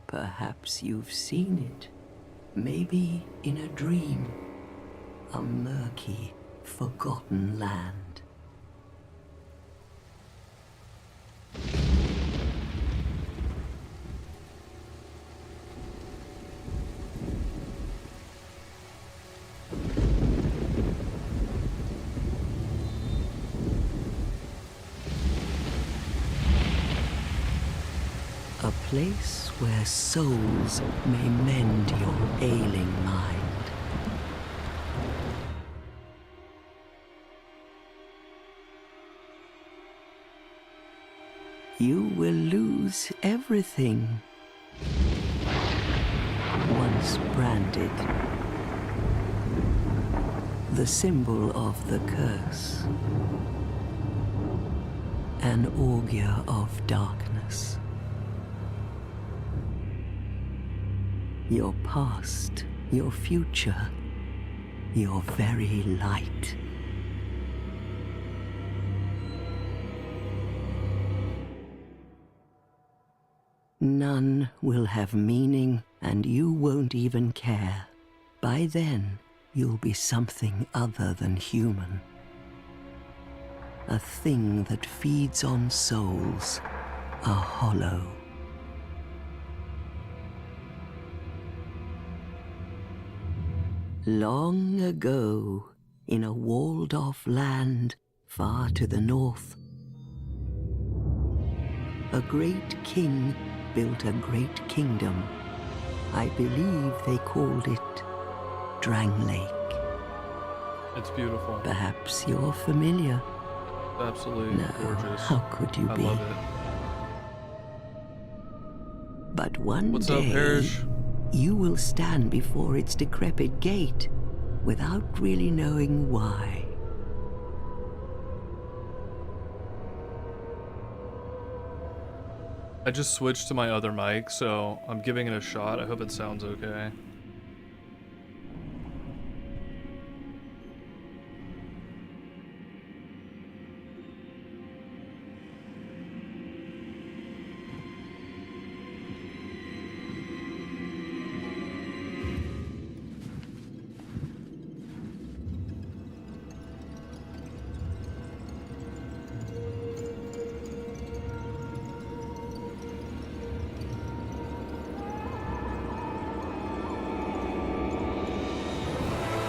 Perhaps you've seen it. Maybe in a dream. A murky, forgotten land. A place where souls may mend your ailing mind. You will lose everything. Once branded. The symbol of the curse. An augur of darkness. Your past, your future, your very light. None will have meaning, and you won't even care. By then, you'll be something other than human. A thing that feeds on souls, a hollow. Long ago, in a walled-off land far to the north, a great king built a great kingdom. I believe they called it Drangleic. It's beautiful. Perhaps you're familiar. Absolutely No, gorgeous. how could you I be? love it. But one What's day, up, Parrish? you will stand before its decrepit gate without really knowing why. I just switched to my other mic, so I'm giving it a shot. I hope it sounds okay.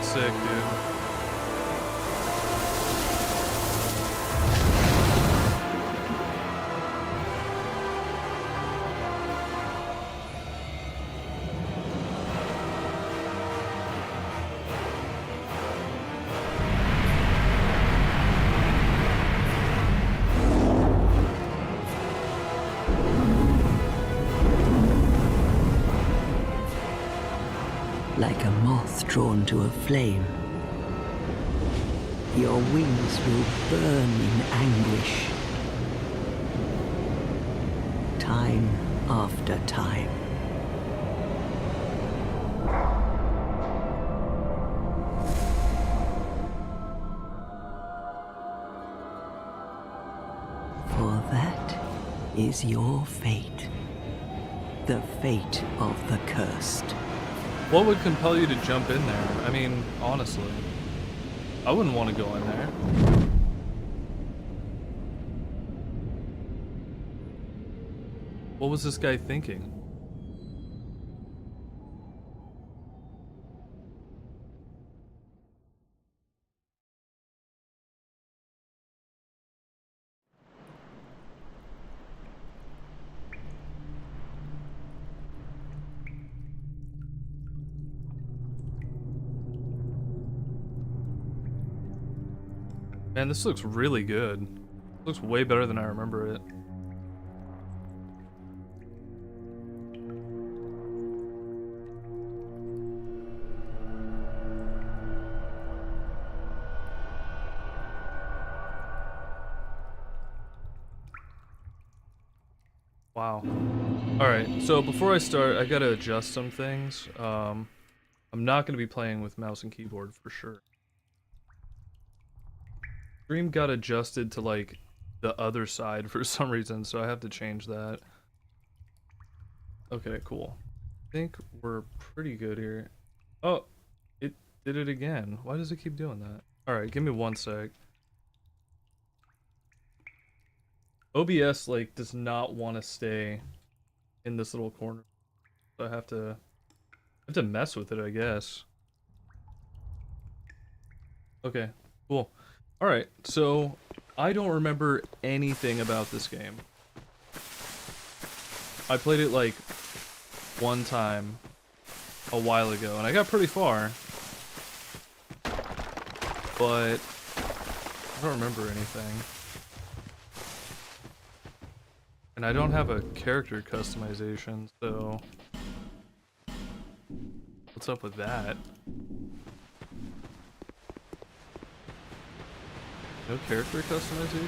Sick, dude. Like a moth drawn to a flame. Your wings will burn in anguish. Time after time. For that is your fate. The fate of the cursed. What would compel you to jump in there? I mean, honestly. I wouldn't want to go in there. What was this guy thinking? Man, this looks really good. It looks way better than I remember it. Wow. Alright, so before I start, I gotta adjust some things. I'm not gonna be playing with mouse and keyboard for sure. Stream got adjusted to like the other side for some reason, so I have to change that. Okay, cool. I think we're pretty good here. Oh, it did it again. Why does it keep doing that? Alright, give me one sec. OBS, like, does not want to stay in this little corner. So I have to mess with it, I guess. Okay, cool. Alright, so I don't remember anything about this game. I played it like one time a while ago, and I got pretty far. But I don't remember anything. And I don't have a character customization, so what's up with that? No character customization?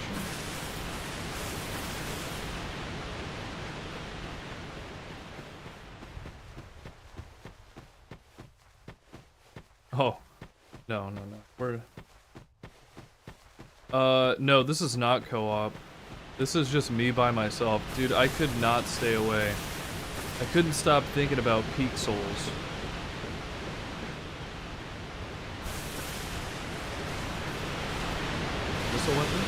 Oh. No. No, this is not co-op. This is just me by myself. Dude, I could not stay away. I couldn't stop thinking about Peak Souls. Is this a weapon?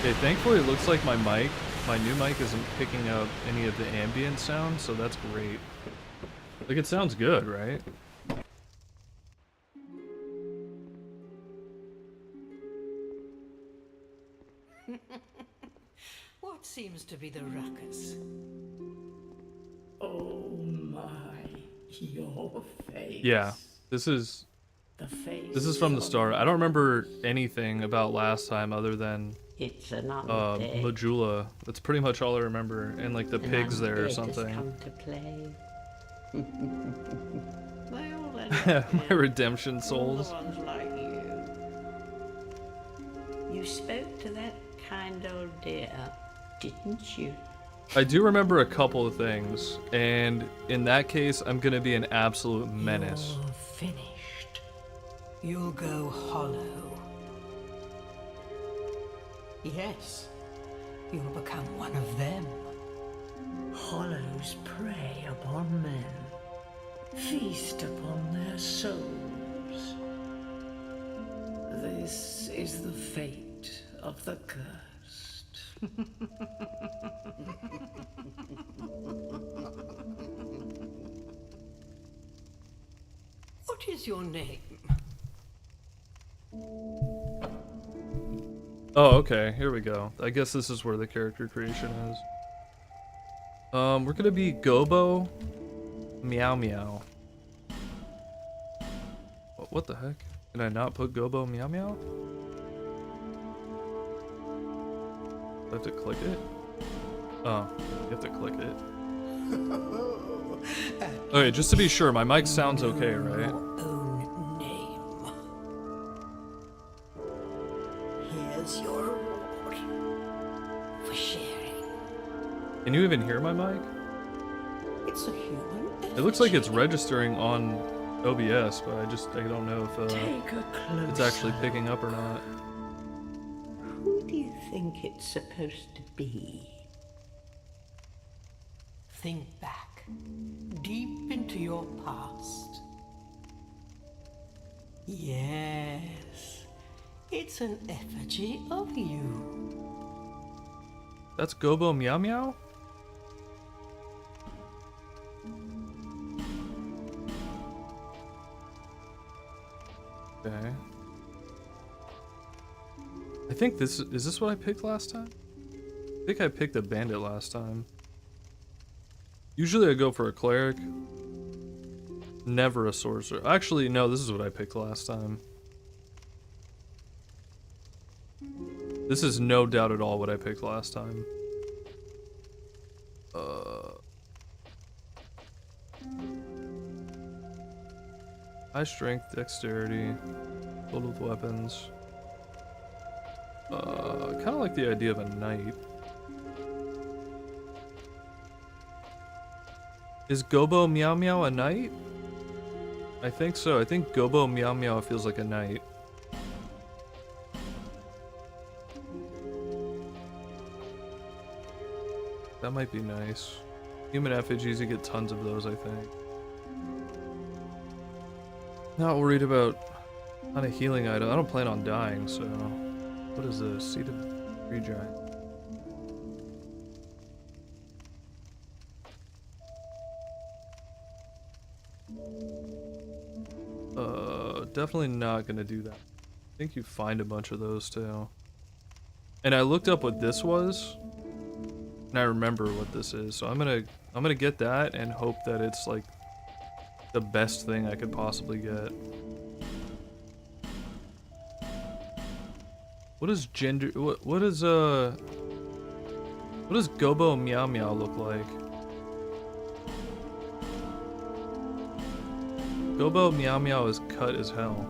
Okay, thankfully it looks like my new mic isn't picking up any of the ambient sound, so that's great. Like, it sounds good, right? What seems to be the ruckus? Oh my, your face. Yeah, this is from the start. I don't remember anything about last time other than It's an undead. Majula. That's pretty much all I remember, and like the An pigs there or undead has something. come to play. Well, then, My redemption all the souls. ones like you. You spoke to that kind old dear, didn't you? I do remember a couple of things, and in that case, I'm gonna be an absolute menace. You're finished. You'll go hollow. Yes, you'll become one of them. Hollows prey upon men, feast upon their souls. This is the fate of the cursed. What is your name? Oh, okay, here we go. I guess this is where the character creation is. We're gonna be Gobo Meow Meow. What the heck? Can I not put Gobo Meow Meow? I have to click it? Oh, you have to click it. Okay, just to be sure, my mic sounds okay, right? Your own name. Here's your reward for sharing. Can you even hear my mic? It's a human. It looks like it's effigy. registering on OBS, but I don't know if Take a closer. it's actually picking up or not. Who do you think it's supposed to be? Think back, deep into your past. Yes, it's an effigy of you. That's Gobo Meow Meow? Okay. I think is this what I picked last time? I think I picked a bandit last time. Usually I go for a cleric. Never a sorcerer. Actually, no, this is what I picked last time. This is no doubt at all what I picked last time. High strength, dexterity, filled with weapons. Kind of like the idea of a knight. Is Gobo Meow Meow a knight? I think so. I think Gobo Meow Meow feels like a knight. That might be nice. Human effigies, you get tons of those, I think. Not worried about on a healing item. I don't plan on dying, so... What is this? Seed of Regi. Definitely not gonna do that. I think you find a bunch of those too. And I looked up what this was, and I remember what this is. So I'm gonna get that and hope that it's like the best thing I could possibly get. What does what does Gobo Meow Meow look like? Gobo Meow Meow is cut as hell.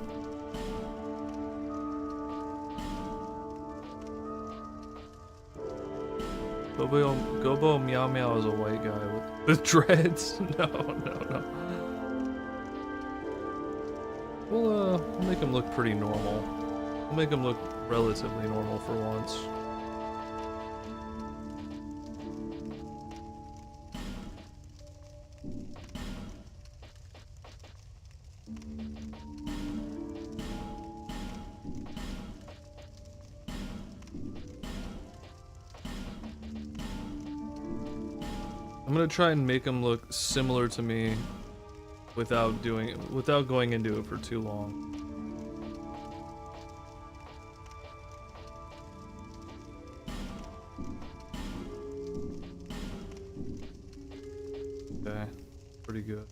Gobo Meow Meow is a white guy with dreads. No. We'll make him look pretty normal. We'll make him look relatively normal for once. I'm gonna try and make him look similar to me without going into it for too long. Okay, pretty good.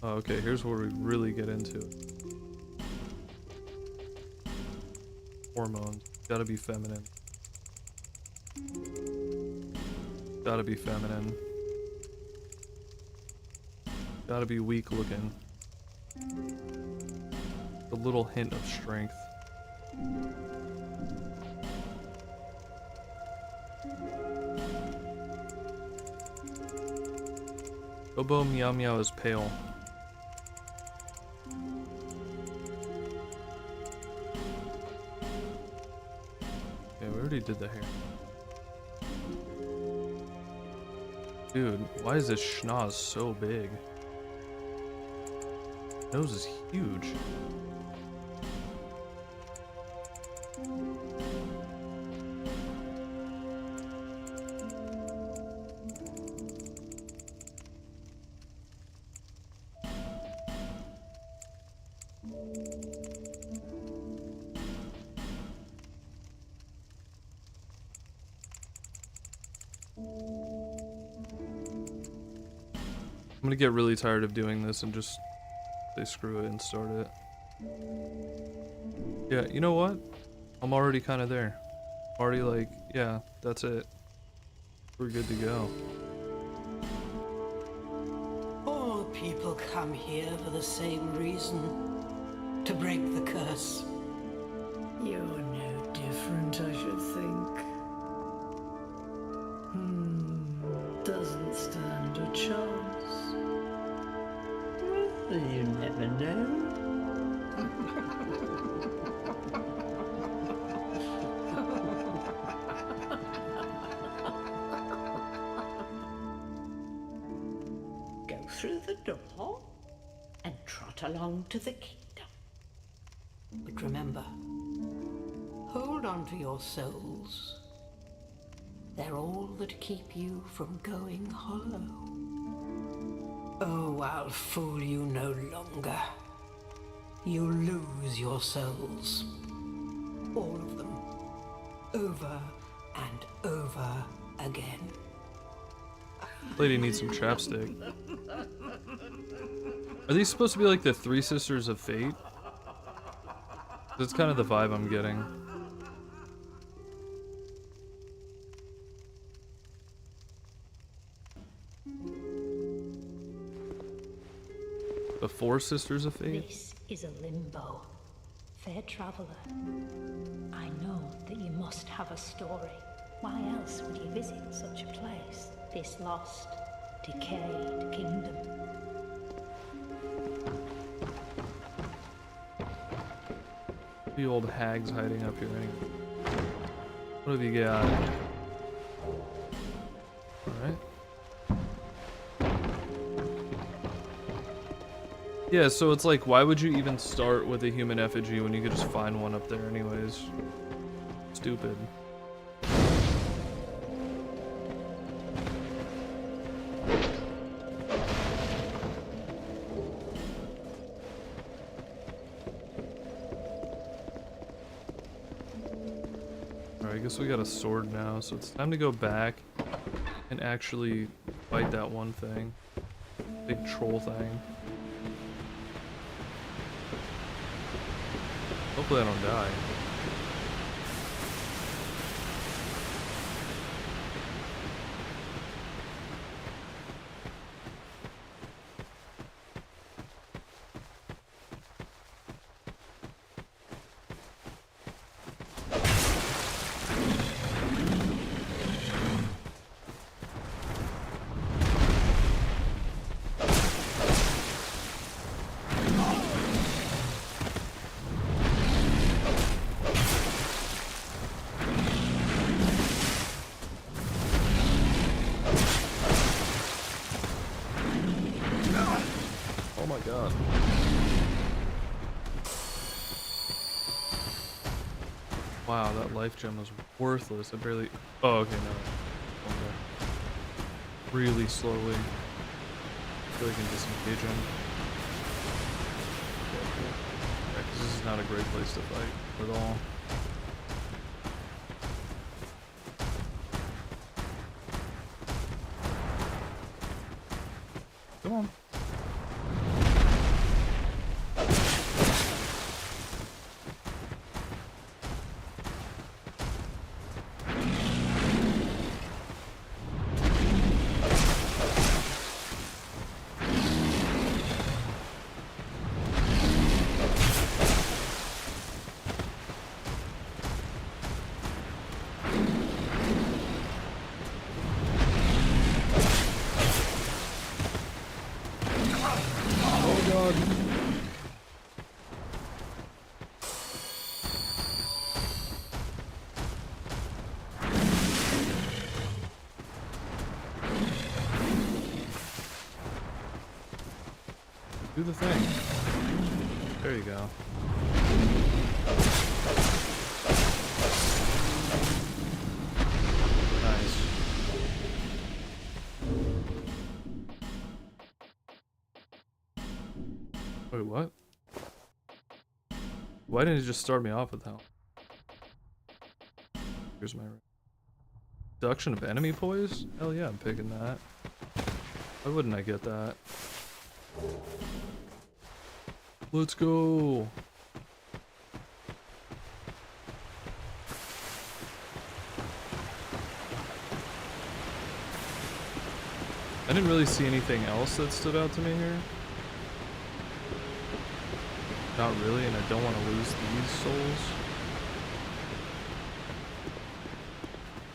Oh, okay, here's where we really get into it. Hormones. Gotta be feminine. Gotta be feminine. Gotta be weak looking. A little hint of strength. Gobo Meow Meow is pale. Okay, we already did the hair. Dude, why is this schnoz so big? Nose is huge. I'm gonna get really tired of doing this and just say screw it and start it. Yeah, you know what? I'm already kind of there. Already like, yeah, that's it. We're good to go. All people come here for the same reason. To break the curse. You're no different, I should think. Doesn't stand a chance. Well, you never know. Go through the door and trot along to the kingdom. But remember, hold on to your souls. They're all that keep you from going hollow. Oh, I'll fool you no longer. You'll lose your souls. All of them. Over and over again. Lady needs some chapstick. Are these supposed to be like the Three Sisters of Fate? That's kind of the vibe I'm getting. The Four Sisters of Fate? This is a limbo. Fair traveler, I know that you must have a story. Why else would you visit such a place? This lost, decayed kingdom. The old hags hiding up here anyway. What have you got? Alright. Yeah, so it's like, why would you even start with a human effigy when you could just find one up there anyways? Stupid. Alright, I guess we got a sword now, so it's time to go back and actually fight that one thing. Big troll thing. Hopefully I don't die. Oh my god. Wow, that life gem was worthless. I barely... Oh, okay, no. Really slowly. I feel like I can disengage him. Yeah, 'cause this is not a great place to fight at all. Come on. Do the thing. There you go. Nice. Wait, what? Why didn't it just start me off with health? Here's my reduction of enemy poise? Hell yeah, I'm picking that. Why wouldn't I get that? Let's go. I didn't really see anything else that stood out to me here. Not really, and I don't want to lose these souls.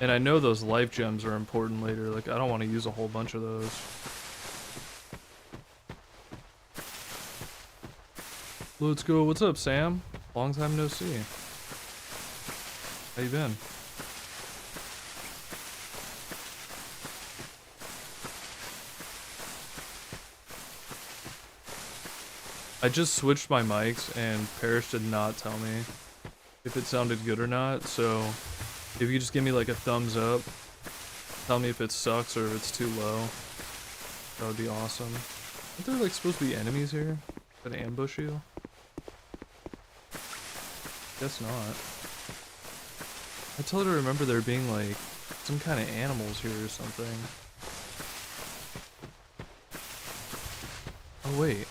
And I know those life gems are important later. Like, I don't want to use a whole bunch of those. Let's go. What's up, Sam? Long time no see. How you been? I just switched my mics and Parrish did not tell me if it sounded good or not, so if you just give me like a thumbs up, tell me if it sucks or if it's too low, that would be awesome. Aren't there like supposed to be enemies here that ambush you? Guess not. I told her to remember there being like some kind of animals here or something. Oh wait.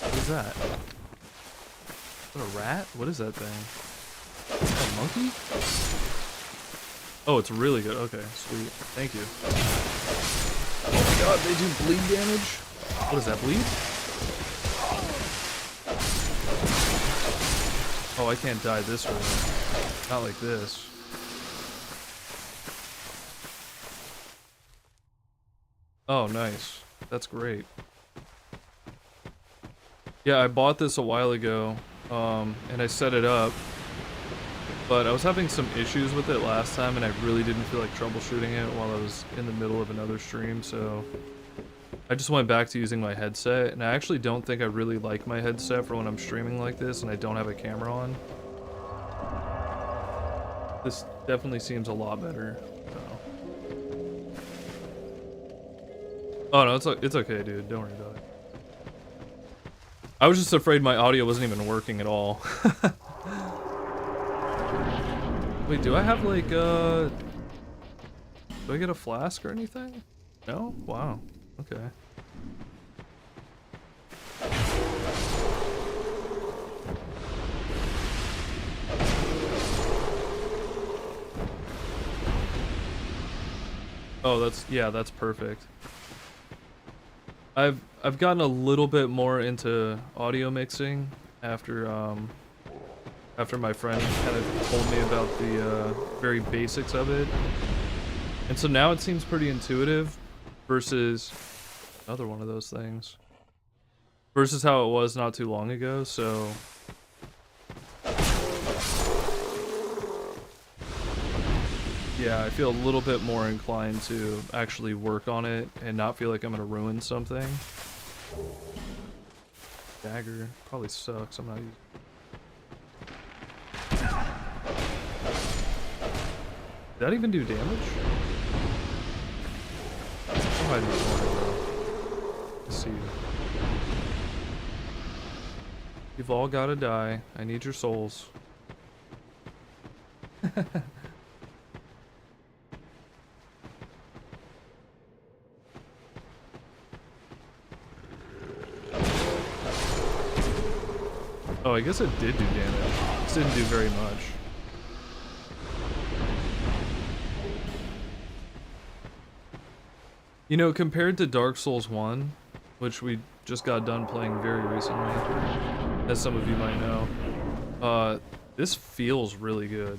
What is that? Is that a rat? What is that thing? A monkey? Oh, it's really good. Okay, sweet. Thank you. Oh my god, they do bleed damage? What is that, bleed? Oh, I can't die this way. Not like this. Oh, nice. That's great. Yeah, I bought this a while ago, and I set it up. But I was having some issues with it last time, and I really didn't feel like troubleshooting it while I was in the middle of another stream, so I just went back to using my headset, and I actually don't think I really like my headset for when I'm streaming like this and I don't have a camera on. This definitely seems a lot better. So. Oh no, it's okay, dude. Don't worry about it. I was just afraid my audio wasn't even working at all. Wait, do I have like do I get a flask or anything? No? Wow. Okay. Oh, that's perfect. I've gotten a little bit more into audio mixing after after my friend kind of told me about the very basics of it. And so now it seems pretty intuitive versus another one of those things. Versus how it was not too long ago, so yeah, I feel a little bit more inclined to actually work on it and not feel like I'm gonna ruin something. Dagger probably sucks. I'm not using. Did that even do damage? I'm hiding this corner, bro. Let's see you. You've all gotta die. I need your souls. Oh, I guess it did do damage. It didn't do very much. You know, compared to Dark Souls 1, which we just got done playing very recently, as some of you might know, this feels really good.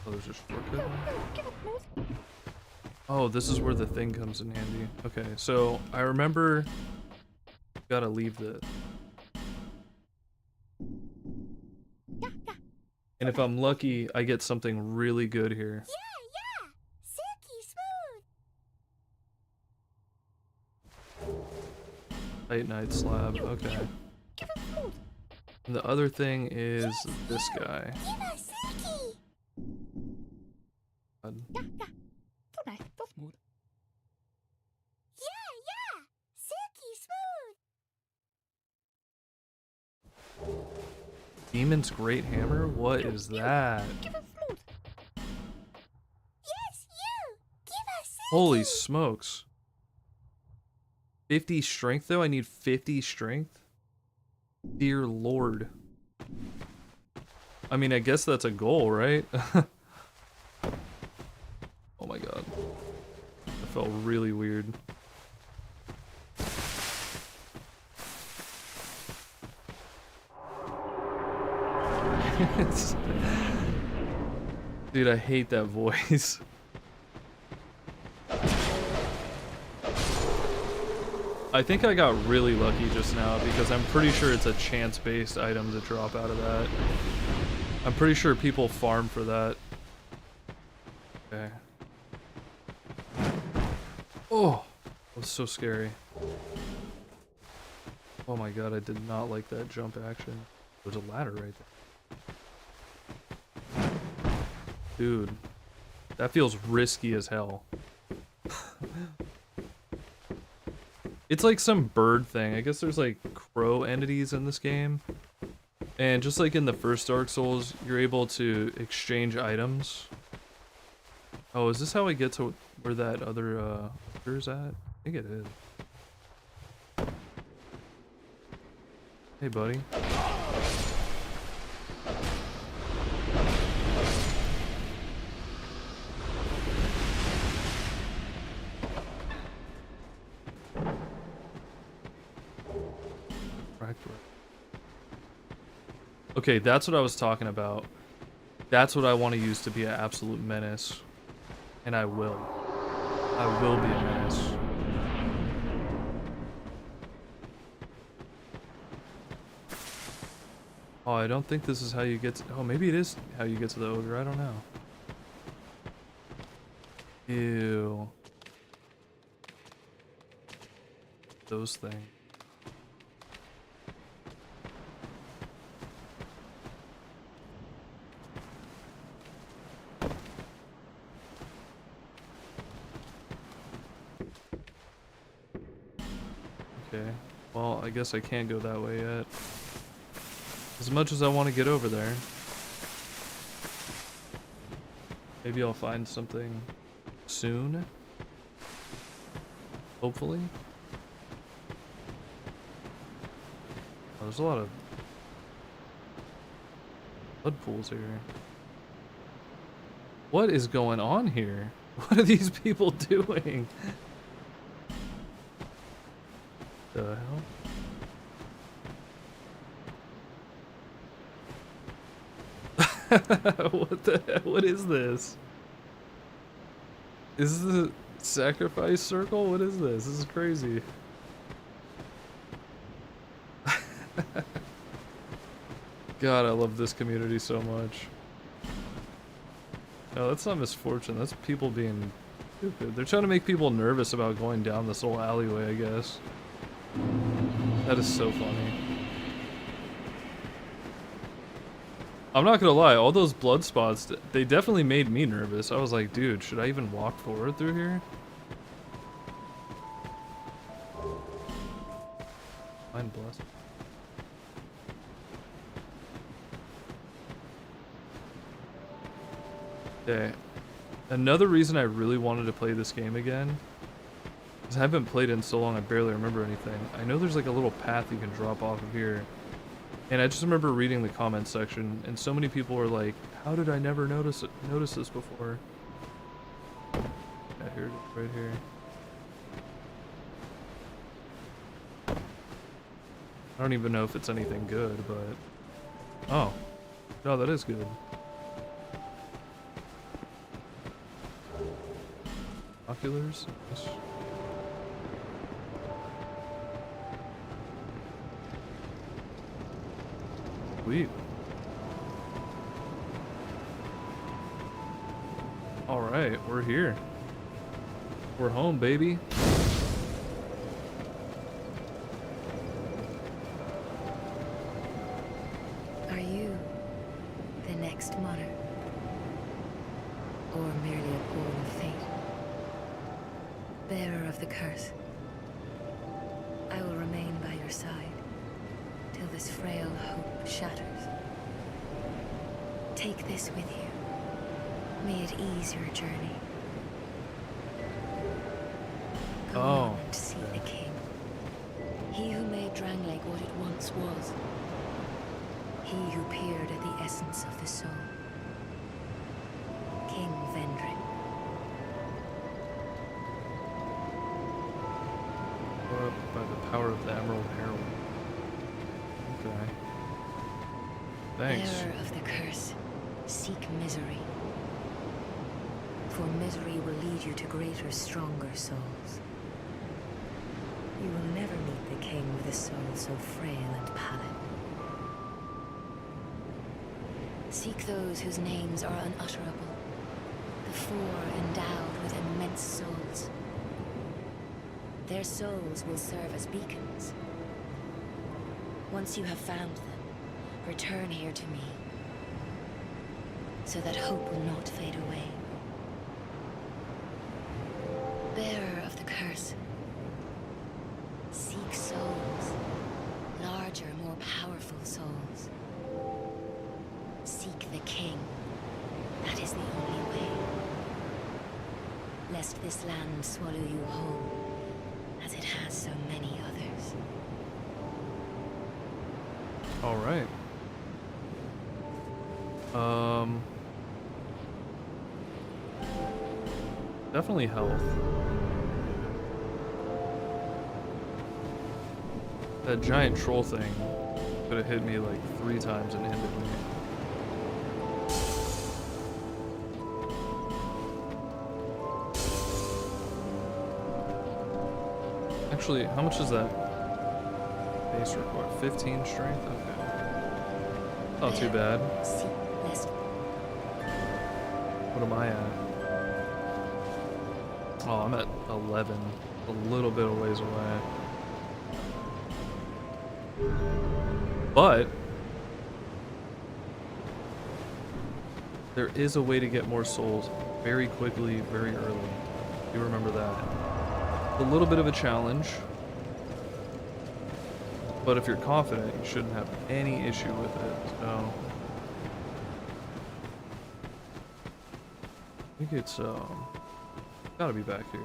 Oh, there's a shortcut. Oh, this is where the thing comes in handy. Okay, so I remember gotta leave the. And if I'm lucky, I get something really good here. Yeah, silky smooth. Titanite slab, okay. And the other thing is this guy. God. Demon's Great Hammer? What is that? Holy smokes. 50 strength though? I need 50 strength? Dear Lord. I mean, I guess that's a goal, right? Oh my god. That felt really weird. Dude, I hate that voice. I think I got really lucky just now because I'm pretty sure it's a chance-based item to drop out of that. I'm pretty sure people farm for that. Okay. Oh, that was so scary. Oh my god, I did not like that jump action. There's a ladder right there. Dude, that feels risky as hell. It's like some bird thing. I guess there's like crow entities in this game. And just like in the first Dark Souls, you're able to exchange items. Oh, is this how I get to where that other is at? I think it is. Hey, buddy. Okay, that's what I was talking about. That's what I want to use to be an absolute menace. And I will. I will be a menace. Oh, Oh, I don't think this is how you get to, oh, maybe it is how you get to the ogre. I don't know. Ew. Those things. Okay. Well, I guess I can't go that way yet. As much as I want to get over there. Maybe I'll find something soon. Hopefully. Oh, there's a lot of blood pools here. What is going on here? What are these people doing? The hell? What is this? Is this a sacrifice circle? What is this? This is crazy. God, I love this community so much. No, that's not misfortune. That's people being stupid. They're trying to make people nervous about going down this little alleyway, I guess. That is so funny. I'm not gonna lie, all those blood spots, they definitely made me nervous. I was like, dude, should I even walk forward through here? Mind blessed. Okay. Another reason I really wanted to play this game again is I haven't played it in so long I barely remember anything. I know there's like a little path you can drop off of here. And I just remember reading the comment section and so many people were like, how did I never notice this before? Yeah, here it is, right here. I don't even know if it's anything good, but oh. No, that is good. Oculars? Yes. Sweet. Alright, we're here. We're home, baby. Are you the next monarch? Or merely a pawn of fate? Bearer of the curse, I will remain by your side till this frail hope shatters. Take this with you. May it ease your journey. Go on and see the king. He who made Drangleic what it once was. He who peered at the essence of the soul. King Vendrick. By the power of the Emerald Herald. Okay. Thanks. Bearer of the curse, seek misery. For misery will lead you to greater, stronger souls. You will never meet the king with a soul so frail and pallid. Seek those whose names are unutterable, the four endowed with immense souls. Their souls will serve as beacons. Once you have found them, return here to me, so that hope will not fade away. Bearer of the curse, seek souls, larger, more powerful souls. Seek the king. That is the only way. Lest this land swallow you whole, as it has so many others. All right. Definitely health. That giant troll thing could have hit me like 3 times and ended me. Actually, how much is that base require? 15 strength? Okay. Not too bad. See, lest What am I at? Oh, I'm at 11. A little bit of ways away. But there is a way to get more souls very quickly, very early. You remember that. A little bit of a challenge. But if you're confident, you shouldn't have any issue with it. So I think it's gotta be back here.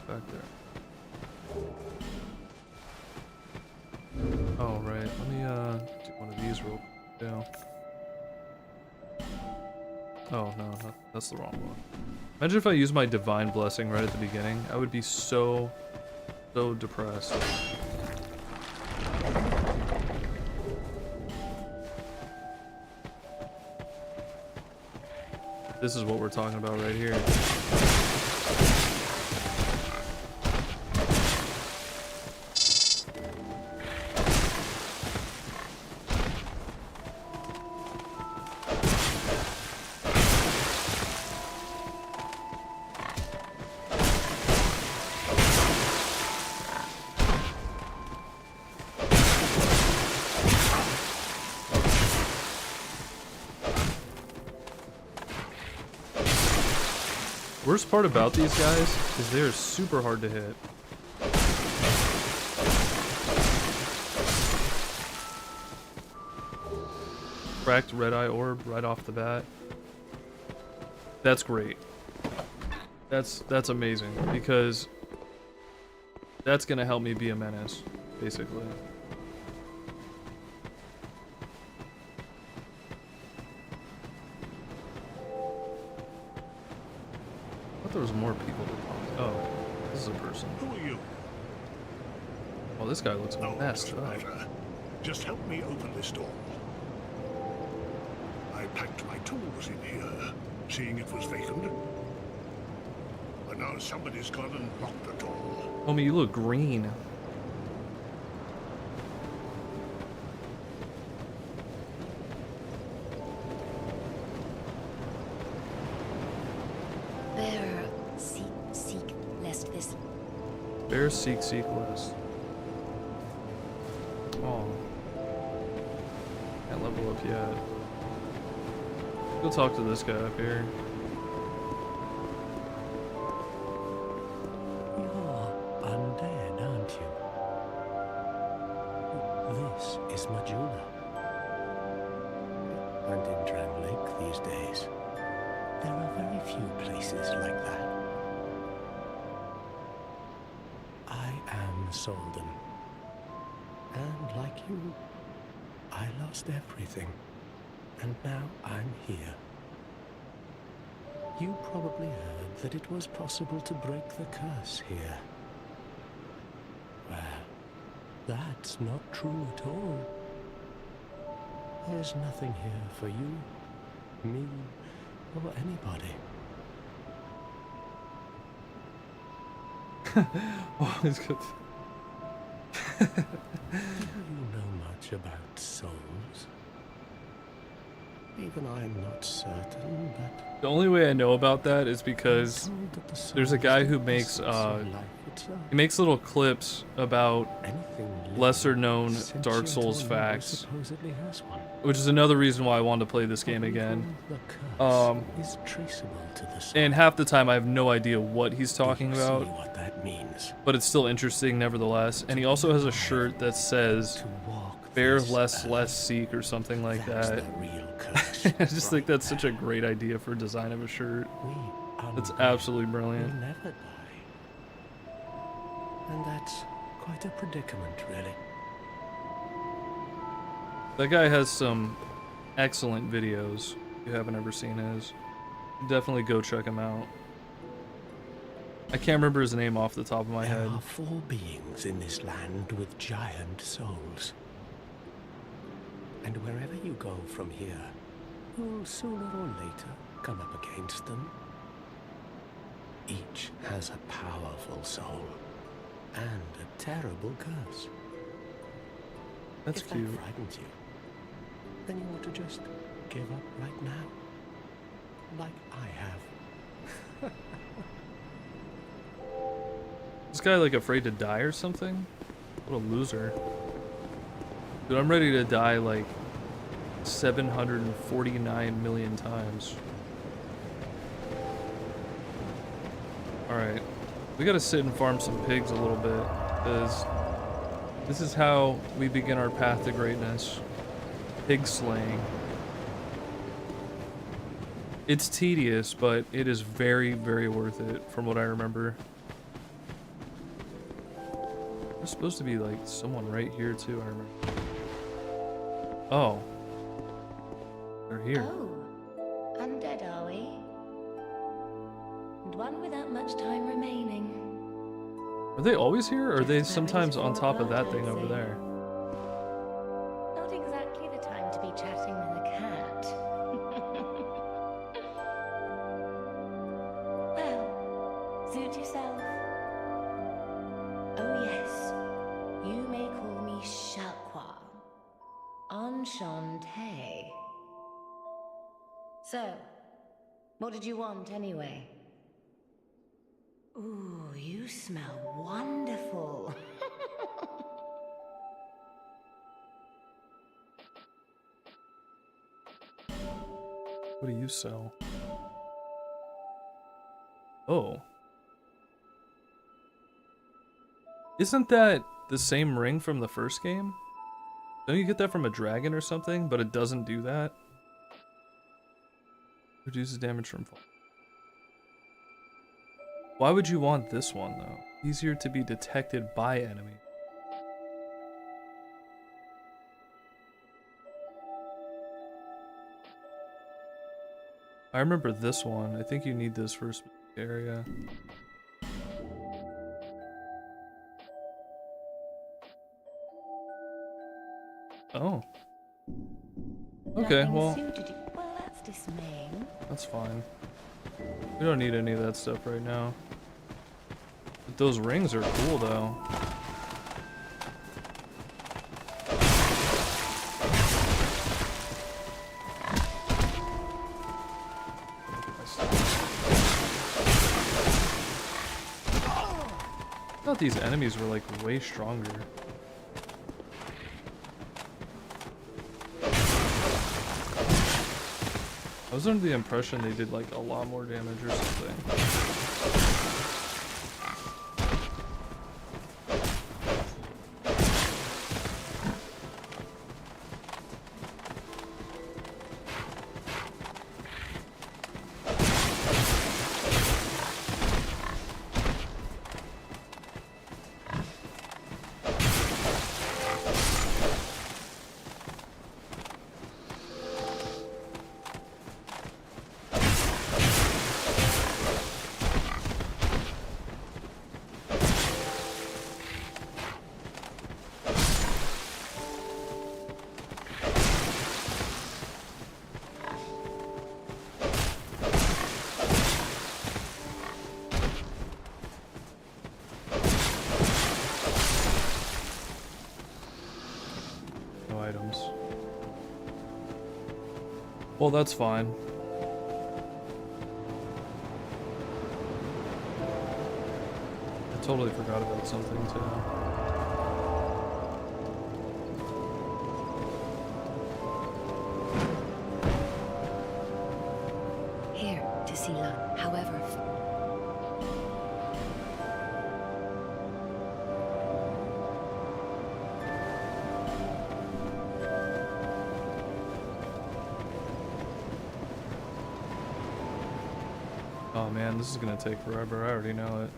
Back there. Oh right, let me do one of these real quick. Yeah. Oh no, that's the wrong one. Imagine if I used my divine blessing right at the beginning. I would be so depressed. This is what we're talking about right here. Worst part about these guys is they're super hard to hit. Cracked red eye orb right off the bat. That's great. That's amazing because that's gonna help me be a menace, basically. I thought there was more people to talk. Oh, this is a person. Who are you? Oh, this guy looks messed Mr. up. Ryder, just help me open this door. I packed my tools in here, seeing it was vacant. But now somebody's gone and locked the door. Homie, you look green. bear seek lest this. Bear seek list. Oh. Can't level up yet. Go talk to this guy up here. You're undead, aren't you? This is Majula. And in Dran Lake these days, there are very few places like that. I am Solden. And like you, I lost everything. And now I'm here. You probably heard that it was possible to break the curse here. Well, that's not true at all. There's nothing here for you, me, or anybody. Oh, it's good. Do you know much about souls? Even I'm not certain, but The only way I know about that is because there's a guy who makes he makes little clips about lesser known Dark Souls facts, supposedly has one. which is another reason why I wanted to play this game again. The curse is traceable to the soul. And half the time I have no idea what he's talking Do you about, see what that means? but it's still interesting nevertheless. And he also has a shirt that says To walk "Bear this less earth, less seek" or something like that's that. the real curse. I just think right that's such a there. great idea for a design of a shirt. We That's undead absolutely will brilliant. never die. And that's quite a predicament, really. That guy has some excellent videos. If you haven't ever seen his, definitely go check him out. I can't remember his name off the top of my There head. are 4 beings in this land with giant souls. And wherever you go from here, you'll sooner or later come up against them. Each has a powerful soul and a terrible curse. That's if cute. that frightens you, then you ought to just give up right now. Like I have. This guy like afraid to die or something? What a loser. Dude, I'm ready to die like 749 million times. Alright. We gotta sit and farm some pigs a little bit, because this is how we begin our path to greatness. Pig slaying. It's tedious, but it is very, very worth it, from what I remember. There's supposed to be like someone right here too, I remember. Oh. They're here. Oh, undead are we? And one without much time remaining. Are they always here, or are they Just sometimes on top of that I'd thing over say. there? Not exactly the time to be chatting with a cat. Well, suit yourself. Oh yes, you may call me Shalqua. Enchantée. So, what did you want anyway? Ooh, you smell wonderful. What do you sell? Oh. Isn't that the same ring from the first game? Don't you get that from a dragon or something, but it doesn't do that? Reduces damage from fall. Why would you want this one, though? Easier to be detected by enemy. I remember this one. I think you need this for a specific area. Oh. Okay, Nothing well, suited you. Well, that's dismaying. that's fine. We don't need any of that stuff right now. But those rings are cool, though. I thought these enemies were like way stronger. I was under the impression they did like a lot more damage or something. No items. Well, that's fine. I totally forgot about something too. Here, to see Lan. However, Oh man, this is gonna take forever. I already know it.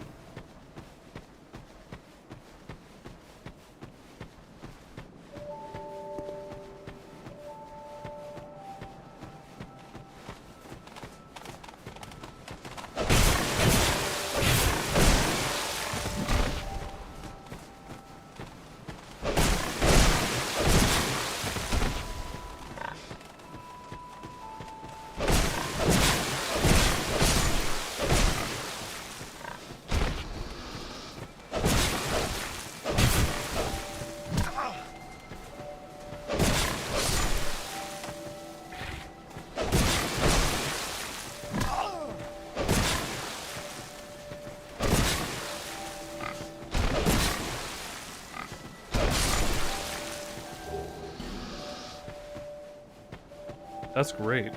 That's great.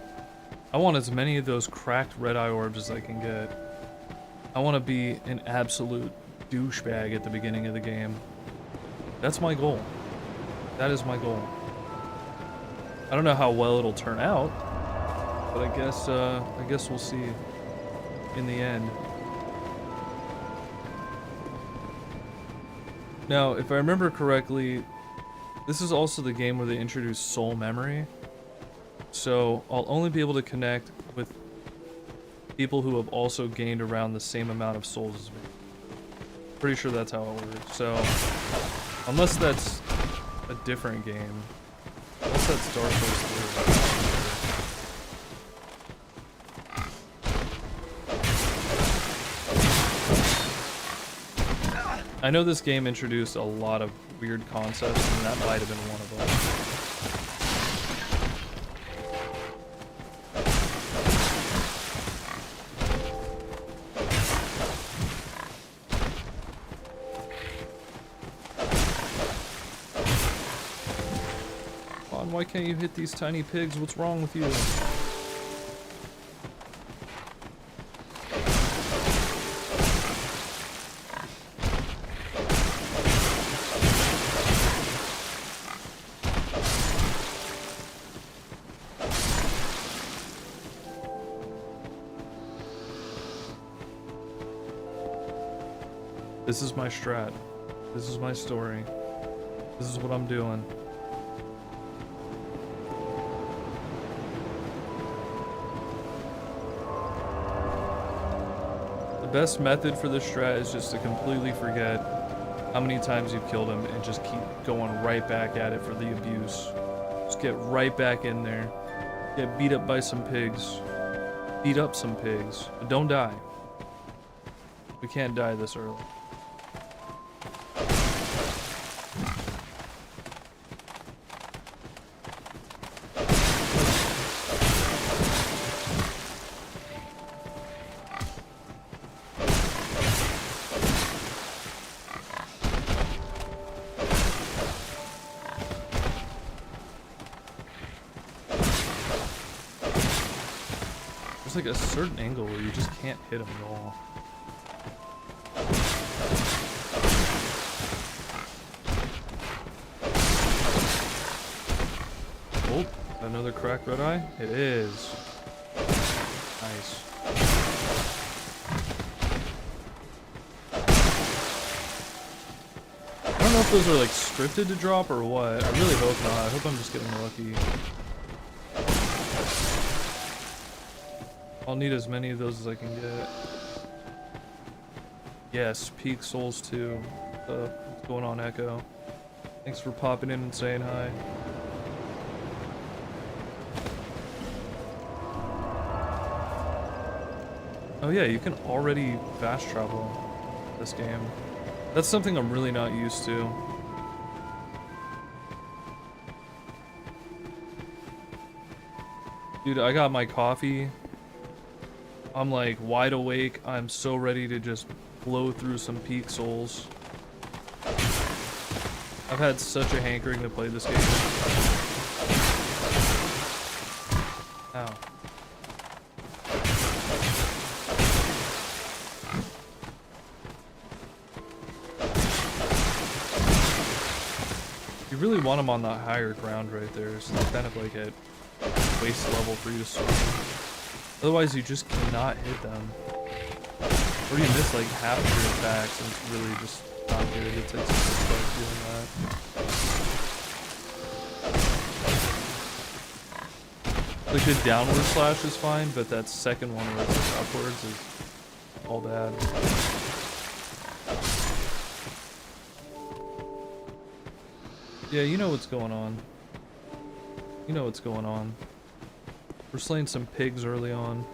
I want as many of those cracked red eye orbs as I can get. I want to be an absolute douchebag at the beginning of the game. That's my goal. That is my goal. I don't know how well it'll turn out, but I guess we'll see in the end. Now, if I remember correctly, this is also the game where they introduced soul memory. So I'll only be able to connect with people who have also gained around the same amount of souls as me. Pretty sure that's how it works. So unless that's a different game, unless that's Dark Souls 3. I know this game introduced a lot of weird concepts, and that might have been one of them. Come on, why can't you hit these tiny pigs? What's wrong with you? This is my strat. This is my story. This is what I'm doing. The best method for this strat is just to completely forget how many times you've killed him and just keep going right back at it for the abuse. Just get right back in there. Get beat up by some pigs. Beat up some pigs. But don't die. We can't die this early. There's like a certain angle where you just can't hit him at all. Oh, another cracked red eye? It is. Nice. I don't know if those are like scripted to drop or what. I really hope not. I hope I'm just getting lucky. I'll need as many of those as I can get. Yes, Peak Souls 2. What's going on, Echo? Thanks for popping in and saying hi. Oh yeah, you can already fast travel this game. That's something I'm really not used to. Dude, I got my coffee. I'm like wide awake. I'm so ready to just blow through some Peak Souls. I've had such a hankering to play this game. Ow. You really want them on that higher ground right there, so it's kind of like at waist level for you to swing. Otherwise, you just cannot hit them. Or you miss like half of your attacks, and it's really just not good. It takes a start doing that. The good downward slash is fine, but that second one where it's like upwards is all bad. Yeah, you know what's going on. You know what's going on. We're slaying some pigs early on.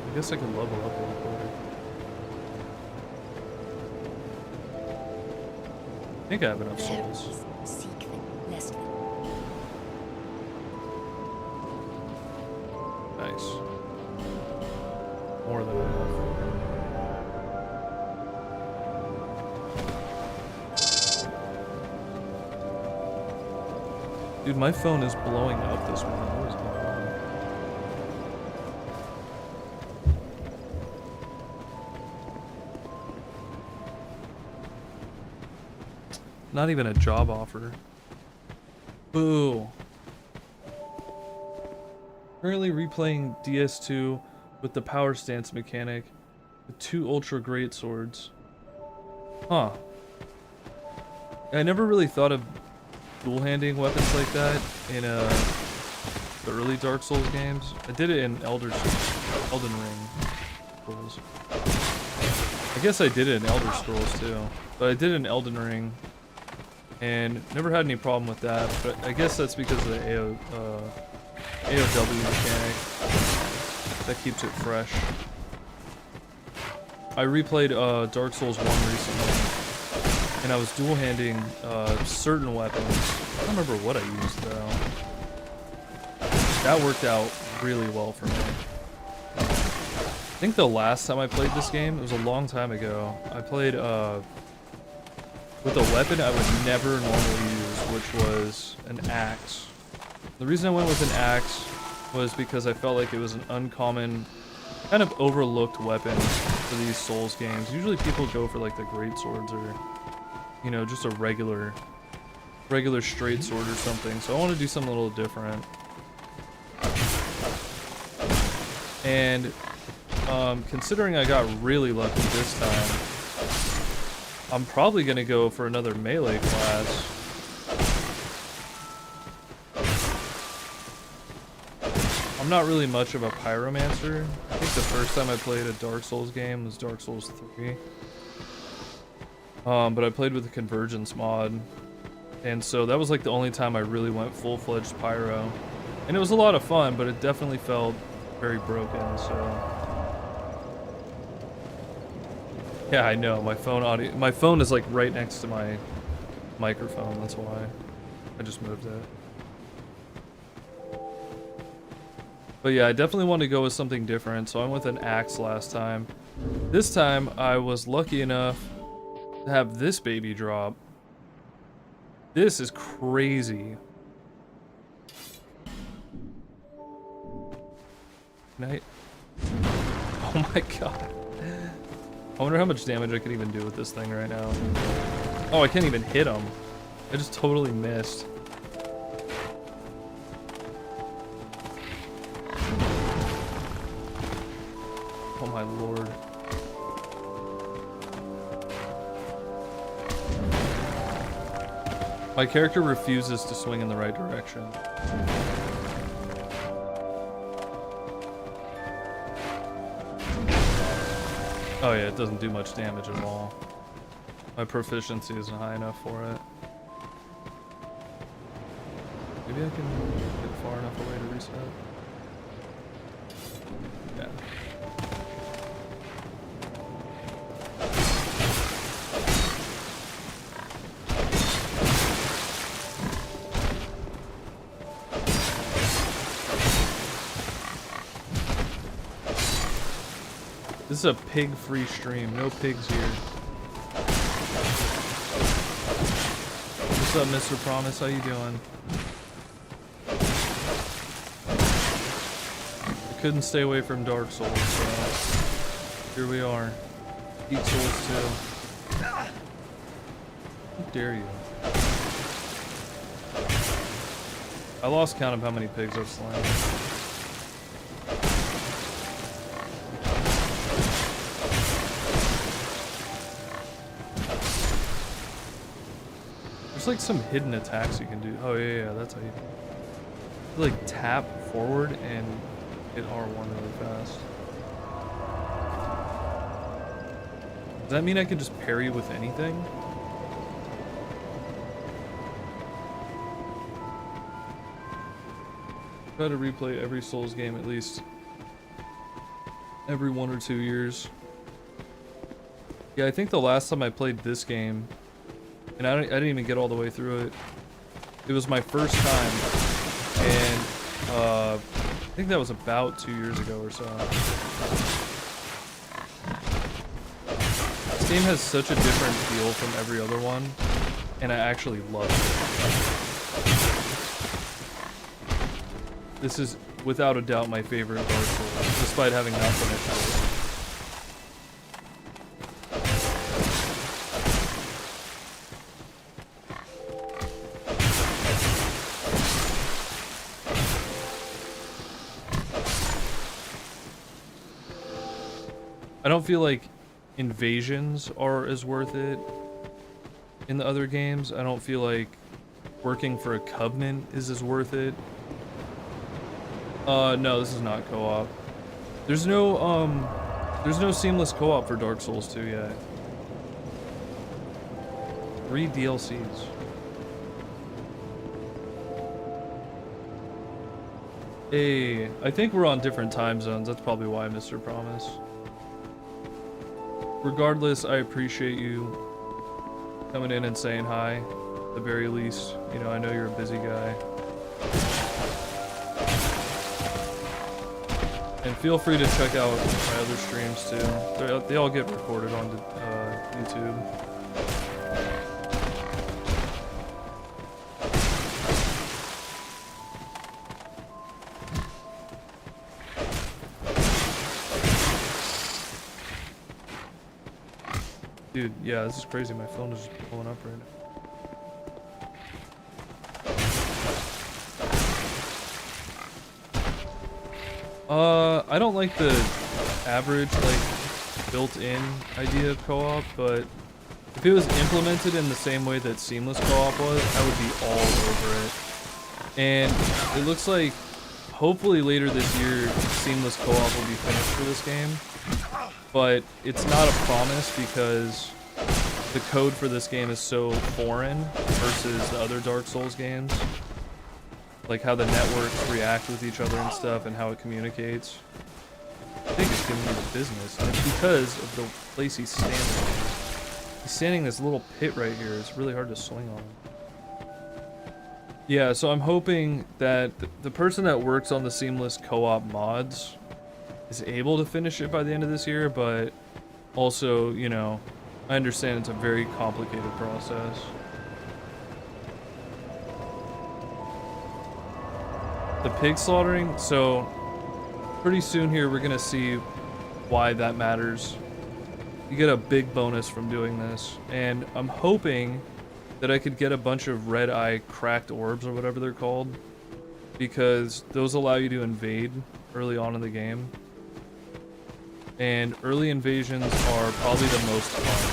I guess I can level up real quick. I think I have enough souls. Seek them, lest them. Nice. More than enough. Dude, my phone is blowing up this morning. What is going on? Not even a job offer. Boo. Currently replaying DS2 with the power stance mechanic with 2 ultra great swords. Huh. I never really thought of dual-handing weapons like that in the early Dark Souls games. I did it in Elden Ring Scrolls. I guess I did it in Elder Scrolls too, but I did it in Elden Ring and never had any problem with that. But I guess that's because of the AOW mechanic that keeps it fresh. I replayed Dark Souls 1 recently, and I was dual-handing certain weapons. I don't remember what I used though. That worked out really well for me. I think the last time I played this game, it was a long time ago. I played with a weapon I would never normally use, which was an axe. The reason I went with an axe was because I felt like it was an uncommon, kind of overlooked weapon for these Souls games. Usually people go for like the great swords or, you know, just a regular straight sword or something. So I want to do something a little different. And considering I got really lucky this time, I'm probably going to go for another melee class. I'm not really much of a pyromancer. I think the first time I played a Dark Souls game was Dark Souls 3. But I played with the Convergence mod. And so that was like the only time I really went full-fledged pyro. And it was a lot of fun, but it definitely felt very broken, so... Yeah, I know, my phone is like right next to my microphone, that's why I just moved it. But yeah, I definitely want to go with something different, so I went with an axe last time. This time, I was lucky enough to have this baby drop. This is crazy. Can I... Oh my god. I wonder how much damage I can even do with this thing right now. Oh, I can't even hit him. I just totally missed. Oh my lord. My character refuses to swing in the right direction. Oh yeah, it doesn't do much damage at all. My proficiency isn't high enough for it. Maybe I can get far enough away to reset. Yeah. This is a pig-free stream. No pigs here. What's up, Mr. Promise? How you doing? I couldn't stay away from Dark Souls, so here we are. Eat Souls 2. How dare you? I lost count of how many pigs I've slain. There's like some hidden attacks you can do. Oh yeah, that's how you like tap forward and hit R1 really fast. Does that mean I can just parry with anything? Try to replay every Souls game at least every 1 or 2 years. Yeah, I think the last time I played this game, and I didn't even get all the way through it. It was my first time, and I think that was about 2 years ago or so. This game has such a different feel from every other one, and I actually love it. This is without a doubt my favorite Dark Souls, despite having not finished it. I don't feel like invasions are as worth it in the other games. I don't feel like working for a covenant is as worth it. No, this is not co-op. There's no seamless co-op for Dark Souls 2 yet. 3 DLCs. Hey, I think we're on different time zones. That's probably why, Mr. Promise. Regardless, I appreciate you coming in and saying hi. At the very least, you know, I know you're a busy guy. And feel free to check out my other streams too. They all get recorded on YouTube. Dude, yeah, this is crazy. My phone is just blowing up right now. I don't like the average, like, built-in idea of co-op, but if it was implemented in the same way that seamless co-op was, I would be all over it. And it looks like, hopefully later this year, seamless co-op will be finished for this game. But it's not a promise because the code for this game is so foreign versus the other Dark Souls games. Like how the networks react with each other and stuff and how it communicates. I think it's giving me the business. And it's because of the place he's standing in. He's standing in this little pit right here. It's really hard to swing on him. Yeah, so I'm hoping that the person that works on the seamless co-op mods is able to finish it by the end of this year, but also, you know, I understand it's a very complicated process. The pig slaughtering, so pretty soon here we're gonna see why that matters. You get a big bonus from doing this, and I'm hoping that I could get a bunch of red eye cracked orbs or whatever they're called, because those allow you to invade early on in the game. And early invasions are probably the most fun.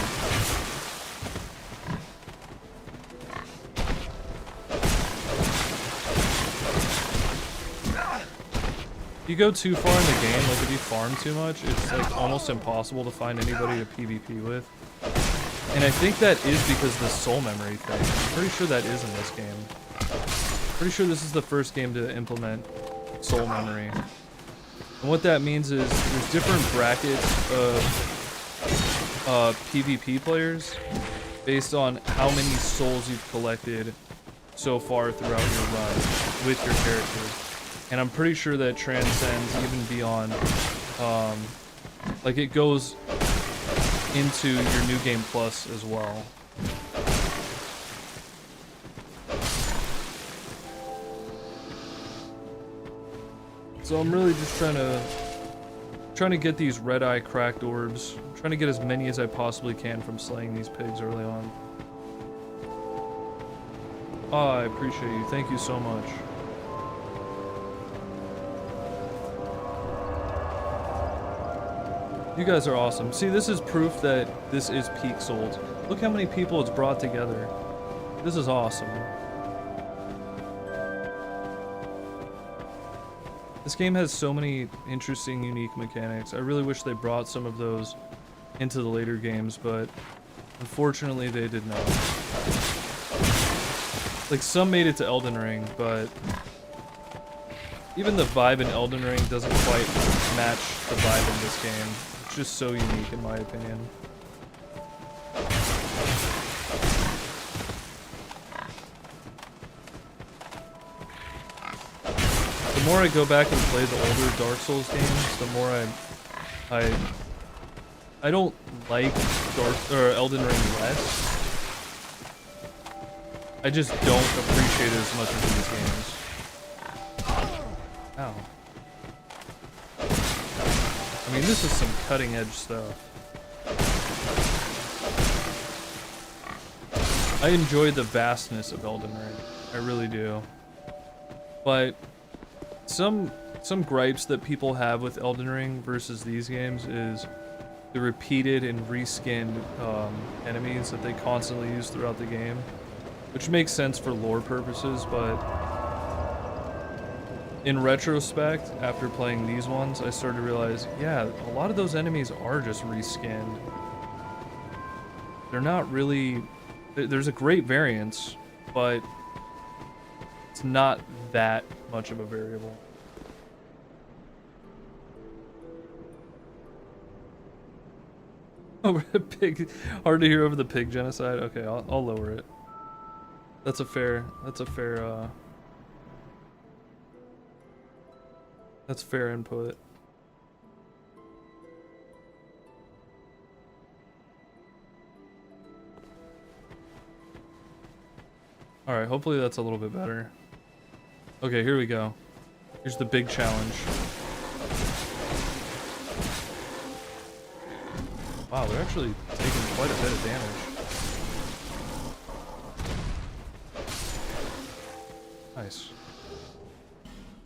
If you go too far in the game, like if you farm too much, it's like almost impossible to find anybody to PvP with. And I think that is because of the soul memory thing. I'm pretty sure that is in this game. Pretty sure this is the first game to implement soul memory. And what that means is there's different brackets of PvP players based on how many souls you've collected so far throughout your run with your character. And I'm pretty sure that transcends even beyond, like it goes into your New Game Plus as well. So I'm really just trying to get these red eye cracked orbs. I'm trying to get as many as I possibly can from slaying these pigs early on. Oh, I appreciate you. Thank you so much. You guys are awesome. See, this is proof that this is peak Souls. Look how many people it's brought together. This is awesome. This game has so many interesting, unique mechanics. I really wish they brought some of those into the later games, but unfortunately they did not. Like, some made it to Elden Ring, but even the vibe in Elden Ring doesn't quite match the vibe in this game. It's just so unique in my opinion. The more I go back and play the older Dark Souls games, the more I don't like Elden Ring less. I just don't appreciate it as much as these games. Ow. I mean, this is some cutting edge stuff. I enjoy the vastness of Elden Ring. I really do. But some gripes that people have with Elden Ring versus these games is the repeated and reskinned enemies that they constantly use throughout the game, which makes sense for lore purposes, but in retrospect, after playing these ones, I started to realize, yeah, a lot of those enemies are just reskinned. They're not really... There's a great variance, but it's not that much of a variable. Over the pig, hard to hear over the pig genocide. Okay, I'll lower it. That's a fair input. All right, hopefully that's a little bit better. Okay, here we go. Here's the big challenge. Wow, they're actually taking quite a bit of damage. Nice.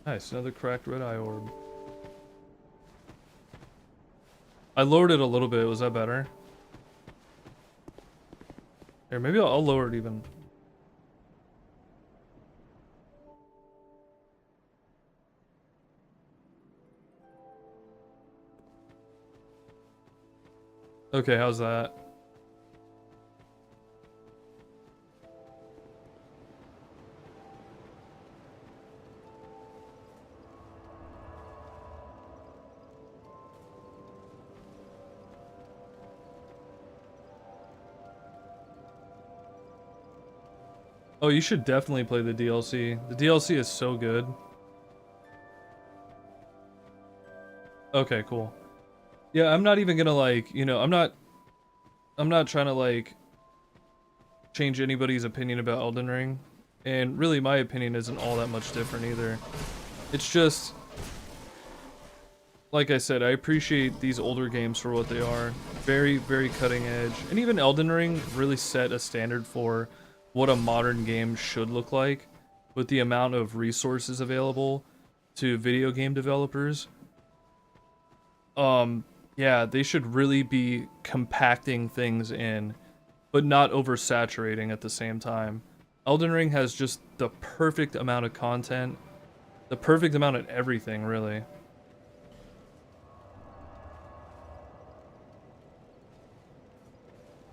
Nice, another cracked red eye orb. I lowered it a little bit, was that better? Here, maybe I'll lower it even. Okay, how's that? Oh, you should definitely play the DLC. The DLC is so good. Okay, cool. Yeah, I'm not even gonna like, you know, I'm not trying to like change anybody's opinion about Elden Ring. And really my opinion isn't all that much different either. It's just, like I said, I appreciate these older games for what they are. Very, very cutting edge. And even Elden Ring really set a standard for what a modern game should look like with the amount of resources available to video game developers. Yeah, they should really be compacting things in, but not oversaturating at the same time. Elden Ring has just the perfect amount of content, the perfect amount of everything, really.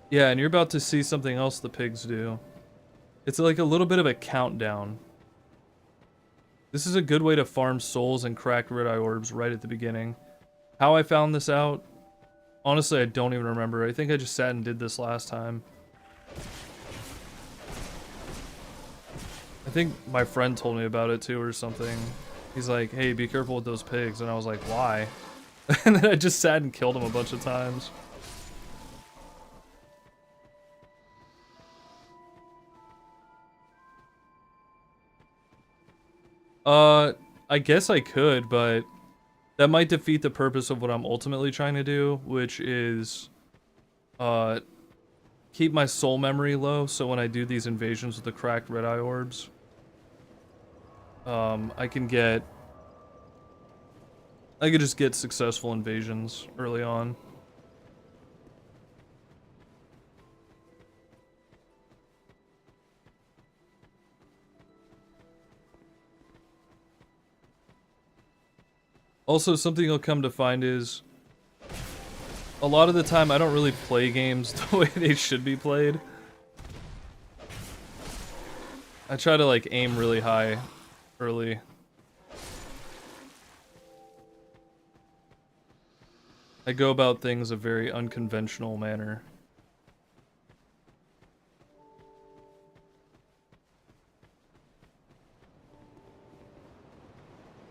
Yeah, and you're about to see something else the pigs do. It's like a little bit of a countdown. This is a good way to farm souls and cracked red eye orbs right at the beginning. How I found this out, honestly, I don't even remember. I think I just sat and did this last time. I think my friend told me about it too or something. He's like, hey, be careful with those pigs. And I was like, why? And then I just sat and killed him a bunch of times. I guess I could, but that might defeat the purpose of what I'm ultimately trying to do, which is keep my soul memory low, so when I do these invasions with the cracked red eye orbs, I can just get successful invasions early on. Also, something you'll come to find is, a lot of the time I don't really play games the way they should be played. I try to like aim really high early. I go about things a very unconventional manner.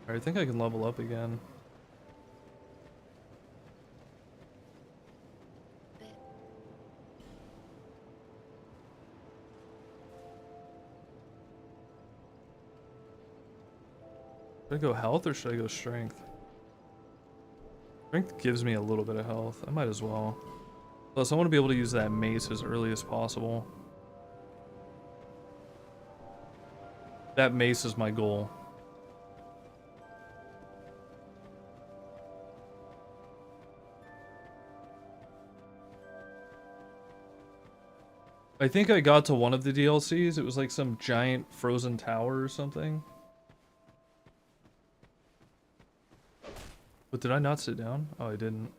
I think I can level up again. Should I go health or should I go strength? Strength gives me a little bit of health. I might as well. Plus, I want to be able to use that mace as early as possible. That mace is my goal. I think I got to one of the DLCs. It was like some giant frozen tower or something. But did I not sit down? Oh, I didn't.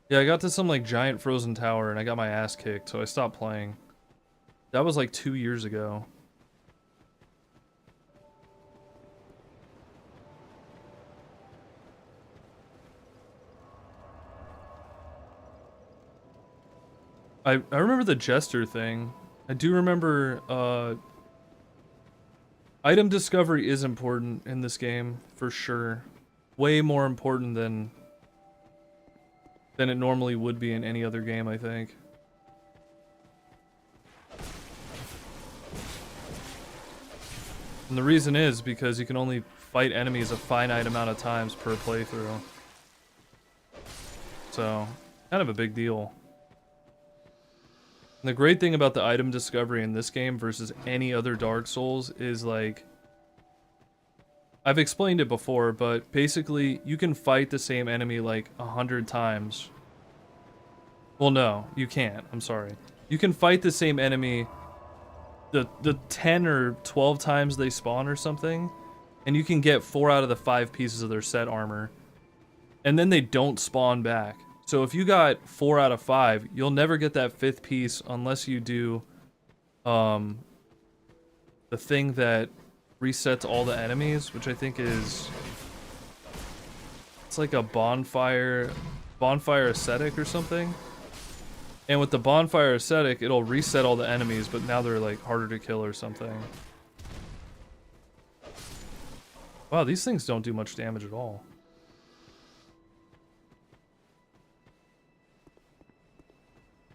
Yeah, I got to some like giant frozen tower and I got my ass kicked, so I stopped playing. That was like 2 years ago. I remember the Jester thing. I do remember, item discovery is important in this game, for sure. Way more important than it normally would be in any other game, I think. And the reason is because you can only fight enemies a finite amount of times per playthrough. So, kind of a big deal. And the great thing about the item discovery in this game versus any other Dark Souls is like, I've explained it before, but basically you can fight the same enemy like 100 times. Well, no, you can't. I'm sorry. You can fight the same enemy the 10 or 12 times they spawn or something, and you can get 4 out of the 5 pieces of their set armor. And then they don't spawn back. So if you got 4 out of 5, you'll never get that 5th piece unless you do the thing that resets all the enemies, which I think is, it's like a bonfire ascetic or something. And with the bonfire ascetic, it'll reset all the enemies, but now they're like harder to kill or something. Wow, these things don't do much damage at all.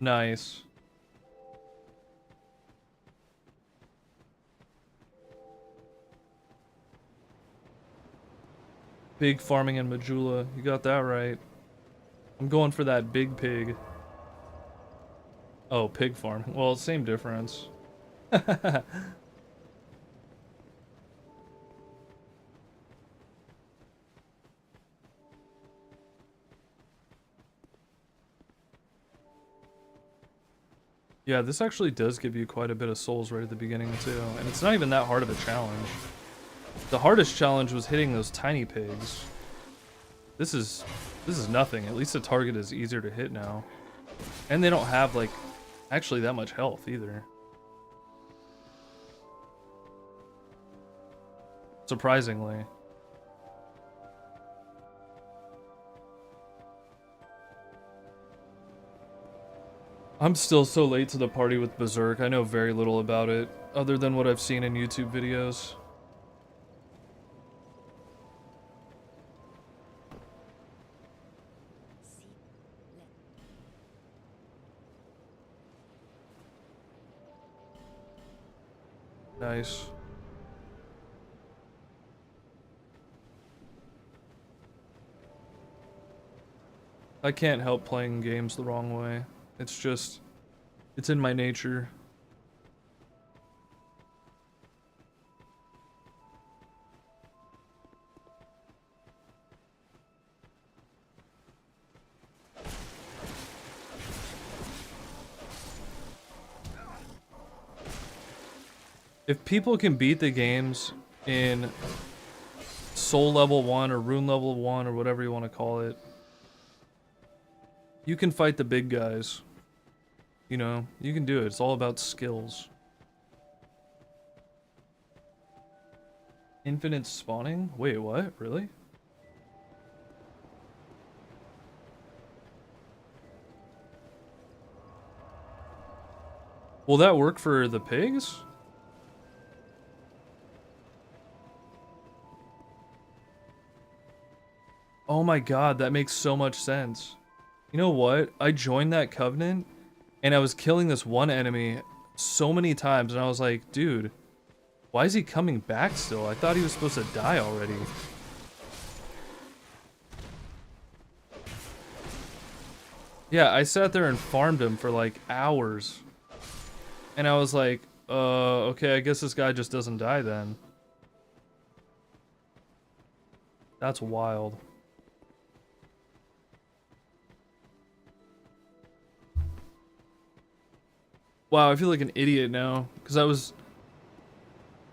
Nice. Big farming in Majula. You got that right. I'm going for that big pig. Oh, pig farm. Well, same difference. Yeah, this actually does give you quite a bit of souls right at the beginning too, and it's not even that hard of a challenge. The hardest challenge was hitting those tiny pigs. This is nothing. At least the target is easier to hit now. And they don't have like actually that much health either. Surprisingly. I'm still so late to the party with Berserk. I know very little about it, other than what I've seen in YouTube videos. Nice. I can't help playing games the wrong way. It's just, it's in my nature. If people can beat the games in soul level 1 or rune level 1 or whatever you want to call it, you can fight the big guys. You know, you can do it. It's all about skills. Infinite spawning? Wait, what? Really? Will that work for the pigs? Oh my god, that makes so much sense. You know what? I joined that covenant and I was killing this one enemy so many times and I was like, dude, Why is he coming back still? I thought he was supposed to die already. Yeah, I sat there and farmed him for like hours. And I was like, okay, I guess this guy just doesn't die then. That's wild. Wow, I feel like an idiot now. Because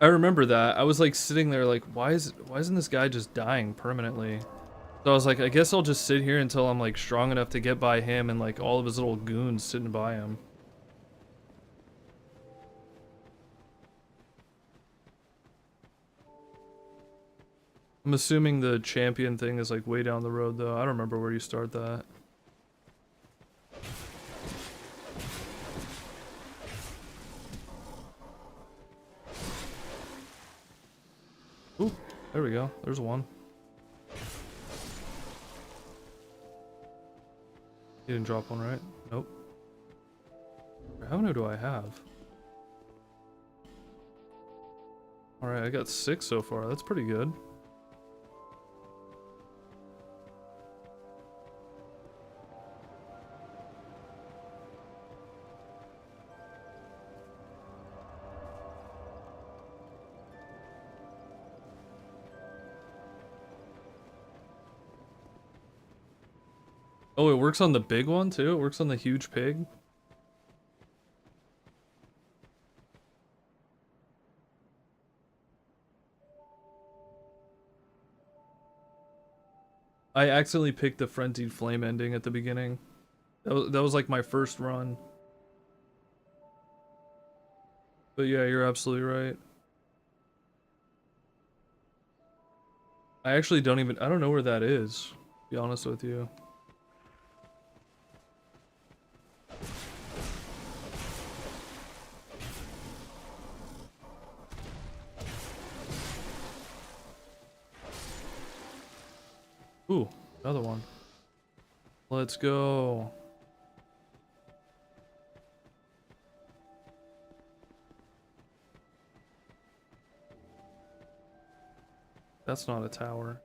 I remember that. I was like sitting there like, why isn't this guy just dying permanently? So I was like, I guess I'll just sit here until I'm like strong enough to get by him and like all of his little goons sitting by him. I'm assuming the champion thing is like way down the road though. I don't remember where you start that. Ooh, there we go. There's one. You didn't drop one, right? Nope. How many do I have? Alright, I got 6 so far. That's pretty good. Oh, it works on the big one too? It works on the huge pig? I accidentally picked the Frenzied Flame ending at the beginning. That was like my first run. But yeah, you're absolutely right. I actually don't know where that is, to be honest with you. Ooh, another one. Let's go. That's not a tower.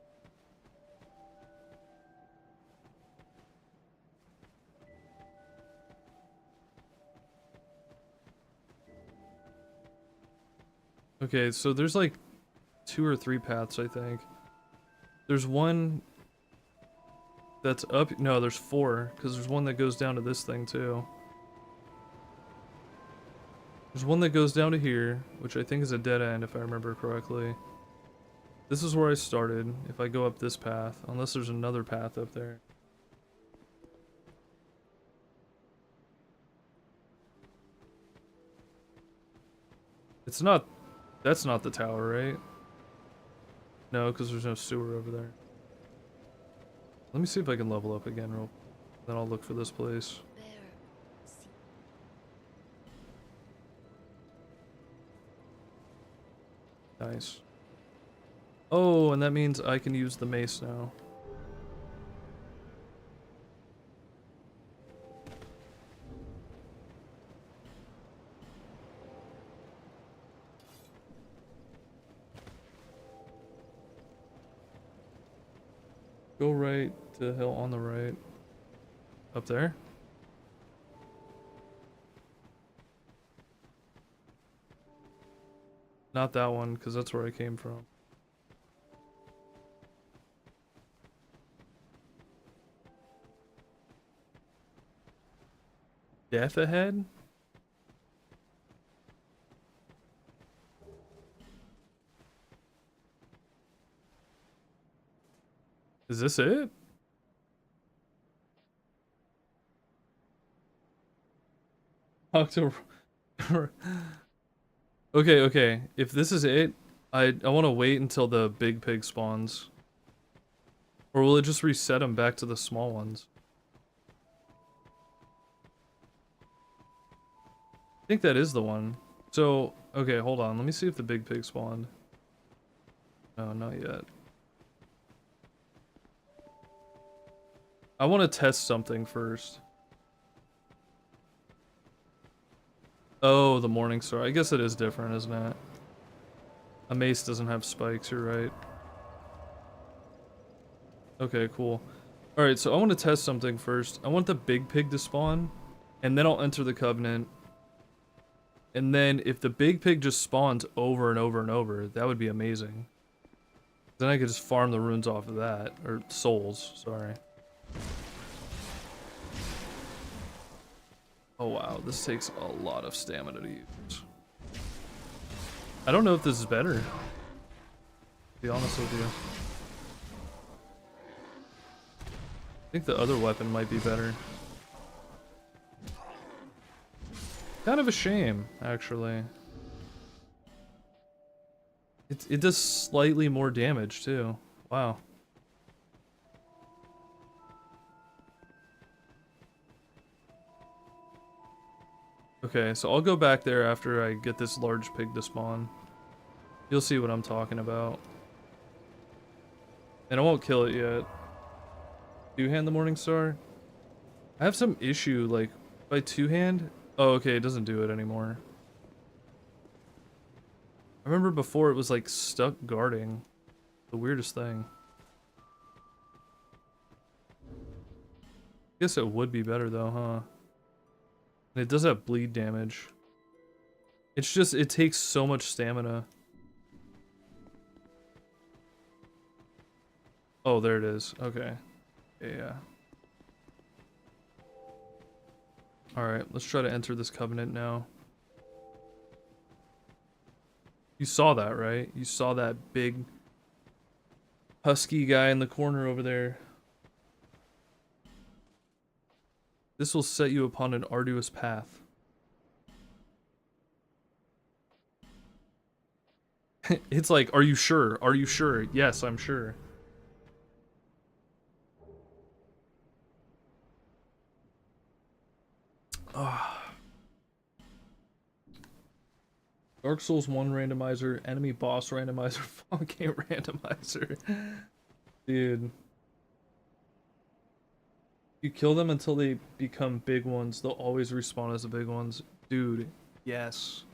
Okay, so there's like 2 or 3 paths, I think. There's one that's up. No, there's 4, because there's one that goes down to this thing too. There's one that goes down to here, which I think is a dead end if I remember correctly. This is where I started, if I go up this path, unless there's another path up there. It's not, that's not the tower, right? No, because there's no sewer over there. Let me see if I can level up again real quick. Then I'll look for this place. Nice. Oh, and that means I can use the mace now. Go right to the hill on the right. Up there? Not that one, because that's where I came from. Death ahead? Is this it? October. Okay. If this is it, I want to wait until the big pig spawns. Or will it just reset them back to the small ones? I think that is the one. So, okay, hold on. Let me see if the big pig spawned. No, not yet. I want to test something first. Oh, the Morning Star. I guess it is different, isn't it? A mace doesn't have spikes, you're right. Okay, cool. Alright, so I want to test something first. I want the big pig to spawn, and then I'll enter the Covenant. And then if the big pig just spawns over and over and over, that would be amazing. Then I could just farm the runes off of that. Or souls, sorry. Oh wow, this takes a lot of stamina to use. I don't know if this is better, to be honest with you. I think the other weapon might be better. Kind of a shame, actually. It does slightly more damage, too. Wow. Okay, so I'll go back there after I get this large pig to spawn. You'll see what I'm talking about. And I won't kill it yet. Two-hand the Morning Star? I have some issue, like, by two-hand? Oh, okay, it doesn't do it anymore. I remember before it was, like, stuck guarding. The weirdest thing. Guess it would be better, though, huh? And it does have bleed damage. It's just, it takes so much stamina. Oh, there it is. Okay. Yeah. Alright, let's try to enter this Covenant now. You saw that, right? You saw that big husky guy in the corner over there. This will set you upon an arduous path. It's like, are you sure? Are you sure? Yes, I'm sure. Dark Souls 1 randomizer, enemy boss randomizer, fun game randomizer. Dude. You kill them until they become big ones. They'll always respawn as the big ones. Dude, yes.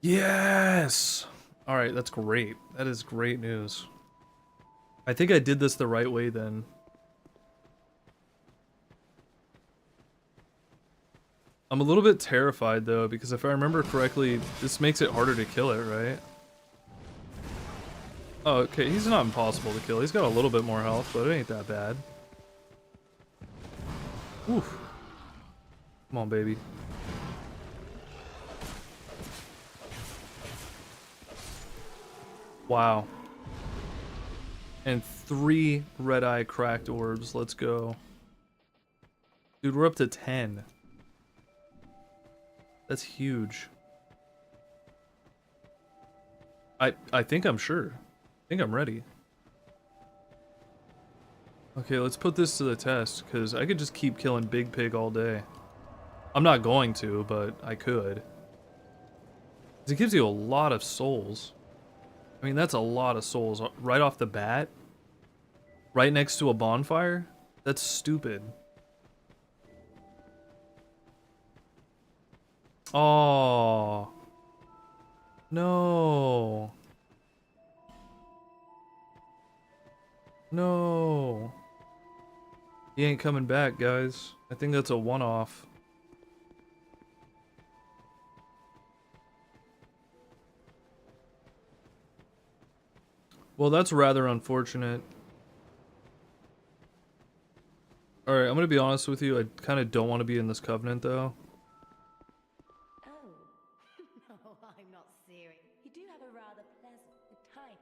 Yes! Alright, that's great. That is great news. I think I did this the right way then. I'm a little bit terrified though, because if I remember correctly, this makes it harder to kill it, right? Oh, okay, he's not impossible to kill. He's got a little bit more health, but it ain't that bad. Oof. Come on, baby. Wow. And 3 red-eye cracked orbs. Let's go. Dude, we're up to 10. That's huge. I think I'm sure. I think I'm ready. Okay, let's put this to the test, because I could just keep killing Big Pig all day. I'm not going to, but I could. It gives you a lot of souls. I mean, that's a lot of souls right off the bat. Right next to a bonfire? That's stupid. Oh. No. No. He ain't coming back, guys. I think that's a one-off. Well, that's rather unfortunate. Alright, I'm gonna be honest with you. I kind of don't want to be in this Covenant, though. Oh. No, I'm not serious. You do have a rather pleasant type.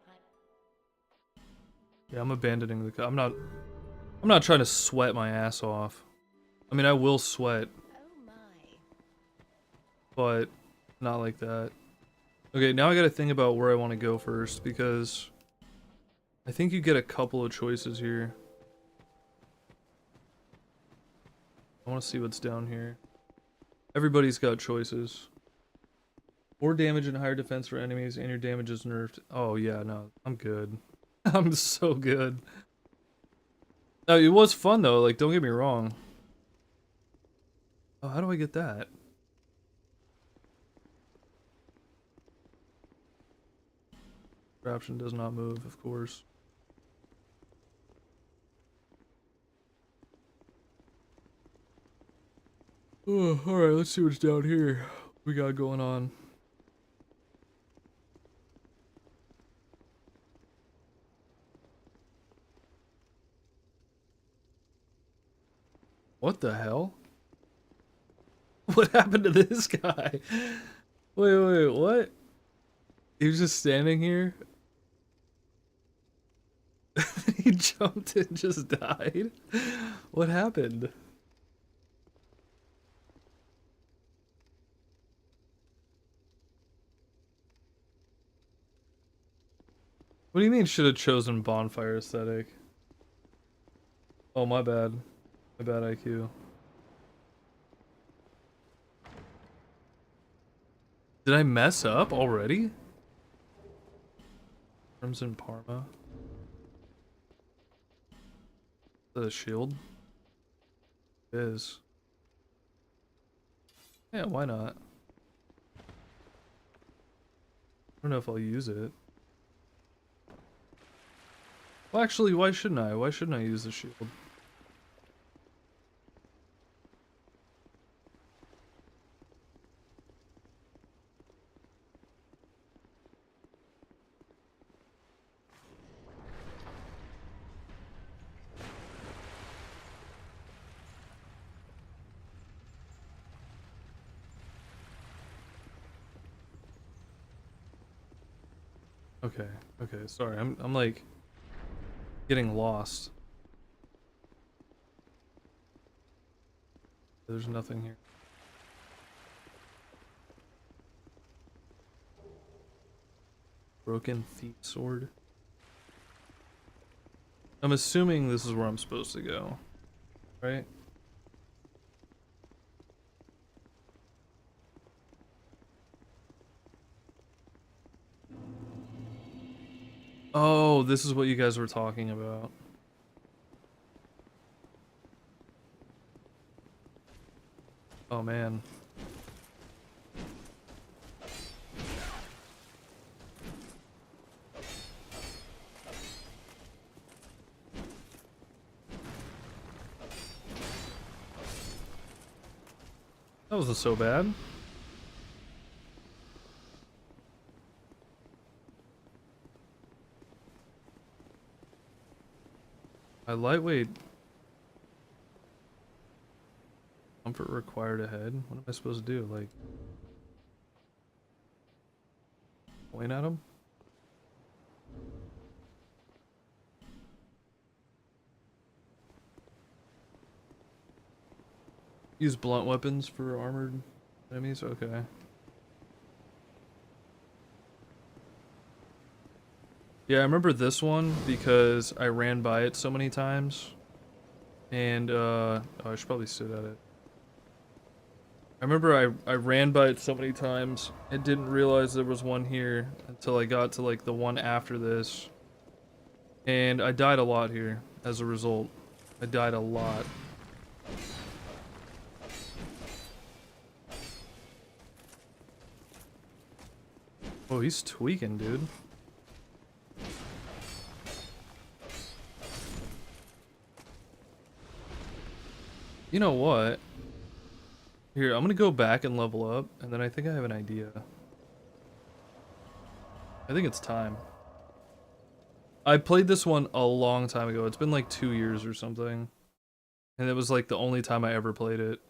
Yeah, I'm abandoning the... I'm not trying to sweat my ass off. I mean, I will sweat. Oh my. But not like that. Okay, now I gotta think about where I want to go first, because I think you get a couple of choices here. I want to see what's down here. Everybody's got choices. More damage and higher defense for enemies, and your damage is nerfed. Oh yeah, no, I'm good. I'm so good. It was fun though, like, don't get me wrong. Oh, how do I get that? Contraption does not move, of course. Oh, alright, let's see what's down here. What we got going on. What the hell? What happened to this guy? Wait, what? He was just standing here? He jumped and just died? What happened? What do you mean should have chosen bonfire aesthetic? Oh, my bad. My bad IQ. Did I mess up already? Crimson Parma. Is that a shield? It is. Yeah, why not? I don't know if I'll use it. Well, actually, why shouldn't I? Why shouldn't I use the shield? Okay, sorry. I'm like getting lost. There's nothing here. Broken thief sword. I'm assuming this is where I'm supposed to go, right? Oh, this is what you guys were talking about. Oh man. That wasn't so bad. A lightweight comfort required ahead. What am I supposed to do? Like point at him? Use blunt weapons for armored enemies? Okay. Yeah, I remember this one because I ran by it so many times. And, oh, I should probably sit at it. I remember I ran by it so many times and didn't realize there was one here until I got to, like, the one after this. And I died a lot here as a result. I died a lot. Oh, he's tweaking, dude. You know what? Here, I'm gonna go back and level up, and then I think I have an idea. I think it's time. I played this one a long time ago. It's been like 2 years or something. And it was like the only time I ever played it.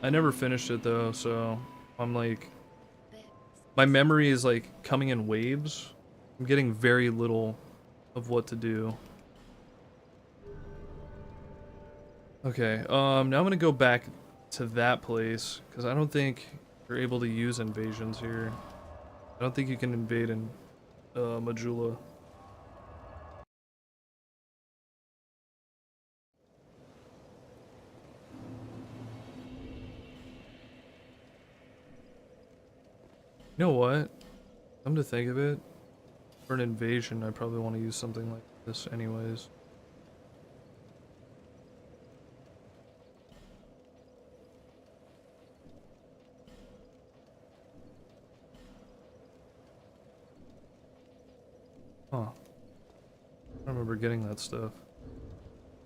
I never finished it though, so I'm like... My memory is like coming in waves. I'm getting very little of what to do. Okay, now I'm gonna go back to that place, because I don't think you're able to use invasions here. I don't think you can invade in Majula. You know what? Come to think of it, for an invasion I probably want to use something like this anyways. Huh. I remember getting that stuff.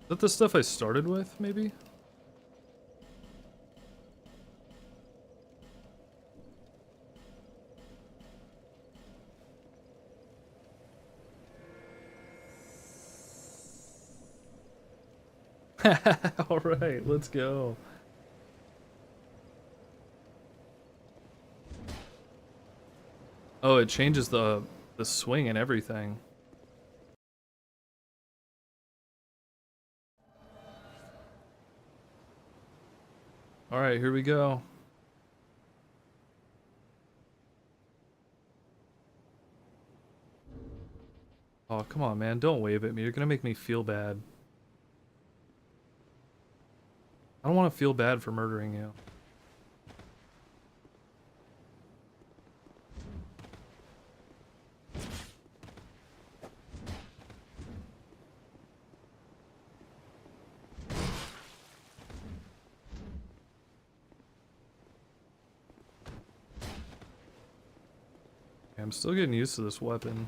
Is that the stuff I started with, maybe? Alright, let's go. Oh, it changes the swing and everything. Alright, here we go. Oh, come on, man. Don't wave at me. You're gonna make me feel bad. I don't want to feel bad for murdering you. I'm still getting used to this weapon.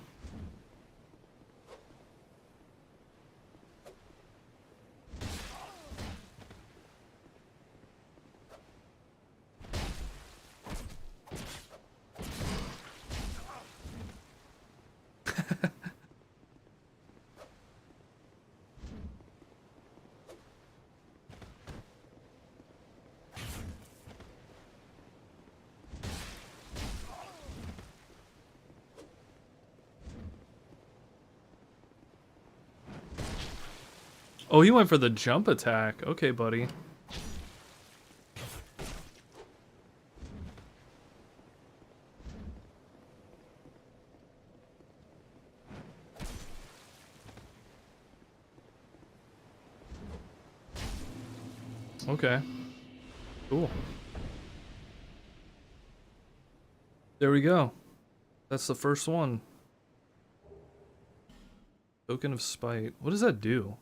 Oh, he went for the jump attack. Okay, buddy. Okay. Cool. There we go. That's the first one. Token of Spite. What does that do?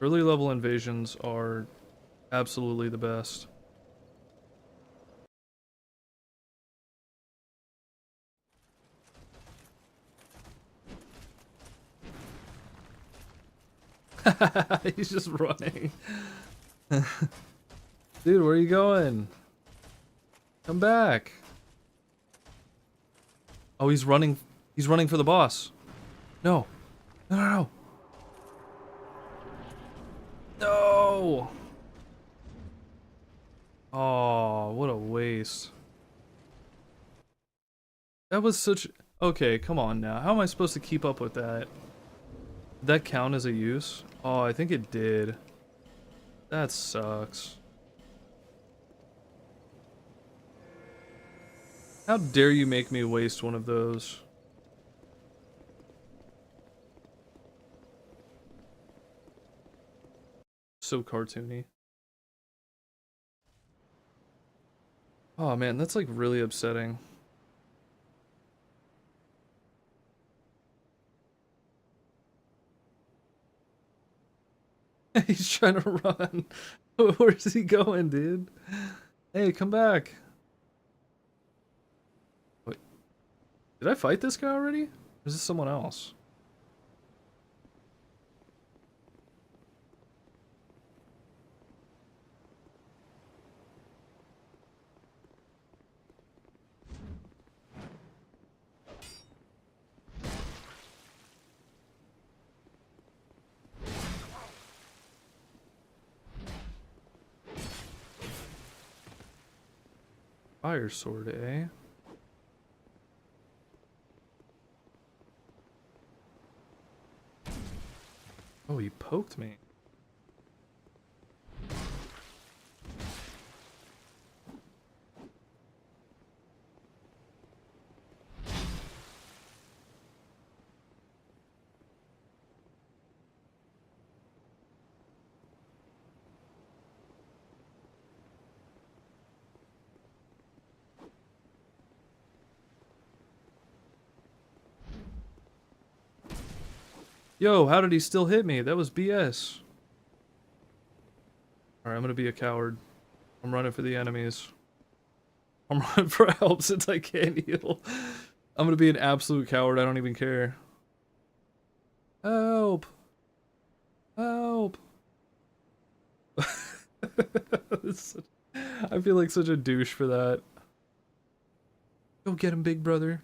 Early level invasions are absolutely the best. He's just running. Dude, where are you going? Come back. Oh, he's running. He's running for the boss. No. No, no, no. No. Oh, what a waste. That was such... Okay, come on now. How am I supposed to keep up with that? Did that count as a use? Oh, I think it did. That sucks. How dare you make me waste one of those? So cartoony. Oh man, that's like really upsetting. He's trying to run. Where's he going, dude? Hey, come back. Wait. Did I fight this guy already? Or is this someone else? Fire sword, eh? Oh, he poked me. Yo, how did he still hit me? That was BS. Alright, I'm gonna be a coward. I'm running for the enemies. I'm running for help since I can't heal. I'm gonna be an absolute coward, I don't even care. Help! Help! I feel like such a douche for that. Go get him, big brother.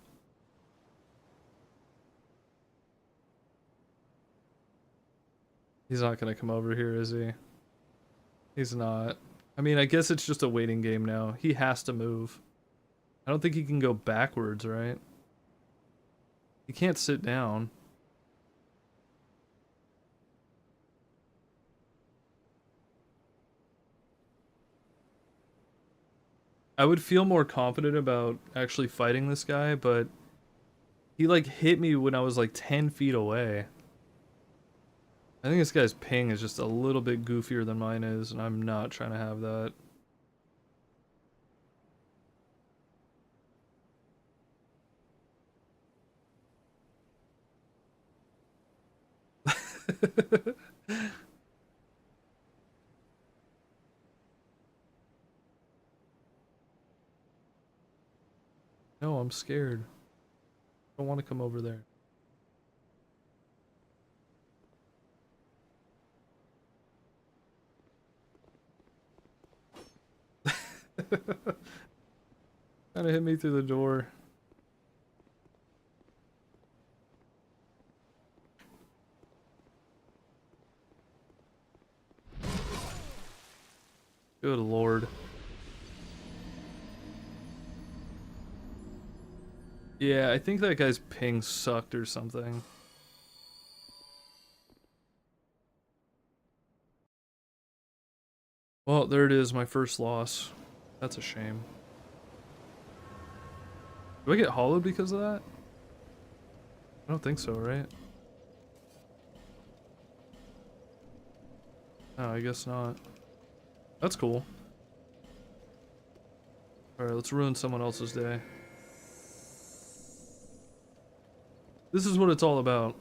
He's not gonna come over here, is he? He's not. I mean, I guess it's just a waiting game now. He has to move. I don't think he can go backwards, right? He can't sit down. I would feel more confident about actually fighting this guy, but he like hit me when I was like 10 feet away. I think this guy's ping is just a little bit goofier than mine is, and I'm not trying to have that. No, I'm scared. I don't want to come over there. Kind of hit me through the door. Good lord. Yeah, I think that guy's ping sucked or something. Well, there it is, my first loss. That's a shame. Do I get hollowed because of that? I don't think so, right? No, I guess not. That's cool. Alright, let's ruin someone else's day. This is what it's all about.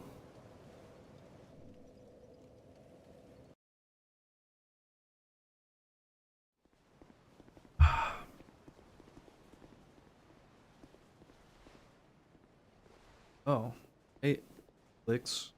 Oh. 8 clicks.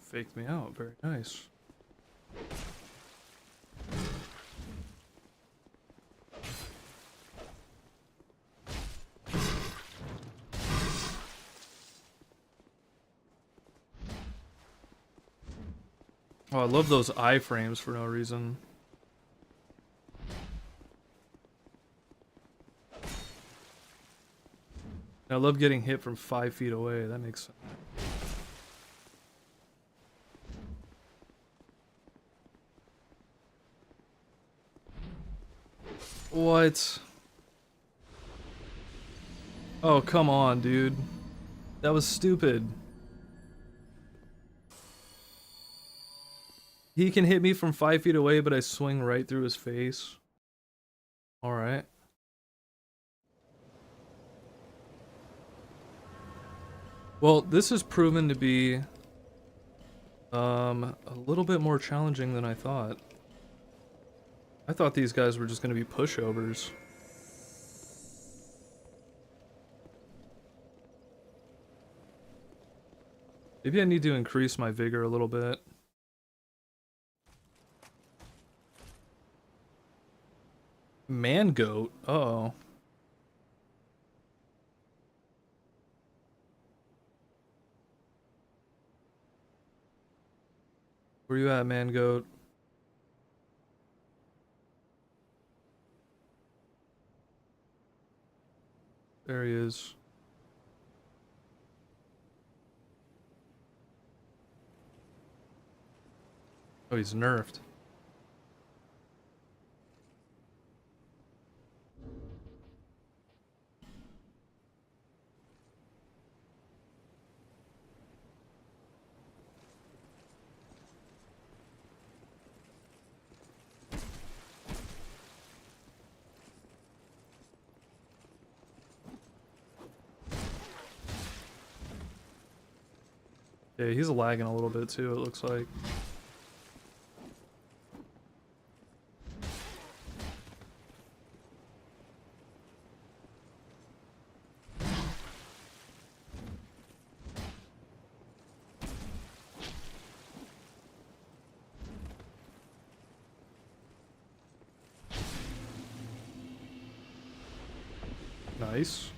Faked me out, very nice. Oh, I love those iframes for no reason. I love getting hit from 5 feet away, that makes sense. What? Oh, come on, dude. That was stupid. He can hit me from 5 feet away, but I swing right through his face. Alright. Well, this has proven to be a little bit more challenging than I thought. I thought these guys were just going to be pushovers. Maybe I need to increase my vigor a little bit. Man goat? Uh-oh. Where you at, man goat? There he is. Oh, he's nerfed. Yeah, he's lagging a little bit too, it looks like. Nice.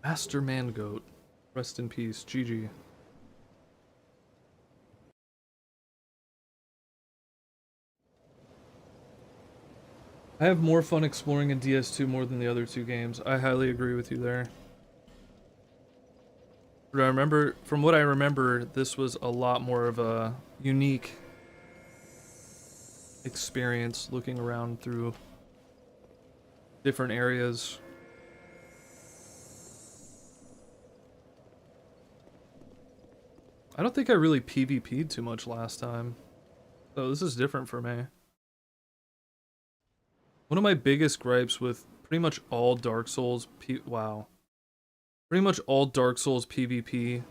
Master Mangoat. Rest in peace. GG. I have more fun exploring in DS2 more than the other two games. I highly agree with you there. But I remember, from what I remember, this was a lot more of a unique experience looking around through different areas. I don't think I really PvP'd too much last time, so this is different for me. One of my biggest gripes with pretty much all Dark Souls pretty much all Dark Souls PvP,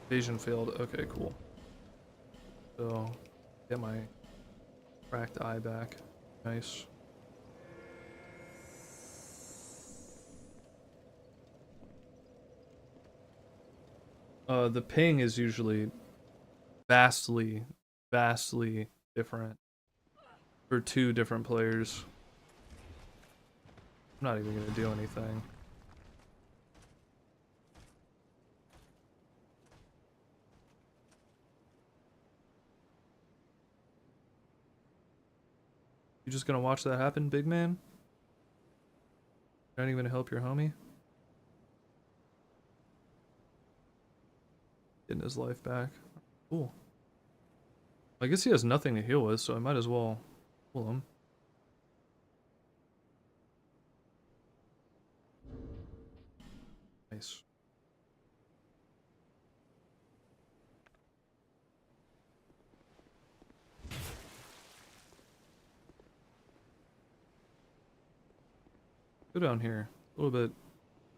Evasion failed. Okay, cool. So, get my cracked eye back. Nice. The ping is usually vastly different for two different players. I'm not even gonna do anything. You just gonna watch that happen, big man? Not even gonna help your homie? Getting his life back. Cool. I guess he has nothing to heal with, so I might as well pull him. Nice. Go down here. A little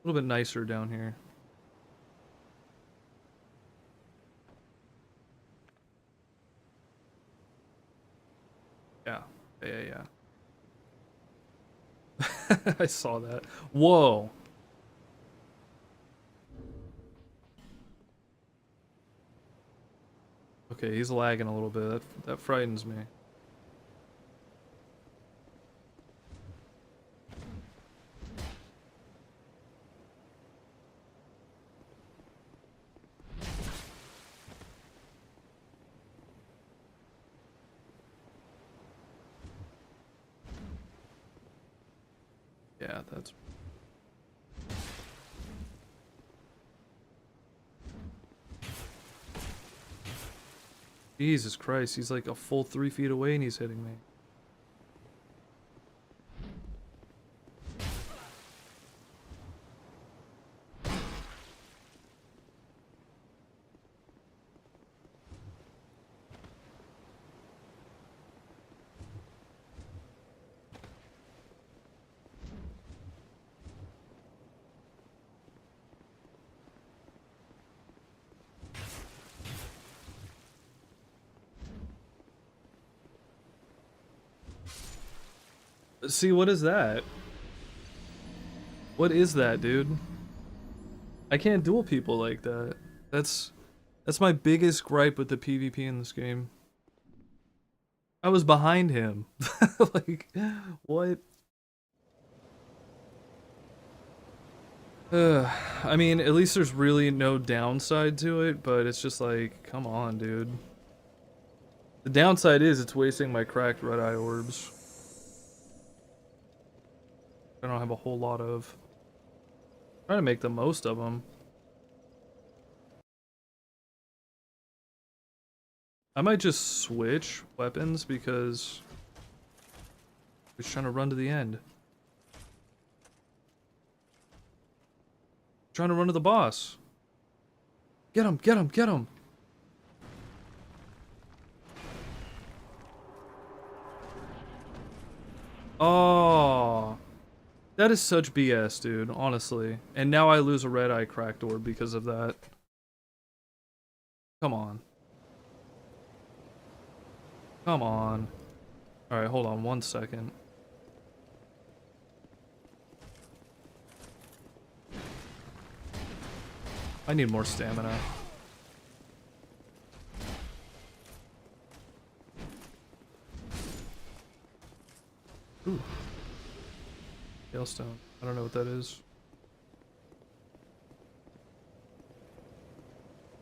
bit nicer down here. Yeah. Yeah. I saw that. Whoa. Okay, he's lagging a little bit. That frightens me. Yeah, that's... Jesus Christ, he's like a full 3 feet away and he's hitting me. See, what is that? What is that, dude? I can't duel people like that. That's my biggest gripe with the PvP in this game. I was behind him. Like, what? I mean, at least there's really no downside to it, but it's just like, come on, dude. The downside is it's wasting my cracked red eye orbs. I don't have a whole lot of. Trying to make the most of them. I might just switch weapons because I'm just trying to run to the end. Trying to run to the boss. Get him, get him, get him. Oh, that is such BS, dude, honestly. And now I lose a red eye cracked orb because of that. Come on. Come on. Alright, hold on 1 second. I need more stamina. Ooh. Hailstone. I don't know what that is.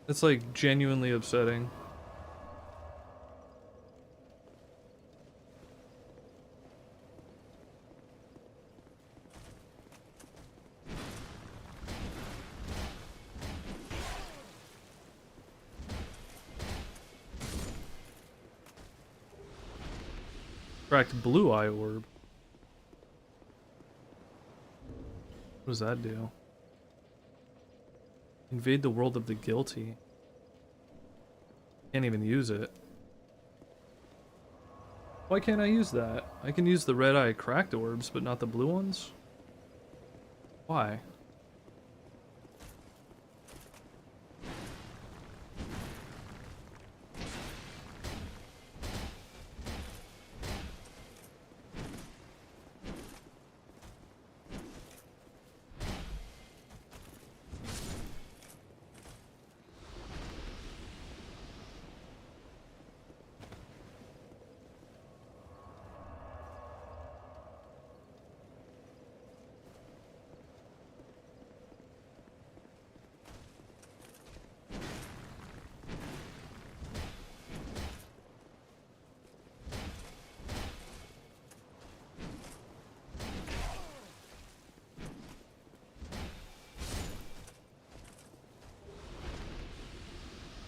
It's like genuinely upsetting. Cracked blue eye orb. What does that do? Invade the world of the guilty. Can't even use it. Why can't I use that? I can use the red eye cracked orbs, but not the blue ones? Why?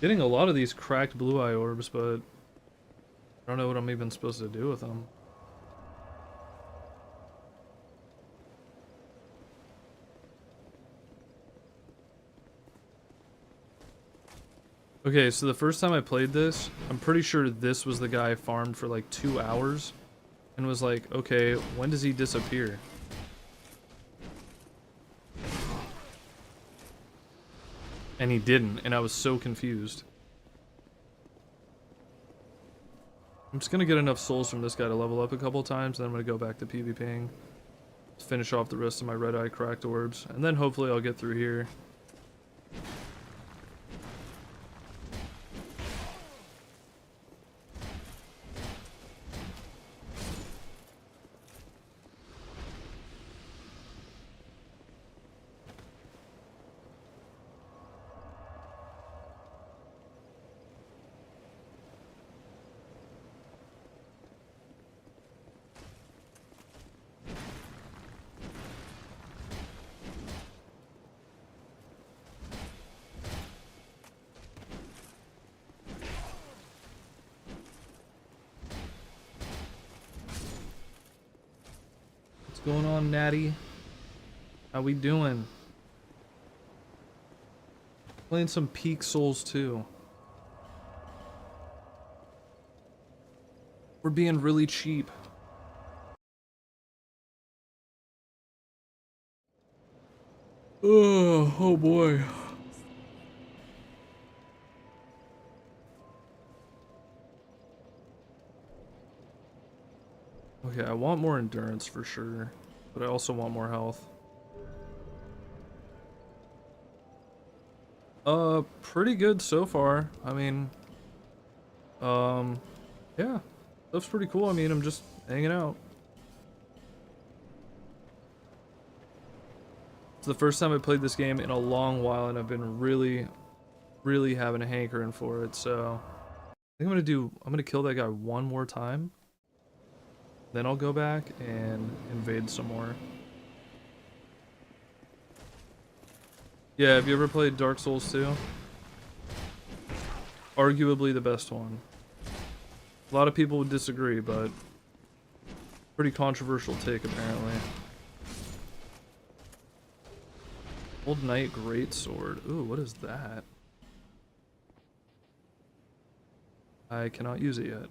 Getting a lot of these cracked blue eye orbs, but I don't know what I'm even supposed to do with them. Okay, so the first time I played this, I'm pretty sure this was the guy I farmed for like 2 hours and was like, okay, when does he disappear? And he didn't, and I was so confused. I'm just gonna get enough souls from this guy to level up a couple times, then I'm gonna go back to PvPing. Finish off the rest of my red eye cracked orbs, and then hopefully I'll get through here. What's going on, Natty? How we doing? Playing some Peak Souls 2. We're being really cheap. Oh boy. Okay, I want more endurance for sure, but I also want more health. Pretty good so far. I mean, yeah, stuff's pretty cool. I mean, I'm just hanging out. It's the first time I played this game in a long while, and I've been really having a hankering for it, so think I'm gonna kill that guy one more time. Then I'll go back and invade some more. Yeah, have you ever played Dark Souls 2? Arguably the best one. A lot of people would disagree, but pretty controversial take apparently. Old Knight Greatsword. Ooh, what is that? I cannot use it yet.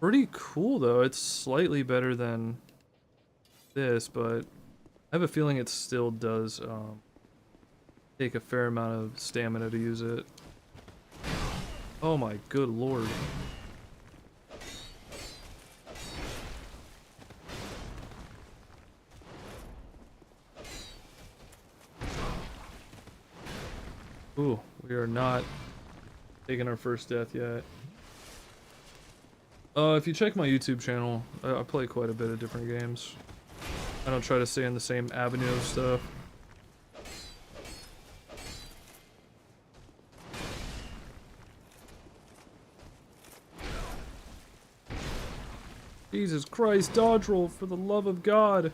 Pretty cool though. It's slightly better than this, but I have a feeling it still does take a fair amount of stamina to use it. Oh my good lord. Ooh, we are not taking our first death yet. If you check my YouTube channel, I play quite a bit of different games. I don't try to stay in the same avenue of stuff. Jesus Christ, dodge roll, for the love of God.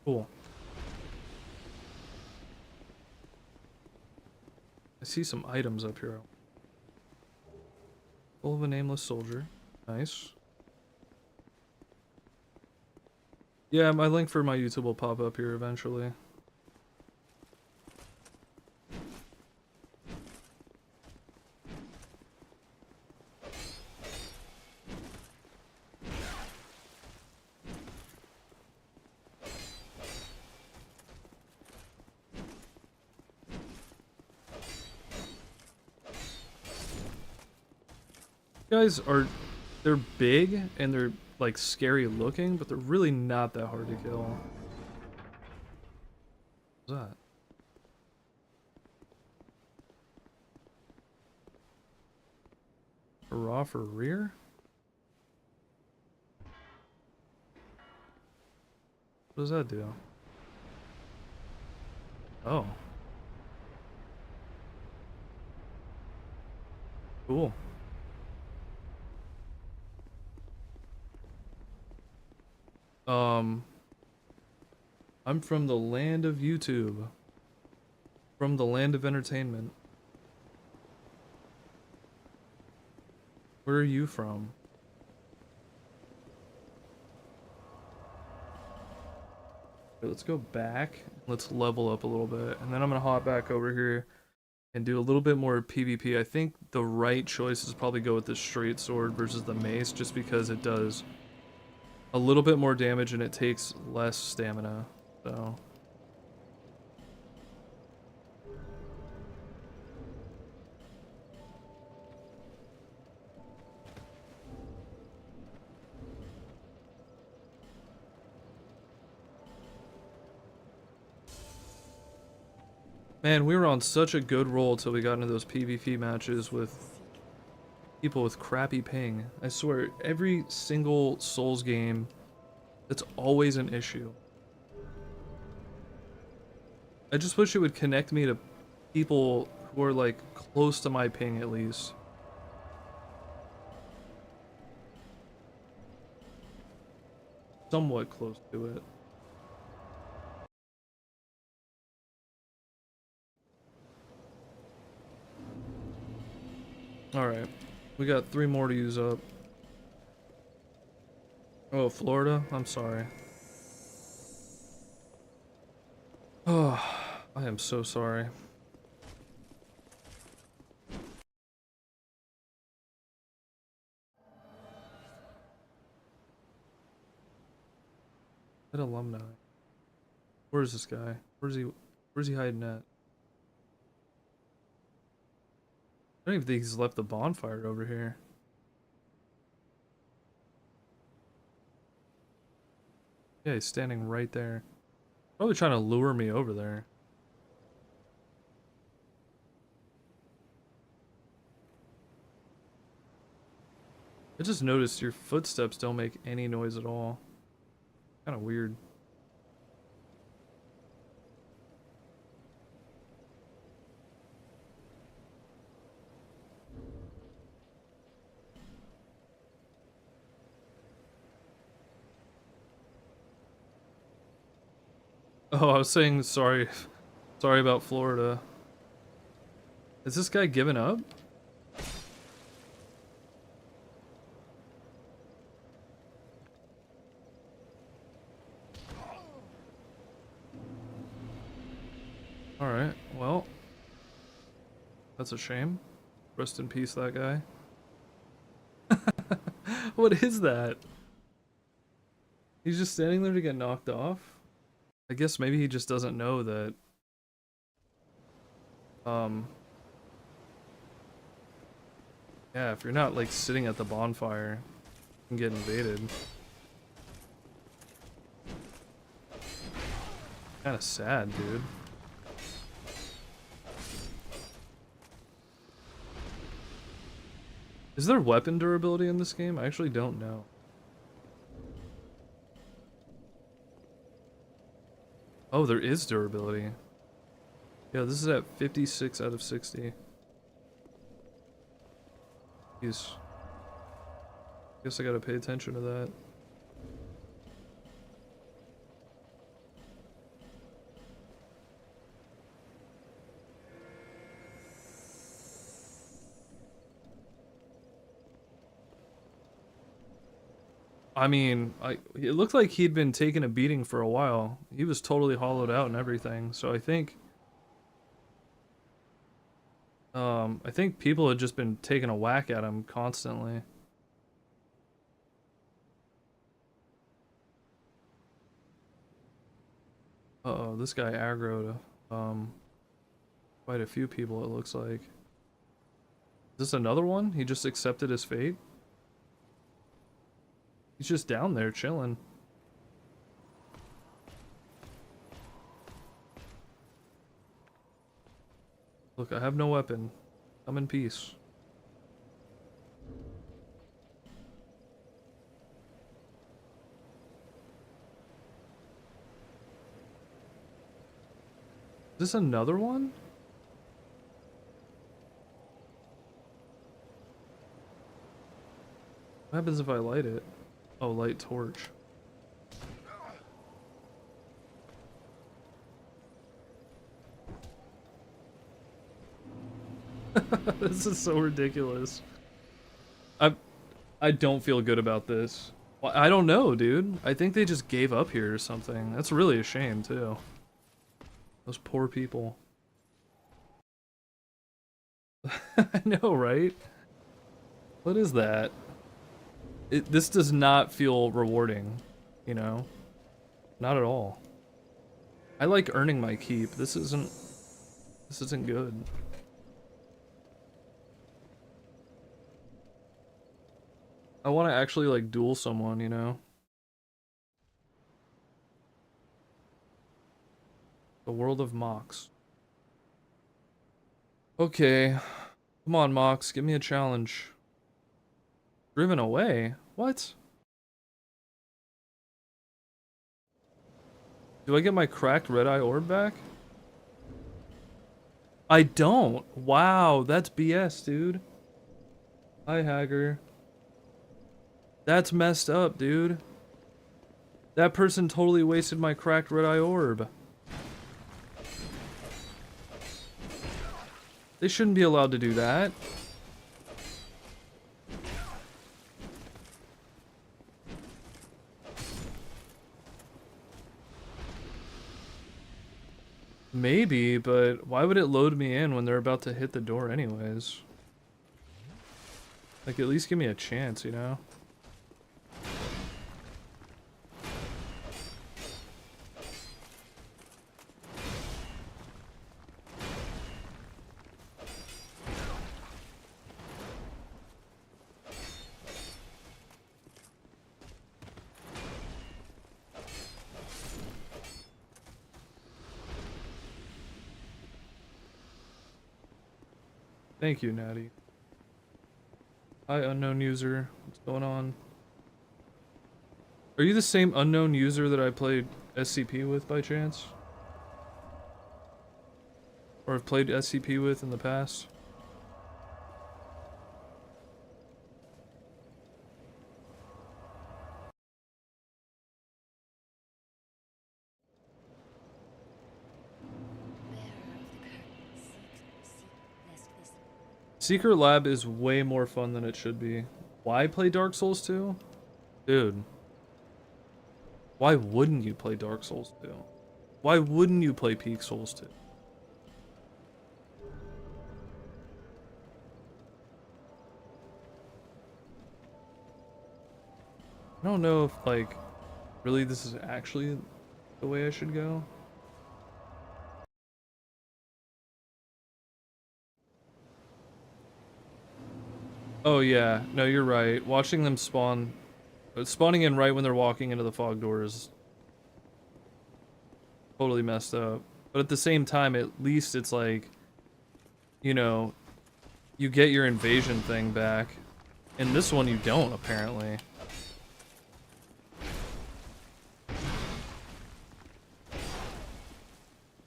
Cool. I see some items up here. Full of a nameless soldier. Nice. Yeah, my link for my YouTube will pop up here eventually. Guys they're big and they're like scary looking, but they're really not that hard to kill. What's that? Hurrah for rear? What does that do? Oh. Cool. I'm from the land of YouTube. From the land of entertainment. Where are you from? Okay, let's go back. Let's level up a little bit. And then I'm gonna hop back over here and do a little bit more PvP. I think the right choice is probably go with the straight sword versus the mace, just because it does a little bit more damage and it takes less stamina. So man, we were on such a good roll till we got into those PvP matches with people with crappy ping. I swear, every single Souls game, that's always an issue. I just wish it would connect me to people who are like close to my ping at least. Somewhat close to it. Alright, we got 3 more to use up. Oh, Florida? I'm sorry. Oh, I am so sorry. That alumni. Where's this guy? Where's he hiding at? I don't even think he's left the bonfire over here. Yeah, he's standing right there. Probably trying to lure me over there. I just noticed your footsteps don't make any noise at all. Kind of weird. Oh, I was saying sorry. Sorry about Florida. Is this guy giving up? Alright, well. That's a shame. Rest in peace, that guy. What is that? He's just standing there to get knocked off? I guess maybe he just doesn't know that... Yeah, if you're not, like, sitting at the bonfire, you can get invaded. Kinda sad, dude. Is there weapon durability in this game? I actually don't know. Oh, there is durability. Yeah, this is at 56 out of 60. Jeez. Guess I gotta pay attention to that. I mean, it looked like he'd been taking a beating for a while. He was totally hollowed out and everything, so I think people had just been taking a whack at him constantly. Uh-oh, this guy aggroed quite a few people, it looks like. Is this another one? He just accepted his fate? He's just down there chilling. Look, I have no weapon. Come in peace. Is this another one? What happens if I light it? Oh, light torch. This is so ridiculous. I don't feel good about this. Well, I don't know, dude. I think they just gave up here or something. That's really a shame, too. Those poor people. I know, right? What is that? This does not feel rewarding, you know? Not at all. I like earning my keep. This isn't good. I want to actually like duel someone, you know? The world of Mox. Okay. Come on, Mox, give me a challenge. Driven away? What? Do I get my cracked red-eye orb back? I don't. Wow, that's BS, dude. Hi, Hager. That's messed up, dude. That person totally wasted my cracked red-eye orb. They shouldn't be allowed to do that. Maybe, but why would it load me in when they're about to hit the door anyways? Like, at least give me a chance, you know? Thank you, Natty. Hi, unknown user. What's going on? Are you the same unknown user that I played SCP with by chance? Or have played SCP with in the past? Secret Lab is way more fun than it should be. Why play Dark Souls 2? Dude. Why wouldn't you play Dark Souls 2? Why wouldn't you play Peak Souls 2? I don't know if, like, really this is actually the way I should go. Oh yeah, no, you're right. Watching them spawning in right when they're walking into the fog door is totally messed up. But at the same time, at least it's like, you know, you get your invasion thing back. In this one, you don't, apparently.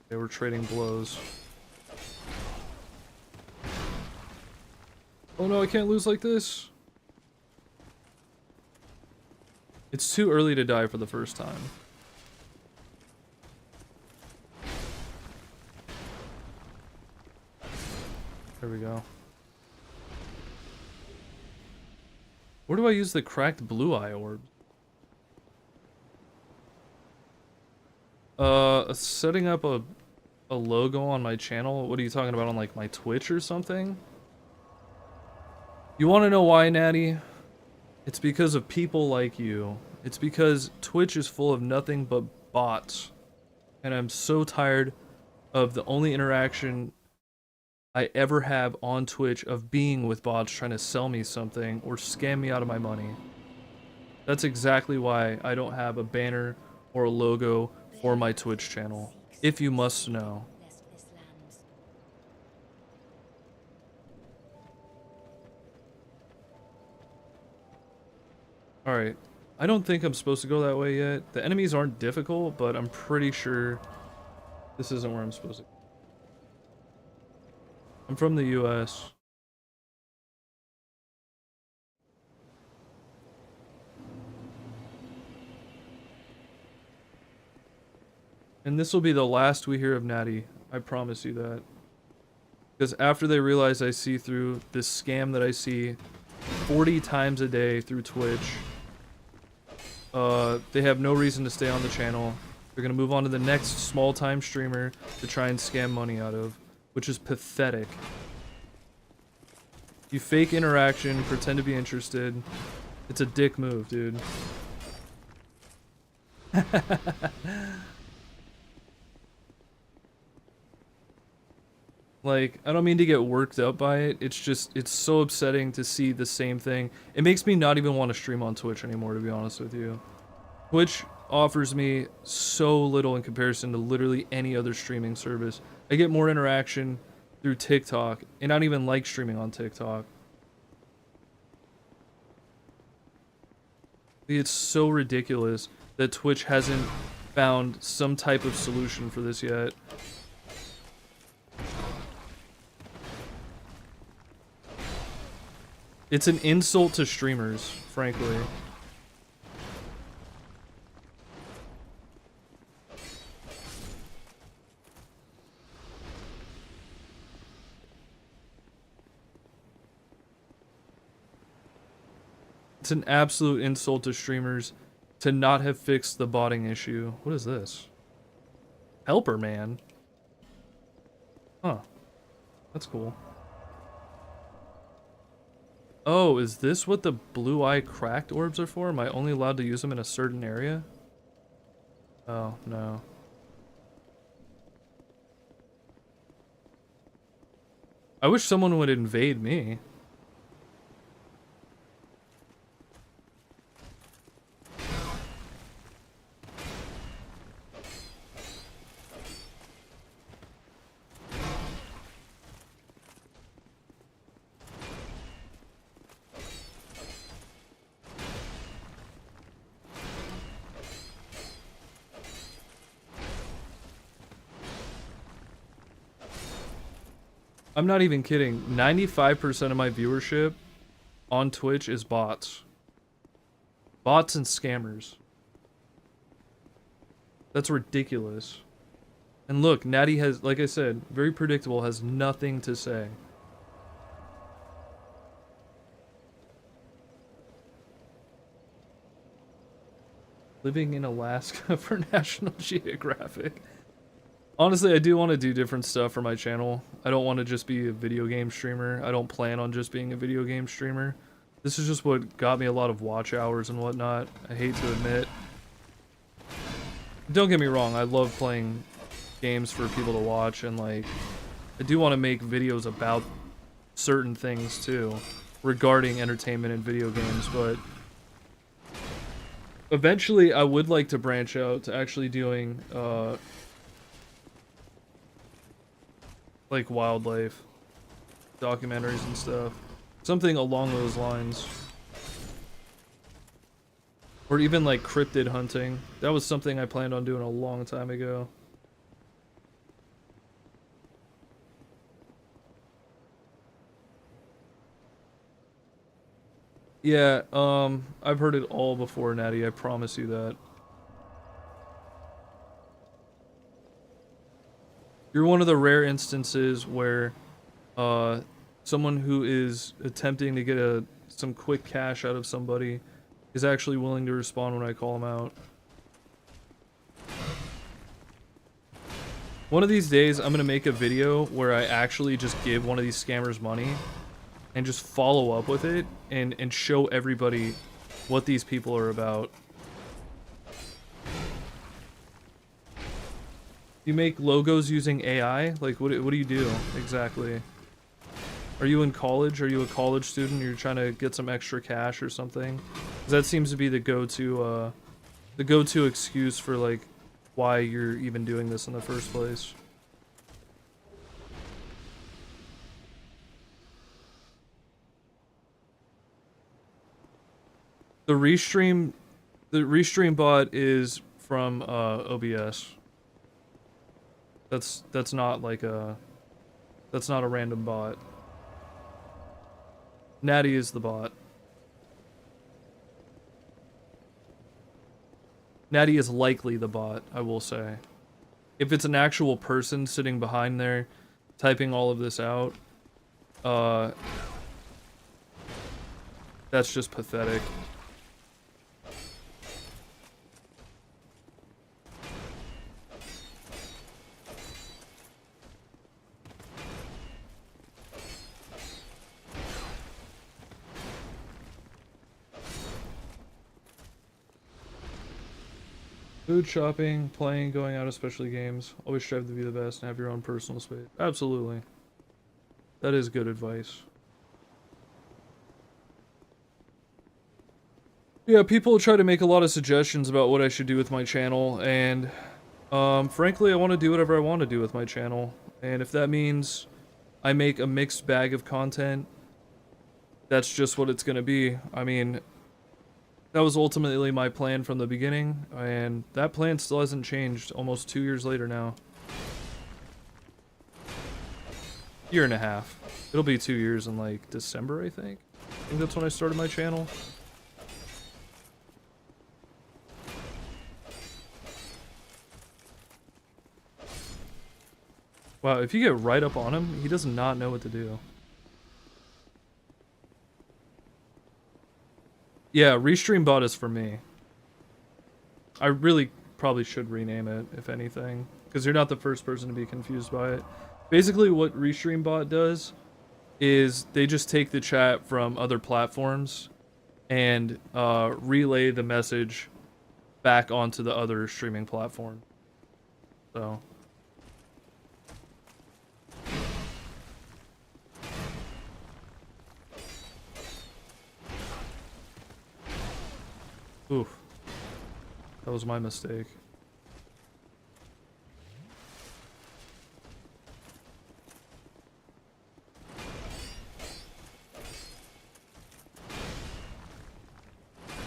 They were trading blows. Oh no, I can't lose like this. It's too early to die for the first time. There we go. Where do I use the cracked blue eye orb? Setting up a logo on my channel? What are you talking about, on like my Twitch or something? You want to know why, Natty? It's because of people like you. It's because Twitch is full of nothing but bots. And I'm so tired of the only interaction I ever have on Twitch of being with bots trying to sell me something or scam me out of my money. That's exactly why I don't have a banner or a logo for my Twitch channel, if you must know. Alright, I don't think I'm supposed to go that way yet. The enemies aren't difficult, but I'm pretty sure this isn't where I'm supposed to go. I'm from the US. And this will be the last we hear of Natty. I promise you that. Because after they realize I see through this scam that I see 40 times a day through Twitch, they have no reason to stay on the channel. They're going to move on to the next small-time streamer to try and scam money out of, which is pathetic. You fake interaction, pretend to be interested. It's a dick move, dude. Like, I don't mean to get worked up by it. It's just, it's so upsetting to see the same thing. It makes me not even want to stream on Twitch anymore, to be honest with you. Twitch offers me so little in comparison to literally any other streaming service. I get more interaction through TikTok, and I don't even like streaming on TikTok. It's so ridiculous that Twitch hasn't found some type of solution for this yet. It's an insult to streamers, frankly. It's an absolute insult to streamers to not have fixed the botting issue. What is this? Helper man. Huh. That's cool. Oh, is this what the blue eye cracked orbs are for? Am I only allowed to use them in a certain area? Oh, no. I wish someone would invade me. I'm not even kidding. 95% of my viewership on Twitch is bots. Bots and scammers. That's ridiculous. And look, Natty has, like I said, very predictable, has nothing to say. Living in Alaska for National Geographic. Honestly, I do want to do different stuff for my channel. I don't want to just be a video game streamer. I don't plan on just being a video game streamer. This is just what got me a lot of watch hours and whatnot. I hate to admit. Don't get me wrong, I love playing games for people to watch, and like, I do want to make videos about certain things too, regarding entertainment and video games, but eventually I would like to branch out to actually doing, like wildlife documentaries and stuff. Something along those lines. Or even like cryptid hunting. That was something I planned on doing a long time ago. Yeah, I've heard it all before, Natty, I promise you that. You're one of the rare instances where someone who is attempting to get some quick cash out of somebody is actually willing to respond when I call them out. One of these days, I'm gonna make a video where I actually just give one of these scammers money and just follow up with it and show everybody what these people are about. You make logos using AI? Like, what do you do exactly? Are you in college? Are you a college student? You're trying to get some extra cash or something? 'Cause that seems to be the go-to excuse for like why you're even doing this in the first place. The restream bot is from OBS. That's not like that's not a random bot. Natty is the bot. Natty is likely the bot, I will say. If it's an actual person sitting behind there typing all of this out, that's just pathetic. Food, shopping, playing, going out, especially games. Always strive to be the best and have your own personal space. Absolutely. That is good advice. Yeah, people try to make a lot of suggestions about what I should do with my channel, and frankly, I want to do whatever I want to do with my channel. And if that means I make a mixed bag of content, that's just what it's going to be. I mean, that was ultimately my plan from the beginning, and that plan still hasn't changed almost 2 years later now. Year and a half. It'll be 2 years in like December, I think. I think that's when I started my channel. Wow, if you get right up on him, he does not know what to do. Yeah, Restream Bot is for me. I really probably should rename it, if anything, because you're not the first person to be confused by it. Basically, what Restream Bot does is they just take the chat from other platforms and relay the message back onto the other streaming platform. So... Oof. That was my mistake.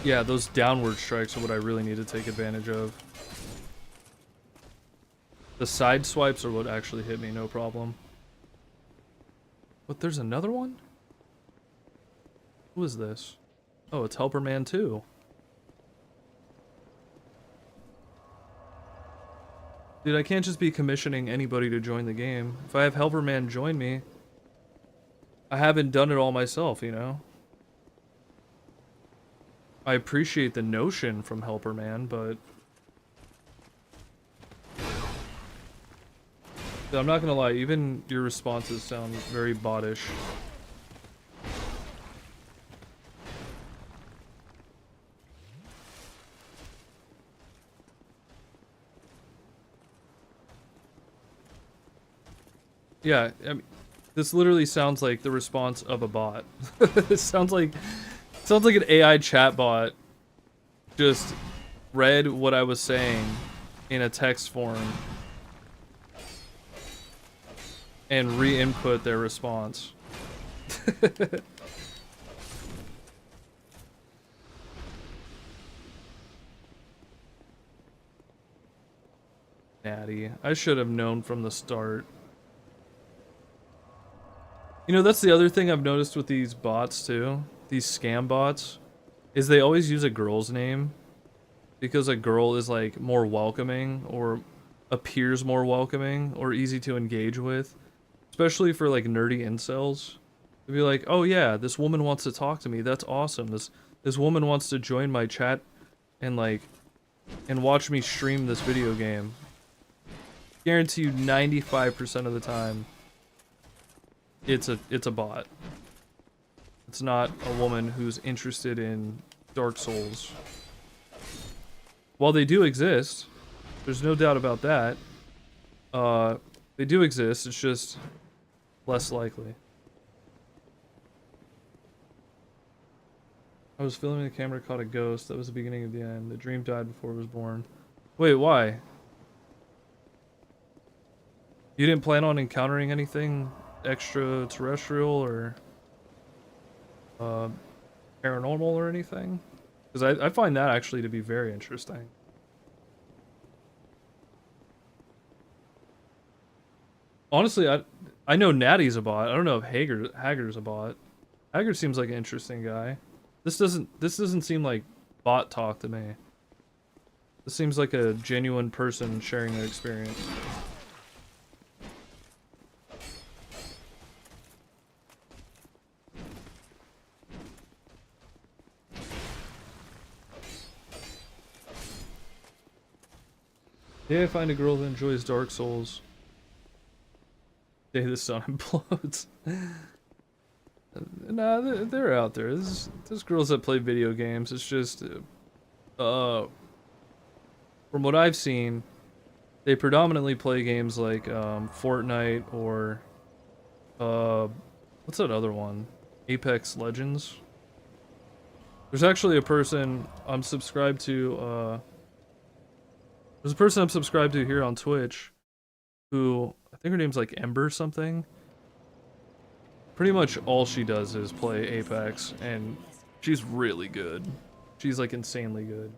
Yeah, those downward strikes are what I really need to take advantage of. The side swipes are what actually hit me, no problem. But there's another one? Who is this? Oh, it's Helper Man 2. Dude, I can't just be commissioning anybody to join the game. If I have Helper Man join me, I haven't done it all myself, you know? I appreciate the notion from Helper Man, but I'm not gonna lie, even your responses sound very bottish. Yeah, I mean, this literally sounds like the response of a bot. It sounds like an AI chatbot just read what I was saying in a text form and re-input their response. Natty, I should have known from the start. You know, that's the other thing I've noticed with these bots too, these scam bots, is they always use a girl's name because a girl is like more welcoming or appears more welcoming or easy to engage with, especially for like nerdy incels. They'd be like, "Oh yeah, this woman wants to talk to me. That's awesome. This woman wants to join my chat and watch me stream this video game." Guarantee you 95% of the time it's a bot. It's not a woman who's interested in Dark Souls. While they do exist, there's no doubt about that. They do exist, it's just less likely. I was filming, the camera caught a ghost. That was the beginning of the end. The dream died before it was born. Wait, why? You didn't plan on encountering anything extraterrestrial or paranormal or anything? Because I find that actually to be very interesting. Honestly, I know Natty's a bot. I don't know if Haggard's a bot. Haggard seems like an interesting guy. This doesn't seem like bot talk to me. This seems like a genuine person sharing their experience. Yeah, find a girl that enjoys Dark Souls. Day the sun implodes. Nah, they're out there. There's girls that play video games. It's just, from what I've seen, they predominantly play games like Fortnite or what's that other one? Apex Legends. There's actually a person I'm subscribed to. There's a person I'm subscribed to here on Twitch, who I think her name's like Ember something. Pretty much all she does is play Apex, and she's really good. She's like insanely good.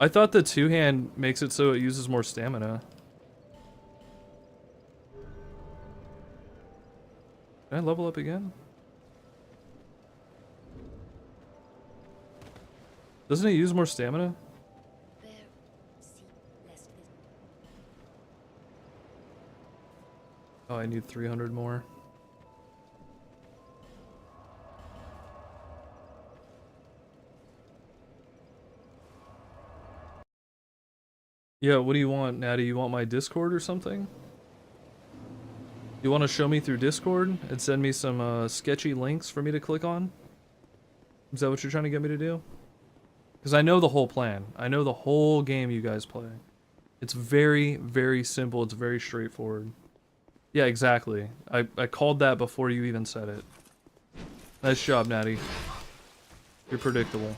I thought the two-hand makes it so it uses more stamina. Can I level up again? Doesn't it use more stamina? Oh, I need 300 more. Yeah, what do you want, Natty? You want my Discord or something? You want to show me through Discord and send me some sketchy links for me to click on? Is that what you're trying to get me to do? Because I know the whole plan. I know the whole game you guys play. It's very, very simple. It's very straightforward. Yeah, exactly. I called that before you even said it. Nice job, Natty. You're predictable.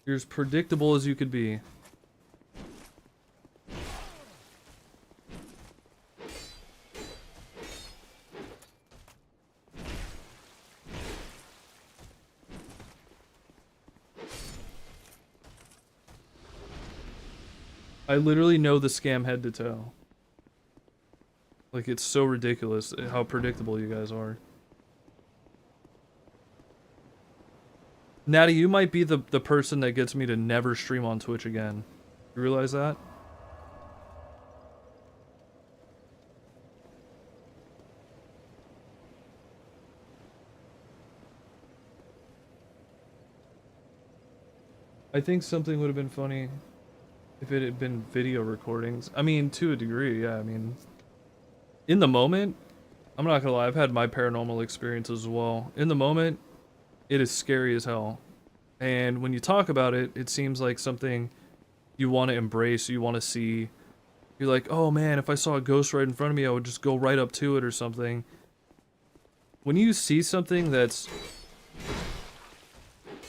You're as predictable as you could be. I literally know the scam head to toe. Like, it's so ridiculous how predictable you guys are. Natty, you might be the person that gets me to never stream on Twitch again. You realize that? I think something would have been funny if it had been video recordings. I mean, to a degree, yeah. I mean, in the moment, I'm not gonna lie, I've had my paranormal experiences as well. In the moment, it is scary as hell. And when you talk about it, it seems like something you want to embrace, you want to see. You're like, oh man, if I saw a ghost right in front of me, I would just go right up to it or something. When you see something that's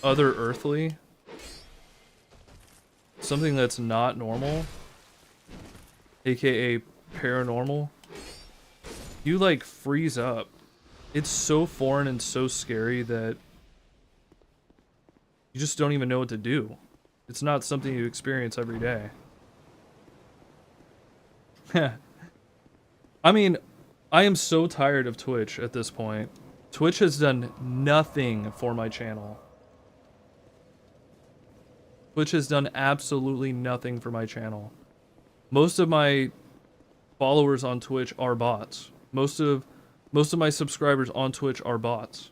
other earthly, something that's not normal, aka paranormal, you like freeze up. It's so foreign and so scary that you just don't even know what to do. It's not something you experience every day. I mean, I am so tired of Twitch at this point. Twitch has done nothing for my channel. Twitch has done absolutely nothing for my channel. Most of my followers on Twitch are bots. Most of my subscribers on Twitch are bots.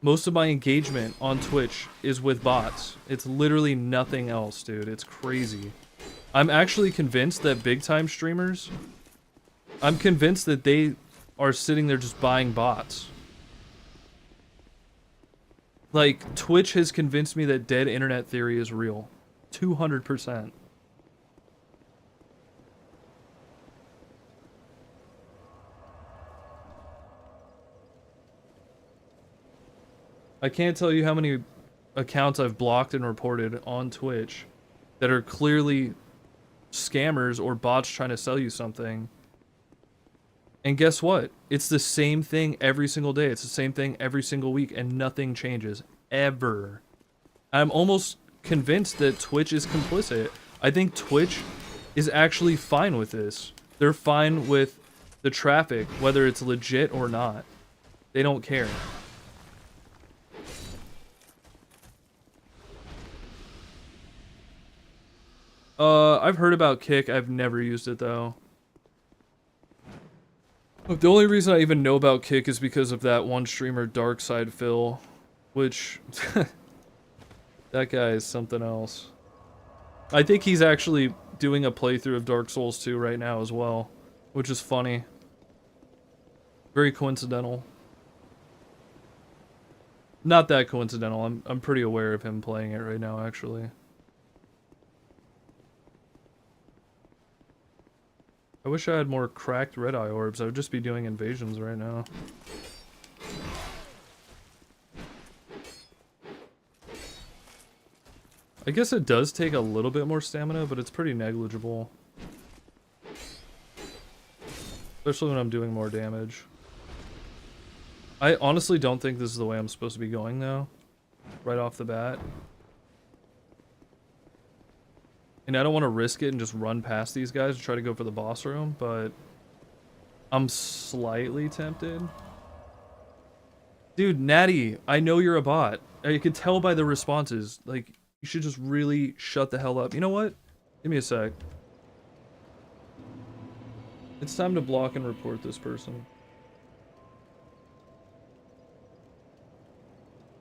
Most of my engagement on Twitch is with bots. It's literally nothing else, dude. It's crazy. I'm actually convinced that big time streamers, I'm convinced that they are sitting there just buying bots. Like, Twitch has convinced me that dead internet theory is real. 200%. I can't tell you how many accounts I've blocked and reported on Twitch that are clearly scammers or bots trying to sell you something. And guess what? It's the same thing every single day. It's the same thing every single week, and nothing changes. Ever. I'm almost convinced that Twitch is complicit. I think Twitch is actually fine with this. They're fine with the traffic, whether it's legit or not. They don't care. I've heard about Kick. I've never used it though. Look, the only reason I even know about Kick is because of that one streamer, Darkside Phil, which that guy is something else. I think he's actually doing a playthrough of Dark Souls 2 right now as well, which is funny. Very coincidental. Not that coincidental. I'm pretty aware of him playing it right now, actually. I wish I had more cracked red eye orbs. I would just be doing invasions right now. I guess it does take a little bit more stamina, but it's pretty negligible. Especially when I'm doing more damage. I honestly don't think this is the way I'm supposed to be going though. Right off the bat. And I don't want to risk it and just run past these guys and try to go for the boss room, but I'm slightly tempted. Dude, Natty, I know you're a bot. I can tell by the responses. Like, you should just really shut the hell up. You know what? Give me a sec. It's time to block and report this person.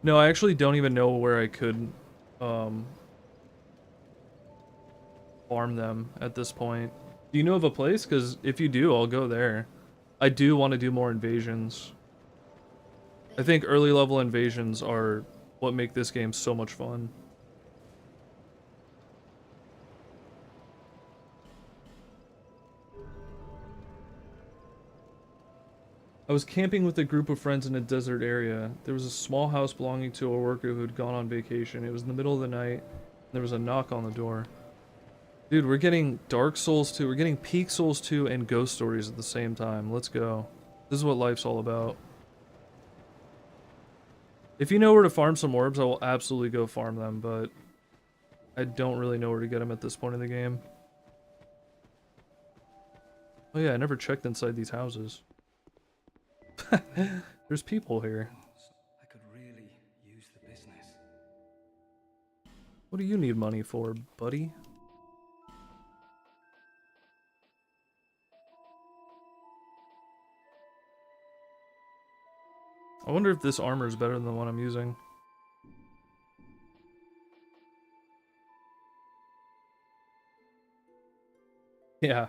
No, I actually don't even know where I could, farm them at this point. Do you know of a place? Because if you do, I'll go there. I do want to do more invasions. I think early level invasions are what make this game so much fun. I was camping with a group of friends in a desert area. There was a small house belonging to a worker who had gone on vacation. It was in the middle of the night, and there was a knock on the door. Dude, we're getting Dark Souls 2, we're getting Peak Souls 2 and Ghost Stories at the same time. Let's go. This is what life's all about. If you know where to farm some orbs, I will absolutely go farm them, but I don't really know where to get them at this point in the game. Oh yeah, I never checked inside these houses. There's people here. I could really use the business. What do you need money for, buddy? I wonder if this armor is better than the one I'm using. Yeah.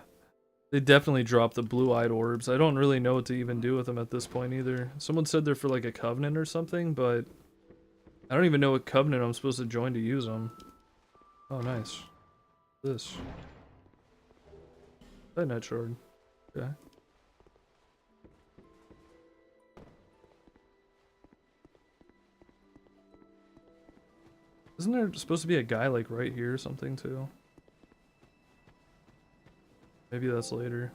They definitely dropped the blue-eyed orbs. I don't really know what to even do with them at this point either. Someone said they're for like a covenant or something, but I don't even know what covenant I'm supposed to join to use them. Oh, nice. This. That net shard. Okay. Isn't there supposed to be a guy like right here or something too? Maybe that's later.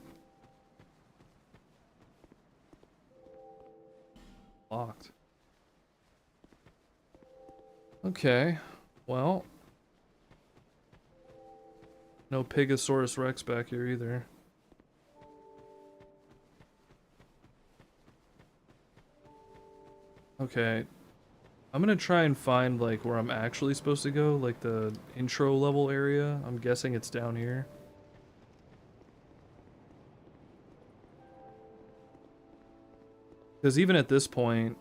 Locked. Okay. Well. No Pegasaurus Rex back here either. Okay. I'm gonna try and find like where I'm actually supposed to go, like the intro level area. I'm guessing it's down here. Because even at this point,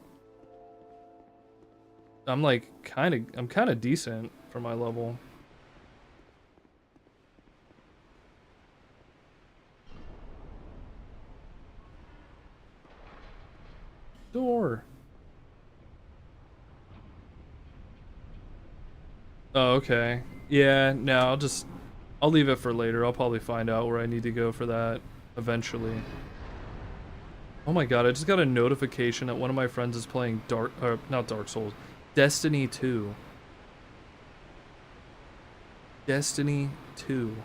I'm like I'm kind of decent for my level. Door. Oh, okay. Yeah, no, I'll leave it for later. I'll probably find out where I need to go for that eventually. Oh my god, I just got a notification that one of my friends is playing not Dark Souls, Destiny 2. Destiny 2.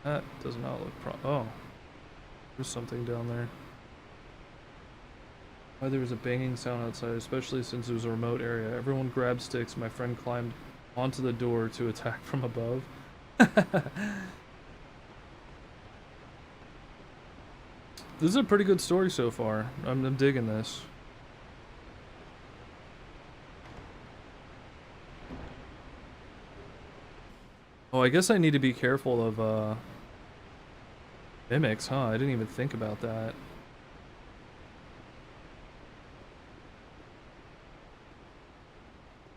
That does not look oh. There's something down there. Why there was a banging sound outside, especially since it was a remote area. Everyone grabbed sticks. My friend climbed onto the door to attack from above. This is a pretty good story so far. I'm digging this. Oh, I guess I need to be careful of mimics, huh? I didn't even think about that.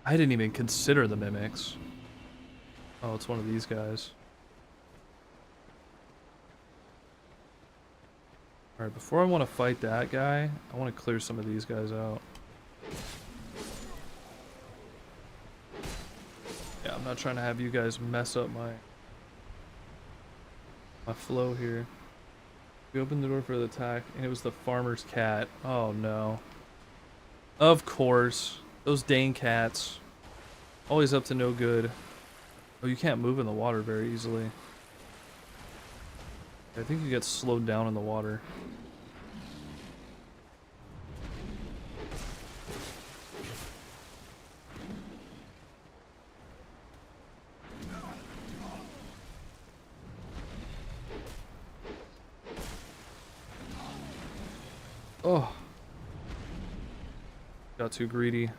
I didn't even consider the mimics. Oh, it's one of these guys. Alright, before I want to fight that guy, I want to clear some of these guys out. Yeah, I'm not trying to have you guys mess up my flow here. We opened the door for the attack, and it was the farmer's cat. Oh no. Of course. Those dang cats. Always up to no good. Oh, you can't move in the water very easily. I think you get slowed down in the water. Oh. Got too greedy.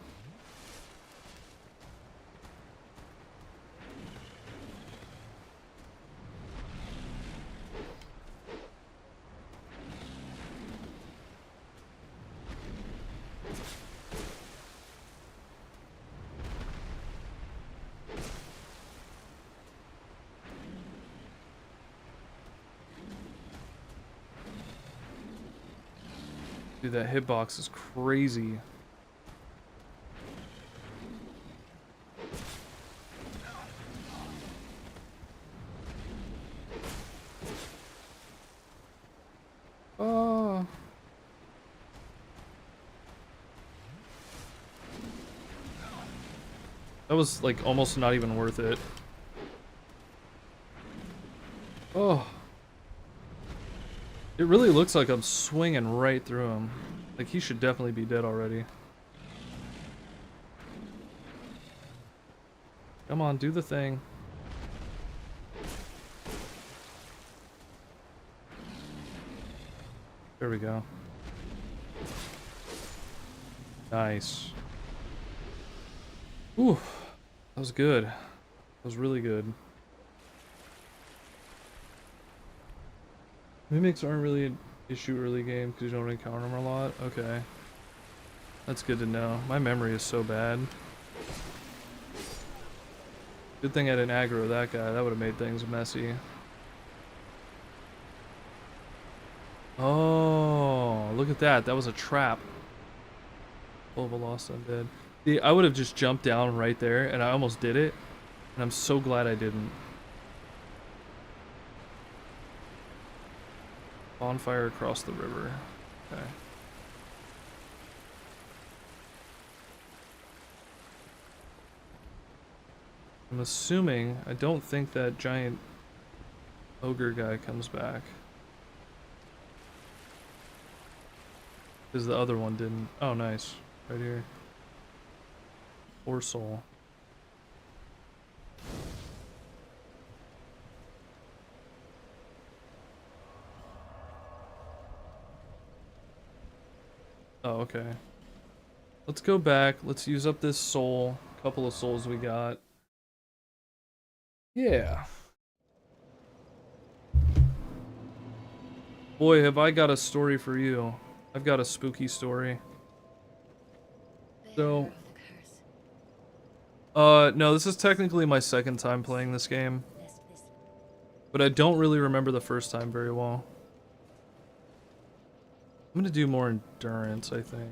Dude, that hitbox is crazy. Oh. That was like almost not even worth it. Oh. It really looks like I'm swinging right through him. Like, he should definitely be dead already. Come on, do the thing. There we go. Nice. Ooh, that was good. That was really good. Mimics aren't really an issue early game because you don't encounter them a lot. Okay. That's good to know. My memory is so bad. Good thing I didn't aggro that guy. That would have made things messy. Oh, look at that. That was a trap. Full of a lost undead. See, I would have just jumped down right there, and I almost did it. And I'm so glad I didn't. Bonfire across the river. Okay. I'm assuming, I don't think that giant ogre guy comes back. Because the other one didn't. Oh, nice. Right here. 4 soul. Oh, okay. Let's go back. Let's use up this soul. Couple of souls we got. Yeah. Boy, have I got a story for you. I've got a spooky story. So, no, this is technically my second time playing this game. But I don't really remember the first time very well. I'm gonna do more endurance, I think.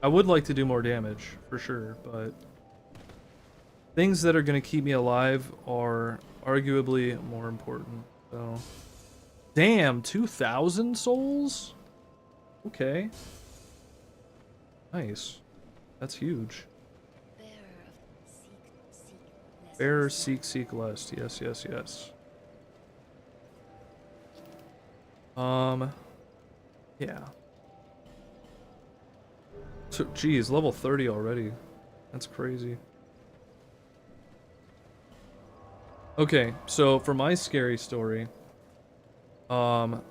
I would like to do more damage, for sure, but things that are gonna keep me alive are arguably more important, so. Damn, 2,000 souls? Okay. Nice. That's huge. Bearer, seek less. Yes, yes, yes. Yeah. So, geez, level 30 already. That's crazy. Okay, so for my scary story, some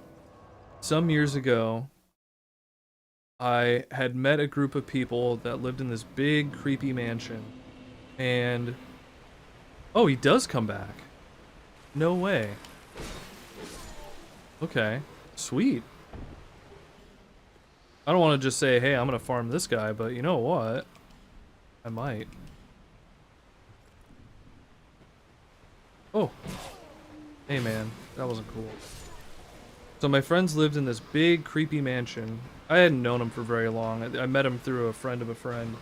years ago, I had met a group of people that lived in this big, creepy mansion, and oh, he does come back. No way. Okay, sweet. I don't want to just say, hey, I'm gonna farm this guy, but you know what? I might. Oh. Hey man, that wasn't cool. So my friends lived in this big, creepy mansion. I hadn't known him for very long. I met him through a friend of a friend.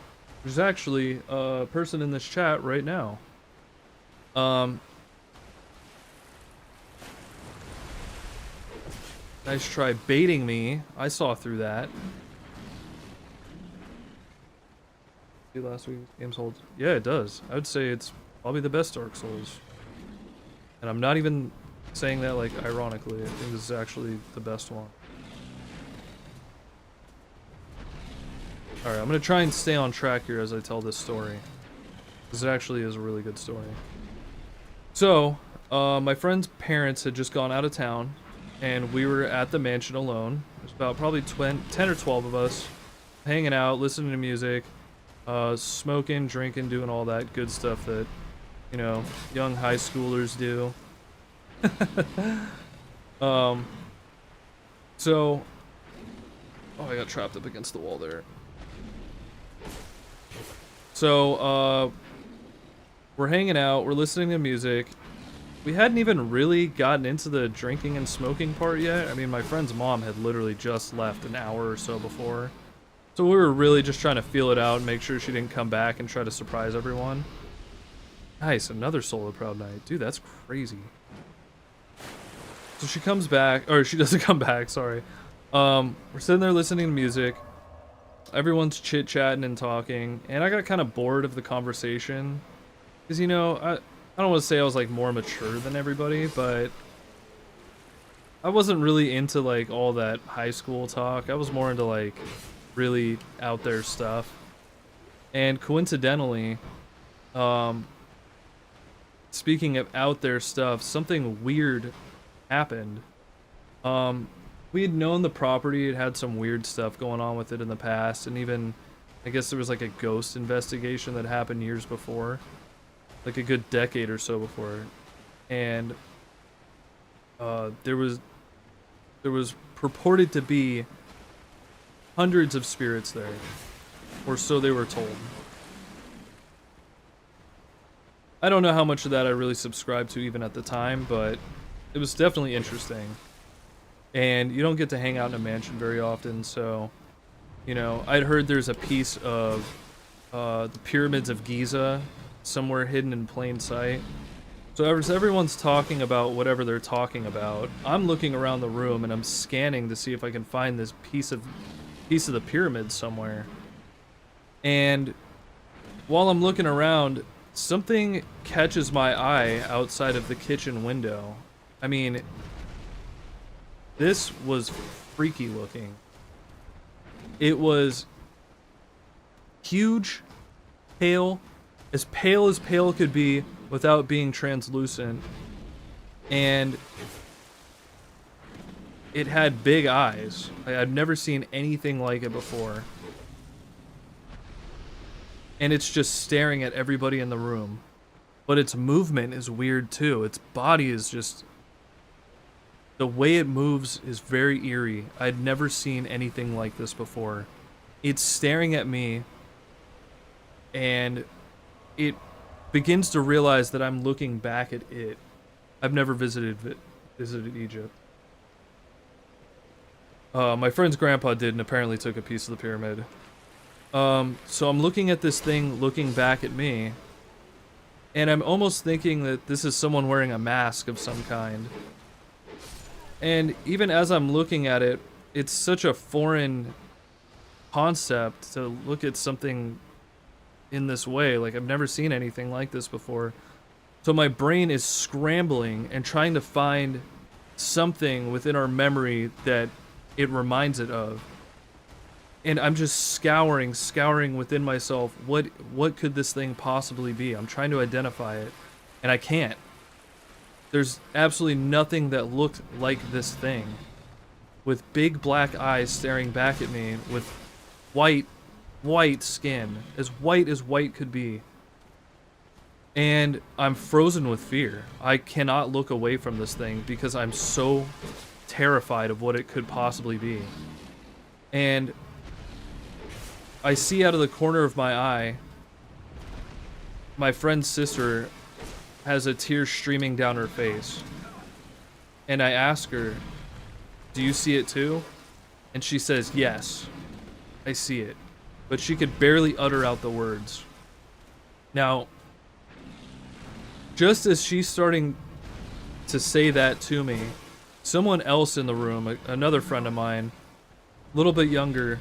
There's actually a person in this chat right now. Nice try baiting me. I saw through that. See last week's games holds. Yeah, it does. I would say it's probably the best Dark Souls. And I'm not even saying that like ironically. I think this is actually the best one. Alright, I'm gonna try and stay on track here as I tell this story. This actually is a really good story. So, my friend's parents had just gone out of town, and we were at the mansion alone. There's about probably 10 or 12 of us, hanging out, listening to music, smoking, drinking, doing all that good stuff that, you know, young high schoolers do. So, oh, I got trapped up against the wall there. So, we're hanging out, we're listening to music. We hadn't even really gotten into the drinking and smoking part yet. I mean, my friend's mom had literally just left an hour or so before. So we were really just trying to feel it out and make sure she didn't come back and try to surprise everyone. Nice, another Soul of Proud Night. Dude, that's crazy. So she comes back, or she doesn't come back, sorry. We're sitting there listening to music. Everyone's chit-chatting and talking, and I got kind of bored of the conversation. Because, you know, I don't want to say I was, like, more mature than everybody, but I wasn't really into, like, all that high school talk. I was more into, like, really out there stuff. And coincidentally, speaking of out there stuff, something weird happened. We had known the property, it had some weird stuff going on with it in the past, and even, I guess there was like a ghost investigation that happened years before. Like a good decade or so before. And there was there was purported to be hundreds of spirits there, or so they were told. I don't know how much of that I really subscribed to even at the time, but it was definitely interesting. And you don't get to hang out in a mansion very often, so, you know, I'd heard there's a piece of the pyramids of Giza somewhere hidden in plain sight. So as everyone's talking about whatever they're talking about, I'm looking around the room and I'm scanning to see if I can find this piece of the pyramid somewhere. And while I'm looking around, something catches my eye outside of the kitchen window. I mean, this was freaky looking. It was huge, pale as pale could be without being translucent, and it had big eyes. I've never seen anything like it before. And it's just staring at everybody in the room. But its movement is weird too. Its body is just... the way it moves is very eerie. I'd never seen anything like this before. It's staring at me, and it begins to realize that I'm looking back at it. I've never visited Egypt. My friend's grandpa did, and apparently took a piece of the pyramid. So I'm looking at this thing looking back at me, and I'm almost thinking that this is someone wearing a mask of some kind. And even as I'm looking at it, it's such a foreign concept to look at something in this way. Like, I've never seen anything like this before. So my brain is scrambling and trying to find something within our memory that it reminds it of. And I'm just scouring within myself. What could this thing possibly be? I'm trying to identify it, and I can't. There's absolutely nothing that looked like this thing. With big black eyes staring back at me, with white skin. As white could be. And I'm frozen with fear. I cannot look away from this thing because I'm so terrified of what it could possibly be. And I see out of the corner of my eye, my friend's sister has a tear streaming down her face. And I ask her, "Do you see it too?" And she says, "Yes, I see it." But she could barely utter out the words. Now, just as she's starting to say that to me, someone else in the room, another friend of mine, a little bit younger,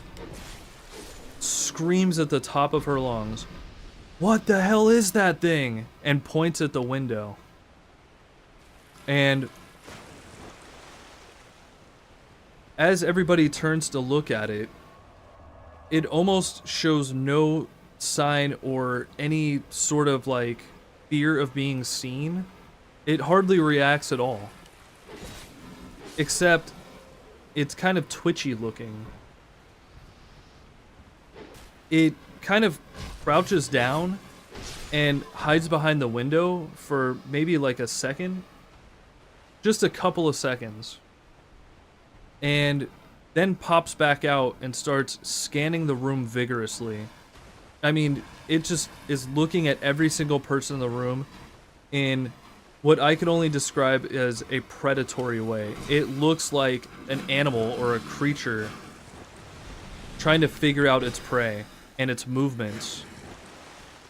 screams at the top of her lungs, "What the hell is that thing?" and points at the window. And as everybody turns to look at it, it almost shows no sign or any sort of like fear of being seen. It hardly reacts at all. Except it's kind of twitchy looking. It kind of crouches down and hides behind the window for maybe like a second. Just a couple of seconds. And then pops back out and starts scanning the room vigorously. I mean, it just is looking at every single person in the room in what I could only describe as a predatory way. It looks like an animal or a creature trying to figure out its prey and its movements.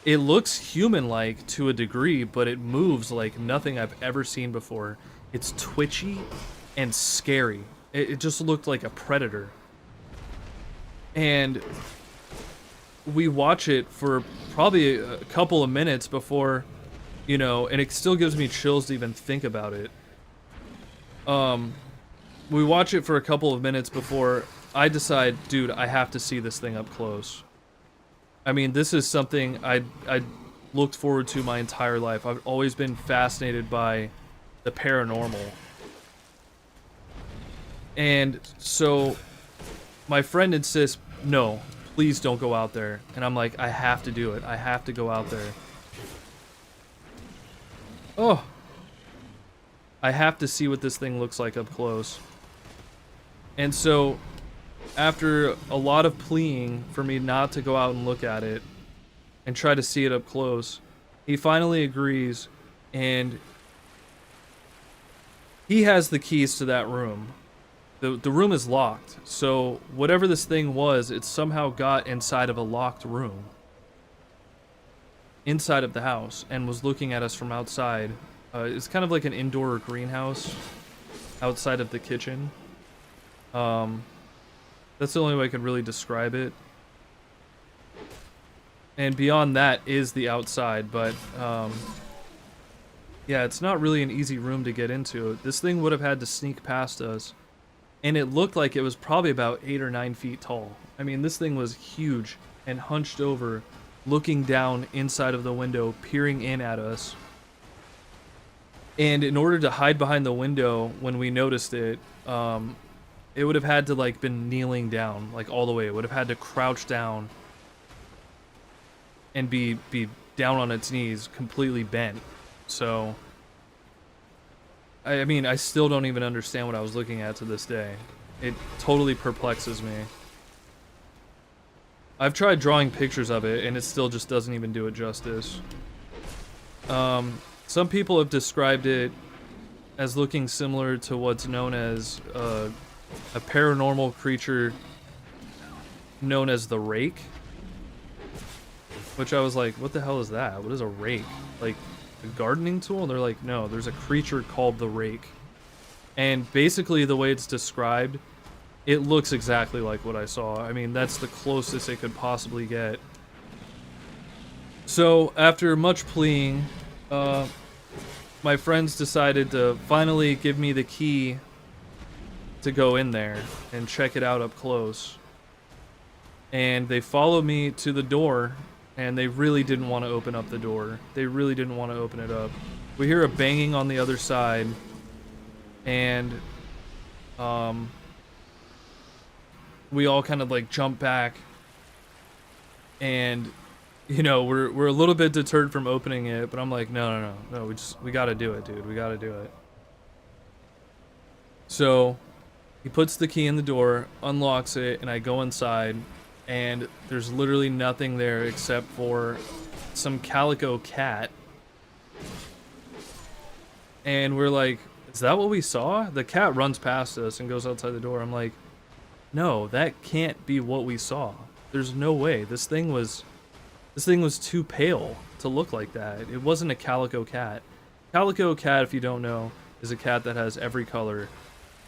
It looks human-like to a degree, but it moves like nothing I've ever seen before. It's twitchy and scary. It just looked like a predator. And we watch it for probably a couple of minutes before, you know, and it still gives me chills to even think about it. We watch it for a couple of minutes before I decide, dude, I have to see this thing up close. I mean, this is something I looked forward to my entire life. I've always been fascinated by the paranormal. And so my friend insists, "No, please don't go out there." And I'm like, I have to do it. I have to go out there. Oh. I have to see what this thing looks like up close. And so, after a lot of pleading for me not to go out and look at it and try to see it up close, he finally agrees, and he has the keys to that room. The room is locked, so whatever this thing was, it somehow got inside of a locked room. Inside of the house, and was looking at us from outside. It's kind of like an indoor greenhouse outside of the kitchen. That's the only way I could really describe it. And beyond that is the outside, but yeah, it's not really an easy room to get into. This thing would have had to sneak past us, and it looked like it was probably about 8 or 9 feet tall. I mean, this thing was huge and hunched over, looking down inside of the window, peering in at us. And in order to hide behind the window when we noticed it, it would have had to like been kneeling down, like all the way. It would have had to crouch down and be down on its knees, completely bent. So, I mean, I still don't even understand what I was looking at to this day. It totally perplexes me. I've tried drawing pictures of it, and it still just doesn't even do it justice. Some people have described it as looking similar to what's known as a paranormal creature known as the Rake. Which I was like, what the hell is that? What is a rake? Like a gardening tool? And they're like, no, there's a creature called the Rake. And basically the way it's described, it looks exactly like what I saw. I mean, that's the closest it could possibly get. So, after much pleading, my friends decided to finally give me the key to go in there and check it out up close. And they followed me to the door, and they really didn't want to open up the door. They really didn't want to open it up. We hear a banging on the other side, and we all kind of like jump back, and you know, we're a little bit deterred from opening it, but I'm like, no, we gotta do it, dude. We gotta do it. So he puts the key in the door, unlocks it, and I go inside, and there's literally nothing there except for some calico cat. And we're like, is that what we saw? The cat runs past us and goes outside the door. I'm like, no, that can't be what we saw. There's no way. This thing was too pale to look like that. It wasn't a calico cat. Calico cat, if you don't know, is a cat that has every color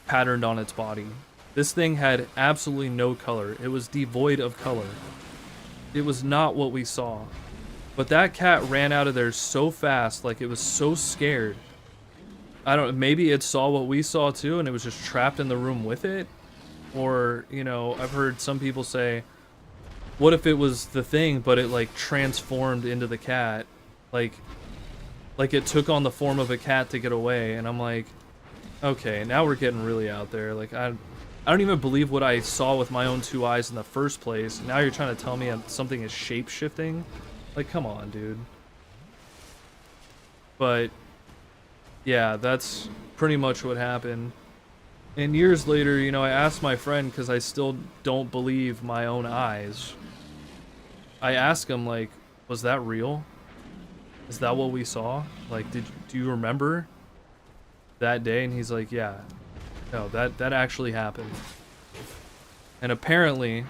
patterned on its body. This thing had absolutely no color. It was devoid of color. It was not what we saw. But that cat ran out of there so fast, like it was so scared. I don't know, maybe it saw what we saw too and it was just trapped in the room with it. Or, you know, I've heard some people say, what if it was the thing, but it like transformed into the cat? Like it took on the form of a cat to get away. And I'm like, okay, now we're getting really out there. Like, I don't even believe what I saw with my own 2 eyes in the first place. Now you're trying to tell me something is shape-shifting? Like, come on, dude. But, yeah, that's pretty much what happened. And years later, you know, I asked my friend, because I still don't believe my own eyes. I asked him, like, was that real? Is that what we saw? Like, do you remember that day? And he's like, yeah. No, that actually happened. And apparently,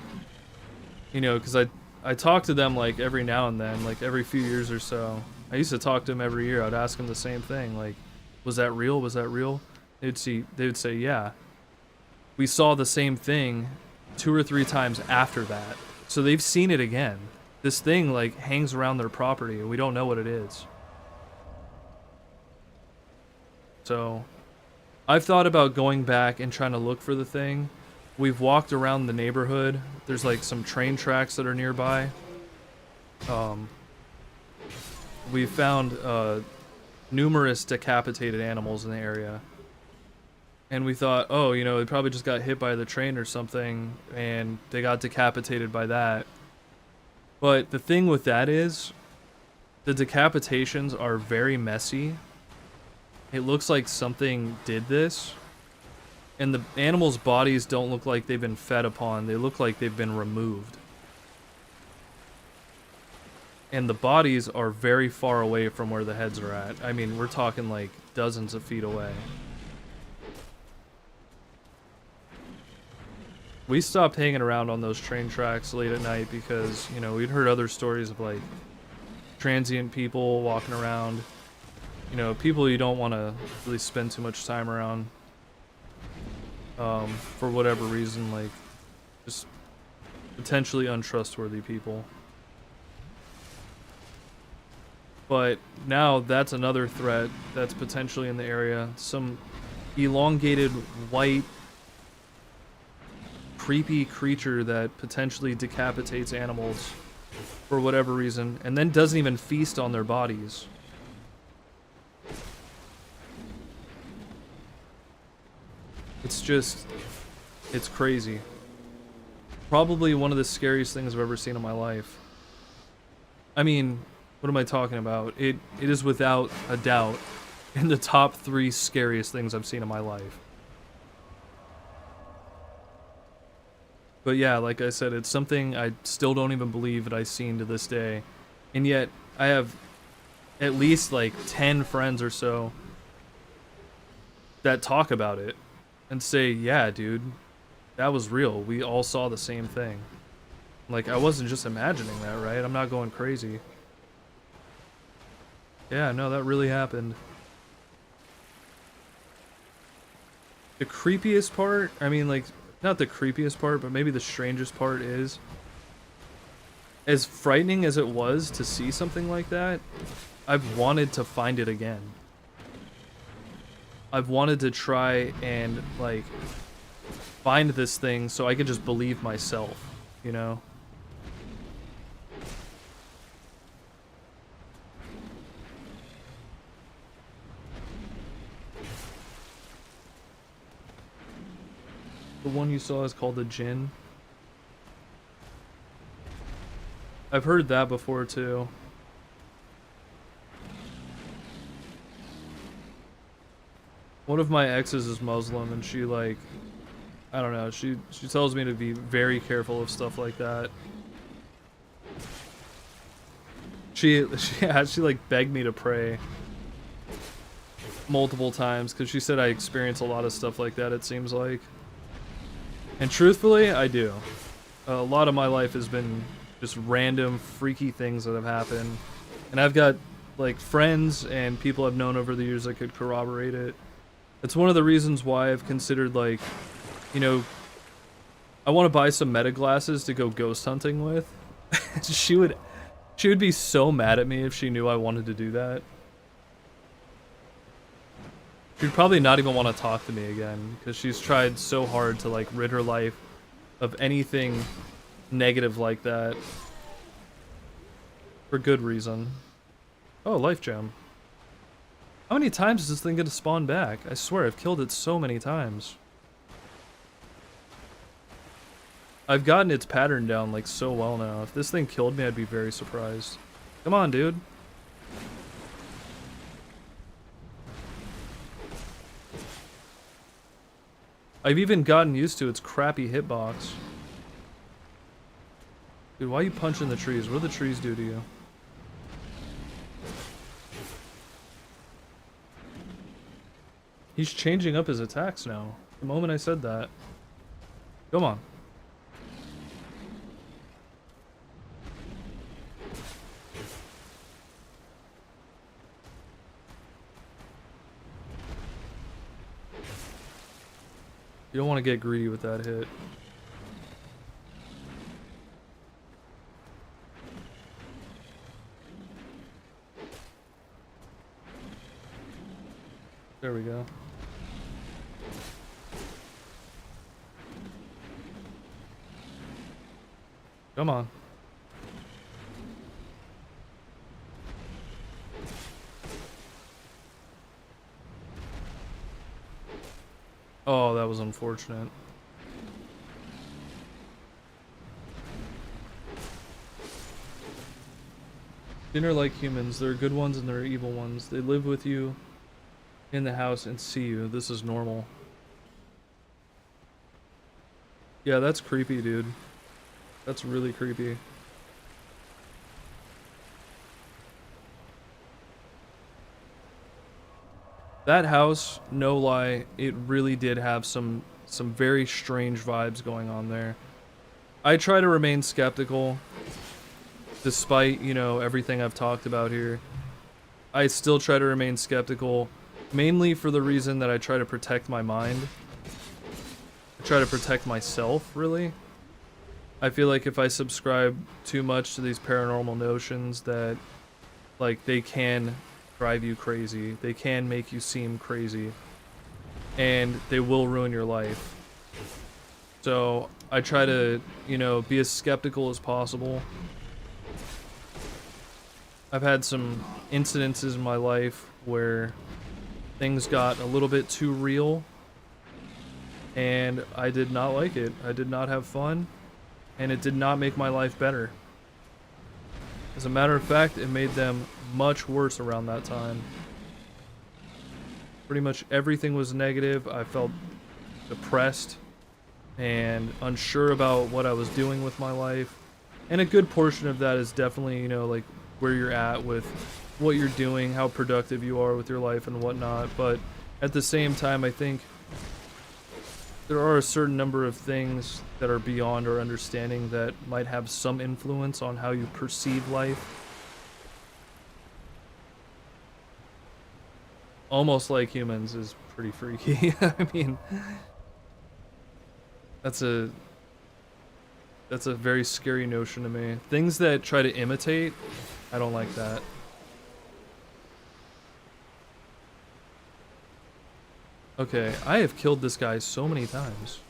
you know, because I talk to them like every now and then, like every few years or so. I used to talk to them every year. I'd ask them the same thing, like, was that real? Was that real? They would say, yeah. We saw the same thing 2 or 3 times after that. So they've seen it again. This thing like hangs around their property and we don't know what it is. So I've thought about going back and trying to look for the thing. We've walked around the neighborhood. There's like some train tracks that are nearby. We found numerous decapitated animals in the area. And we thought, oh, you know, they probably just got hit by the train or something and they got decapitated by that. But the thing with that is, the decapitations are very messy. It looks like something did this. And the animals' bodies don't look like they've been fed upon. They look like they've been removed. And the bodies are very far away from where the heads are at. I mean, we're talking like dozens of feet away. We stopped hanging around on those train tracks late at night because, you know, we'd heard other stories of like transient people walking around. You know, people you don't want to really spend too much time around. For whatever reason, like just potentially untrustworthy people. But now that's another threat that's potentially in the area. Some elongated white creepy creature that potentially decapitates animals for whatever reason and then doesn't even feast on their bodies. It's crazy. Probably one of the scariest things I've ever seen in my life. I mean, what am I talking about? It is without a doubt in the top 3 scariest things I've seen in my life. But yeah, like I said, it's something I still don't even believe that I've seen to this day. And yet, I have at least like 10 friends or so that talk about it and say, yeah, dude, that was real. We all saw the same thing. Like, I wasn't just imagining that, right? I'm not going crazy. Yeah, no, that really happened. The creepiest part, I mean, like, not the creepiest part, but maybe the strangest part is, as frightening as it was to see something like that, I've wanted to find it again. I've wanted to try and, like, find this thing so I could just believe myself, you know? The one you saw is called the Djinn. I've heard that before too. One of my exes is Muslim and she, like, I don't know, she tells me to be very careful of stuff like that. She like begged me to pray multiple times because she said I experience a lot of stuff like that, it seems like. And truthfully, I do. A lot of my life has been just random, freaky things that have happened. And I've got, like, friends and people I've known over the years that could corroborate it. It's one of the reasons why I've considered, like, you know, I want to buy some meta glasses to go ghost hunting with. She would be so mad at me if she knew I wanted to do that. She'd probably not even want to talk to me again, because she's tried so hard to, like, rid her life of anything negative like that. For good reason. Oh, life gem. How many times is this thing gonna spawn back? I swear, I've killed it so many times. I've gotten its pattern down, like, so well now. If this thing killed me, I'd be very surprised. Come on, dude. I've even gotten used to its crappy hitbox. Dude, why are you punching the trees? What do the trees do to you? He's changing up his attacks now. The moment I said that. Come on. You don't want to get greedy with that hit. There we go. Come on. Oh, that was unfortunate. Jinn are like humans. There are good ones and there are evil ones. They live with you in the house and see you. This is normal. Yeah, that's creepy, dude. That's really creepy. That house, no lie, it really did have some very strange vibes going on there. I try to remain skeptical, despite, you know, everything I've talked about here. I still try to remain skeptical, mainly for the reason that I try to protect my mind. I try to protect myself, really. I feel like if I subscribe too much to these paranormal notions that, like, they can drive you crazy. They can make you seem crazy. And they will ruin your life. So, I try to, you know, be as skeptical as possible. I've had some incidences in my life where things got a little bit too real. And I did not like it. I did not have fun. And it did not make my life better. As a matter of fact, it made them much worse around that time. Pretty much everything was negative. I felt depressed and unsure about what I was doing with my life. And a good portion of that is definitely, you know, like where you're at with what you're doing, how productive you are with your life and whatnot. But at the same time, I think there are a certain number of things that are beyond our understanding that might have some influence on how you perceive life. Almost like humans is pretty freaky. I mean, that's a very scary notion to me. Things that try to imitate, I don't like that. Okay, I have killed this guy so many times.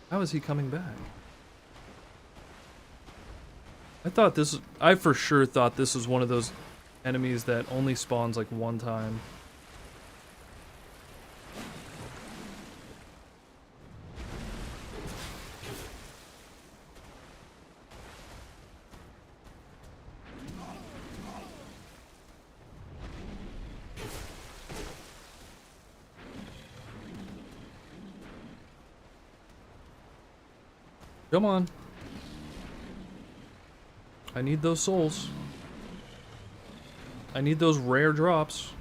How is he coming back? I for sure thought this was one of those enemies that only spawns like one time. Come on. I need those souls. I need those rare drops.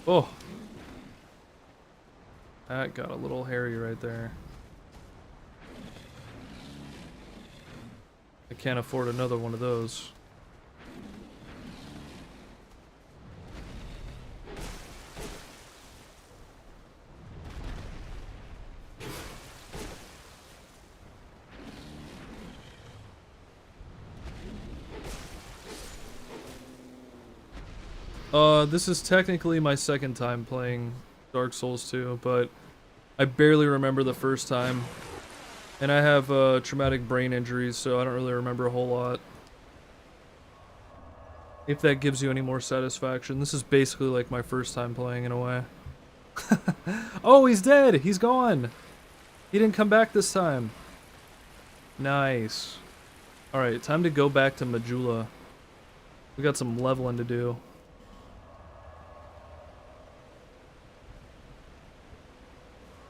Oh. That got a little hairy right there. I can't afford another one of those. This is technically my second time playing Dark Souls 2, but I barely remember the first time. And I have traumatic brain injuries, so I don't really remember a whole lot. If that gives you any more satisfaction. This is basically like my first time playing in a way. Oh, he's dead! He's gone! He didn't come back this time. Nice. Alright, time to go back to Majula. We got some leveling to do.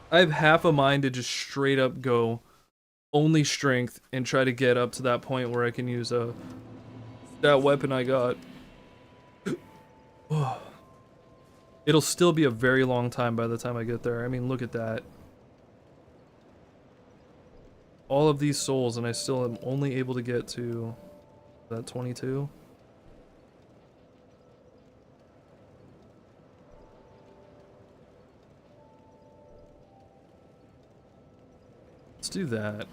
I have half a mind to just straight up go only strength and try to get up to that point where I can use that weapon I got. It'll still be a very long time by the time I get there. I mean, look at that. All of these souls and I still am only able to get to that 22. Let's do that.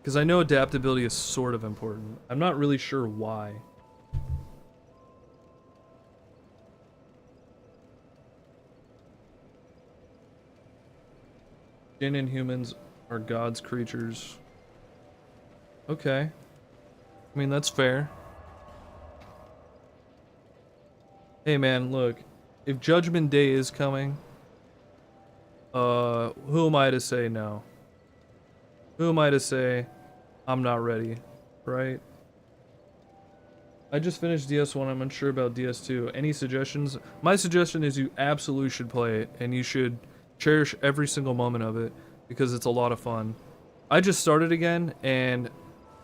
Because I know adaptability is sort of important. I'm not really sure why. Jinn and humans are God's creatures. Okay. I mean, that's fair. Hey man, look. If Judgment Day is coming, who am I to say no? Who am I to say I'm not ready? right? I just finished DS1, I'm unsure about DS2. Any suggestions? My suggestion is you absolutely should play it, and you should cherish every single moment of it, because it's a lot of fun. I just started again, and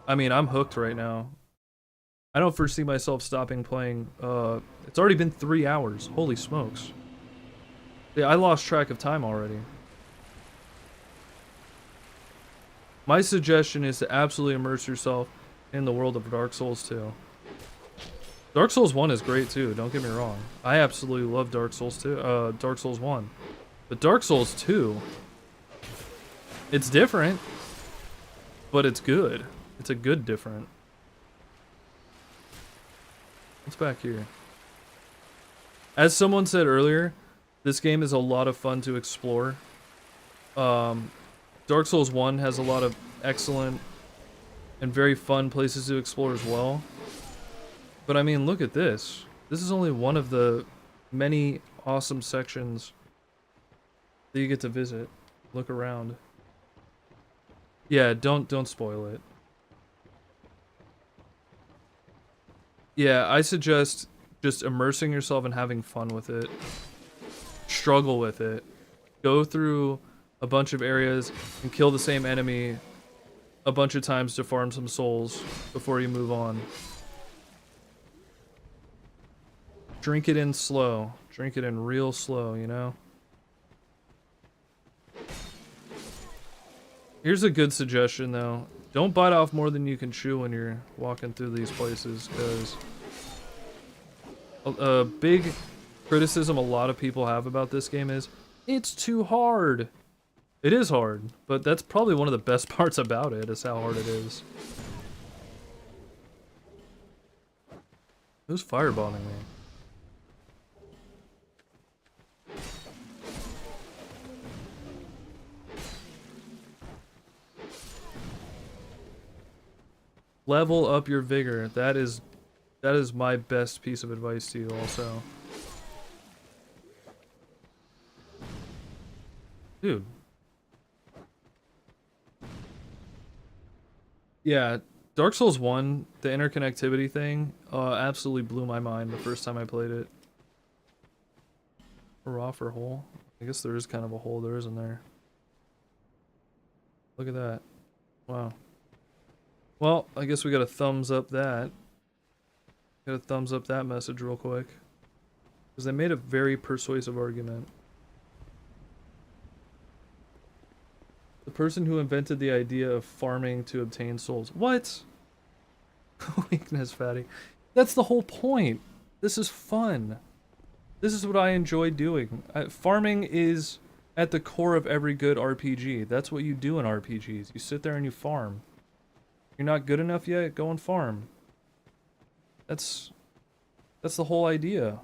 I mean, I'm hooked right now. I don't foresee myself stopping playing. It's already been 3 hours. Holy smokes. Yeah, I lost track of time already. My suggestion is to absolutely immerse yourself in the world of Dark Souls 2. Dark Souls 1 is great too, don't get me wrong. I absolutely love Dark Souls 2, Dark Souls 1. But Dark Souls 2, it's different, but it's good. It's a good different. What's back here? As someone said earlier, this game is a lot of fun to explore. Dark Souls 1 has a lot of excellent and very fun places to explore as well. But I mean, look at this. This is only one of the many awesome sections that you get to visit. Look around. Yeah, don't spoil it. Yeah, I suggest just immersing yourself and having fun with it. Struggle with it. Go through a bunch of areas and kill the same enemy a bunch of times to farm some souls before you move on. Drink it in slow. Drink it in real slow, you know? Here's a good suggestion, though. Don't bite off more than you can chew when you're walking through these places, because a big criticism a lot of people have about this game is, it's too hard. It is hard, but that's probably one of the best parts about it, is how hard it is. Who's fireballing me? Level up your vigor. That is my best piece of advice to you also. Dude. Yeah, Dark Souls 1, the interconnectivity thing, absolutely blew my mind the first time I played it. Raw for hole? I guess there is kind of a hole there, isn't there? Look at that. Wow. Well, I guess we gotta thumbs up that. Gotta thumbs up that message real quick. Because they made a very persuasive argument. The person who invented the idea of farming to obtain souls. What? Weakness, fatty. That's the whole point. This is fun. This is what I enjoy doing. Farming is at the core of every good RPG. That's what you do in RPGs. You sit there and you farm. You're not good enough yet? Go and farm. That's the whole idea.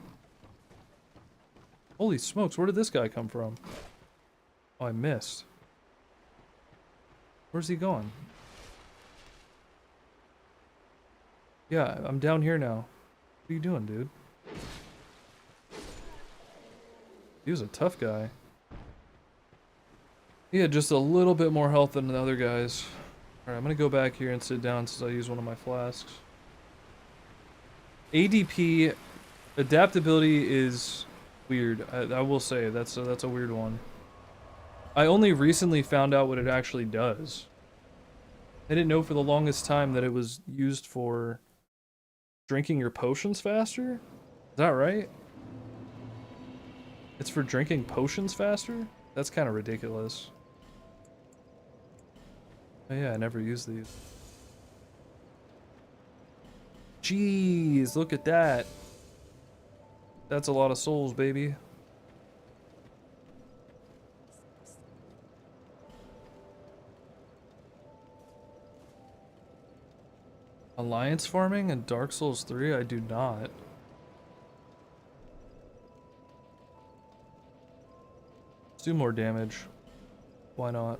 Holy smokes, where did this guy come from? Oh, I missed. Where's he going? Yeah, I'm down here now. What are you doing, dude? He was a tough guy. He had just a little bit more health than the other guys. Alright, I'm gonna go back here and sit down since I use one of my flasks. ADP adaptability is weird. I will say that's a weird one. I only recently found out what it actually does. I didn't know for the longest time that it was used for drinking your potions faster. Is that right? It's for drinking potions faster? That's kind of ridiculous. Oh yeah, I never used these. Jeez, look at that. That's a lot of souls, baby. Alliance farming in Dark Souls 3? I do not. Let's do more damage. Why not?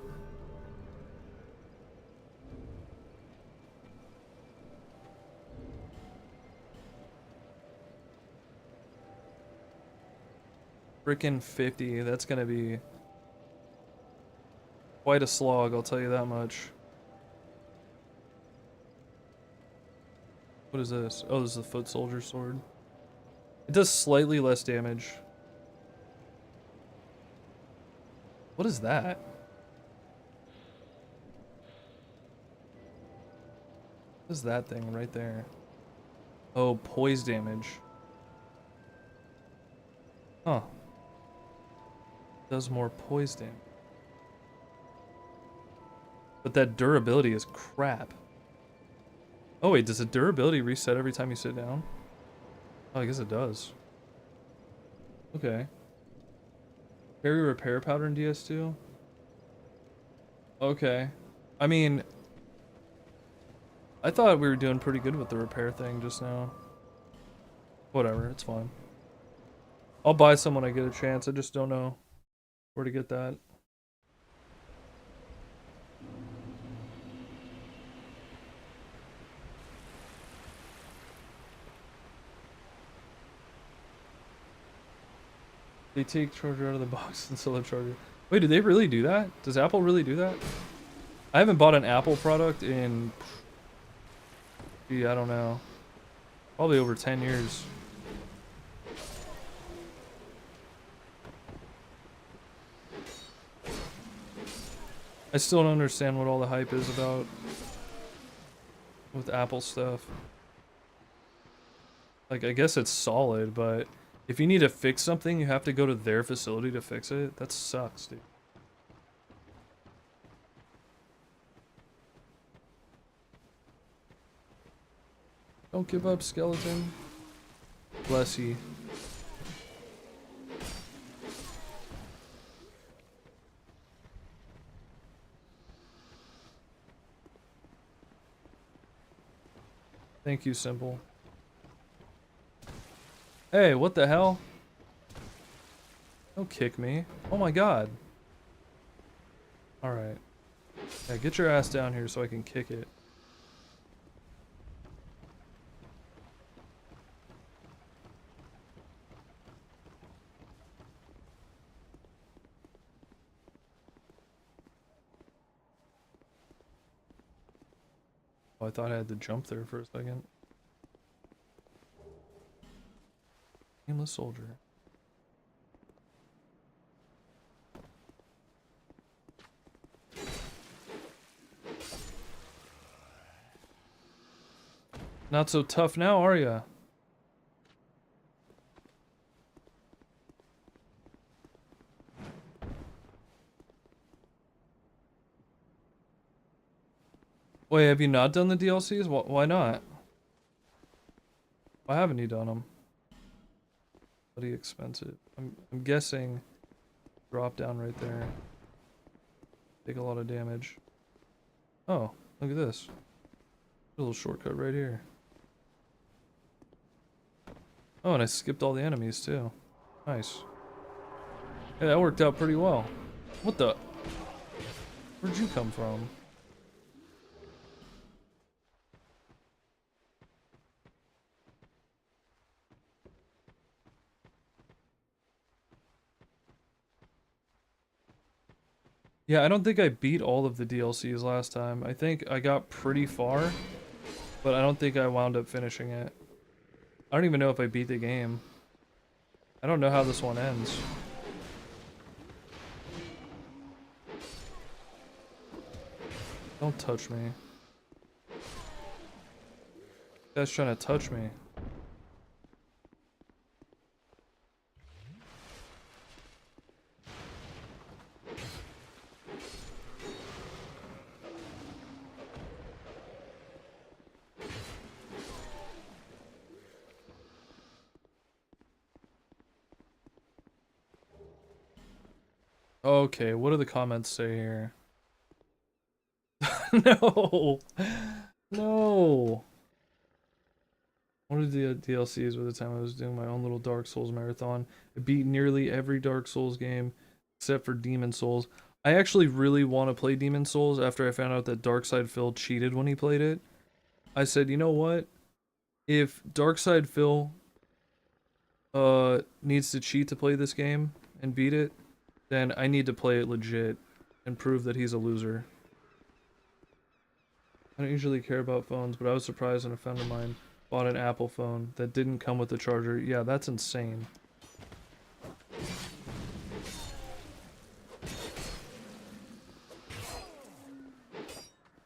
Frickin' 50, that's gonna be quite a slog, I'll tell you that much. What is this? Oh, this is the foot soldier sword. It does slightly less damage. What is that? What is that thing right there? Oh, poise damage. Huh. Does more poise damage. But that durability is crap. Oh wait, does the durability reset every time you sit down? Oh, I guess it does. Okay. Carry repair powder in DS2? Okay. I mean, I thought we were doing pretty good with the repair thing just now. Whatever, it's fine. I'll buy some when I get a chance, I just don't know where to get that. They take charger out of the box and sell a charger. Wait, did they really do that? Does Apple really do that? I haven't bought an Apple product in, gee, I don't know, probably over 10 years. I still don't understand what all the hype is about with Apple stuff. Like, I guess it's solid, but if you need to fix something, you have to go to their facility to fix it. That sucks, dude. Don't give up, skeleton. Bless ye. Thank you, Simple. Hey, what the hell? Don't kick me. Oh my god. Alright. Yeah, get your ass down here so I can kick it. Oh, I thought I had to jump there for a second. Aimless soldier. Not so tough now, are ya? Wait, have you not done the DLCs? Why not? Why haven't you done them? Bloody expensive. I'm guessing drop down right there. Take a lot of damage. Oh, look at this. A little shortcut right here. Oh, and I skipped all the enemies too. Nice. Yeah, that worked out pretty well. What the? Where'd you come from? Yeah, I don't think I beat all of the DLCs last time. I think I got pretty far, but I don't think I wound up finishing it. I don't even know if I beat the game. I don't know how this one ends. Don't touch me. This guy's trying to touch me. Okay, what do the comments say here? No! No! One of the DLCs by the time I was doing my own little Dark Souls marathon. I beat nearly every Dark Souls game except for Demon Souls. I actually really want to play Demon Souls after I found out that Darkside Phil cheated when he played it. I said, you know what? If Darkside Phil needs to cheat to play this game and beat it, then I need to play it legit and prove that he's a loser. I don't usually care about phones, but I was surprised when a friend of mine Bought an Apple phone that didn't come with the charger. Yeah, that's insane.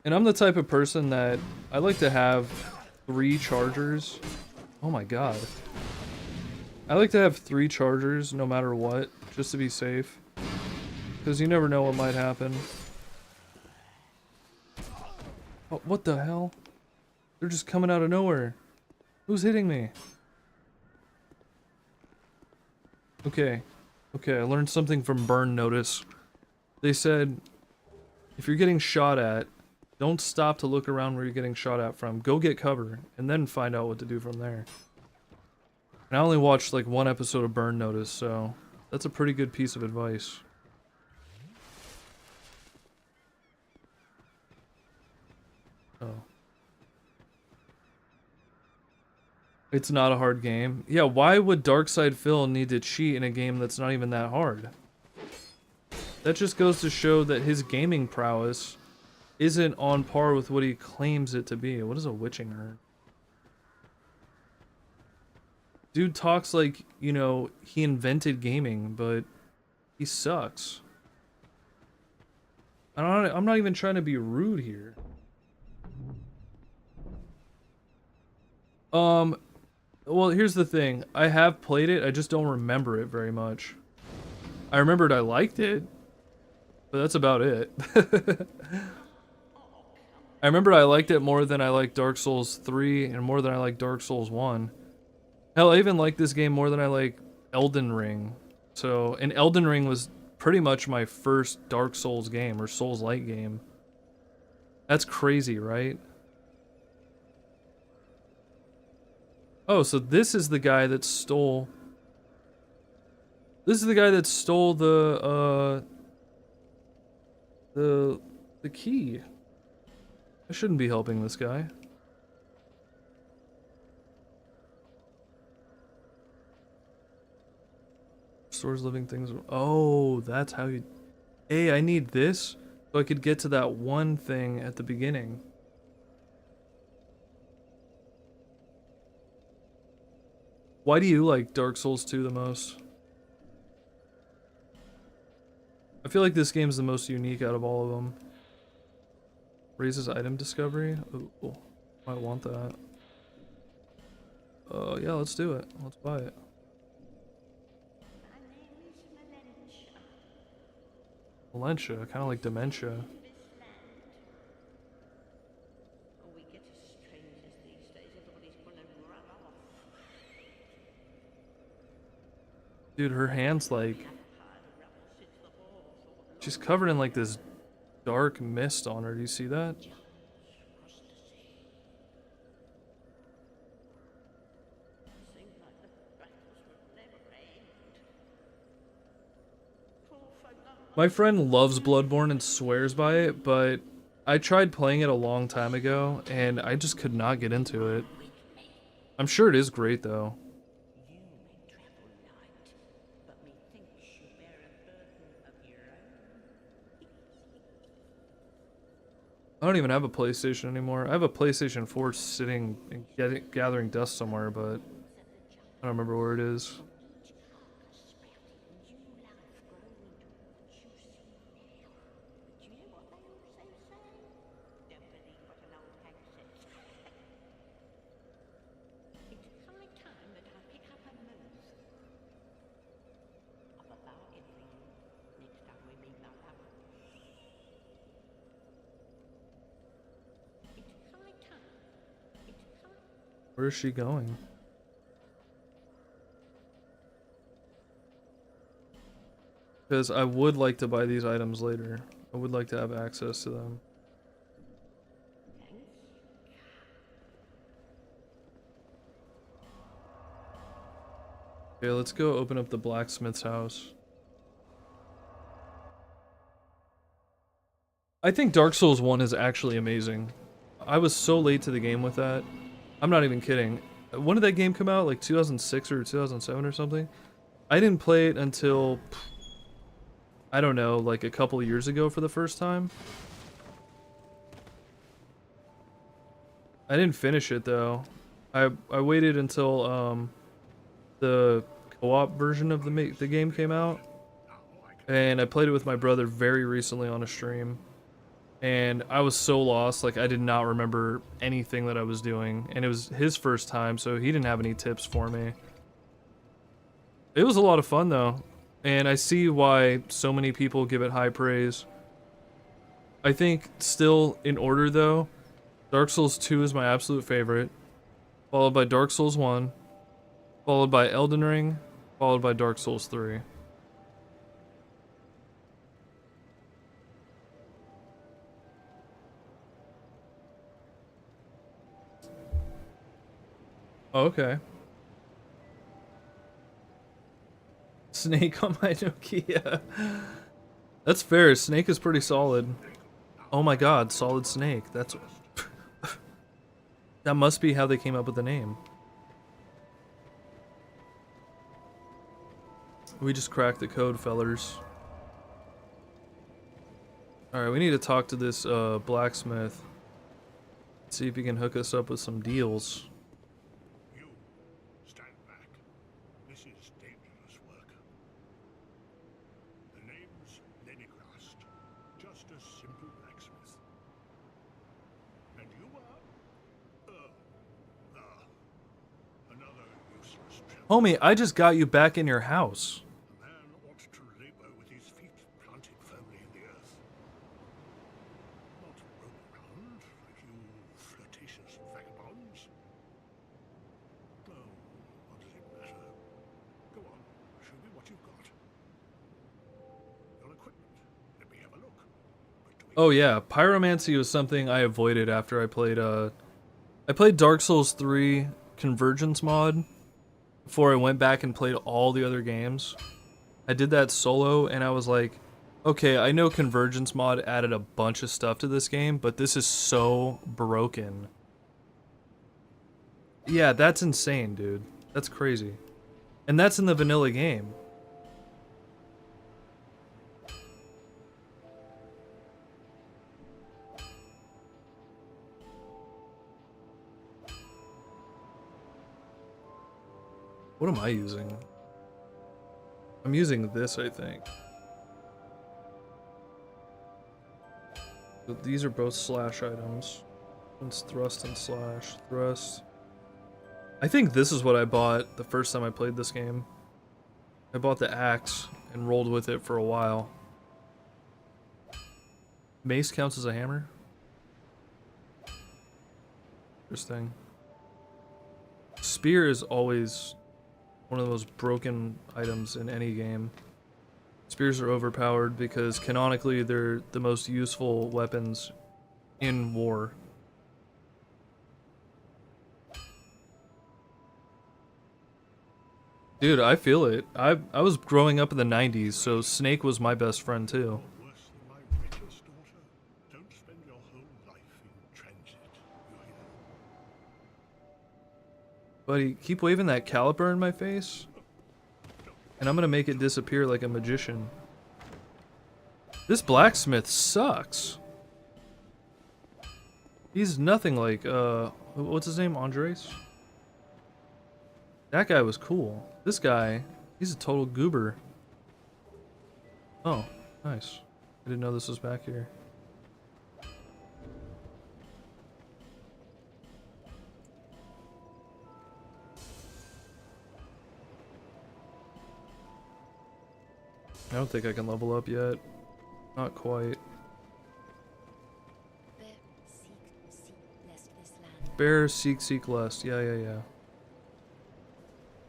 And I'm the type of person that I like to have 3 chargers. Oh my god. I like to have 3 chargers no matter what, just to be safe. Because you never know what might happen. Oh, what the hell? They're just coming out of nowhere. Who's hitting me? Okay. Okay, I learned something from Burn Notice. They said, if you're getting shot at, don't stop to look around where you're getting shot at from. Go get cover, and then find out what to do from there. And I only watched like 1 episode of Burn Notice, so that's a pretty good piece of advice. Oh. It's not a hard game. Yeah, why would Darkside Phil need to cheat in a game that's not even that hard? That just goes to show that his gaming prowess isn't on par with what he claims it to be. What is a witching urn? Dude talks like, you know, he invented gaming, but he sucks. I'm not even trying to be rude here. Well, here's the thing. I have played it, I just don't remember it very much. I remembered I liked it, but that's about it. I remember I liked it more than I liked Dark Souls 3 and more than I liked Dark Souls 1. Hell, I even like this game more than I like Elden Ring. So, and Elden Ring was pretty much my first Dark Souls game or Souls-like game. That's crazy, right? Oh, so this is the guy that stole... This is the guy that stole the key. I shouldn't be helping this guy. Stores living things. Oh, that's how you... Hey, I need this so I could get to that one thing at the beginning. Why do you like Dark Souls 2 the most? I feel like this game's the most unique out of all of them. Raises item discovery? Ooh, might want that. Yeah, let's do it. Let's buy it. Valencia, kind of like dementia. Dude, her hand's like... She's covered in like this dark mist on her. Do you see that? My friend loves Bloodborne and swears by it, but I tried playing it a long time ago and I just could not get into it. I'm sure it is great though. I don't even have a PlayStation anymore. I have a PlayStation 4 sitting and gathering dust somewhere, but I don't remember where it is. Where is she going? Because I would like to buy these items later. I would like to have access to them. Okay, let's go open up the blacksmith's house. I think Dark Souls 1 is actually amazing. I was so late to the game with that. I'm not even kidding. When did that game come out? Like 2006 or 2007 or something? I didn't play it until, I don't know, like a couple of years ago for the first time. I didn't finish it though. I waited until the co-op version of the game came out, and I played it with my brother very recently on a stream, and I was so lost, like I did not remember anything that I was doing, and it was his first time, so he didn't have any tips for me. It was a lot of fun though, and I see why so many people give it high praise. I think still in order though, Dark Souls 2 is my absolute favorite, followed by Dark Souls 1, followed by Elden Ring, followed by Dark Souls 3. Oh, okay. Snake on my Nokia. That's fair. Snake is pretty solid. Oh my god, Solid Snake. That's... that must be how they came up with the name. We just cracked the code, fellers. Alright, we need to talk to this blacksmith. See if he can hook us up with some deals. You, stand back. This is dangerous work. The name's Lenigrast. Just a simple blacksmith. And you are? Another useless tramp. Homie, I just got you back in your house. A man ought to labor with his feet planted firmly in the earth. Not roam around like you flirtatious vagabonds. Oh, what does it matter? Go on, show me what you've got. Your equipment. Let me have a look. Oh yeah, pyromancy was something I avoided after I played Dark Souls 3 Convergence mod before I went back and played all the other games. I did that solo and I was like, okay, I know Convergence mod added a bunch of stuff to this game, but this is so broken. Yeah, that's insane, dude. That's crazy. And that's in the vanilla game. What am I using? I'm using this, I think. So these are both slash items. One's thrust and slash. Thrust. I think this is what I bought the first time I played this game. I bought the axe and rolled with it for a while. Mace counts as a hammer? Interesting. Spear is always one of the most broken items in any game. Spears are overpowered because canonically they're the most useful weapons in war. Dude, I feel it. I was growing up in the 90s, so Snake was my best friend too. Buddy, keep waving that caliper in my face, and I'm gonna make it disappear like a magician. This blacksmith sucks. He's nothing like, what's his name? Andres? That guy was cool. This guy, he's a total goober. Oh, nice. I didn't know this was back here. I don't think I can level up yet. Not quite. Bear, seek, lust. Yeah.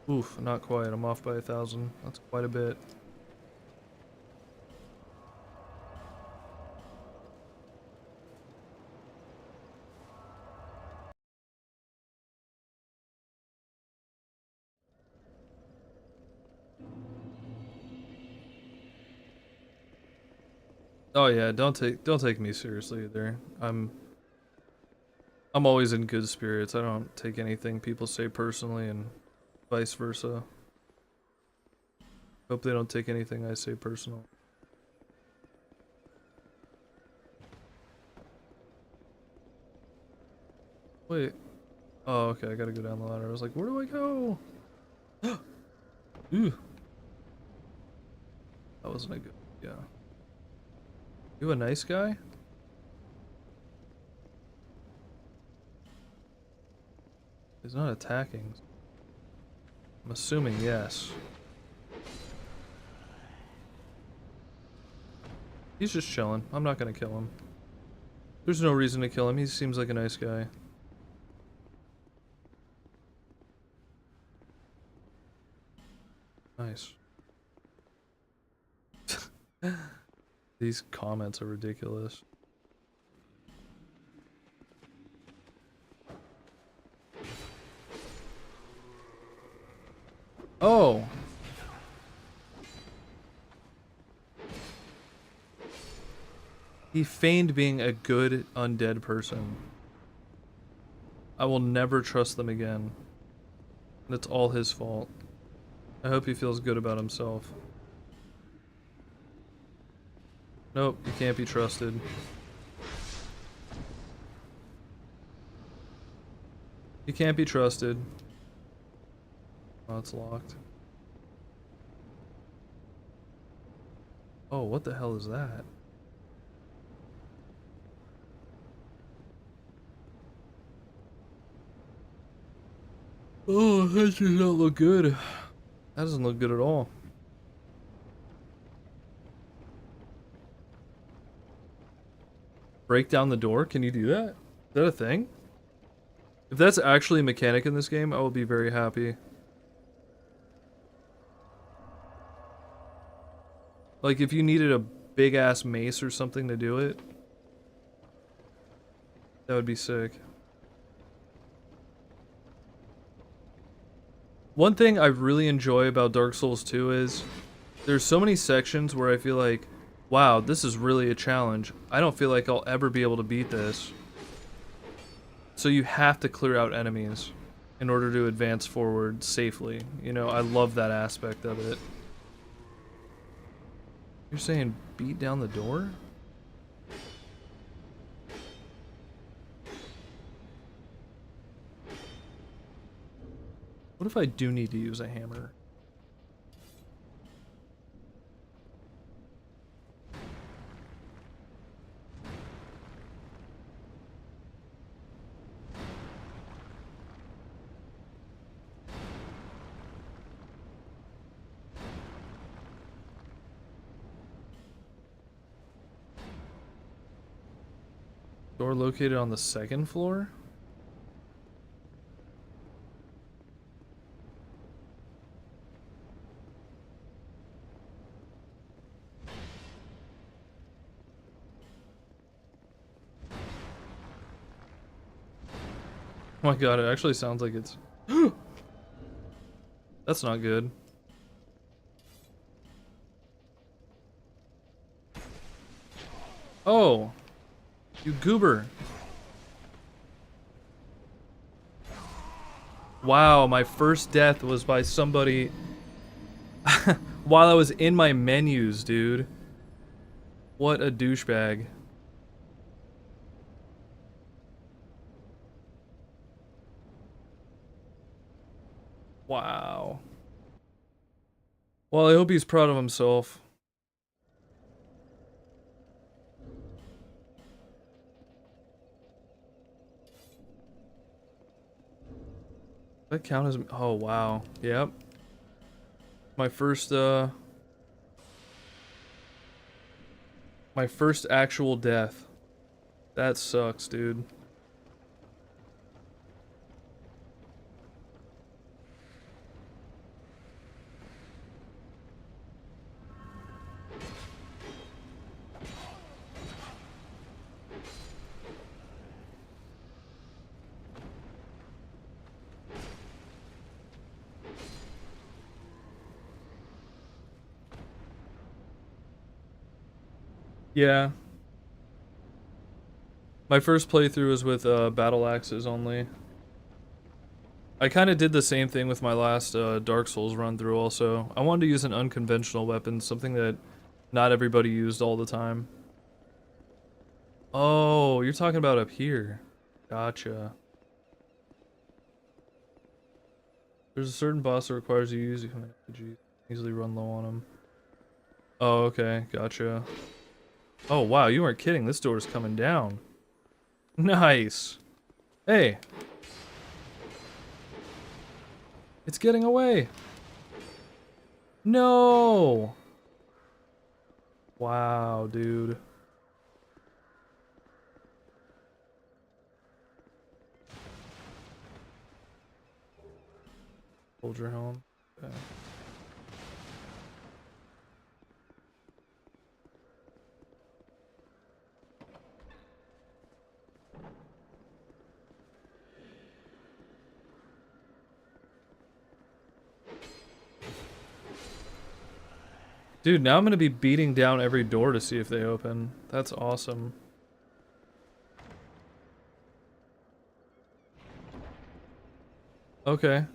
Oof, not quite. I'm off by 1,000. That's quite a bit. Oh yeah, don't take me seriously either. I'm always in good spirits. I don't take anything people say personally and vice versa. Hope they don't take anything I say personal. Wait. Oh, okay, I gotta go down the ladder. I was like, where do I go? Ooh. That wasn't a good, yeah. You a nice guy? He's not attacking. I'm assuming yes. He's just chilling. I'm not gonna kill him. There's no reason to kill him. He seems like a nice guy. Nice. These comments are ridiculous. Oh! He feigned being a good undead person. I will never trust them again. That's all his fault. I hope he feels good about himself. Nope, you can't be trusted. You can't be trusted. Oh, it's locked. Oh, what the hell is that? Oh, that does not look good. That doesn't look good at all. Break down the door? Can you do that? Is that a thing? If that's actually a mechanic in this game, I will be very happy. Like, if you needed a big-ass mace or something to do it, that would be sick. One thing I really enjoy about Dark Souls 2 is there's so many sections where I feel like, wow, this is really a challenge. I don't feel like I'll ever be able to beat this. So you have to clear out enemies in order to advance forward safely. You know, I love that aspect of it. You're saying beat down the door? What if I do need to use a hammer? Door located on the second floor? Oh my god, it actually sounds like it's... That's not good. Oh! You goober. Wow, my first death was by somebody while I was in my menus, dude. What a douchebag. Wow. Well, I hope he's proud of himself. Does that count as... Oh, wow. Yep. My first actual death. That sucks, dude. Yeah. My first playthrough was with battle axes only. I kind of did the same thing with my last Dark Souls run through also. I wanted to use an unconventional weapon, something that not everybody used all the time. Oh, you're talking about up here. Gotcha. There's a certain boss that requires you to use human energy. Easily run low on him. Oh, okay. Gotcha. Oh, wow. You weren't kidding. This door's coming down. Nice. Hey. It's getting away. No. Wow, dude. Hold your helm. Okay. Dude, now I'm gonna be beating down every door to see if they open. That's awesome. Okay.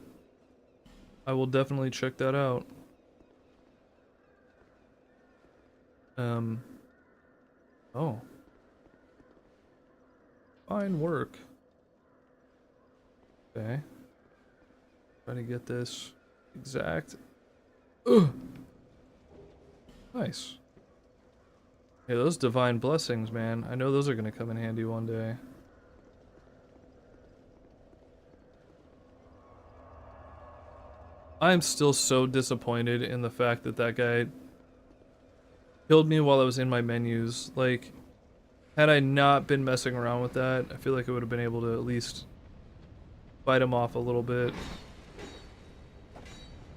I will definitely check that out. Oh. Fine work. Okay. Try to get this exact. Ugh. Nice. Hey, those divine blessings, man. I know those are gonna come in handy one day. I'm still so disappointed in the fact that that guy killed me while I was in my menus. Like, had I not been messing around with that, I feel like I would have been able to at least fight him off a little bit.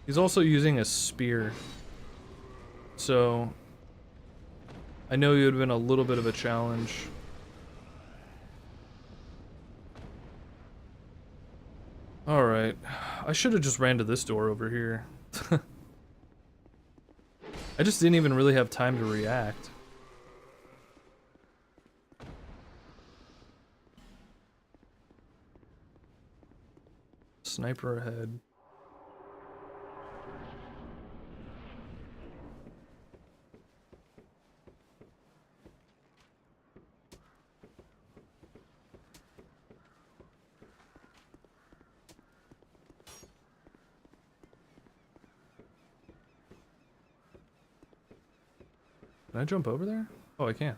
He's also using a spear. So, I know he would have been a little bit of a challenge. Alright. I should have just ran to this door over here. I just didn't even really have time to react. Sniper ahead. Can I jump over there? Oh, I can.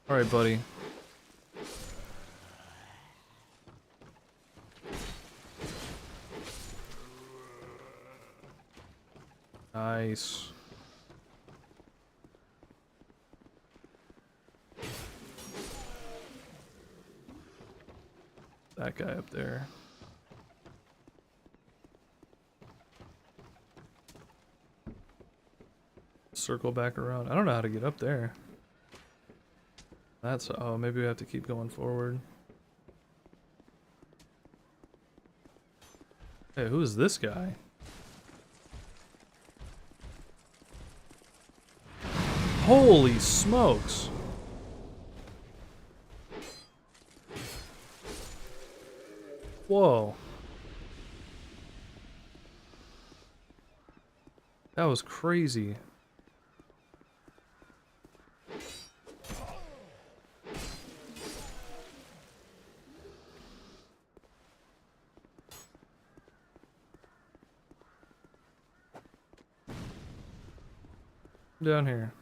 Alright, buddy. Nice. That guy up there. Circle back around. I don't know how to get up there. That's... oh, maybe we have to keep going forward. Hey, who is this guy? Holy smokes! Whoa. That was crazy. Down here.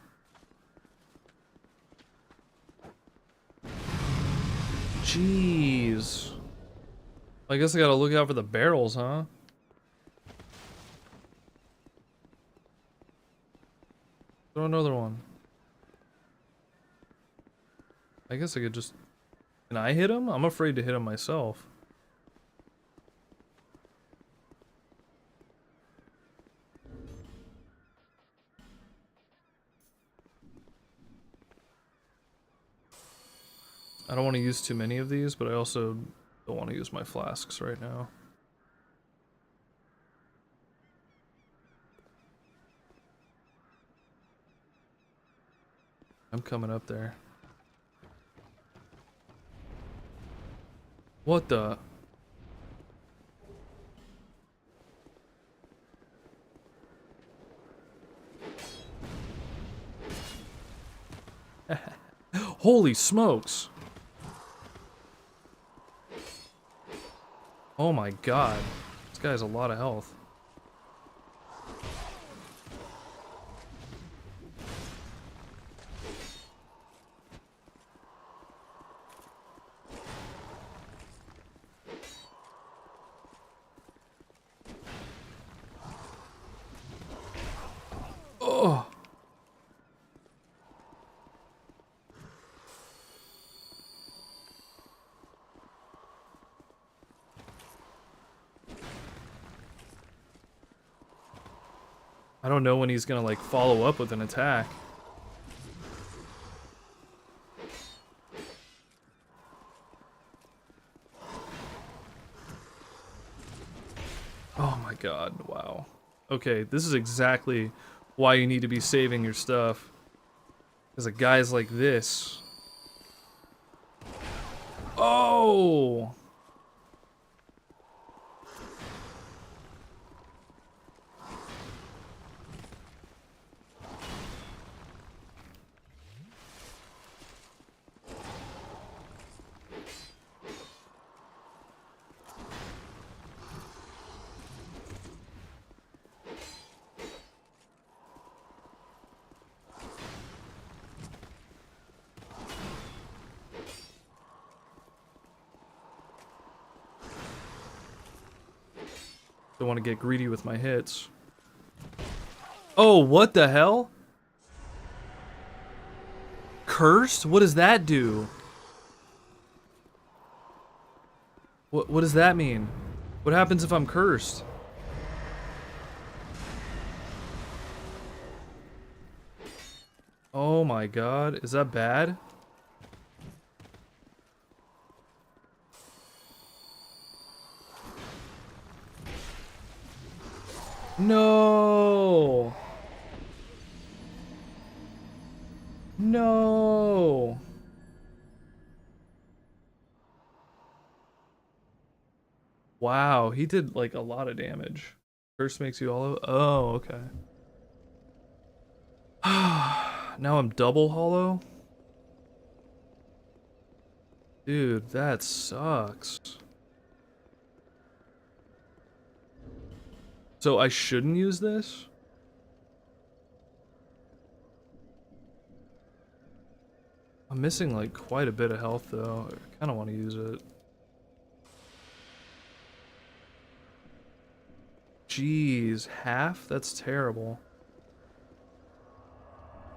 Jeez. I guess I gotta look out for the barrels, huh? Throw another one. I guess I could just... can I hit him? I'm afraid to hit him myself. I don't want to use too many of these, but I also don't want to use my flasks right now. I'm coming up there. What the? Holy smokes! Oh my god. This guy has a lot of health. Oh. I don't know when he's gonna like follow up with an attack. Oh my god, wow. Okay, this is exactly why you need to be saving your stuff. Because a guy's like this. Oh! Don't want to get greedy with my hits. Oh, what the hell? Cursed? What does that do? What does that mean? What happens if I'm cursed? Oh my god, is that bad? No! No! Wow, he did like a lot of damage. Curse makes you hollow? Oh, okay. Now I'm double hollow? Dude, that sucks. So I shouldn't use this? I'm missing like quite a bit of health though. I kind of want to use it. Jeez, half? That's terrible.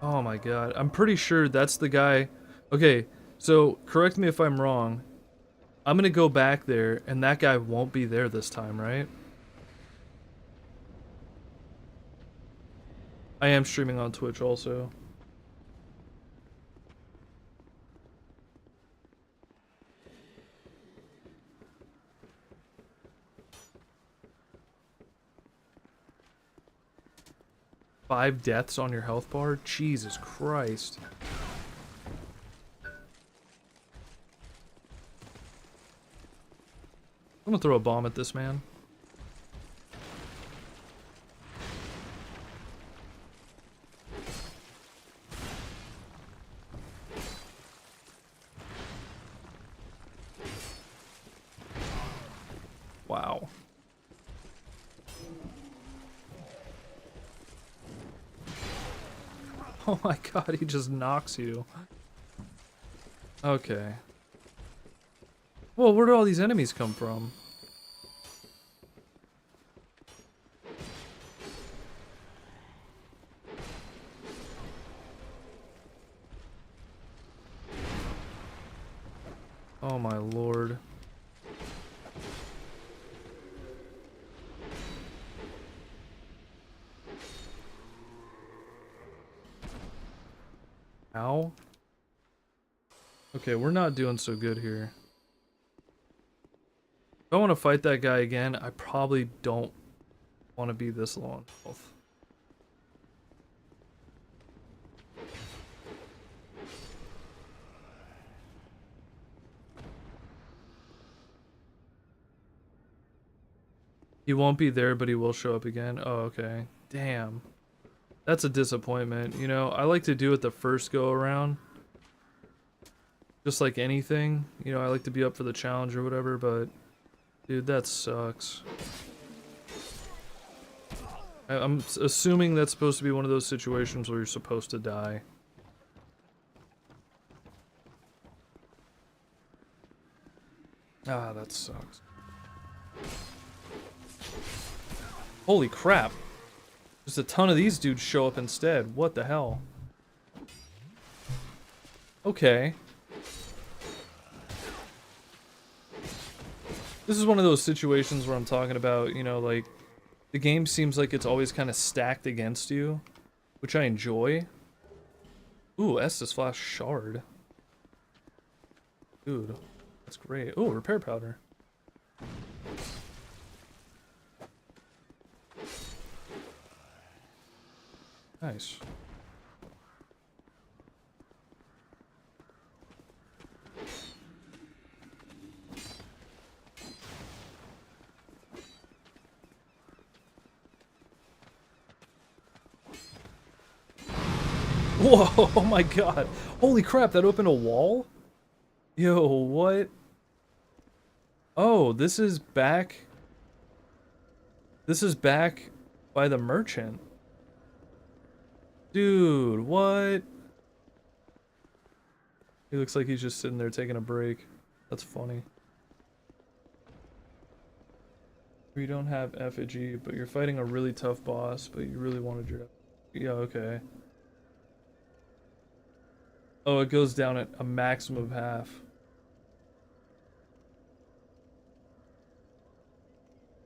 Oh my god. I'm pretty sure that's the guy. Okay, so correct me if I'm wrong. I'm gonna go back there and that guy won't be there this time, right? I am streaming on Twitch also. Five deaths on your health bar? Jesus Christ. I'm gonna throw a bomb at this man. Wow. Oh my god, he just knocks you. Okay. Well, where do all these enemies come from? Oh my lord. Ow. Okay, we're not doing so good here. If I want to fight that guy again, I probably don't want to be this low on health. He won't be there, but he will show up again. Oh, okay. Damn. That's a disappointment. You know, I like to do it the first go around. Just like anything. You know, I like to be up for the challenge or whatever, but Dude, that sucks. I'm assuming that's supposed to be one of those situations where you're supposed to die. Ah, that sucks. Holy crap. Just a ton of these dudes show up instead. What the hell? Okay. This is one of those situations where I'm talking about, you know, like, the game seems like it's always kind of stacked against you, which I enjoy. Ooh, Estus Flash Shard. Dude, that's great. Ooh, Repair Powder. Nice. Whoa, oh my god. Holy crap, that opened a wall? Yo, what? Oh, this is back. This is back by the merchant. Dude, what? He looks like he's just sitting there taking a break. That's funny. We don't have effigy, but you're fighting a really tough boss, but you really wanted your... Yeah, okay. Oh, it goes down at a maximum of half.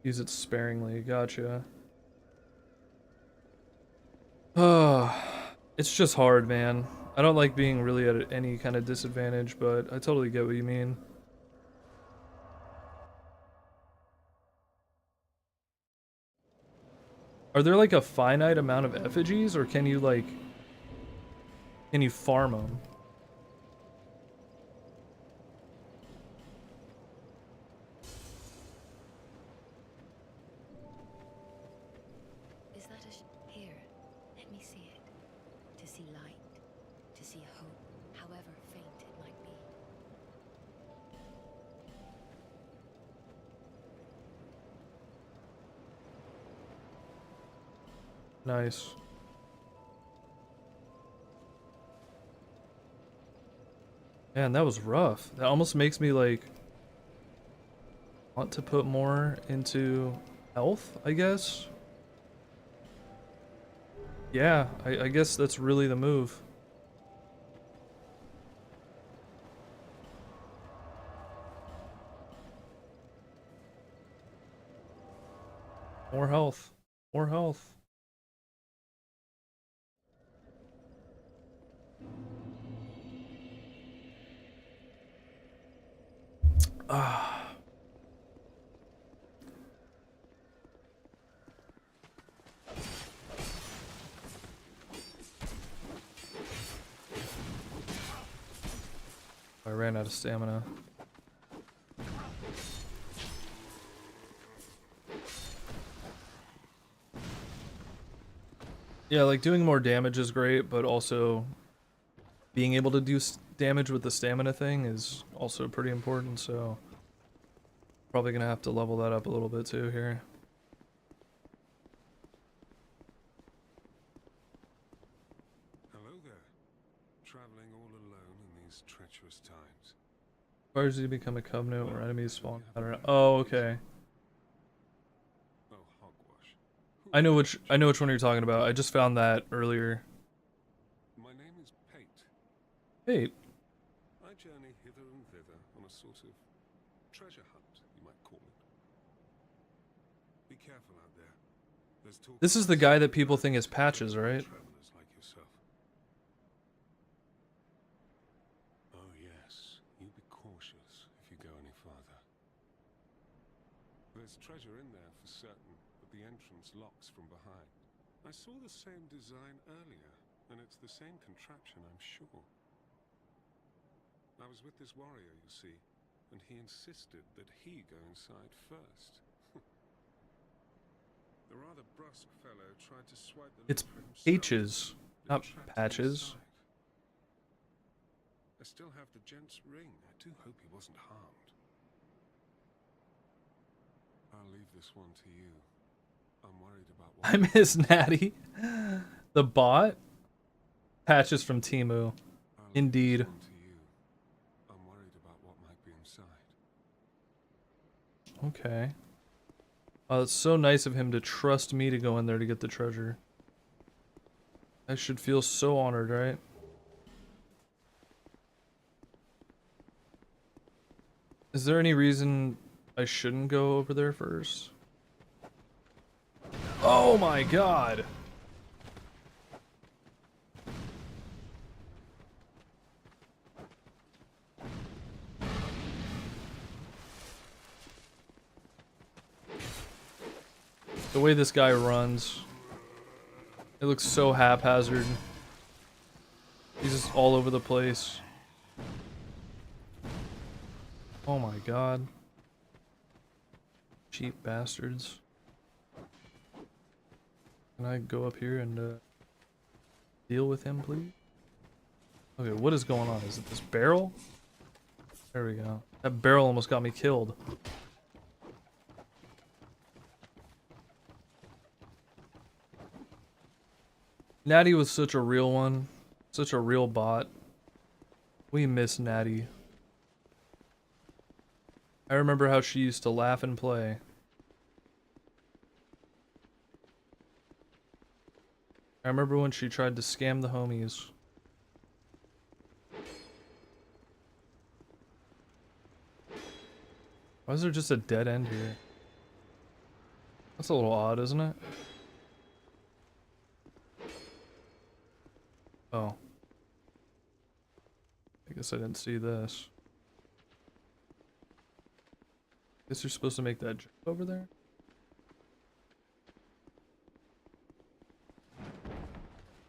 Use it sparingly, gotcha. It's just hard, man. I don't like being really at any kind of disadvantage, but I totally get what you mean. Are there like a finite amount of effigies, or can you like... Can you farm them? Is that a here? Let me see it. To see light, to see hope, however faint it might be. Nice. Man, that was rough. That almost makes me like want to put more into health, I guess. Yeah, I guess that's really the move. More health. More health. Ah. I ran out of stamina. Yeah, like doing more damage is great, but also being able to do damage with the stamina thing is also pretty important, so probably gonna have to level that up a little bit too here. Hello there. Traveling all alone in these treacherous times. Where does he become a covenant where enemies spawn? I don't know. Oh, okay. Oh, hogwash. I know which one you're talking about. I just found that earlier. My name is Pate. Pate. I journey hither and thither on a sort of treasure hunt, you might call it. Be careful out there. There's talk This is the guy that people think is Patches, right? travelers like yourself. Oh yes, you be cautious if you go any farther. There's treasure in there for certain, but the entrance locks from behind. I saw the same design earlier, and it's the same contraption, I'm sure. I was with this warrior, you see, and he insisted that he go inside first. The rather brusque fellow tried to swipe the It's loot for himself, Patches, but not trapped him Patches. inside. I still have the gent's ring. I do hope he wasn't harmed. I'll leave this one to you. I'm worried about what I miss Natty. The bot? Patches from Timu. Indeed. I'm worried about what might be inside. Okay. Oh, it's so nice of him to trust me to go in there to get the treasure. I should feel so honored, right? Is there any reason I shouldn't go over there first? Oh my god! The way this guy runs, it looks so haphazard. He's just all over the place. Oh my god. Cheap bastards. Can I go up here and deal with him, please? Okay, what is going on? Is it this barrel? There we go. That barrel almost got me killed. Natty was such a real one. Such a real bot. We miss Natty. I remember how she used to laugh and play. I remember when she tried to scam the homies. Why is there just a dead end here? That's a little odd, isn't it? Oh. I guess I didn't see this. Guess you're supposed to make that jump over there?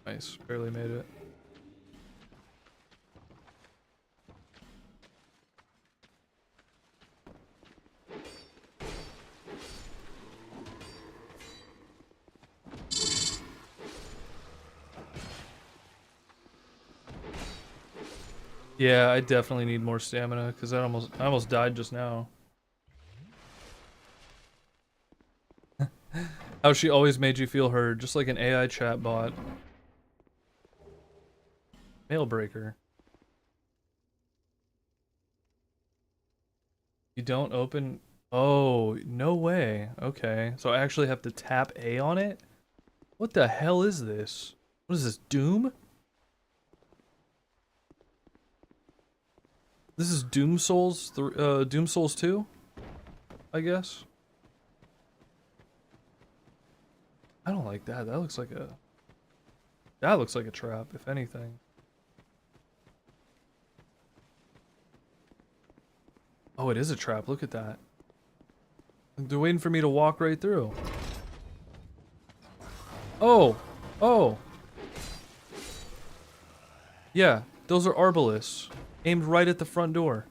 Nice, barely made it. Yeah, I definitely need more stamina because I almost died just now. How she always made you feel heard, just like an AI chat bot. Mail breaker. You don't open. Oh, no way. Okay, so I actually have to tap A on it? What the hell is this? What is this, Doom? This is Doom Souls, Doom Souls 2, I guess. I don't like that. That looks like a trap, if anything. Oh, it is a trap. Look at that. They're waiting for me to walk right through. Oh, oh. Yeah, those are arbalists. Aimed right at the front door.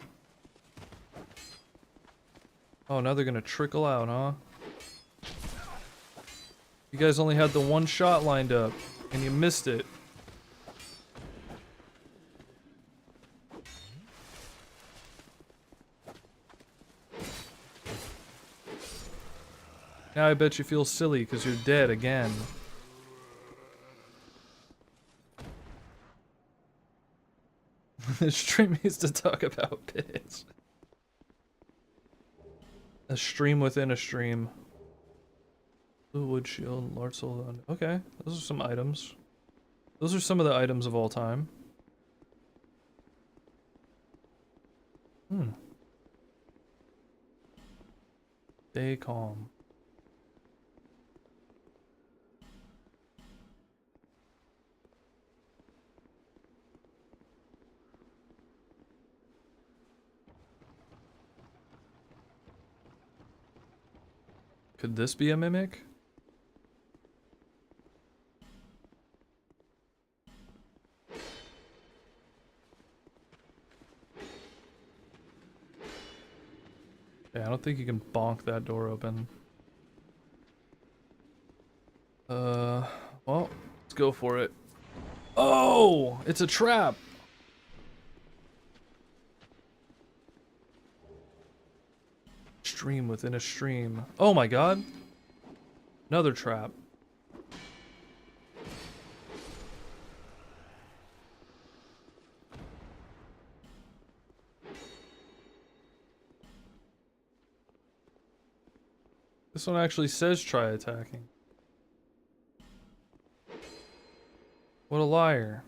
Oh, now they're gonna trickle out, huh? You guys only had the one shot lined up, and you missed it. Now I bet you feel silly because you're dead again. The stream needs to talk about bits. A stream within a stream. Blue wood shield, large soul. Okay, those are some items. Those are some of the items of all time. Stay calm. Could this be a mimic? Yeah, I don't think you can bonk that door open. Well, let's go for it. Oh, it's a trap. stream within a stream. Oh my god. Another trap. This one actually says try attacking. What a liar.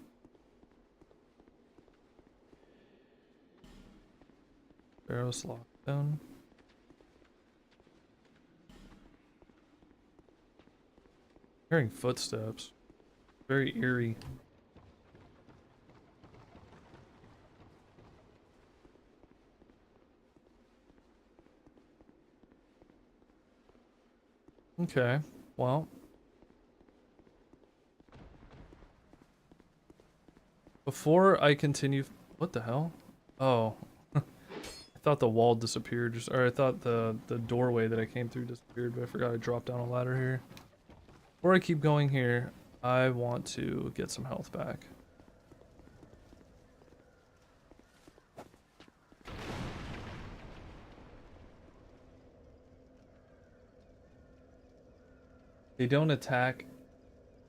Barrow's lockdown. Hearing footsteps. Very eerie. Okay, well. Before I continue, what the hell? Oh, I thought the wall disappeared, or I thought the doorway that I came through disappeared, but I forgot I dropped down a ladder here. Before I keep going here, I want to get some health back. They don't attack,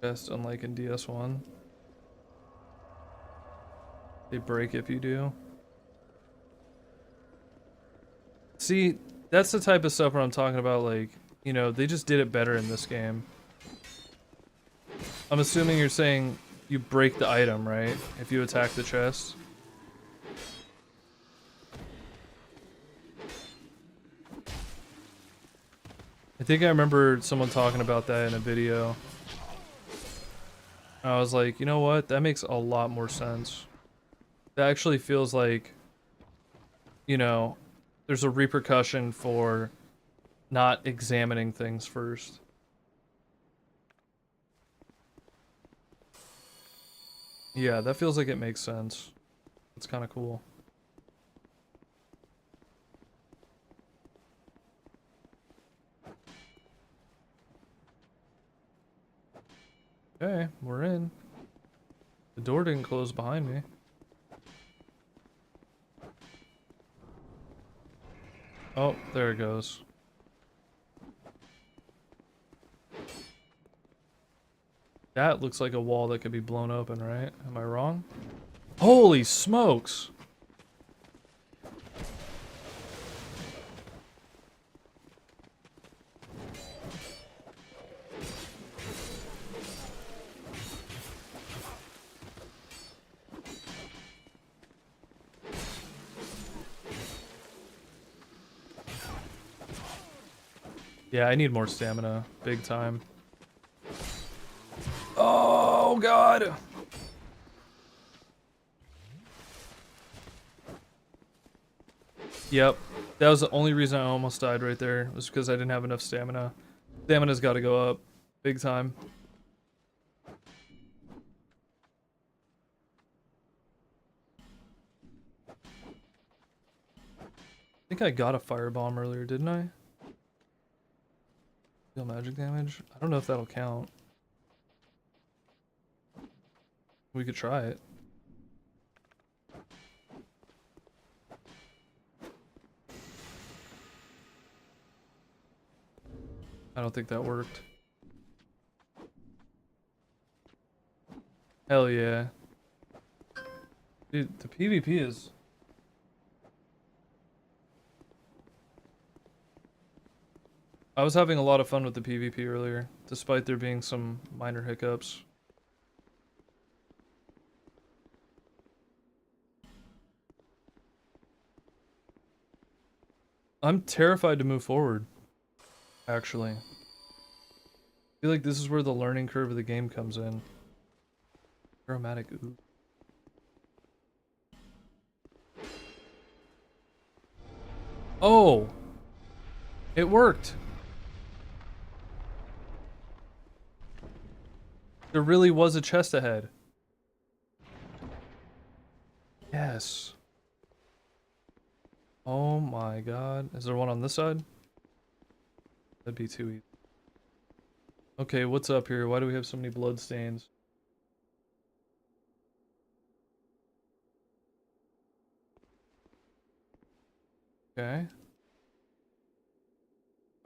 just unlike in DS1. They break if you do. See, that's the type of stuff where I'm talking about, like, you know, they just did it better in this game. I'm assuming you're saying you break the item, right? If you attack the chest. I think I remember someone talking about that in a video. I was like, you know what? That makes a lot more sense. That actually feels like, you know, there's a repercussion for not examining things first. Yeah, that feels like it makes sense. It's kind of cool. Okay, we're in. The door didn't close behind me. Oh, there it goes. That looks like a wall that could be blown open, right? Am I wrong? Holy smokes! Yeah, I need more stamina. Big time. Oh, God! Yep. That was the only reason I almost died right there. Was because I didn't have enough stamina. Stamina's got to go up. Big time. I think I got a firebomb earlier, didn't I? Deal magic damage? I don't know if that'll count. We could try it. I don't think that worked. Hell yeah. Dude, the PvP is... I was having a lot of fun with the PvP earlier, despite there being some minor hiccups. I'm terrified to move forward, actually. I feel like this is where the learning curve of the game comes in. Aromatic ooh. Oh! It worked! There really was a chest ahead. Yes. Oh my god. Is there one on this side? That'd be too easy. Okay, what's up here? Why do we have so many blood stains? Okay.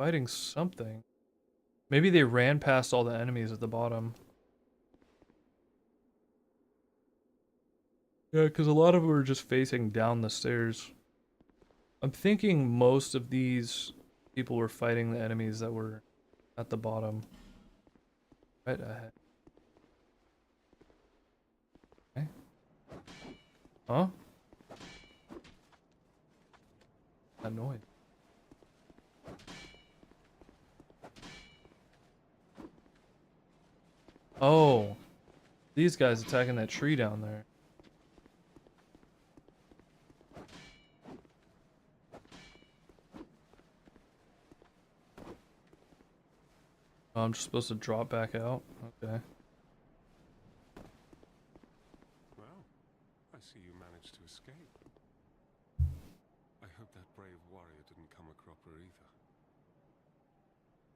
fighting something. Maybe they ran past all the enemies at the bottom. Yeah, because a lot of them were just facing down the stairs. I'm thinking most of these people were fighting the enemies that were at the bottom. Right ahead. Okay. Huh? That noise. Oh. These guys attacking that tree down there. Oh, I'm just supposed to drop back out? Okay. Well, I see you managed to escape. I hope that brave warrior didn't come a cropper either.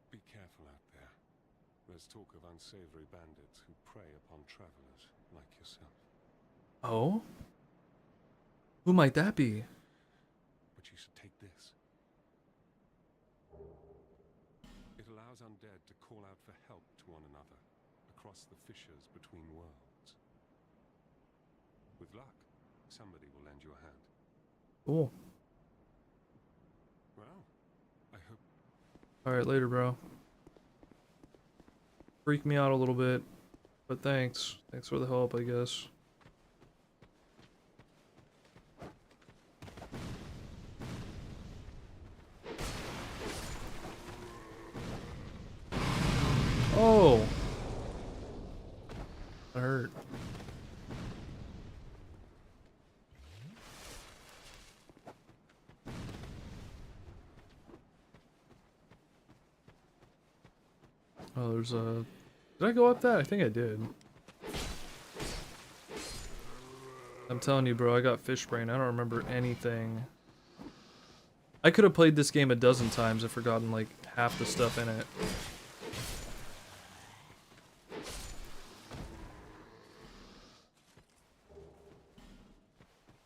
Be careful out there. There's talk of unsavory bandits who prey upon travelers like yourself. Oh? Who might that be? But you should take this. It allows undead to call out for help to one another across the fissures between worlds. With luck, somebody will lend you a hand. Cool. Well, I hope... Alright, later, bro. Freaked me out a little bit, but thanks. Thanks for the help, I guess. Oh! That hurt. Oh, there's a... Did I go up that? I think I did. I'm telling you, bro, I got fish brain. I don't remember anything. I could have played this game a dozen times and forgotten, like, half the stuff in it.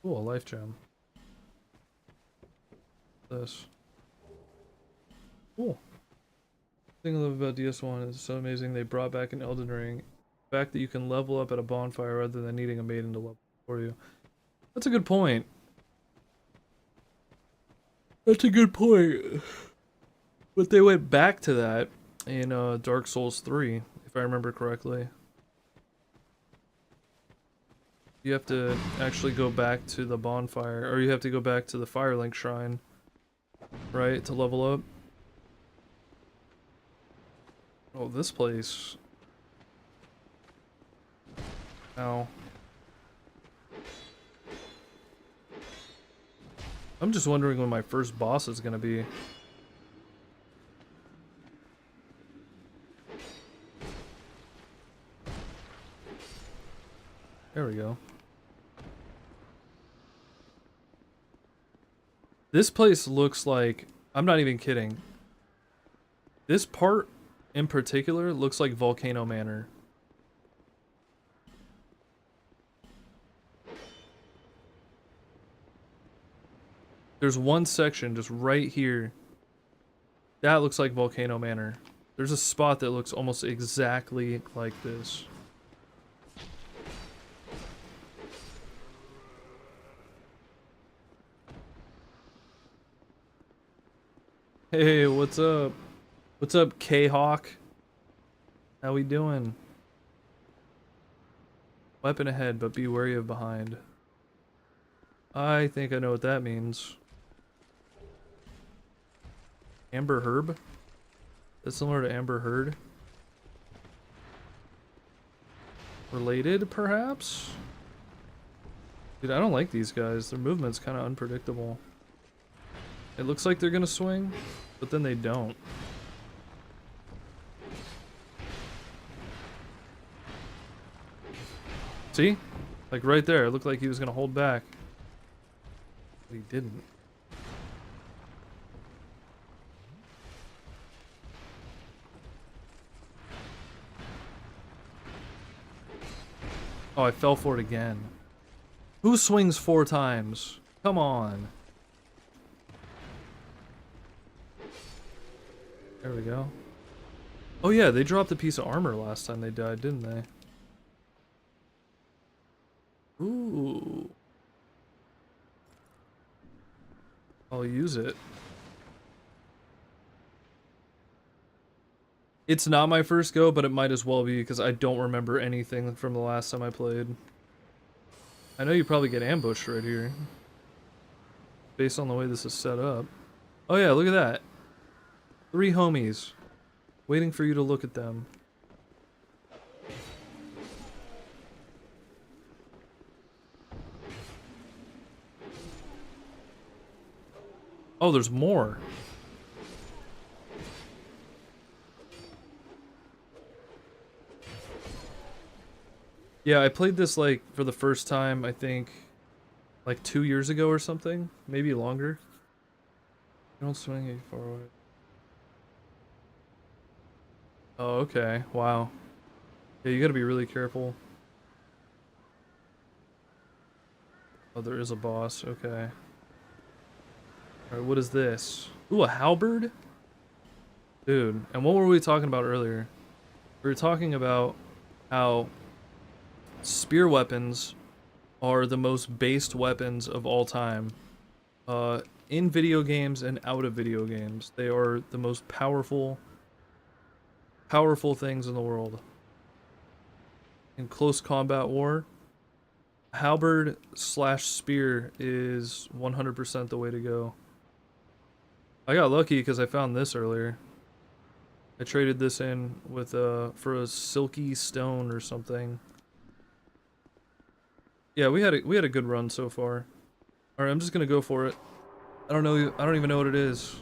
Cool, a life gem. This. Cool. The thing I love about DS1 is so amazing they brought back an Elden Ring. The fact that you can level up at a bonfire rather than needing a maiden to level for you. That's a good point. That's a good point. But they went back to that in Dark Souls 3, if I remember correctly. You have to actually go back to the bonfire, or you have to go back to the Firelink Shrine, right, to level up. Oh, this place. Ow. I'm just wondering when my first boss is gonna be. There we go. This place looks like, I'm not even kidding. This part in particular looks like Volcano Manor. There's one section just right here. That looks like Volcano Manor. There's a spot that looks almost exactly like this. Hey, what's up? What's up, K-Hawk? How we doing? Weapon ahead, but be wary of behind. I think I know what that means. Amber Herb? That's similar to Amber Heard. Related, perhaps? Dude, I don't like these guys. Their movement's kind of unpredictable. It looks like they're gonna swing, but then they don't. See? Like right there, it looked like he was gonna hold back. But he didn't. Oh, I fell for it again. Who swings 4 times? Come on. There we go. Oh yeah, they dropped a piece of armor last time they died, didn't they? Ooh. I'll use it. It's not my first go, but it might as well be because I don't remember anything from the last time I played. I know you probably get ambushed right here. Based on the way this is set up. Oh yeah, look at that. 3 homies. Waiting for you to look at them. Oh, there's more. Yeah, I played this like for the first time, I think like 2 years ago or something, maybe longer. Don't swing it far away. Oh, okay. Wow. Yeah, you gotta be really careful. Oh, there is a boss. Okay. Alright, what is this? Ooh, a halberd? Dude, and what were we talking about earlier? We were talking about how spear weapons are the most based weapons of all time. In video games and out of video games. They are the most powerful things in the world. In close combat war, halberd / spear is 100% the way to go. I got lucky because I found this earlier. I traded this in with for a silky stone or something. Yeah, we had a good run so far. All right, I'm just gonna go for it. I don't know. I don't even know what it is.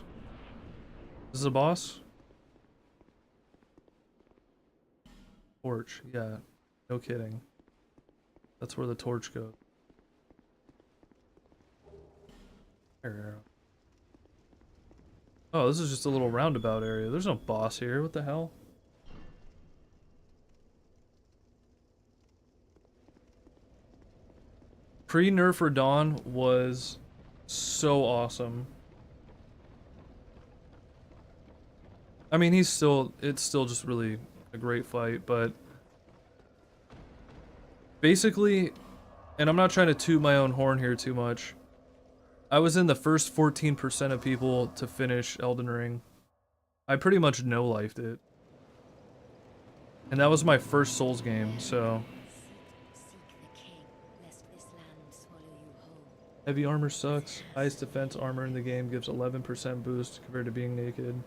This is a boss? Torch. Yeah. No kidding. That's where the torch goes. There. Oh, this is just a little roundabout area. There's no boss here. What the hell? Pre-nerf Radahn was so awesome. I mean, it's still just really a great fight, but basically, and I'm not trying to toot my own horn here too much, I was in the first 14% of people to finish Elden Ring. I pretty much no-lifed it. And that was my first Souls game, so... Heavy armor sucks. Highest defense armor in the game gives 11% boost compared to being naked.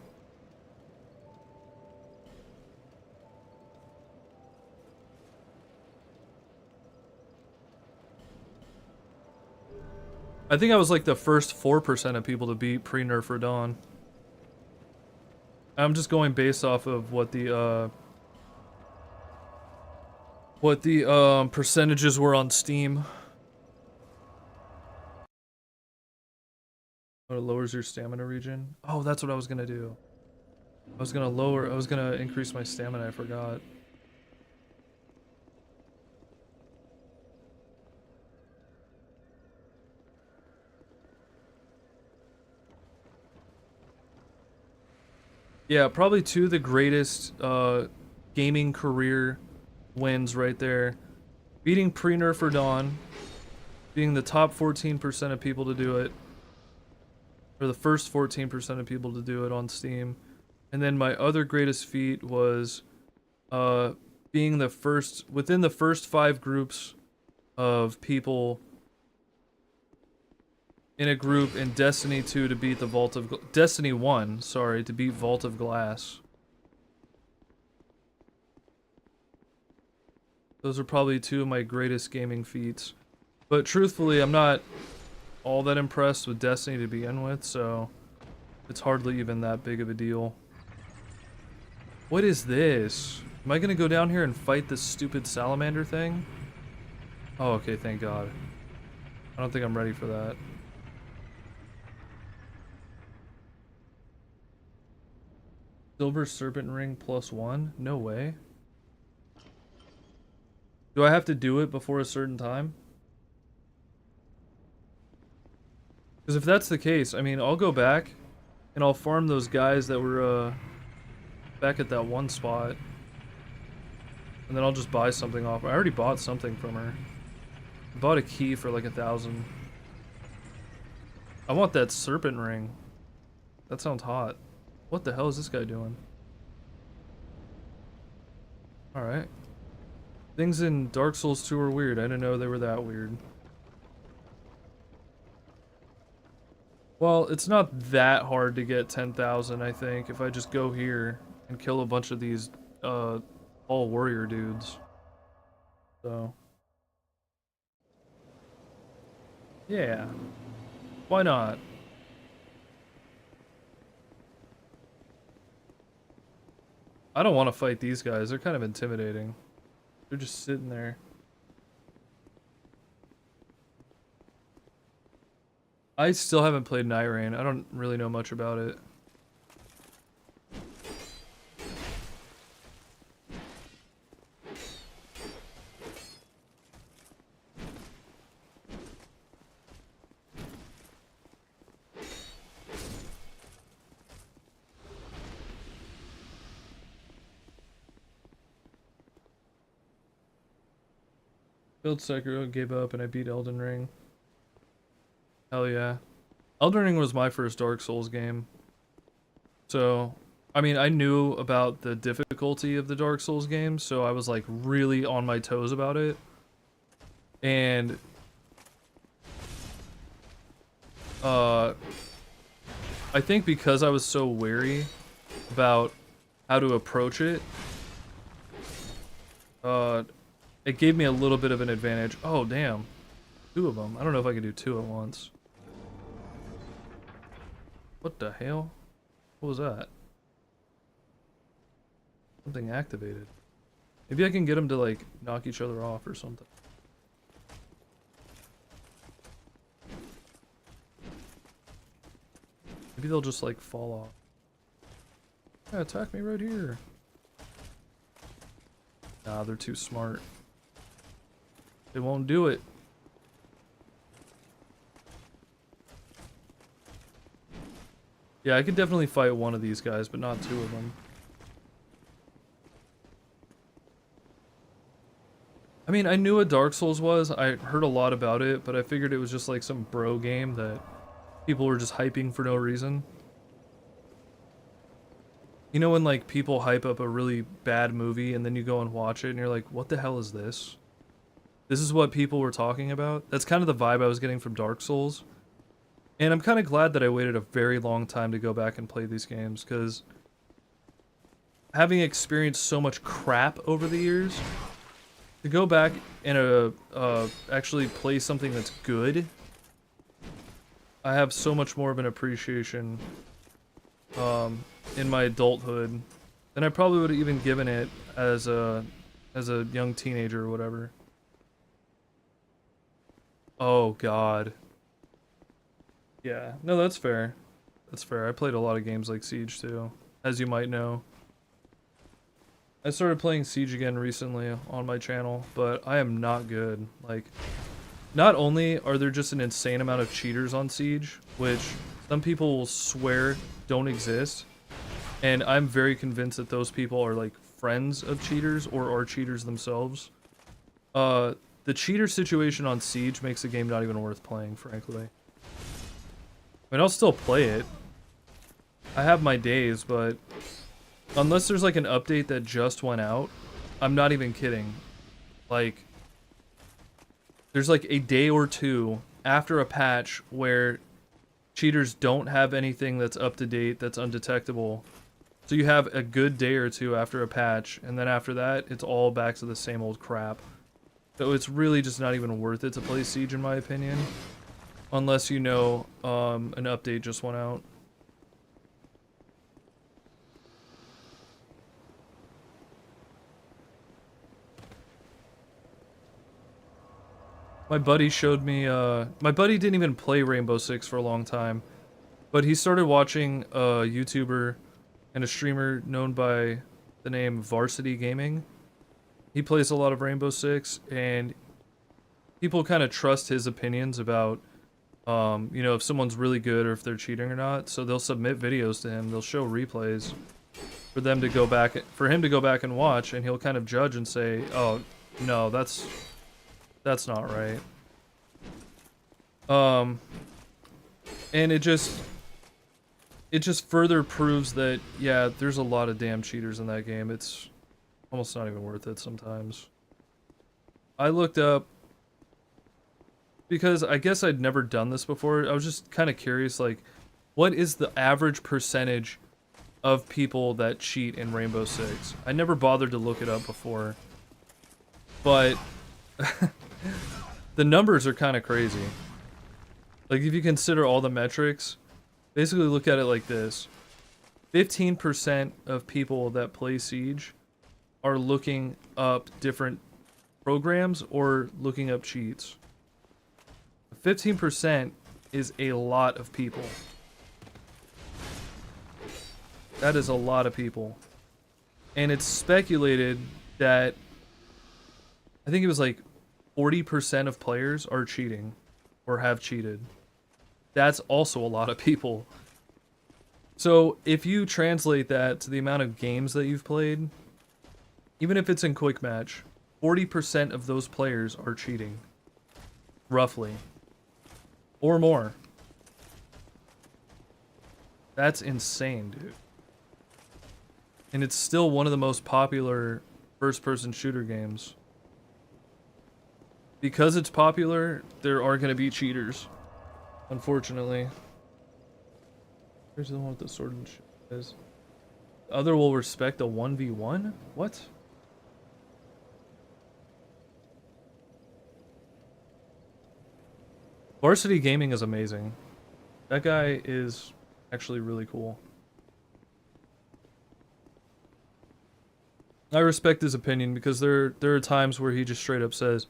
I think I was like the first 4% of people to beat pre-nerf Radahn. I'm just going based off of what the percentages were on Steam. Oh, it lowers your stamina regen. Oh, that's what I was gonna do. I was gonna increase my stamina, I forgot. Yeah, probably two of the greatest gaming career wins right there. Beating pre-nerf Radahn, being the top 14% of people to do it. Or the first 14% of people to do it on Steam. And then my other greatest feat was being the first, within the first 5 groups of people in a group in Destiny 2 to beat the Vault of... Destiny 1, sorry, to beat Vault of Glass. Those are probably two of my greatest gaming feats. But truthfully, I'm not all that impressed with Destiny to begin with, so it's hardly even that big of a deal. What is this? Am I gonna go down here and fight this stupid salamander thing? Oh, okay, thank God. I don't think I'm ready for that. Silver Serpent Ring +1? No way. Do I have to do it before a certain time? Because if that's the case, I mean, I'll go back and I'll farm those guys that were back at that one spot. And then I'll just buy something off. I already bought something from her. I bought a key for like 1,000. I want that serpent ring. That sounds hot. What the hell is this guy doing? Alright. Things in Dark Souls 2 are weird. I didn't know they were that weird. Well, it's not that hard to get 10,000, I think, if I just go here and kill a bunch of these, all warrior dudes. So. Yeah. Why not? I don't want to fight these guys. They're kind of intimidating. They're just sitting there. I still haven't played Night Rain. I don't really know much about it. Built Sekiro, gave up, and I beat Elden Ring. Hell yeah. Elden Ring was my first Dark Souls game. So, I mean, I knew about the difficulty of the Dark Souls games, so I was like really on my toes about it. And I think because I was so wary about how to approach it, it gave me a little bit of an advantage. Oh, damn. 2 of them. I don't know if I can do 2 at once. What the hell? What was that? Something activated. Maybe I can get them to, like, knock each other off or something. Maybe they'll just, like, fall off. Yeah, attack me right here. Nah, they're too smart. They won't do it. Yeah, I could definitely fight one of these guys, but not 2 of them. I mean, I knew what Dark Souls was. I heard a lot about it, but I figured it was just like some bro game that people were just hyping for no reason. You know when like people hype up a really bad movie and then you go and watch it and you're like, what the hell is this? This is what people were talking about? That's kind of the vibe I was getting from Dark Souls. And I'm kind of glad that I waited a very long time to go back and play these games, because having experienced so much crap over the years, to go back and actually play something that's good, I have so much more of an appreciation in my adulthood than I probably would have even given it as a young teenager or whatever. Oh god. Yeah, no, that's fair. That's fair. I played a lot of games like Siege too, as you might know. I started playing Siege again recently on my channel, but I am not good. Like, not only are there just an insane amount of cheaters on Siege, which some people will swear don't exist, and I'm very convinced that those people are like friends of cheaters or are cheaters themselves. The cheater situation on Siege makes the game not even worth playing, frankly. I mean, I'll still play it. I have my days, but unless there's like an update that just went out, I'm not even kidding. Like, there's like a day or 2 after a patch where cheaters don't have anything that's up to date, that's undetectable. So you have a good day or 2 after a patch, and then after that, it's all back to the same old crap. So it's really just not even worth it to play Siege, in my opinion. Unless you know an update just went out. My buddy showed me, my buddy didn't even play Rainbow Six for a long time, but he started watching a YouTuber and a streamer known by the name Varsity Gaming. He plays a lot of Rainbow Six, and people kind of trust his opinions about, you know, if someone's really good or if they're cheating or not, so they'll submit videos to him, they'll show replays, for them to go back, for him to go back and watch, and he'll kind of judge and say, "Oh, no, that's not right." And it just further proves that, yeah, there's a lot of damn cheaters in that game. It's almost not even worth it sometimes. I looked up, because I guess I'd never done this before. I was just kind of curious, like, what is the average percentage of people that cheat in Rainbow Six? I never bothered to look it up before, but the numbers are kind of crazy. Like, if you consider all the metrics, basically look at it like this. 15% of people that play Siege are looking up different programs or looking up cheats. 15% is a lot of people. That is a lot of people. And it's speculated that I think it was like 40% of players are cheating or have cheated. That's also a lot of people. So if you translate that to the amount of games that you've played, even if it's in quick match, 40% of those players are cheating. Roughly. Or more. That's insane, dude. And it's still one of the most popular first-person shooter games. Because it's popular, there are going to be cheaters. Unfortunately. Here's the one with the sword and shit. The other will respect a 1v1? What? Varsity Gaming is amazing. That guy is actually really cool. I respect his opinion because there are times where he just straight up says,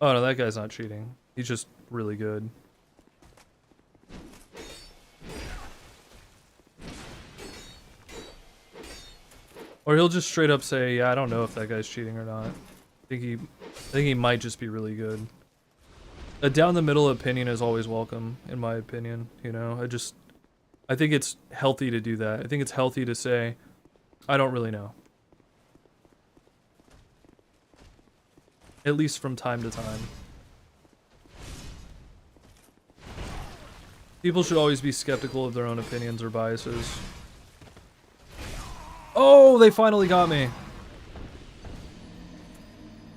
"Oh no, that guy's not cheating. He's just really good." Or he'll just straight up say, "Yeah, I don't know if that guy's cheating or not. I think he might just be really good." A down the middle opinion is always welcome, in my opinion. You know, I think it's healthy to do that. I think it's healthy to say, "I don't really know." At least from time to time. People should always be skeptical of their own opinions or biases. Oh, they finally got me.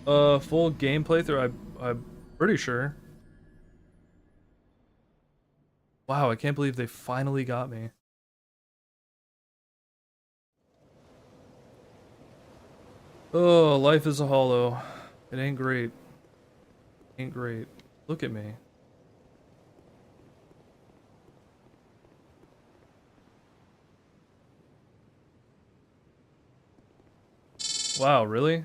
Full game playthrough, I'm pretty sure. Wow, I can't believe they finally got me. Oh, life is a hollow. It ain't great. Ain't great. Look at me. Wow, really?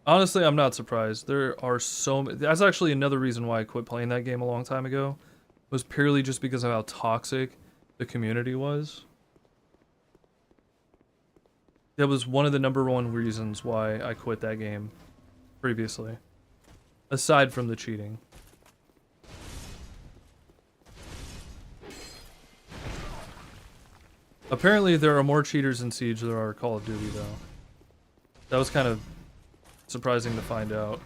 Honestly, I'm not surprised. There are so many. That's actually another reason why I quit playing that game a long time ago. Was purely just because of how toxic the community was. That was one of the #1 reasons why I quit that game previously. Aside from the cheating. Apparently there are more cheaters in Siege than there are Call of Duty though. That was kind of surprising to find out.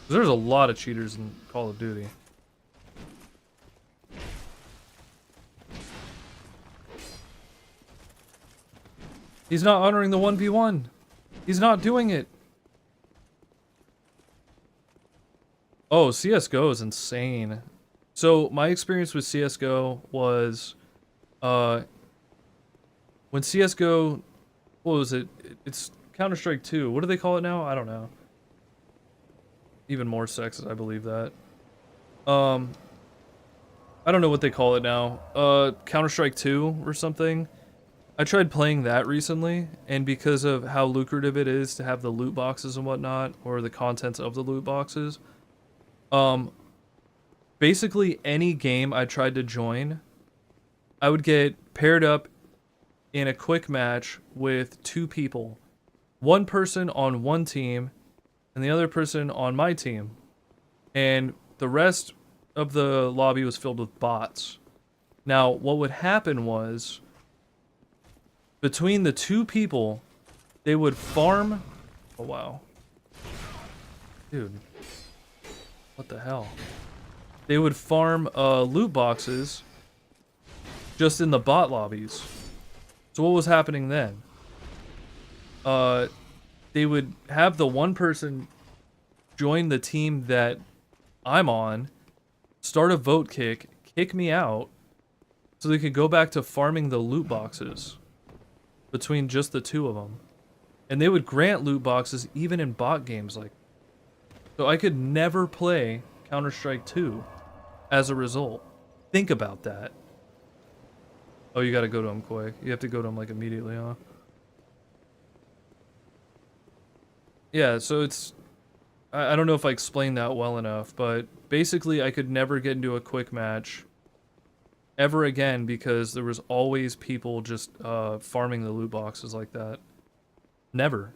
There's a lot of cheaters in Call of Duty. He's not honoring the 1v1. He's not doing it. Oh, CSGO is insane. So my experience with CSGO was, when CSGO, what was it? It's Counter-Strike 2. What do they call it now? I don't know. Even more sexist, I believe that. I don't know what they call it now. Counter-Strike 2 or something. I tried playing that recently, and because of how lucrative it is to have the loot boxes and whatnot, or the contents of the loot boxes, basically any game I tried to join, I would get paired up in a quick match with 2 people. One person on one team, and the other person on my team. And the rest of the lobby was filled with bots. Now, what would happen was, between the two people, they would farm... Oh, wow. Dude. What the hell? They would farm loot boxes just in the bot lobbies. So what was happening then? They would have the one person join the team that I'm on, start a vote kick me out, so they could go back to farming the loot boxes between just the two of them. And they would grant loot boxes even in bot games like. So I could never play Counter-Strike 2 as a result. Think about that. Oh, you gotta go to him quick. You have to go to him like immediately, huh? Yeah, so it's... I don't know if I explained that well enough, but basically I could never get into a quick match ever again because there was always people just farming the loot boxes like that. Never.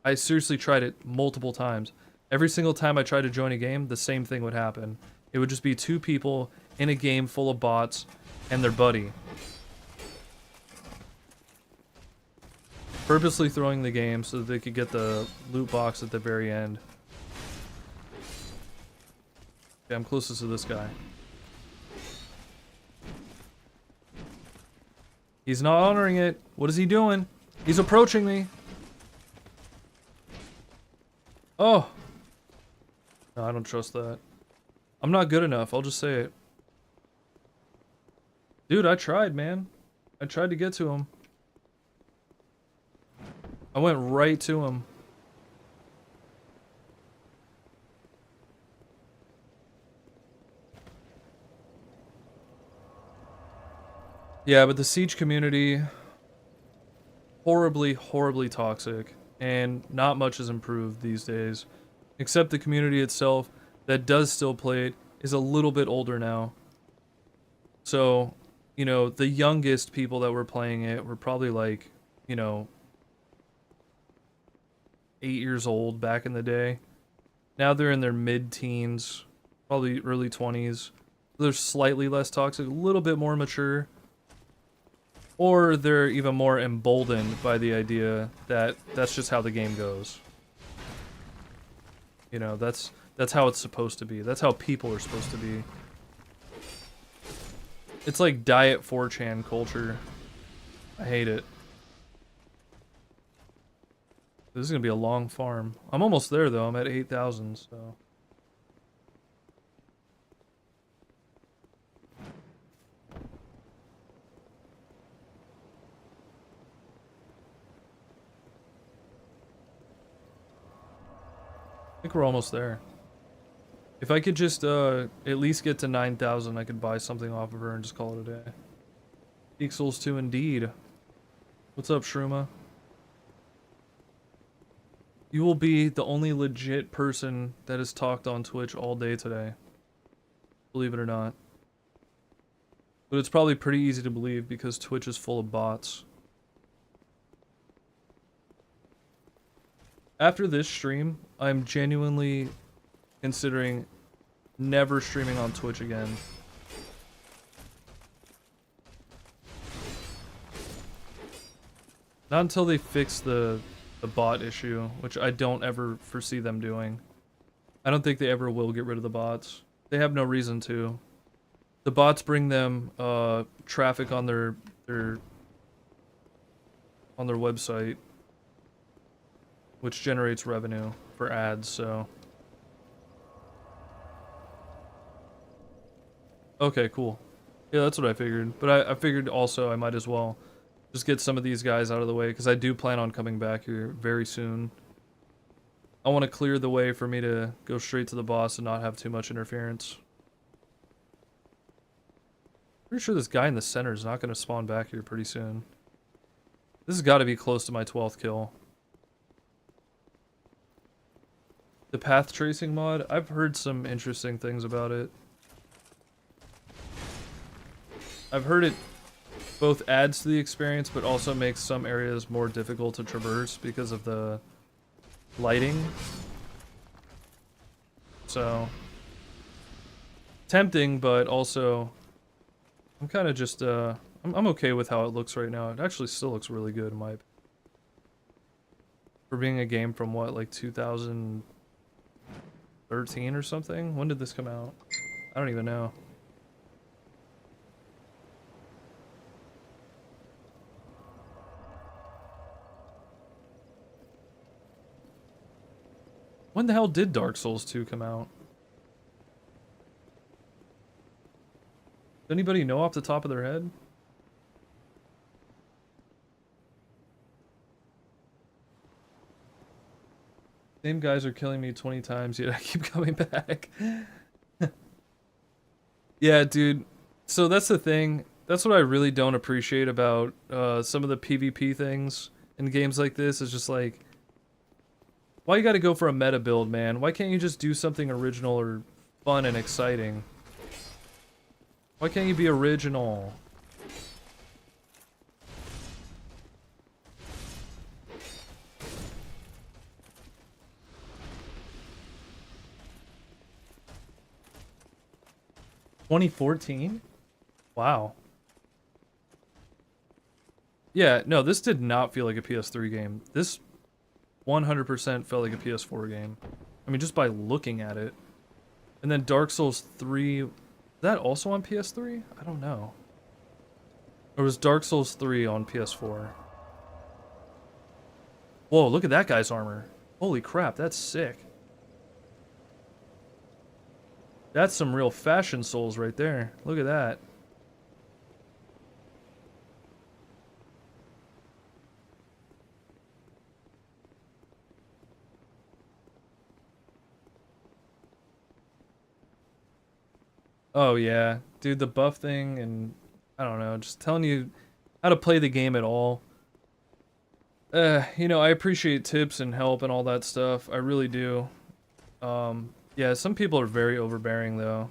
I seriously tried it multiple times. Every single time I tried to join a game, the same thing would happen. It would just be two people in a game full of bots and their buddy. Purposely throwing the game so that they could get the loot box at the very end. Okay, I'm closest to this guy. He's not honoring it. What is he doing? He's approaching me. Oh. No, I don't trust that. I'm not good enough. I'll just say it. Dude, I tried, man. I tried to get to him. I went right to him. Yeah, but the Siege community, horribly, horribly toxic, and not much has improved these days. Except the community itself that does still play it is a little bit older now. So, you know, the youngest people that were playing it were probably like, you know, 8 years old back in the day. Now they're in their mid-teens, probably early 20s. They're slightly less toxic, a little bit more mature. Or they're even more emboldened by the idea that that's just how the game goes. You know, that's how it's supposed to be. That's how people are supposed to be. It's like diet 4chan culture. I hate it. This is gonna be a long farm. I'm almost there though. I'm at 8,000, so. I think we're almost there. If I could just at least get to 9,000, I could buy something off of her and just call it a day. Geek Souls 2 indeed. What's up, Shruma? You will be the only legit person that has talked on Twitch all day today. Believe it or not. But it's probably pretty easy to believe because Twitch is full of bots. After this stream, I'm genuinely considering never streaming on Twitch again. Not until they fix the bot issue, which I don't ever foresee them doing. I don't think they ever will get rid of the bots. They have no reason to. The bots bring them traffic on their website, which generates revenue for ads, so. Okay, cool. Yeah, that's what I figured. But I figured also I might as well just get some of these guys out of the way, because I do plan on coming back here very soon. I want to clear the way for me to go straight to the boss and not have too much interference. Pretty sure this guy in the center is not going to spawn back here pretty soon. This has got to be close to my 12th kill. The path tracing mod, I've heard some interesting things about it. I've heard it both adds to the experience, but also makes some areas more difficult to traverse because of the lighting. So, tempting, but also I'm kind of just I'm okay with how it looks right now. It actually still looks really good in my opinion. For being a game from what, like 2013 or something? When did this come out? I don't even know. When the hell did Dark Souls 2 come out? Does anybody know off the top of their head? Same guys are killing me 20 times, yet I keep coming back. Yeah, dude. So that's the thing. That's what I really don't appreciate about some of the PvP things in games like this. Is just like, why you gotta go for a meta build, man? Why can't you just do something original or fun and exciting? Why can't you be original? $2014? Wow. Yeah, no, this did not feel like a PS3 game. This 100% felt like a PS4 game. I mean, just by looking at it. And then Dark Souls 3... Is that also on PS3? I don't know. Or was Dark Souls 3 on PS4? Whoa, look at that guy's armor. Holy crap, that's sick. That's some real fashion Souls right there. Look at that. Oh yeah, dude, the buff thing and I don't know, just telling you how to play the game at all. You know, I appreciate tips and help and all that stuff. I really do. Yeah, some people are very overbearing though.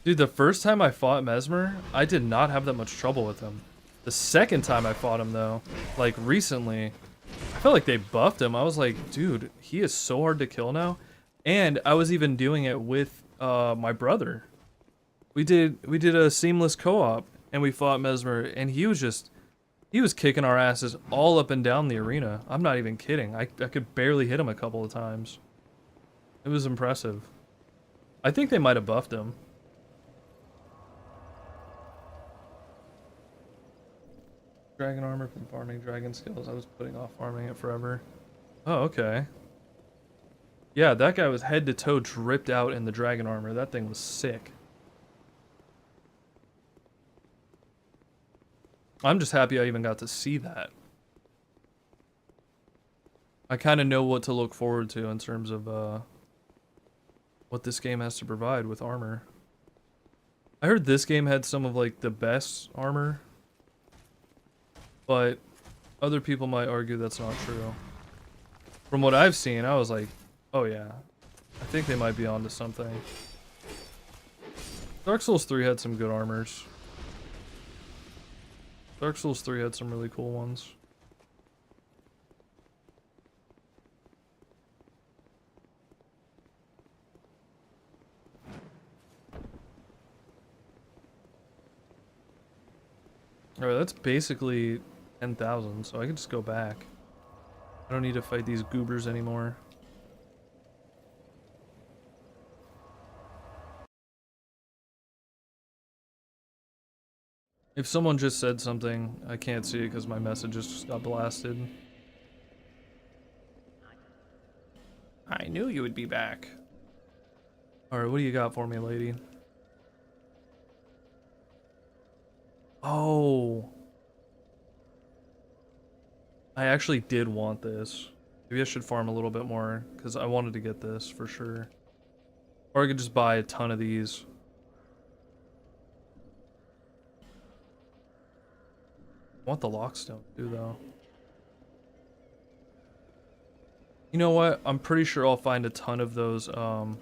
Dude, the first time I fought Mesmer, I did not have that much trouble with him. The second time I fought him though, like recently, I felt like they buffed him. I was like, dude, he is so hard to kill now. And I was even doing it with my brother. We did a seamless co-op and we fought Mesmer and he was kicking our asses all up and down the arena. I'm not even kidding. I could barely hit him a couple of times. It was impressive. I think they might have buffed him. Dragon armor from farming dragon skills. I was putting off farming it forever. Oh, okay. Yeah, that guy was head to toe dripped out in the dragon armor. That thing was sick. I'm just happy I even got to see that. I kind of know what to look forward to in terms of what this game has to provide with armor. I heard this game had some of like the best armor, but other people might argue that's not true. From what I've seen, I was like, oh yeah, I think they might be onto something. Dark Souls 3 had some good armors. Dark Souls 3 had some really cool ones. Alright, that's basically 10,000, so I can just go back. I don't need to fight these goobers anymore. If someone just said something, I can't see it because my messages just got blasted. I knew you would be back. Alright, what do you got for me, lady? Oh. I actually did want this. Maybe I should farm a little bit more, because I wanted to get this for sure. Or I could just buy a ton of these. I want the lockstone too, though. You know what? I'm pretty sure I'll find a ton of those, I'll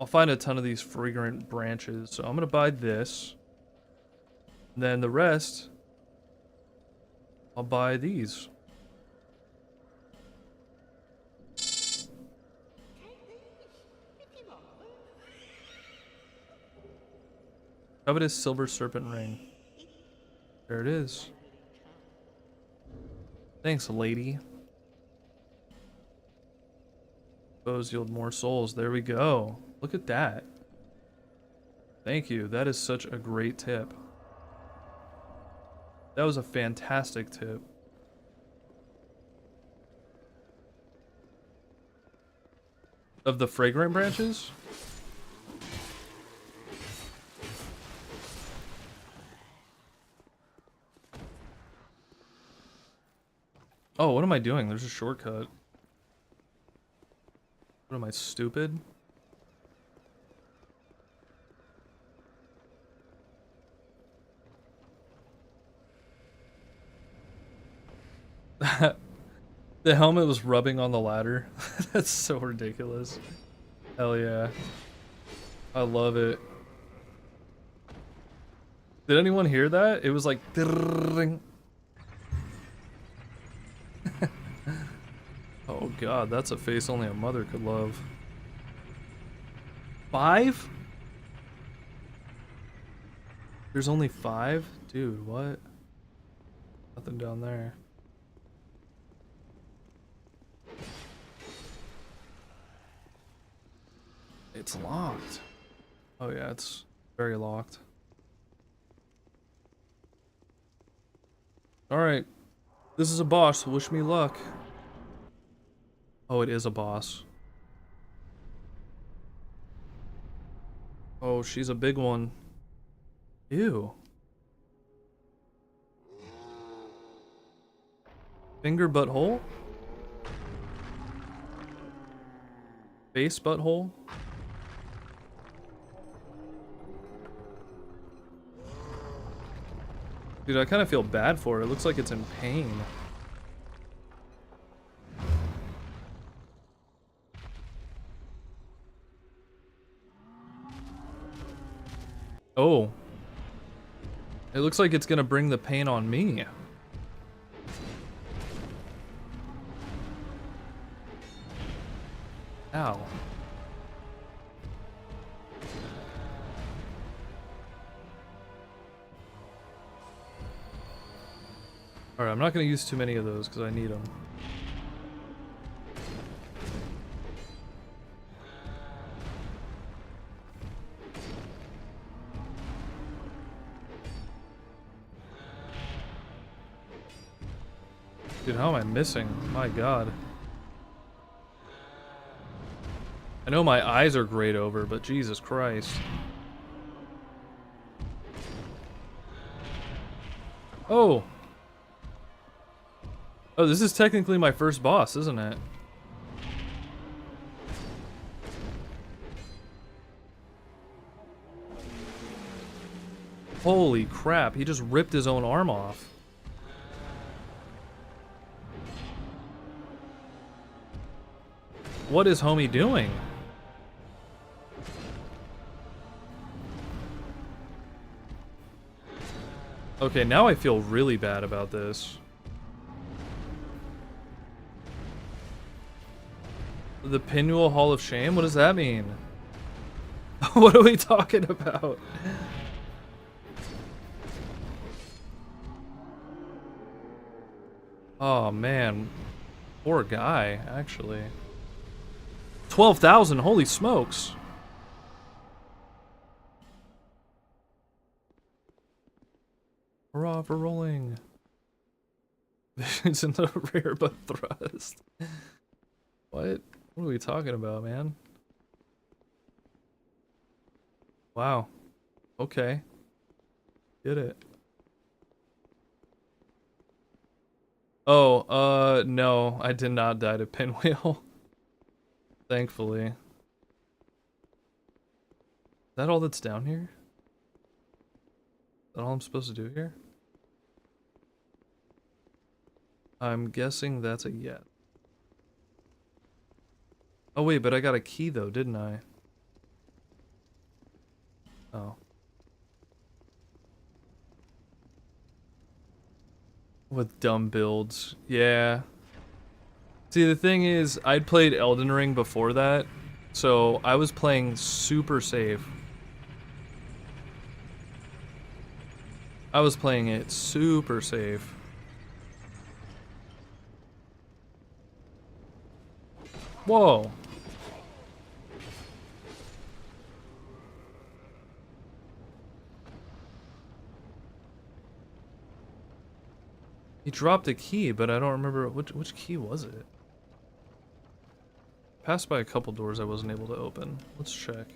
find a ton of these fragrant branches. So I'm gonna buy this. Then the rest, I'll buy these. Covetous silver serpent ring. There it is. Thanks, lady. Bows yield more souls. There we go. Look at that. Thank you. That is such a great tip. That was a fantastic tip. Of the fragrant branches? Oh, what am I doing? There's a shortcut. What am I, stupid? The helmet was rubbing on the ladder. That's so ridiculous. Hell yeah. I love it. Did anyone hear that? It was like... Oh god, that's a face only a mother could love. 5? There's only 5? Dude, what? Nothing down there. It's locked. Oh yeah, it's very locked. Alright. This is a boss. Wish me luck. Oh, it is a boss. Oh, she's a big one. Ew. Finger butthole? Face butthole? Dude, I kind of feel bad for it. It looks like it's in pain. Oh. It looks like it's gonna bring the pain on me. Ow. Alright, I'm not gonna use too many of those because I need them. Dude, how am I missing? My god. I know my eyes are grayed over, but Jesus Christ. Oh! Oh, this is technically my first boss, isn't it? Holy crap, he just ripped his own arm off. What is homie doing? Okay, now I feel really bad about this. The Pinuel Hall of Shame? What does that mean? What are we talking about? Oh man. Poor guy, actually. 12,000, holy smokes. Hurrah for rolling. It's in the rear butt thrust. What? What are we talking about, man? Wow. Okay. Get it. Oh, no, I did not die to Pinwheel. Thankfully. Is that all that's down here? Is that all I'm supposed to do here? I'm guessing that's a yes. Oh wait, but I got a key though, didn't I? Oh. With dumb builds. Yeah. See, the thing is, I'd played Elden Ring before that, so I was playing super safe. I was playing it super safe. Whoa. He dropped a key, but I don't remember which key was it. Passed by a couple doors I wasn't able to open. Let's check.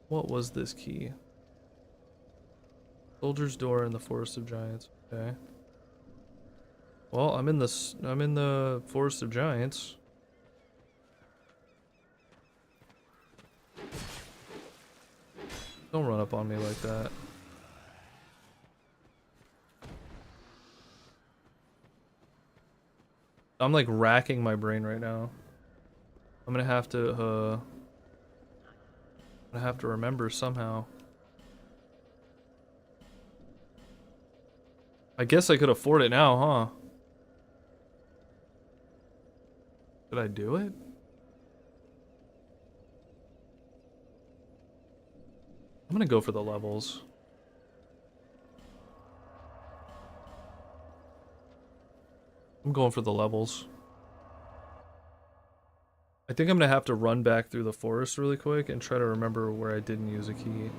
What was this key? Soldier's door in the Forest of Giants. Okay. Well, I'm in the Forest of Giants. Don't run up on me like that. I'm like racking my brain right now. I'm gonna have to remember somehow. I guess I could afford it now, huh? Did I do it? I'm gonna go for the levels. I'm going for the levels. I think I'm gonna have to run back through the forest really quick and try to remember where I didn't use a key.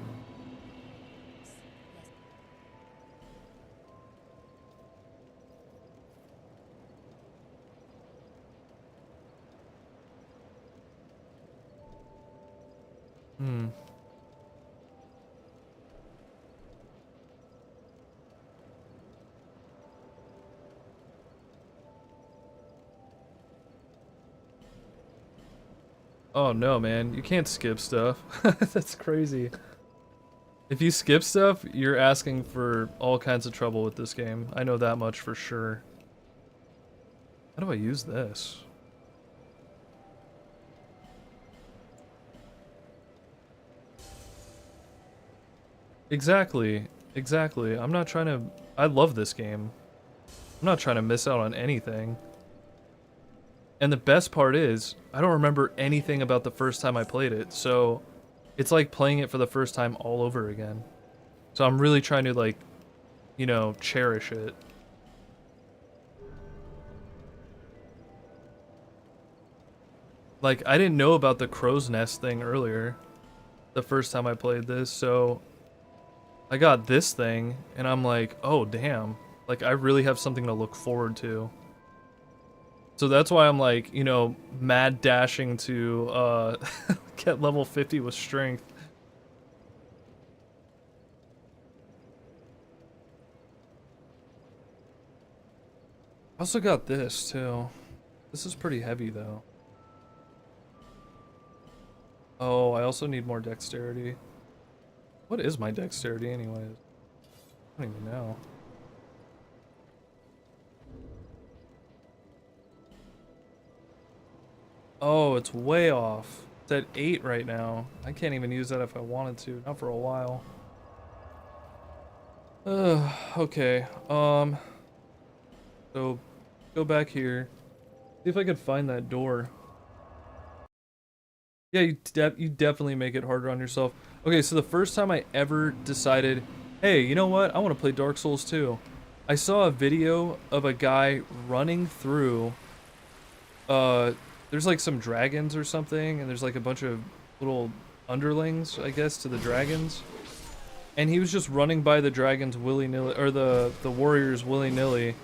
Oh no, man. You can't skip stuff. That's crazy. If you skip stuff, you're asking for all kinds of trouble with this game. I know that much for sure. How do I use this? Exactly. Exactly. I'm not trying to... I love this game. I'm not trying to miss out on anything. And the best part is, I don't remember anything about the first time I played it, so it's like playing it for the first time all over again. So I'm really trying to, like, you know, cherish it. Like, I didn't know about the crow's nest thing earlier, the first time I played this, so I got this thing, and I'm like, oh damn, like I really have something to look forward to. So that's why I'm like, you know, mad dashing to get level 50 with strength. I also got this too. This is pretty heavy though. Oh, I also need more dexterity. What is my dexterity anyways? I don't even know. Oh, it's way off. It's at 8 right now. I can't even use that if I wanted to. Not for a while. Okay. So, go back here. See if I could find that door. Yeah, you definitely make it harder on yourself. Okay, so the first time I ever decided, hey, you know what? I want to play Dark Souls 2. I saw a video of a guy running through, there's like some dragons or something, and there's like a bunch of little underlings, I guess, to the dragons. And he was just running by the dragons willy-nilly, or the warriors willy-nilly.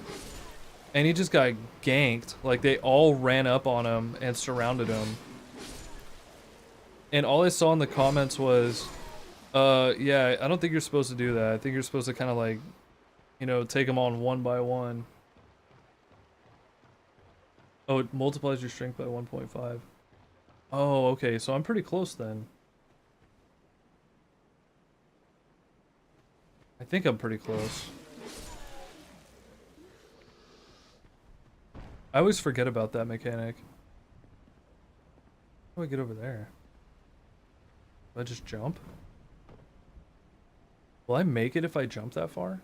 And he just got ganked. Like, they all ran up on him and surrounded him. And all I saw in the comments was, yeah, I don't think you're supposed to do that. I think you're supposed to kind of like, you know, take them on one by one. Oh, it multiplies your strength by 1.5. Oh, okay, so I'm pretty close then. I think I'm pretty close. I always forget about that mechanic. How do I get over there? Do I just jump? Will I make it if I jump that far?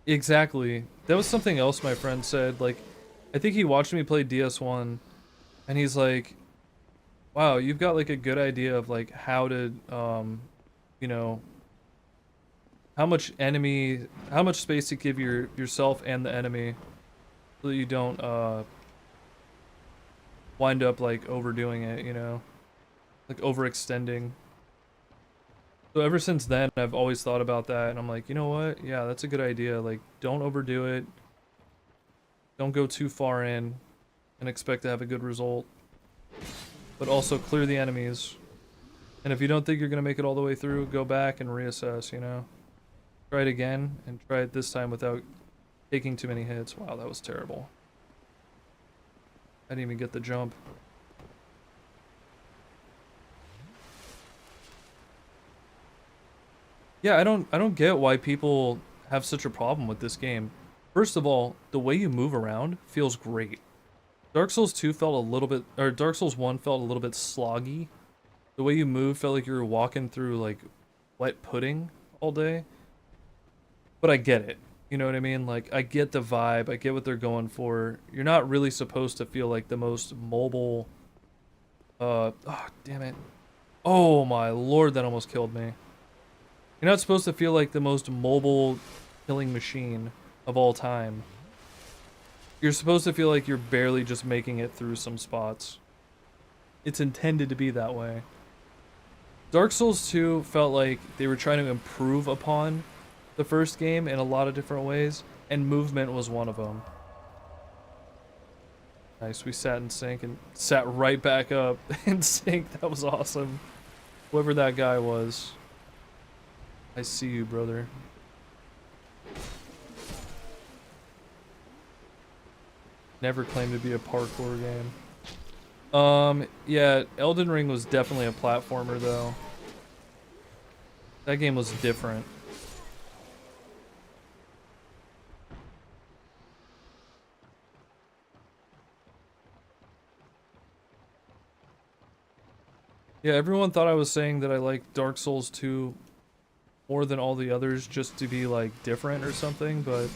Exactly. That was something else my friend said. Like, I think he watched me play DS1, and he's like, wow, you've got like a good idea of like how to, you know, how much space to give yourself and the enemy so that you don't, wind up like overdoing it, you know, like overextending. So ever since then, I've always thought about that, and I'm like, you know what? Yeah, that's a good idea. Like, don't overdo it. Don't go too far in and expect to have a good result. But also clear the enemies. And if you don't think you're going to make it all the way through, go back and reassess, you know? Try it again, and try it this time without taking too many hits. Wow, that was terrible. I didn't even get the jump. Yeah, I don't get why people have such a problem with this game. First of all, the way you move around feels great. Dark Souls 2 felt a little bit, or Dark Souls 1 felt a little bit sloggy. The way you move felt like you were walking through like wet pudding all day. But I get it. You know what I mean? Like, I get the vibe. I get what they're going for. You're not really supposed to feel like the most mobile, oh, damn it. Oh my lord, that almost killed me. You're not supposed to feel like the most mobile killing machine of all time. You're supposed to feel like you're barely just making it through some spots. It's intended to be that way. Dark Souls 2 felt like they were trying to improve upon the first game in a lot of different ways, and movement was one of them. Nice, we sat in sync and sat right back up in sync. That was awesome. Whoever that guy was. I see you, brother. Never claimed to be a parkour game. Yeah, Elden Ring was definitely a platformer, though. That game was different. Yeah, everyone thought I was saying that I like Dark Souls 2 more than all the others just to be like different or something, but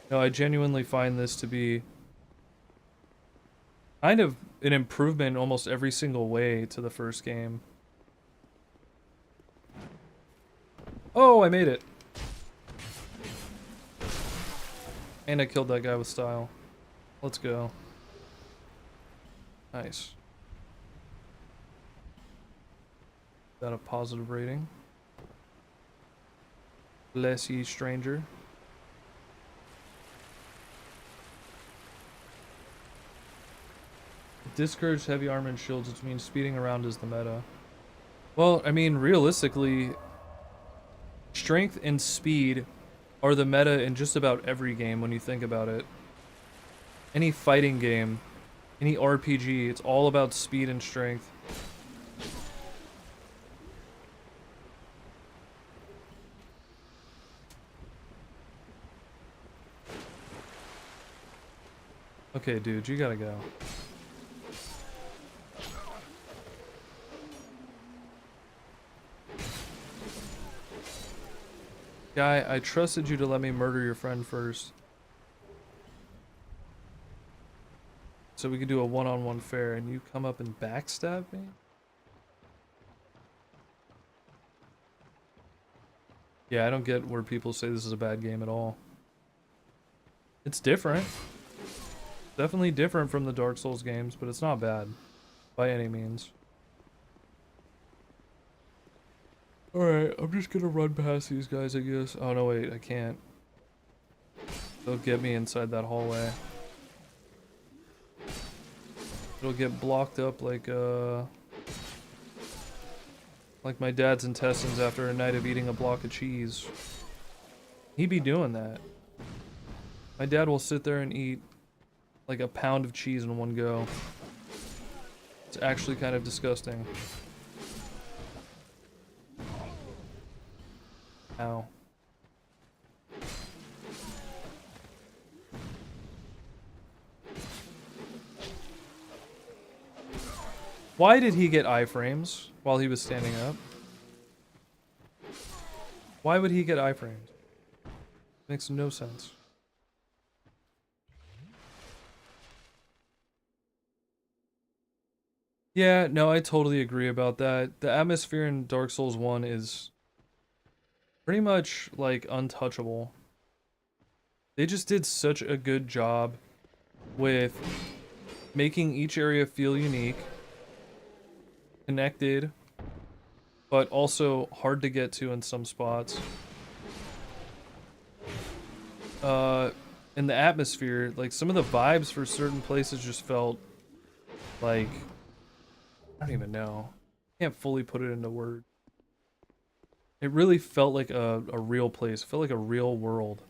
no, I genuinely find this to be kind of an improvement in almost every single way to the first game. Oh, I made it. And I killed that guy with style. Let's go. Nice. Got a positive rating. Bless ye, stranger. Discourage heavy armor and shields, which means speeding around is the meta. Well, I mean, realistically, strength and speed are the meta in just about every game when you think about it. Any fighting game, any RPG, it's all about speed and strength. Okay, dude, you gotta go. Guy, I trusted you to let me murder your friend first. So we could do a one-on-one fair, and you come up and backstab me? Yeah, I don't get where people say this is a bad game at all. It's different. Definitely different from the Dark Souls games, but it's not bad. By any means. Alright, I'm just gonna run past these guys, I guess. Oh, no, wait, I can't. They'll get me inside that hallway. It'll get blocked up like my dad's intestines after a night of eating a block of cheese. He be doing that. My dad will sit there and eat like a pound of cheese in one go. It's actually kind of disgusting. Ow. Why did he get iframes while he was standing up? Why would he get iframes? Makes no sense. Yeah, no, I totally agree about that. The atmosphere in Dark Souls 1 is pretty much like untouchable. They just did such a good job with making each area feel unique, connected, but also hard to get to in some spots. In the atmosphere, like some of the vibes for certain places just felt like, I don't even know. Can't fully put it into words. It really felt like a real place. It felt like a real world.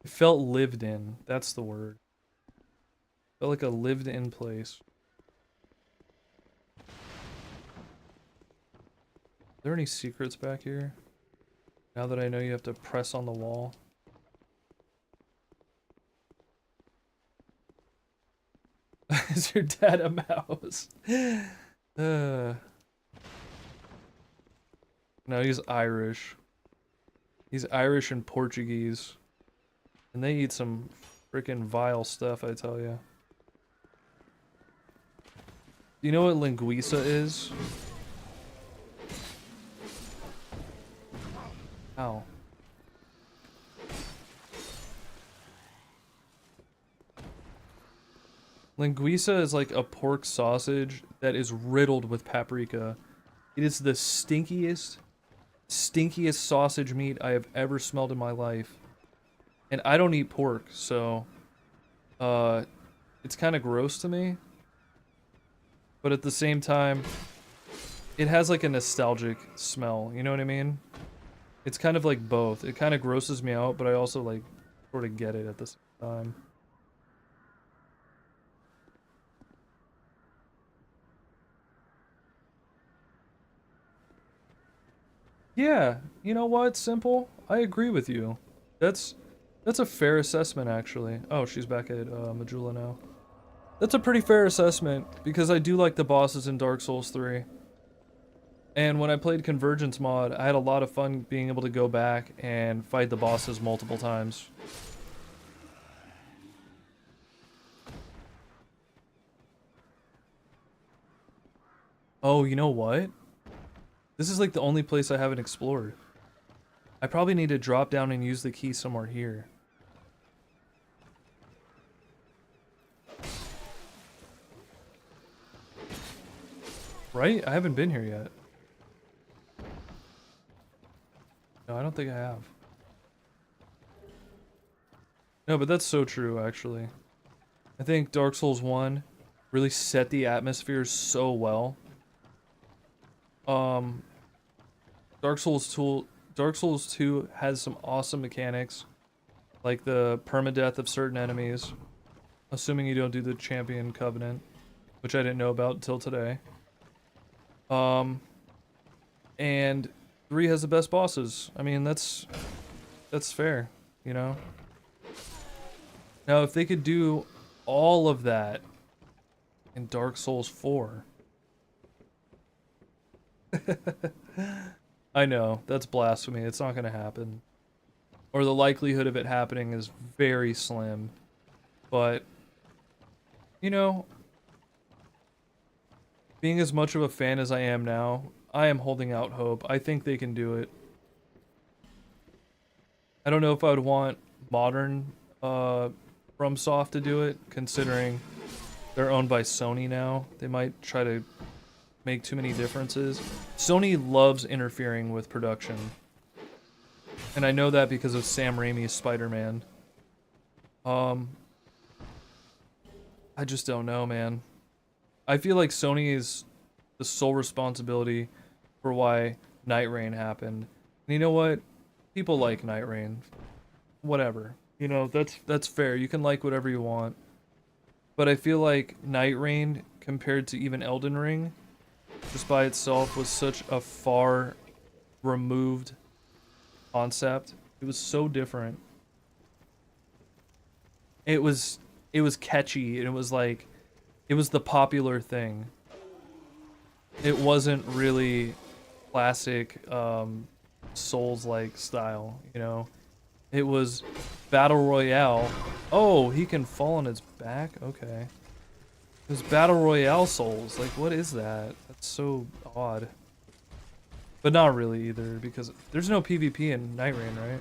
It felt lived in. That's the word. Felt like a lived in place. Are there any secrets back here? Now that I know you have to press on the wall. Is your dad a mouse? No, he's Irish. He's Irish and Portuguese. And they eat some freaking vile stuff, I tell you. Do you know what linguiça is? Ow. Linguiça is like a pork sausage that is riddled with paprika. It is the stinkiest sausage meat I have ever smelled in my life. And I don't eat pork, so it's kind of gross to me. But at the same time, it has like a nostalgic smell, you know what I mean? It's kind of like both. It kind of grosses me out, but I also like sort of get it at the same time. Yeah, you know what, Simple? I agree with you. That's a fair assessment, actually. Oh, she's back at Majula now. That's a pretty fair assessment, because I do like the bosses in Dark Souls 3. And when I played Convergence mod, I had a lot of fun being able to go back and fight the bosses multiple times. Oh, you know what? This is like the only place I haven't explored. I probably need to drop down and use the key somewhere here. Right? I haven't been here yet. No, I don't think I have. No, but that's so true, actually. I think Dark Souls 1 really set the atmosphere so well. Dark Souls 2 has some awesome mechanics, like the permadeath of certain enemies, assuming you don't do the Champion Covenant, which I didn't know about until today. And 3 has the best bosses. I mean, that's fair, you know? Now, if they could do all of that in Dark Souls 4... I know, that's blasphemy. It's not gonna happen. Or the likelihood of it happening is very slim. But, you know, being as much of a fan as I am now, I am holding out hope. I think they can do it. I don't know if I would want modern FromSoft to do it, considering they're owned by Sony now. They might try to make too many differences. Sony loves interfering with production. And I know that because of Sam Raimi's Spider-Man. I just don't know, man. I feel like Sony is the sole responsibility for why Night Rain happened. And you know what? People like Night Rain. Whatever. You know, that's fair. You can like whatever you want. But I feel like Night Rain, compared to even Elden Ring, just by itself was such a far removed concept. It was so different. It was it was catchy and it was like, it was the popular thing. It wasn't really classic Souls-like style, you know? It was Battle Royale. Oh, he can fall on his back? Okay. It was Battle Royale Souls. Like, what is that? That's so odd. But not really either, because there's no PvP in Night Rain, right?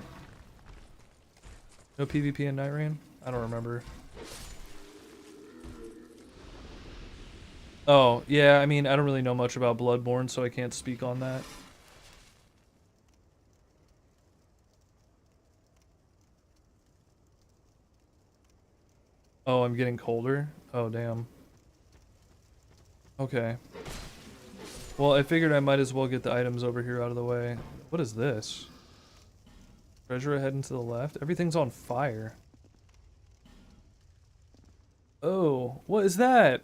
No PvP in Night Rain? I don't remember. Oh, yeah, I mean, I don't really know much about Bloodborne, so I can't speak on that. Oh, I'm getting colder? Oh, damn. Okay. Well, I figured I might as well get the items over here out of the way. What is this? Treasure ahead and to the left? Everything's on fire. Oh, what is that?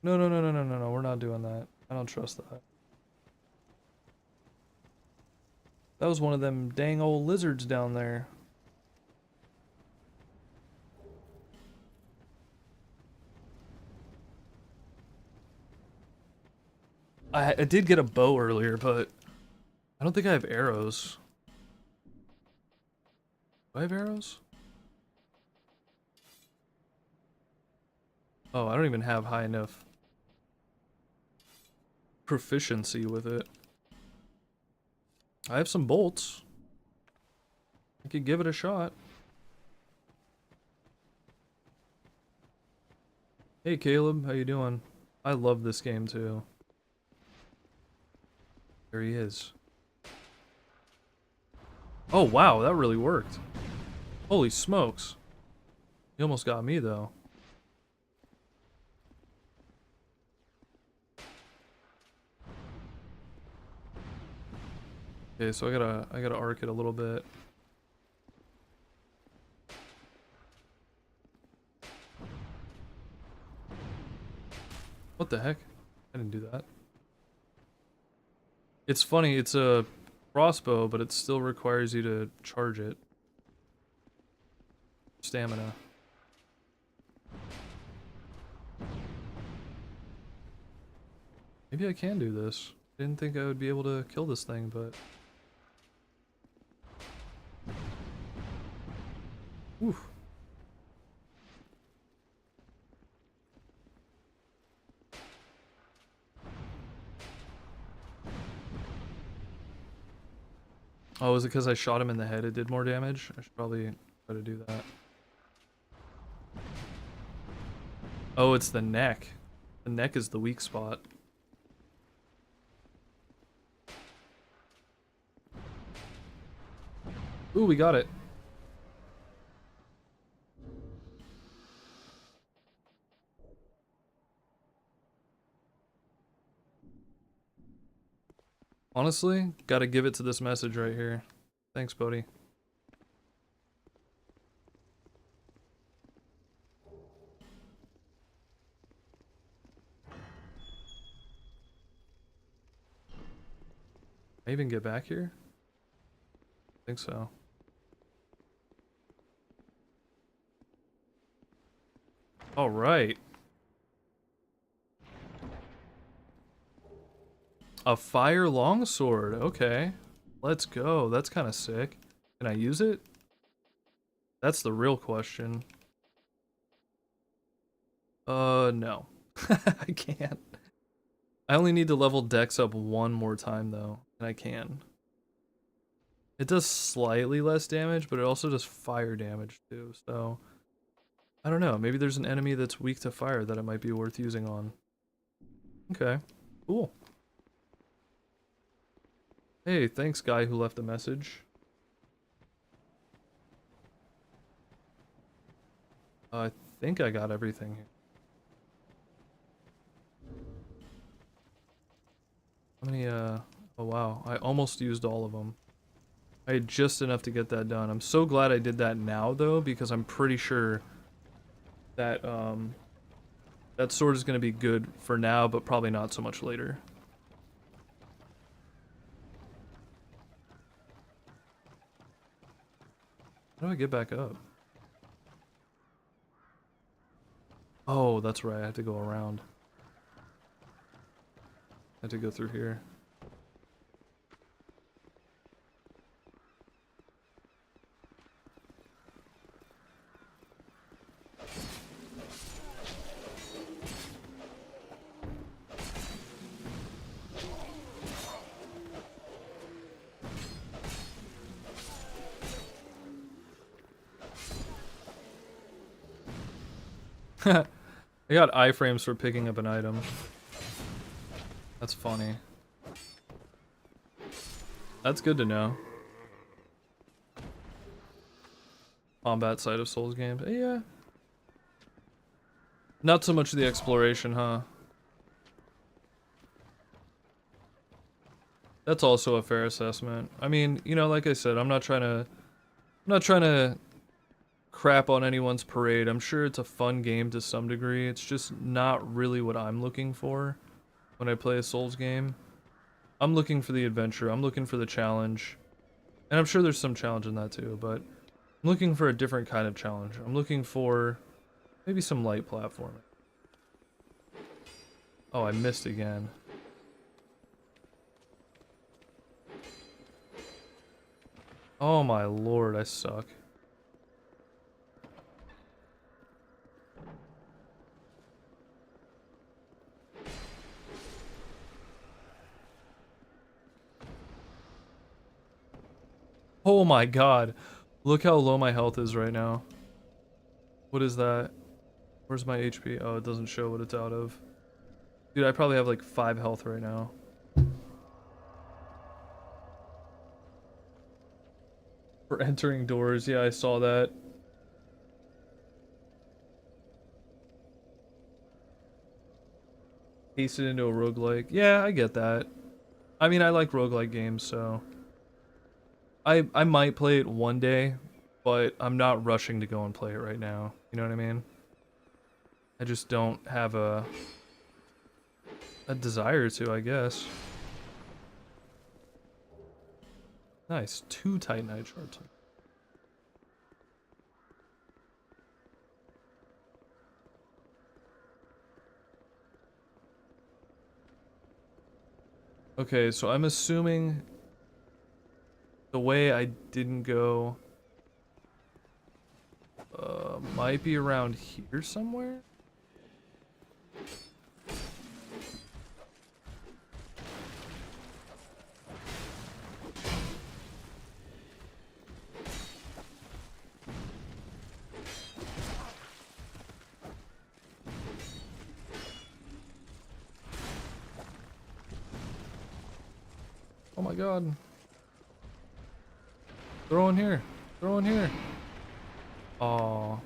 No, no, no, no, no, no, no, we're not doing that. I don't trust that. That was one of them dang old lizards down there. I did get a bow earlier, but I don't think I have arrows. Do I have arrows? Oh, I don't even have high enough proficiency with it. I have some bolts. I could give it a shot. Hey Caleb, how you doing? I love this game too. There he is. Oh wow, that really worked. Holy smokes. He almost got me though. Okay, so I gotta arc it a little bit. What the heck? I didn't do that. It's funny, it's a crossbow, but it still requires you to charge it. Stamina. Maybe I can do this. Didn't think I would be able to kill this thing, but... Oof. Oh, is it because I shot him in the head it did more damage? I should probably try to do that. Oh, it's the neck. The neck is the weak spot. Ooh, we got it. Honestly, gotta give it to this message right here. Thanks, Bodhi. I even get back here? I think so. All right. A fire longsword. Okay. Let's go. That's kind of sick. Can I use it? That's the real question. No. I can't. I only need to level Dex up one more time though, and I can. It does slightly less damage, but it also does fire damage too, so... I don't know, maybe there's an enemy that's weak to fire that it might be worth using on. Okay, cool. Hey, thanks guy who left a message. I think I got everything here. How many, oh wow, I almost used all of them. I had just enough to get that done. I'm so glad I did that now though, because I'm pretty sure that, that sword is going to be good for now, but probably not so much later. How do I get back up? Oh, that's right. I have to go around. I have to go through here. I got iframes for picking up an item. That's funny. That's good to know. Combat side of Souls games. Yeah. Not so much the exploration, huh? That's also a fair assessment. I mean, you know, like I said, I'm not trying to crap on anyone's parade. I'm sure it's a fun game to some degree. It's just not really what I'm looking for when I play a Souls game. I'm looking for the adventure. I'm looking for the challenge. And I'm sure there's some challenge in that too, but I'm looking for a different kind of challenge. I'm looking for maybe some light platforming. Oh, I missed again. Oh my lord, I suck. Oh my god. Look how low my health is right now. What is that? Where's my HP? Oh, it doesn't show what it's out of. Dude, I probably have like 5 health right now. For entering doors, yeah, I saw that. Paste it into a roguelike. Yeah, I get that. I mean, I like roguelike games, so I might play it one day, but I'm not rushing to go and play it right now. You know what I mean? I just don't have a desire to, I guess. Nice, 2 Titanite shards. Okay, so I'm assuming the way I didn't go might be around here somewhere. Oh my god. Throw in here. Throw in here. Oh.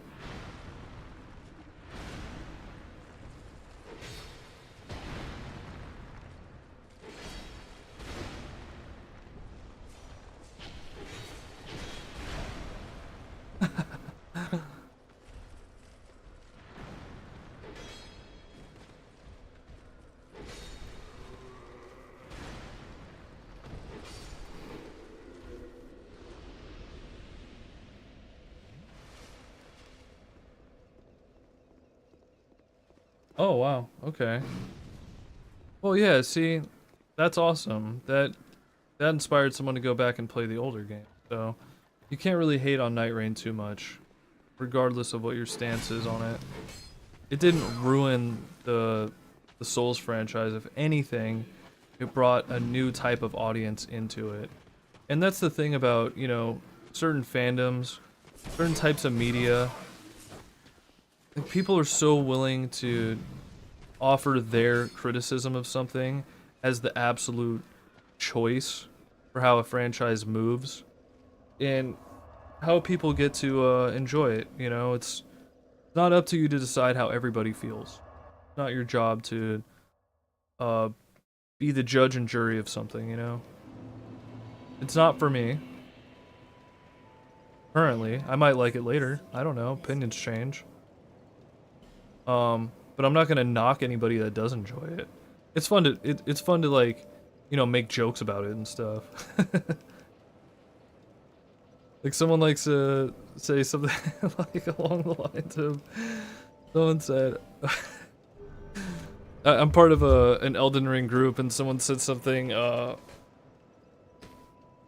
Oh wow, okay. Well yeah, see, that's awesome. That inspired someone to go back and play the older game. So you can't really hate on Night Rain too much, regardless of what your stance is on it. It didn't ruin the Souls franchise. If anything, it brought a new type of audience into it. And that's the thing about, you know, certain fandoms, certain types of media. Like, people are so willing to offer their criticism of something as the absolute choice for how a franchise moves and how people get to enjoy it. You know, it's not up to you to decide how everybody feels. It's not your job to be the judge and jury of something, you know? It's not for me. Currently. I might like it later. I don't know. Opinions change. But I'm not gonna knock anybody that does enjoy it. It's fun to it's fun to, like, you know, make jokes about it and stuff. Like, someone likes to say something like along the lines of, Someone said, I'm part of an Elden Ring group, and someone said something,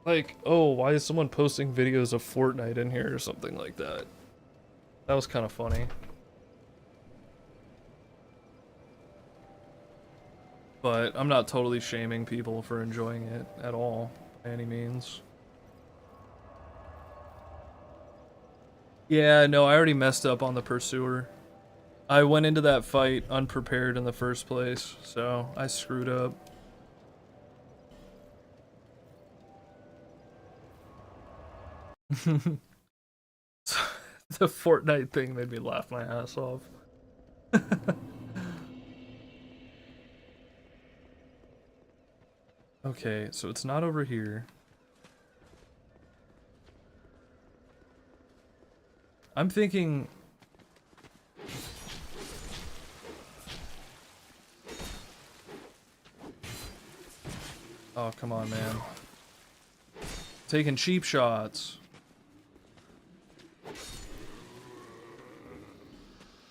like, oh, why is someone posting videos of Fortnite in here or something like that? That was kind of funny. But I'm not totally shaming people for enjoying it at all, by any means. Yeah, no, I already messed up on the Pursuer. I went into that fight unprepared in the first place, so I screwed up. The Fortnite thing made me laugh my ass off. Okay, so it's not over here. I'm thinking... Oh, come on, man. Taking cheap shots.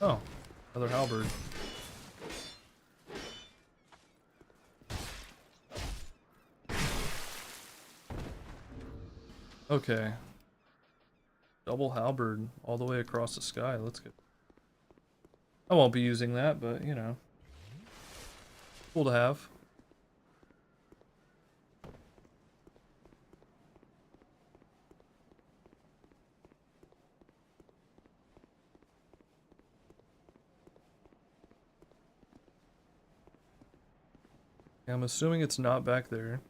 Oh, another halberd. Okay. Double halberd all the way across the sky. Let's go. I won't be using that, but you know. Cool to have. I'm assuming it's not back there.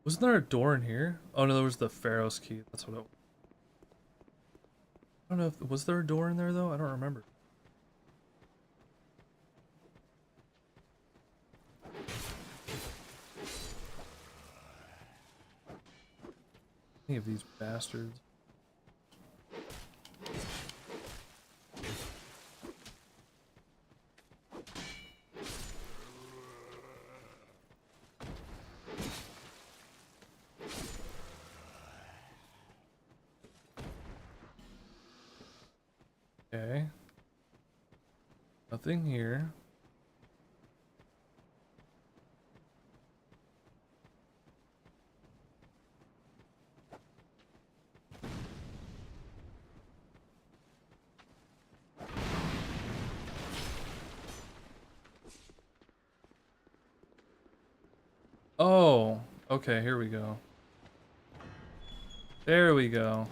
Wasn't there a door in here? Oh no, there was the Pharaoh's key. That's what it was. I don't know if... Was there a door in there though? I don't remember. Any of these bastards. Okay. Nothing here. Oh, okay, here we go. There we go.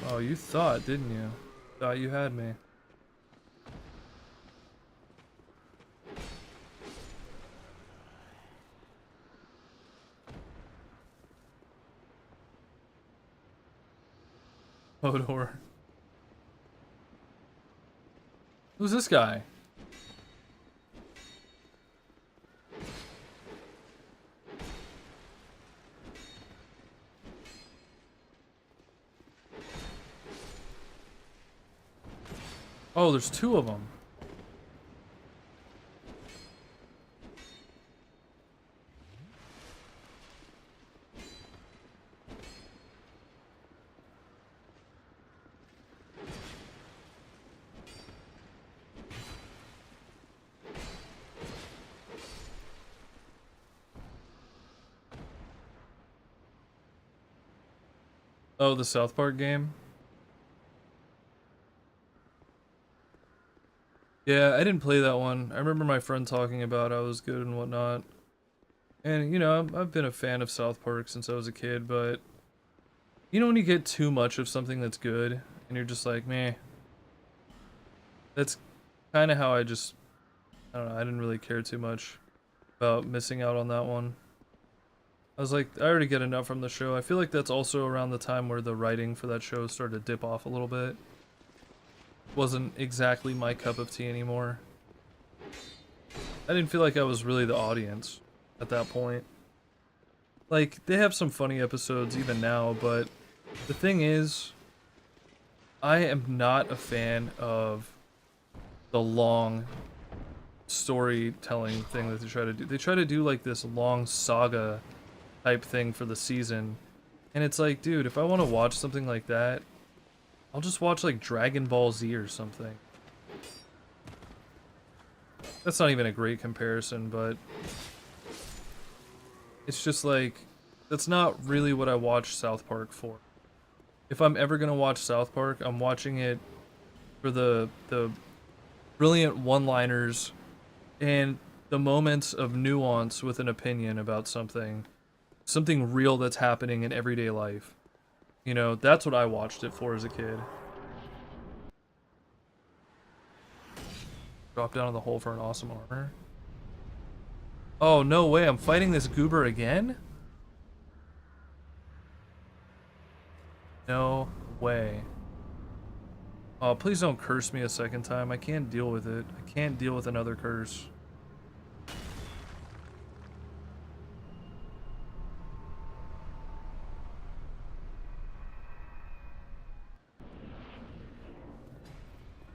Oh, you thought, didn't you? Thought you had me. Hodor. Who's this guy? Oh, there's two of them. Oh, the South Park game? Yeah, I didn't play that one. I remember my friend talking about how it was good and whatnot. And, you know, I've been a fan of South Park since I was a kid, but... You know when you get too much of something that's good, and you're just like, meh. That's kind of how I just... I don't know, I didn't really care too much about missing out on that one. I was like, I already get enough from the show. I feel like that's also around the time where the writing for that show started to dip off a little bit. Wasn't exactly my cup of tea anymore. I didn't feel like I was really the audience at that point. Like, they have some funny episodes even now, but the thing is, I am not a fan of the long storytelling thing that they try to do. They try to do like this long saga type thing for the season, And it's like, dude, if I want to watch something like that, I'll just watch like Dragon Ball Z or something. That's not even a great comparison, but it's just like, that's not really what I watch South Park for. If I'm ever gonna watch South Park, I'm watching it for the brilliant one-liners and the moments of nuance with an opinion about something real that's happening in everyday life. You know, that's what I watched it for as a kid. Drop down in the hole for an awesome armor. Oh, no way, I'm fighting this goober again? No way. Oh, please don't curse me a second time. I can't deal with it. I can't deal with another curse.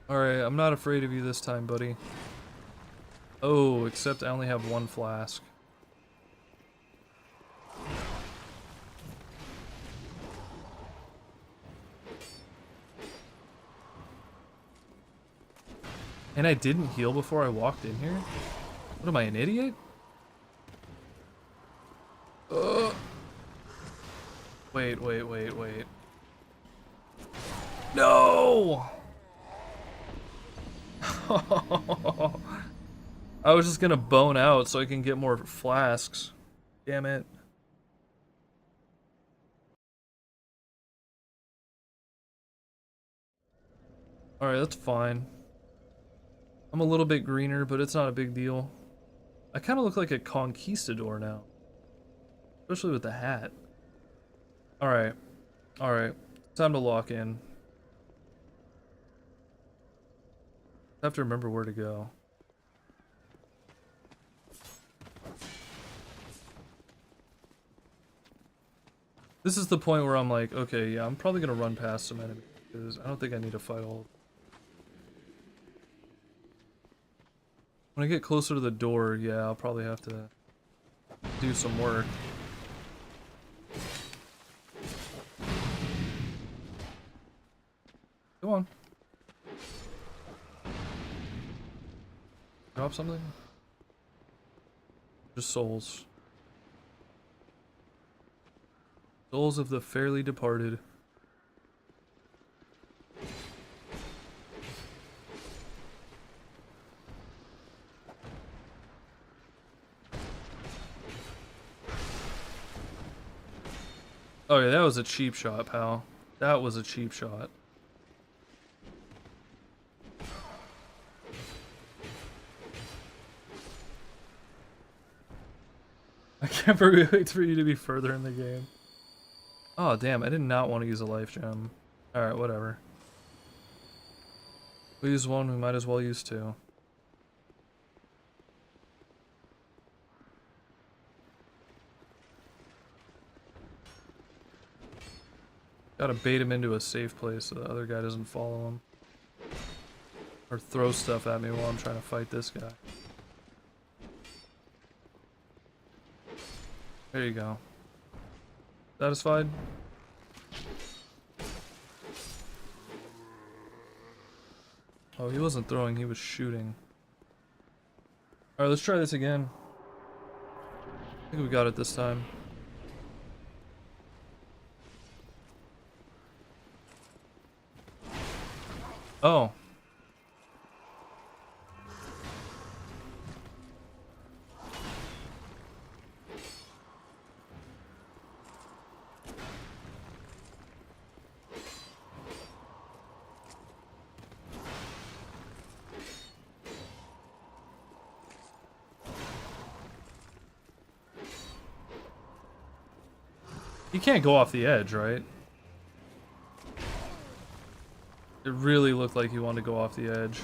Alright, I'm not afraid of you this time, buddy. Oh, except I only have one flask. And I didn't heal before I walked in here? What am I, an idiot? Wait. No! I was just gonna bone out so I can get more flasks. Damn it. Alright, that's fine. I'm a little bit greener, but it's not a big deal. I kind of look like a conquistador now. Especially with the hat. Alright. Alright. Time to lock in. I have to remember where to go. This is the point where I'm like, okay, yeah, I'm probably gonna run past some enemies, because I don't think I need to fight all of them. When I get closer to the door, yeah, I'll probably have to do some work. Come on. Drop something? Just souls. Souls of the fairly departed. Oh yeah, that was a cheap shot, pal. That was a cheap shot. I can't wait for you to be further in the game. Oh damn, I did not want to use a life gem. Alright, whatever. We use one, we might as well use two. Gotta bait him into a safe place so the other guy doesn't follow him. Or throw stuff at me while I'm trying to fight this guy. There you go. Satisfied? Oh, he wasn't throwing, he was shooting. Alright, let's try this again. I think we got it this time. Oh. You can't go off the edge, right? It really looked like he wanted to go off the edge.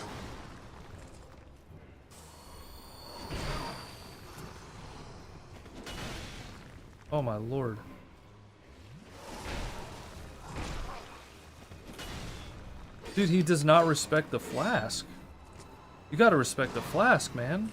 Oh my lord. Dude, he does not respect the flask. You gotta respect the flask, man.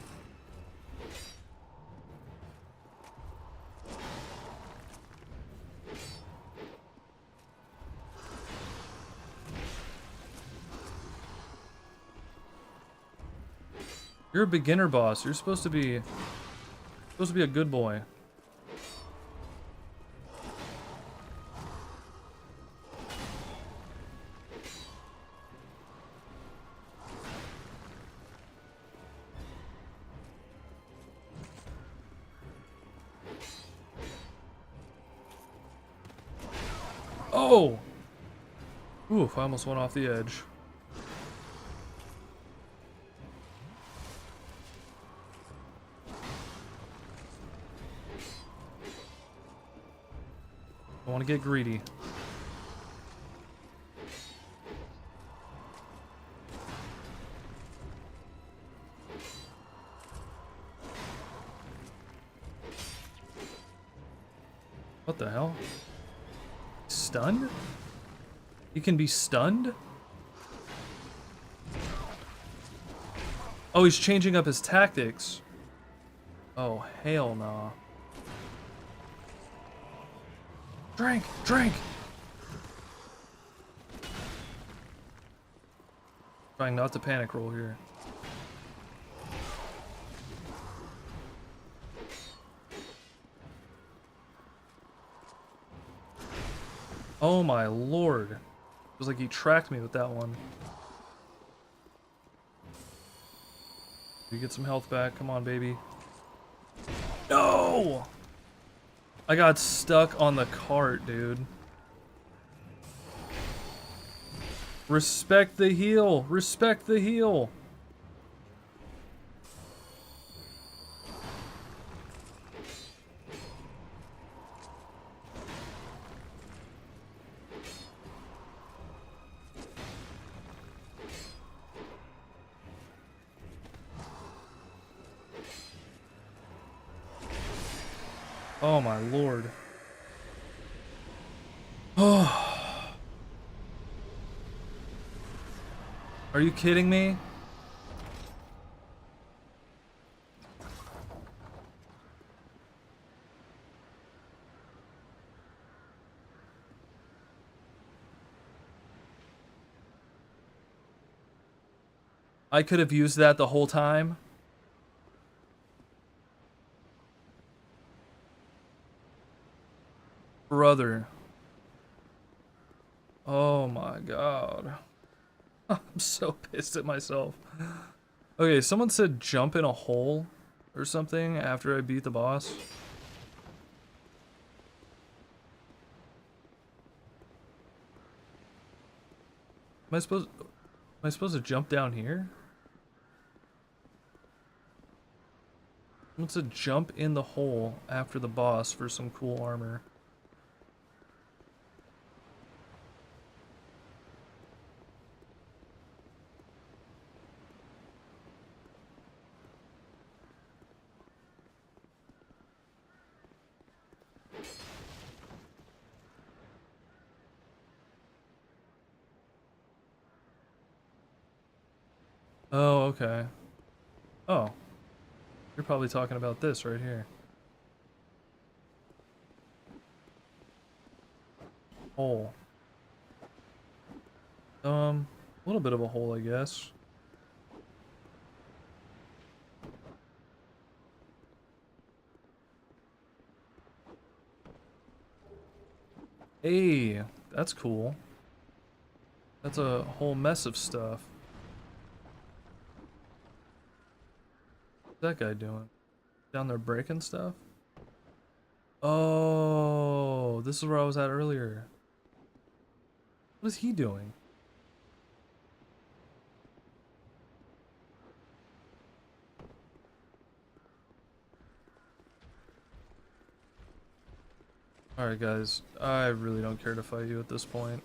You're a beginner boss. You're supposed to be a good boy. Oh! Oof, I almost went off the edge. I want to get greedy. What the hell? Stunned? You can be stunned? Oh, he's changing up his tactics. Oh, hell nah. Drink! Drink! Trying not to panic roll here. Oh my lord. It was like he tracked me with that one. You get some health back. Come on, baby. No! I got stuck on the cart, dude. Respect the heal. Respect the heal. Oh my lord. Oh. Are you kidding me? I could have used that the whole time. Brother. Oh my god. I'm so pissed at myself. Okay, someone said jump in a hole or something after I beat the boss. Am I supposed to jump down here? Someone said jump in the hole after the boss for some cool armor. Oh, okay. Oh. You're probably talking about this right here. Hole. A little bit of a hole, I guess. Hey, that's cool. That's a whole mess of stuff. What's that guy doing? Down there breaking stuff? Oh, this is where I was at earlier. What is he doing? Alright guys, I really don't care to fight you at this point.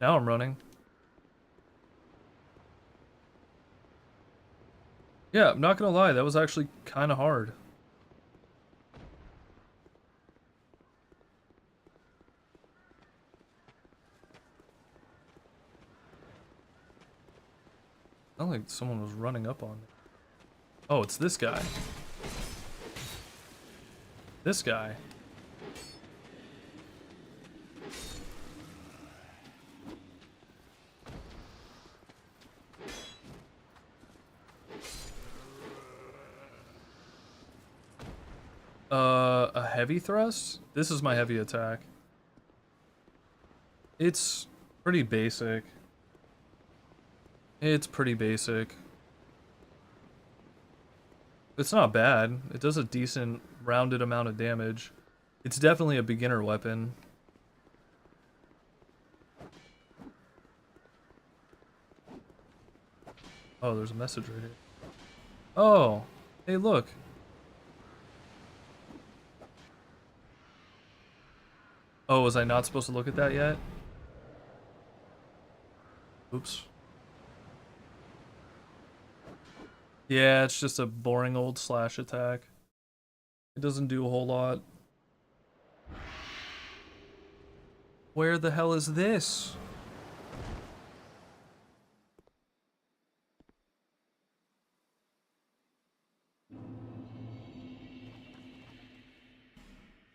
Now I'm running. Yeah, I'm not gonna lie, that was actually kind of hard. I don't think someone was running up on me. Oh, it's this guy. This guy. A heavy thrust? This is my heavy attack. It's pretty basic. It's pretty basic. It's not bad. It does a decent rounded amount of damage. It's definitely a beginner weapon. Oh, there's a message right here. Oh, hey, look. Oh, was I not supposed to look at that yet? Oops. Yeah, it's just a boring old slash attack. It doesn't do a whole lot. Where the hell is this?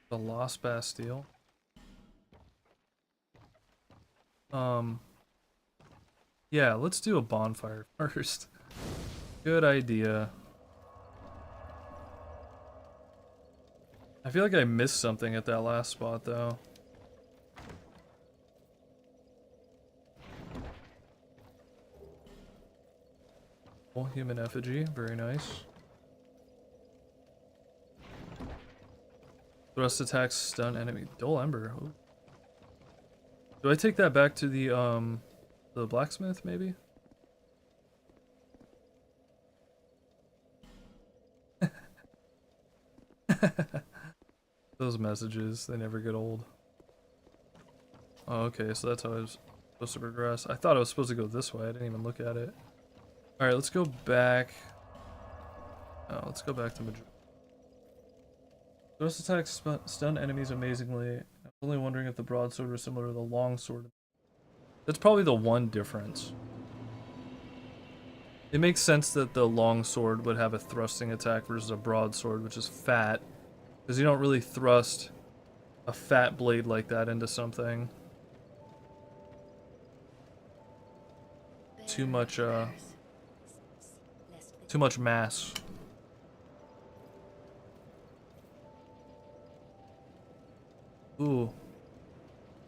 The Lost Bastille. Yeah, let's do a bonfire first. Good idea. I feel like I missed something at that last spot, though. Oh, human effigy, very nice. Thrust attacks, stun enemy. Dull Ember. Ooh. Do I take that back to the blacksmith, maybe? Those messages, they never get old. Oh, okay, so that's how I was supposed to progress. I thought I was supposed to go this way. I didn't even look at it. Alright, let's go back. Oh, let's go back to Madrid. Thrust attacks stun enemies amazingly. I'm only wondering if the broadsword was similar to the longsword. That's probably the one difference. It makes sense that the longsword would have a thrusting attack versus a broadsword, which is fat. Because you don't really thrust a fat blade like that into something. Too much mass. Ooh.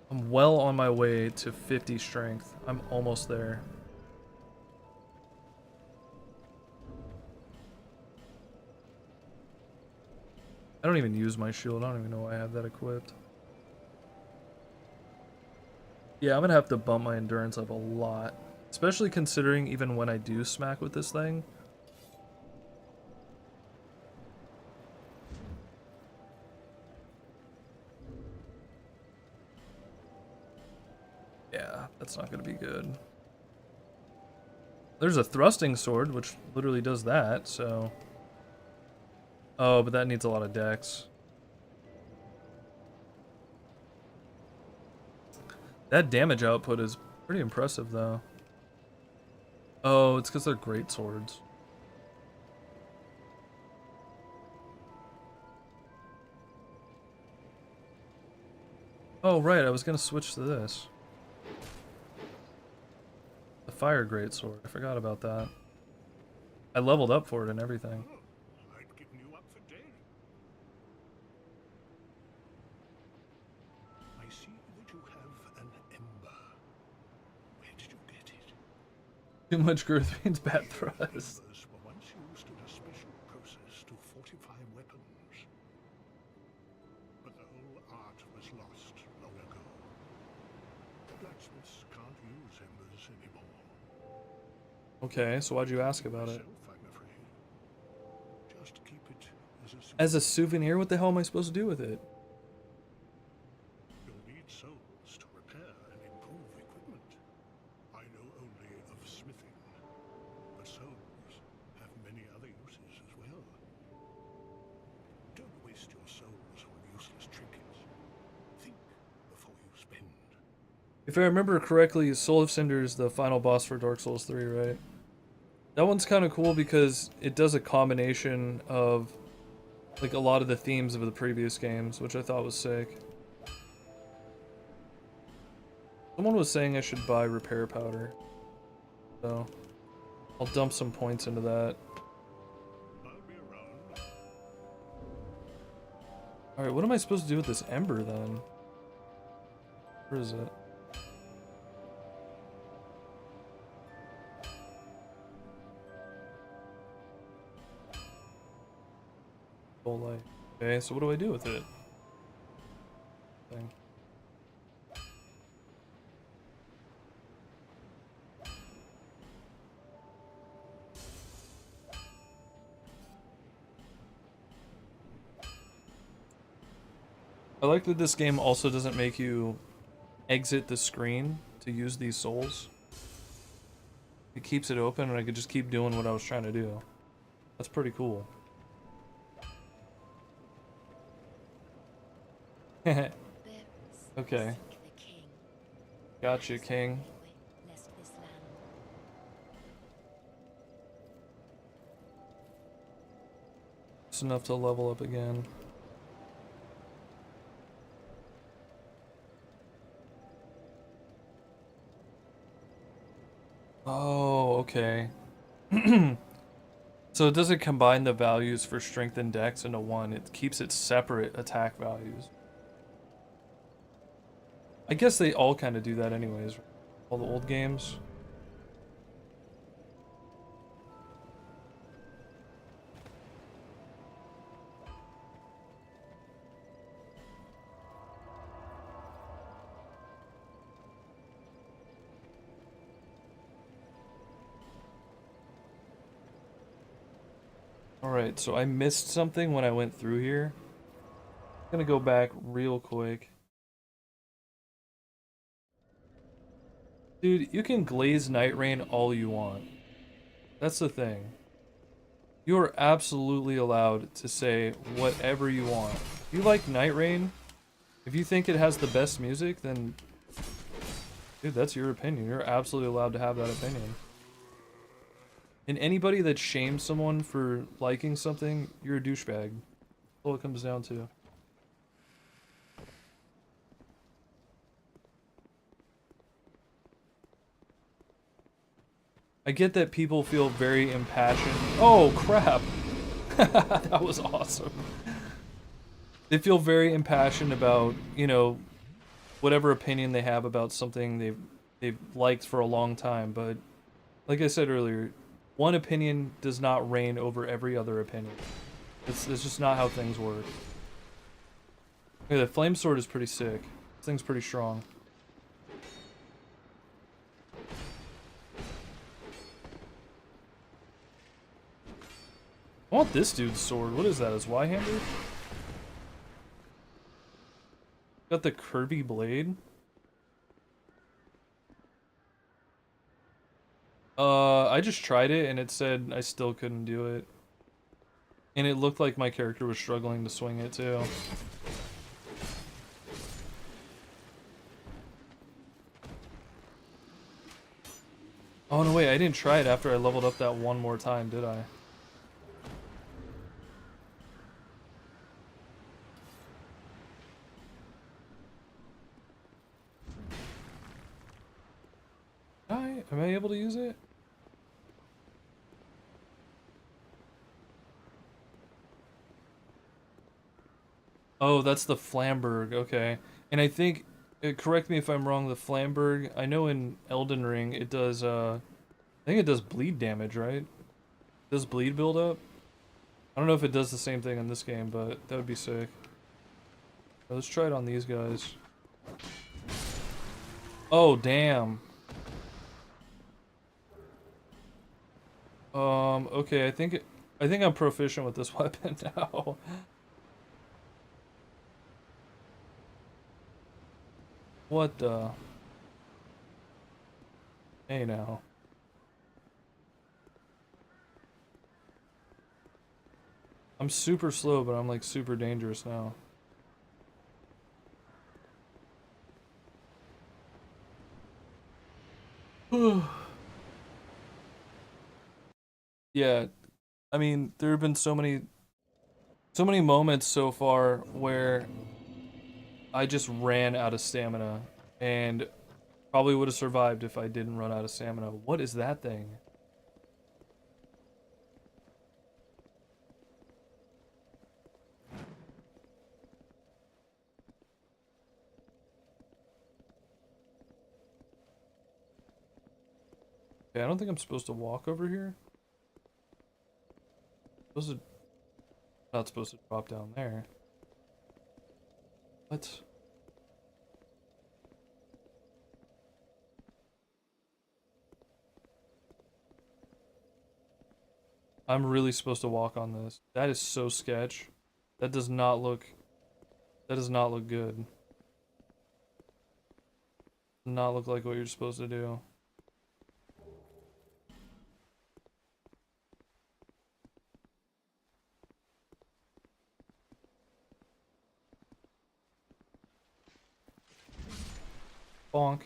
I'm well on my way to 50 strength. I'm almost there. I don't even use my shield. I don't even know why I have that equipped. Yeah, I'm gonna have to bump my endurance up a lot. Especially considering even when I do smack with this thing. Yeah, that's not gonna be good. There's a thrusting sword, which literally does that, so... Oh, but that needs a lot of dex. That damage output is pretty impressive, though. Oh, it's because they're great swords. Oh, right, I was gonna switch to this. The fire greatsword. I forgot about that. I leveled up for it and everything. I'd given you up for dead. I see that you have an ember. Where did you get it? Too much girth means bad thrust. Embers were once used in a special process to fortify weapons. But the whole art was lost long ago. Blacksmiths can't use embers anymore. Okay, so why'd you ask about it? I'm afraid. Just keep it as a souvenir. As a souvenir? What the hell am I supposed to do with it? You'll need souls to repair and improve equipment. I know only of smithing, but souls have many other uses as well. Don't waste your souls on useless trinkets. Think before you spend. If I remember correctly, Soul of Cinder is the final boss for Dark Souls 3, right? That one's kind of cool because it does a combination of like a lot of the themes of the previous games, which I thought was sick. Someone was saying I should buy repair powder, so I'll dump some points into that. I'll be around. Alright, what am I supposed to do with this ember then? Where is it? Full light. Okay, so what do I do with it? Thing. I like that this game also doesn't make you exit the screen to use these souls. It keeps it open and I could just keep doing what I was trying to do. That's pretty cool. Okay. Gotcha, King. It's enough to level up again. Oh, okay. So it doesn't combine the values for strength and dex into one. It keeps it separate attack values. I guess they all kind of do that anyways. All the old games. Alright, so I missed something when I went through here. I'm gonna go back real quick. Dude, you can glaze Night Rain all you want. That's the thing. You are absolutely allowed to say whatever you want. If you like Night Rain, if you think it has the best music, then... Dude, that's your opinion. You're absolutely allowed to have that opinion. And anybody that shames someone for liking something, you're a douchebag. That's all it comes down to. I get that people feel very impassioned. Oh, crap! That was awesome. They feel very impassioned about, you know, whatever opinion they have about something they've liked for a long time, but like I said earlier, one opinion does not reign over every other opinion. It's just not how things work. Okay, the flame sword is pretty sick. This thing's pretty strong. I want this dude's sword. What is that? His Y-hander? Got the curvy blade. I just tried it and it said I still couldn't do it. And it looked like my character was struggling to swing it too. Oh no, wait, I didn't try it after I leveled up that one more time, did I? Am I able to use it? Oh, that's the Flamberg, okay. And I think, correct me if I'm wrong, the Flamberg, I know in Elden Ring it does, I think it does bleed damage, right? Does bleed build up? I don't know if it does the same thing in this game, but that would be sick. Let's try it on these guys. Oh, damn. Okay, I think I'm proficient with this weapon now. What the? Hey now. I'm super slow, but I'm like super dangerous now. Yeah, I mean, there have been so many moments so far where I just ran out of stamina and probably would have survived if I didn't run out of stamina. What is that thing? Okay, I don't think I'm supposed to walk over here. Supposed to... Not supposed to drop down there. What? I'm really supposed to walk on this. That is so sketch. That does not look... That does not look good. Does not look like what you're supposed to do. Bonk.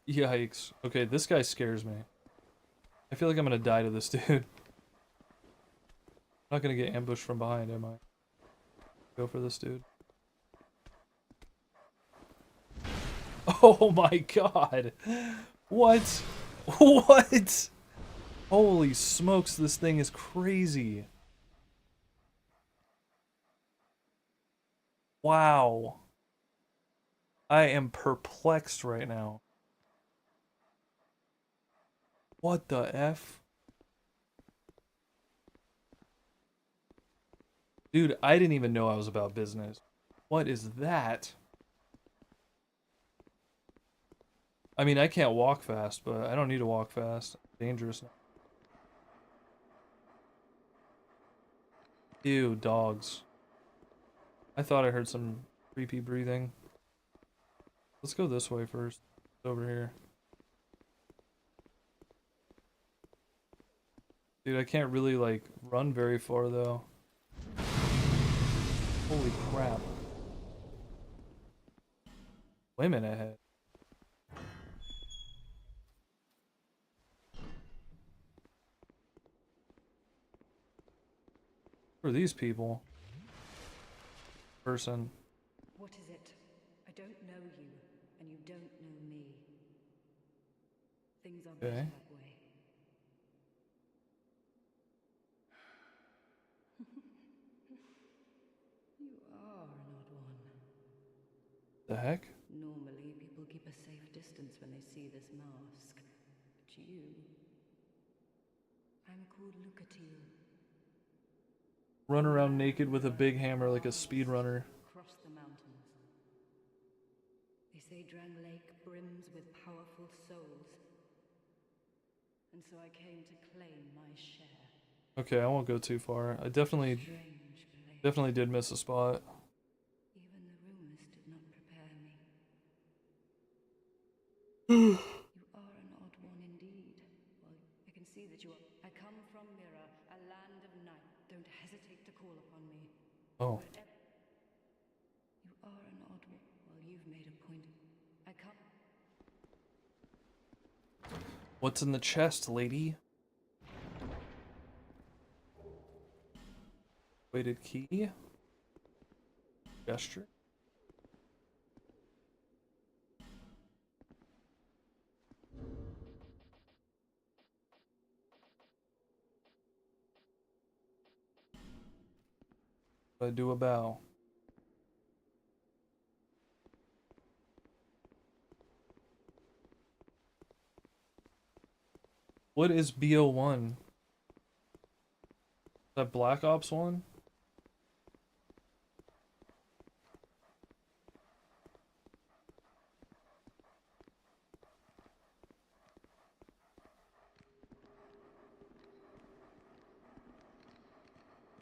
Yikes. Okay, this guy scares me. I feel like I'm gonna die to this dude. I'm not gonna get ambushed from behind, am I? Go for this dude. Oh my god! What? What? Holy smokes, this thing is crazy. Wow. I am perplexed right now. What the F? Dude, I didn't even know I was about business. What is that? I mean, I can't walk fast, but I don't need to walk fast. Dangerous. Ew, dogs. I thought I heard some creepy breathing. Let's go this way first. Over here. Dude, I can't really, like, run very far, though. Holy crap. Women ahead. Who are these people? Person. What is it? I don't know you, and you don't know me. Things are better that way. You are an odd one. The heck? Normally, people keep a safe distance when they see this mask. But you... I'm called Lucatiel. Run around naked with a big hammer like a speedrunner. Cross the mountains. They say Drang Lake brims with powerful souls. And so I came to claim my share. Okay, I won't go too far. I definitely did miss a spot. Even the rumors did not prepare me. You are an odd one indeed. Well, I can see that you are. I come from Mira, a land of night. Don't hesitate to call upon me. Oh. You are an odd one. Well, you've made a point. I come. What's in the chest, lady? Weighted key. Gesture. I do a bow. What is BO1? Is that Black Ops 1?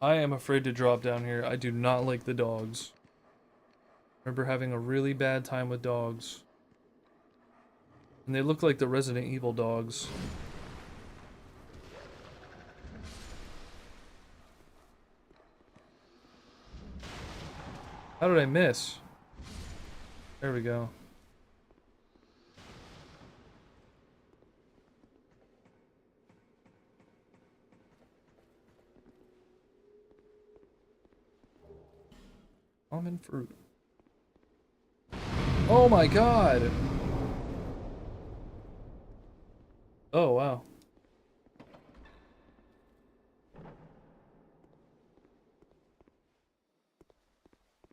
I am afraid to drop down here. I do not like the dogs. I remember having a really bad time with dogs. And they look like the Resident Evil dogs. How did I miss? There we go. Common fruit. Oh my god! Oh wow.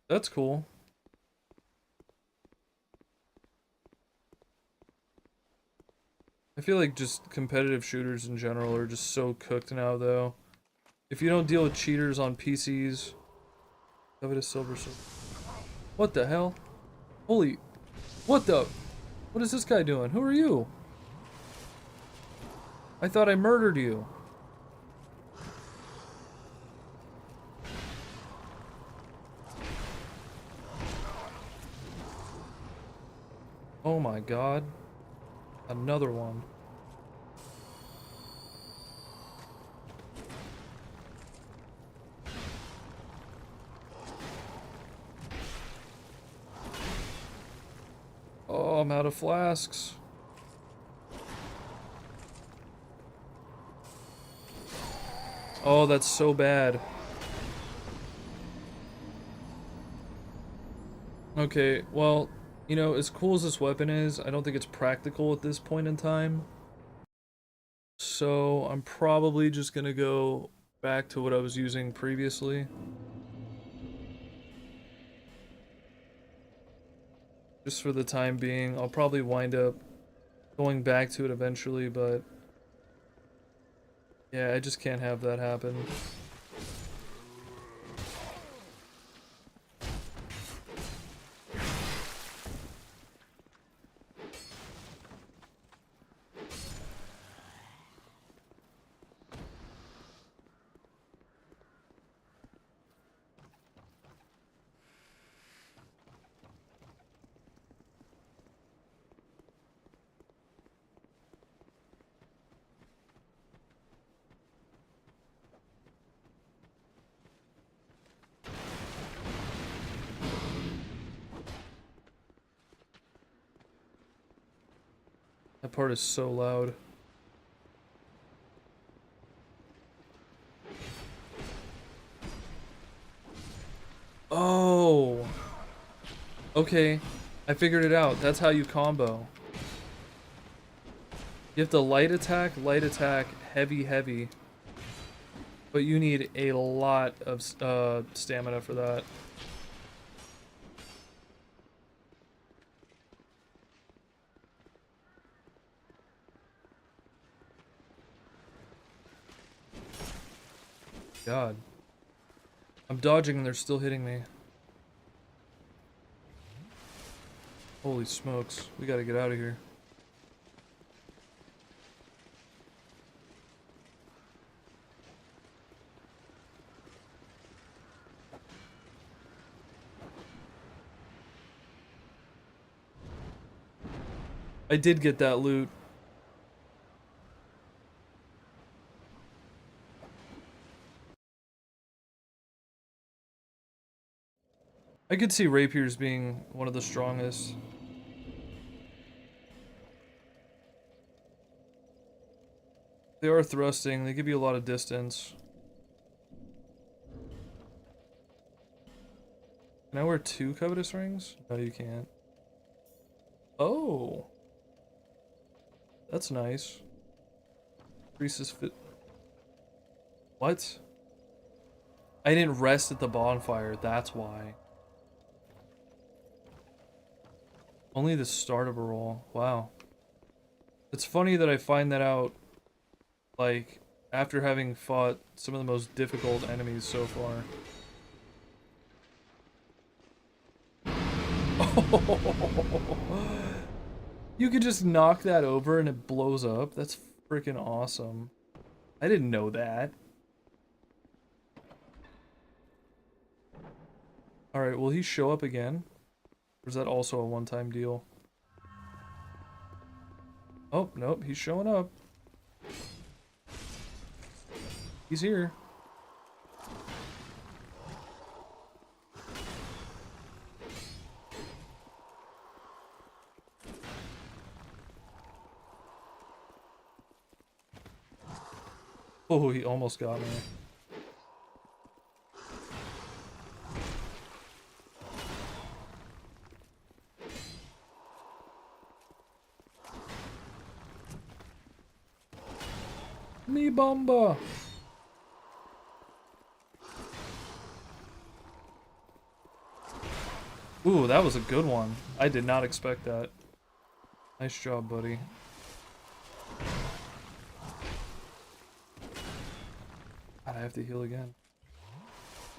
That's cool. feel like just competitive shooters in general are just so cooked now, though. If you don't deal with cheaters on PCs, covetous silver sword. What the hell? Holy, what is this guy doing? Who are you? I thought I murdered you. Oh my god. Another one. Oh, I'm out of flasks. Oh, that's so bad. Okay, well, you know, as cool as this weapon is, I don't think it's practical at this point in time. So, I'm probably just gonna go back to what I was using previously. Just for the time being. I'll probably wind up going back to it eventually, but yeah, I just can't have that happen. That part is so loud. Oh! Okay, I figured it out. That's how you combo. You have to light attack, heavy, heavy. But you need a lot of stamina for that. God. I'm dodging and they're still hitting me. Holy smokes. We gotta get out of here. I did get that loot. I could see rapiers being one of the strongest. They are thrusting, they give you a lot of distance. Can I wear 2 covetous rings? No, you can't. Oh! That's nice. Increases fit. What? I didn't rest at the bonfire, that's why. Only the start of a roll. Wow. It's funny that I find that out, like, after having fought some of the most difficult enemies so far. You could just knock that over and it blows up? That's freaking awesome. I didn't know that. Alright, will he show up again? Or is that also a one-time deal? Oh, nope, he's showing up. He's here. Oh, he almost got me. Me bomba. Ooh, that was a good one. I did not expect that. Nice job, buddy. have to heal again.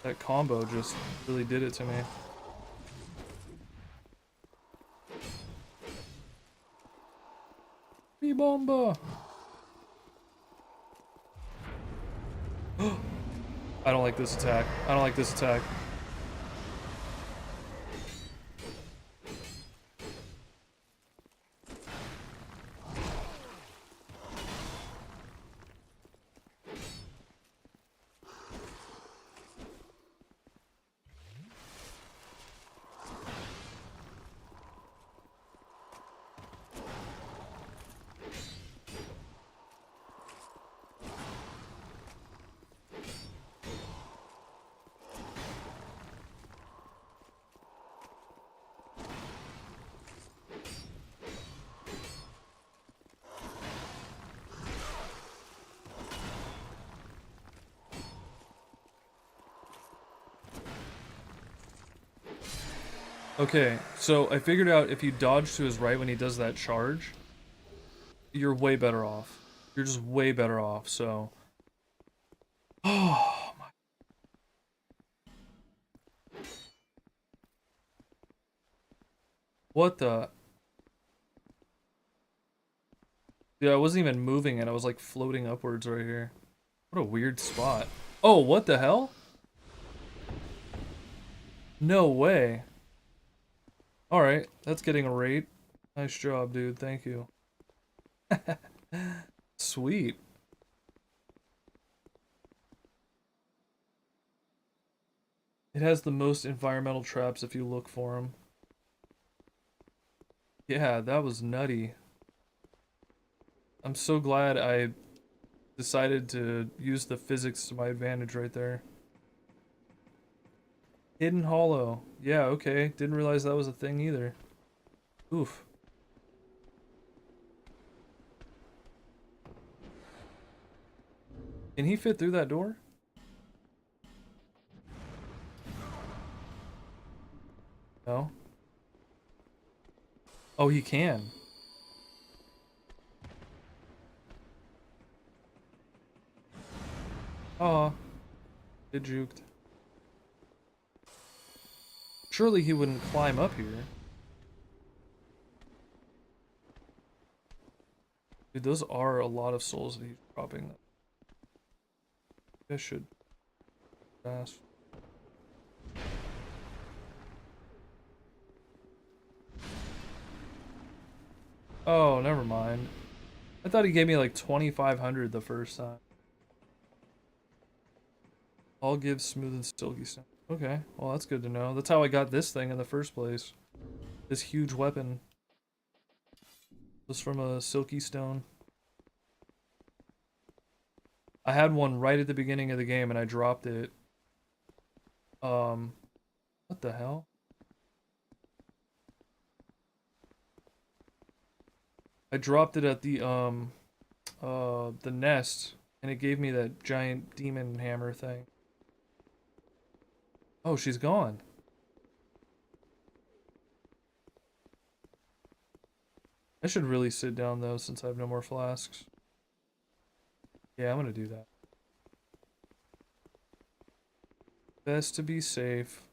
That combo just really did it to me. B-bomba! I don't like this attack. I don't like this attack. Okay, so I figured out if you dodge to his right when he does that charge, you're way better off. You're just way better off, so... Oh my... What the... Yeah, I wasn't even moving and I was like floating upwards right here. What a weird spot. Oh, what the hell? No way. Alright, that's getting a rate. Nice job, dude. Thank you. Sweet. It has the most environmental traps if you look for them. Yeah, that was nutty. I'm so glad I decided to use the physics to my advantage right there. Hidden Hollow. Yeah, okay. Didn't realize that was a thing either. Oof. Can he fit through that door? No. Oh, he can. Oh, it juked. Surely he wouldn't climb up here. Dude, those are a lot of souls that he's dropping. I should fast. Oh, never mind. I thought he gave me like 2,500 the first time. I'll give smooth and silky stone. Okay, well that's good to know. That's how I got this thing in the first place. This huge weapon was from a silky stone. I had one right at the beginning of the game and I dropped it. What the hell? I dropped it at the nest and it gave me that giant demon hammer thing. Oh, she's gone. I should really sit down though since I have no more flasks. Yeah, I'm gonna do that. Best to be safe.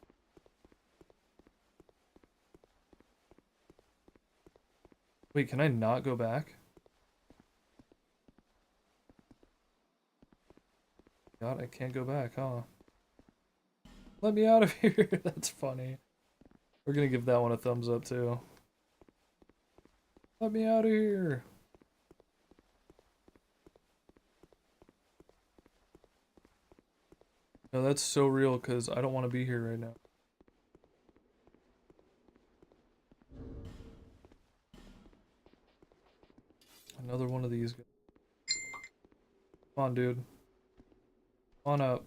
Wait, can I not go back? God, I can't go back, huh? Let me out of here. That's funny. We're gonna give that one a thumbs up too. Let me out of here. No, that's so real because I don't want to be here right now. Another one of these guys. Come on, dude. Come on up.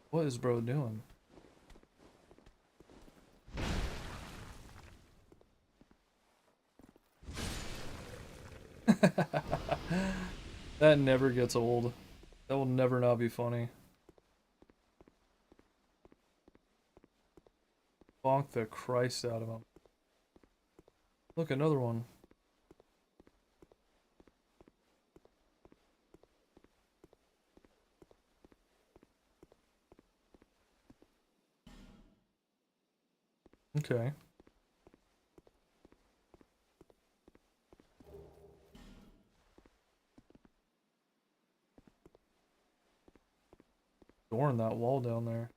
What is bro doing? That never gets old. That will never not be funny. bonk the Christ out of him. Look, another one. Okay. Door in that wall down there.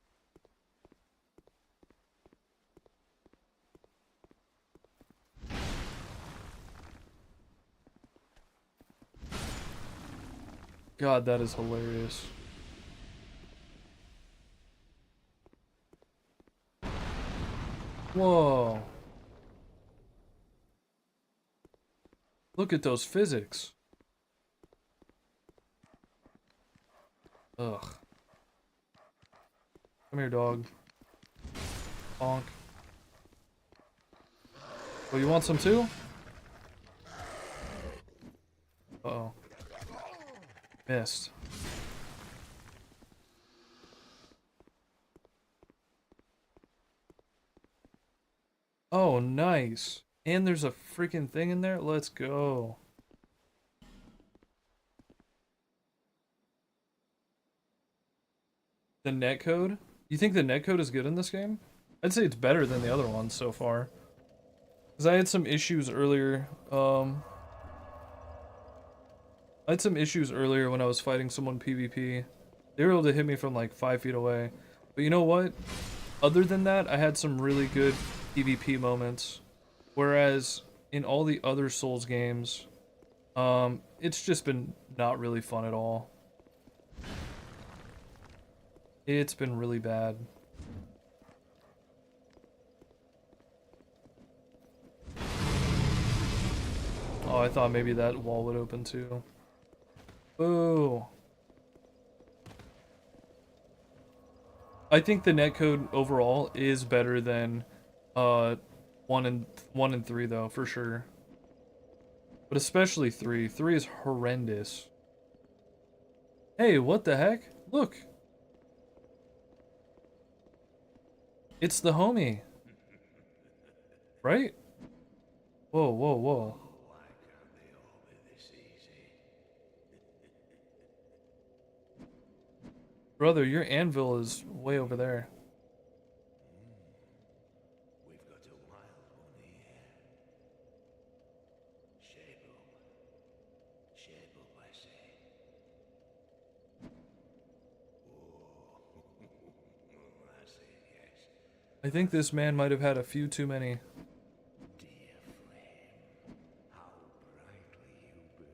God, that is hilarious. Whoa. Look at those physics. Ugh. Come here, dog. Bonk. Oh, you want some too? Uh-oh. Missed. Oh, nice. And there's a freaking thing in there? Let's go. The netcode? You think the netcode is good in this game? I'd say it's better than the other ones so far. Because I had some issues earlier. I had some issues earlier when I was fighting someone PvP. They were able to hit me from like 5 feet away. But you know what? Other than that, I had some really good PvP moments. Whereas in all the other Souls games, it's just been not really fun at all. It's been really bad. Oh, I thought maybe that wall would open too. Boo. I think the netcode overall is better than 1 and 3 though, for sure. But especially 3. 3 is horrendous. Hey, what the heck? Look. It's the homie. Right? Whoa, whoa, whoa. Brother, your anvil is way over there. We've got a wild one here. Shable. Shable, I say. Oh, that's it, yes. I think this man might have had a few too many. Dear flame, how brightly you burn.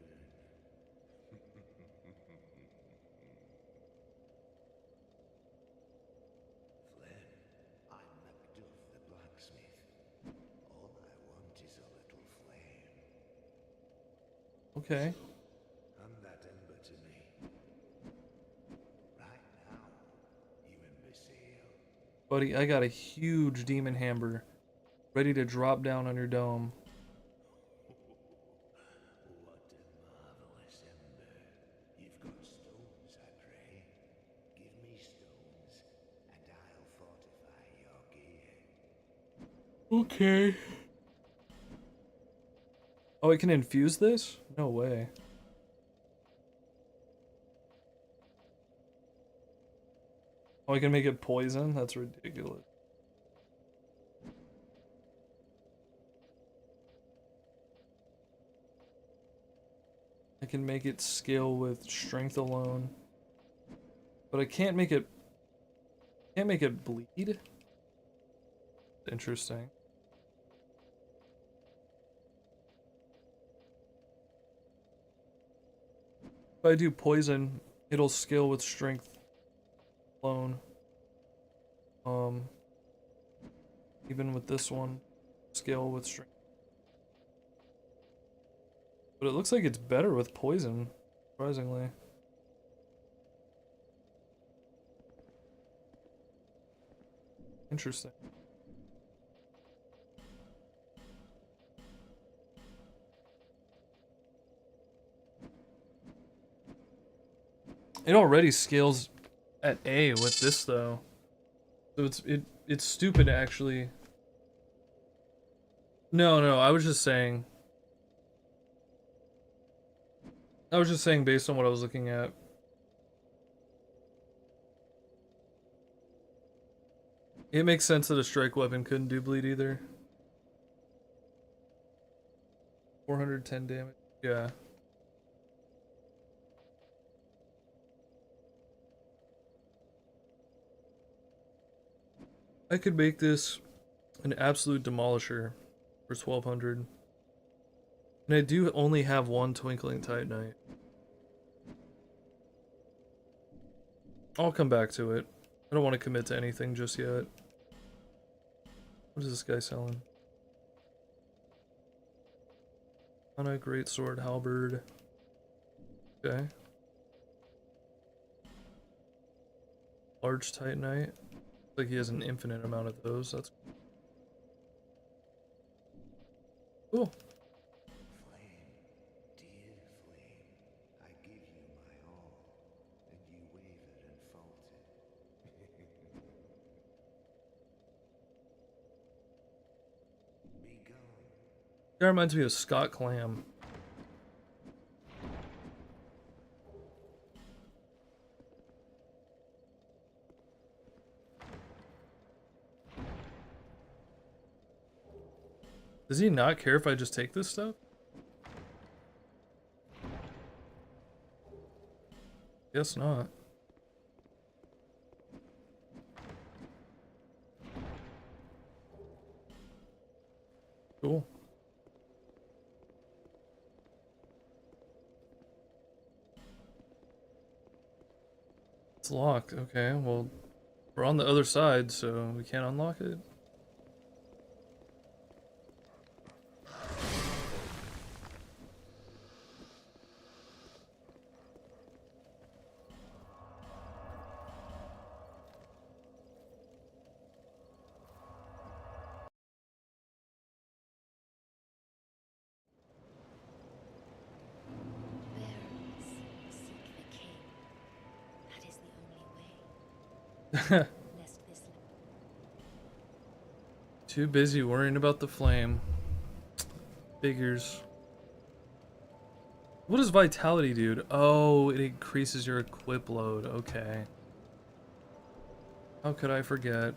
Flem, I'm Macduff the blacksmith. All I want is a little flame. Okay. Hand that ember to me. Right now, you imbecile. Buddy, I got a huge demon hammer ready to drop down on your dome. What a marvelous ember. You've got stones, I pray. Give me stones, and I'll fortify your gear. Okay. Oh, I can infuse this? No way. Oh, I can make it poison? That's ridiculous. I can make it scale with strength alone. But I can't make it bleed? Interesting. If I do poison, it'll scale with strength alone. Even with this one, scale with strength. But it looks like it's better with poison, surprisingly. Interesting. It already scales at A with this though. So it's stupid to actually No, I was just saying based on what I was looking at. It makes sense that a strike weapon couldn't do bleed either. 410 damage. Yeah. I could make this an absolute demolisher for 1200. And I do only have one Twinkling Titanite. I'll come back to it. I don't want to commit to anything just yet. What is this guy selling? On a great sword halberd. Okay. Large Titanite. Like he has an infinite amount of those. That's cool. That reminds me of Scott Clam. Does he not care if I just take this stuff? Guess not. Cool. It's locked. Okay, well, we're on the other side, so we can't unlock it. Too busy worrying about the flame. Figures. What does vitality do? Oh, it increases your equip load. Okay. How could I forget?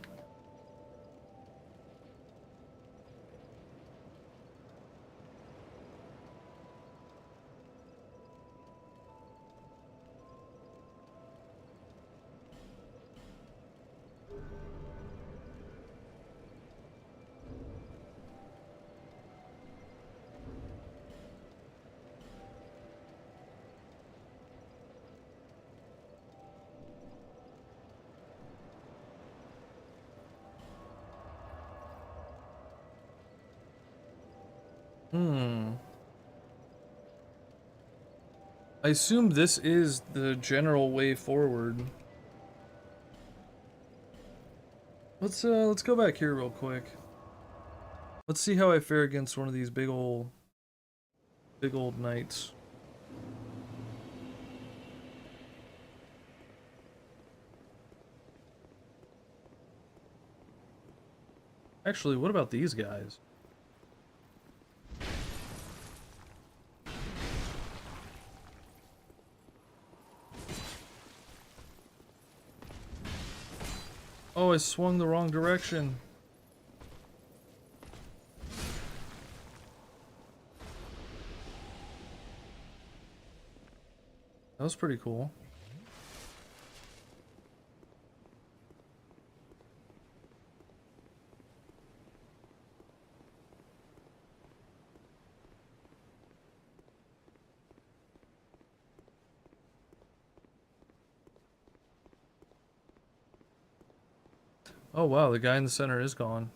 I assume this is the general way forward. Let's go back here real quick. Let's see how I fare against one of these big old knights. Actually, what about these guys? Oh, I swung the wrong direction. That was pretty cool. Oh wow, the guy in the center is gone.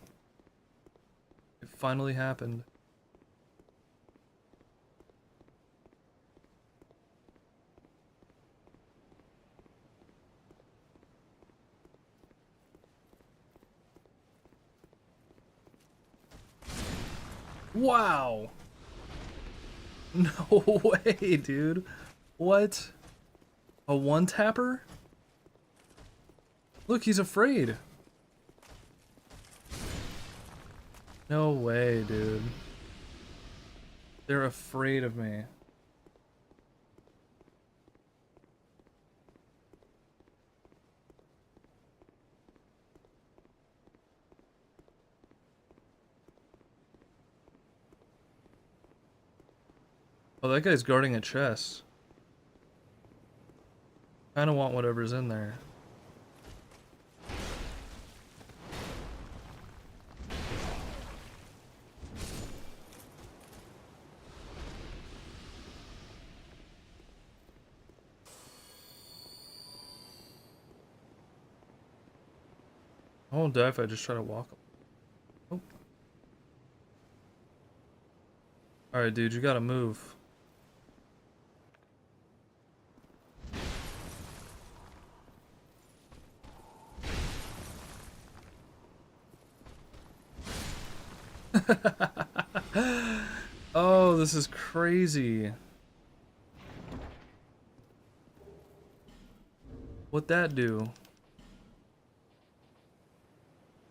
It finally happened. Wow! No way, dude. What? A one-tapper? Look, he's afraid. No way, dude. They're afraid of me. Oh, that guy's guarding a chest. Kinda want whatever's in there. I won't die if I just try to walk. Oh. Alright, dude, you gotta move. Oh, this is crazy. What'd that do?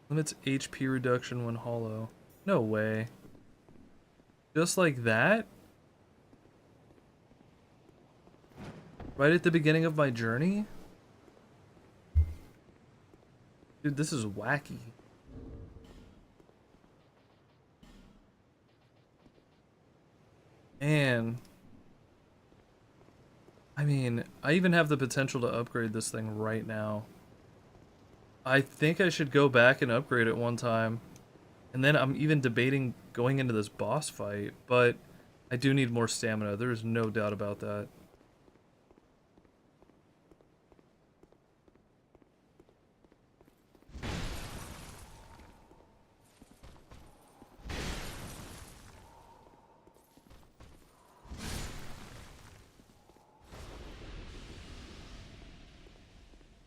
Limits HP reduction when hollow. No way. Just like that? Right at the beginning of my journey? Dude, this is wacky. And I mean, I even have the potential to upgrade this thing right now. I think I should go back and upgrade it one time. And then I'm even debating going into this boss fight, but I do need more stamina. There is no doubt about that.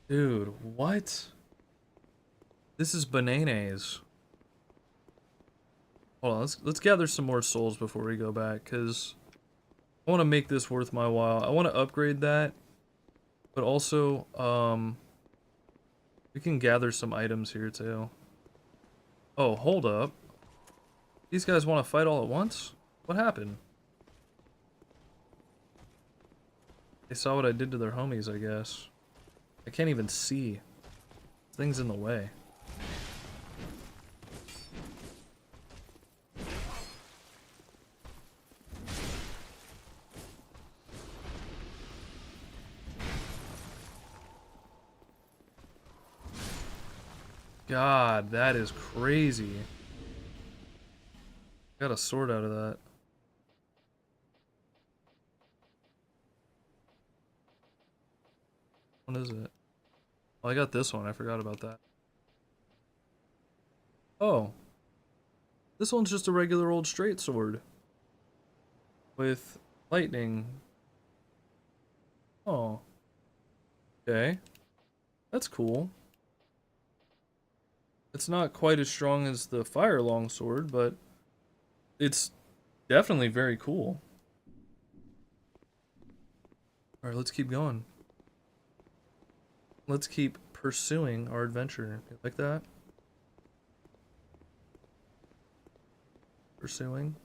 Dude, what? This is bananas. Hold on, let's gather some more souls before we go back, because I want to make this worth my while. I want to upgrade that, but also, we can gather some items here too. Oh, hold up. These guys want to fight all at once? What happened? They saw what I did to their homies, I guess. I can't even see. This thing's in the way. God, that is crazy. Got a sword out of that. What is it? Oh, I got this one. I forgot about that. Oh. This one's just a regular old straight sword. With lightning. Oh. Okay. That's cool. It's not quite as strong as the fire longsword, but it's definitely very cool. Alright, let's keep going. Let's keep pursuing our adventure. You like that? Pursuing.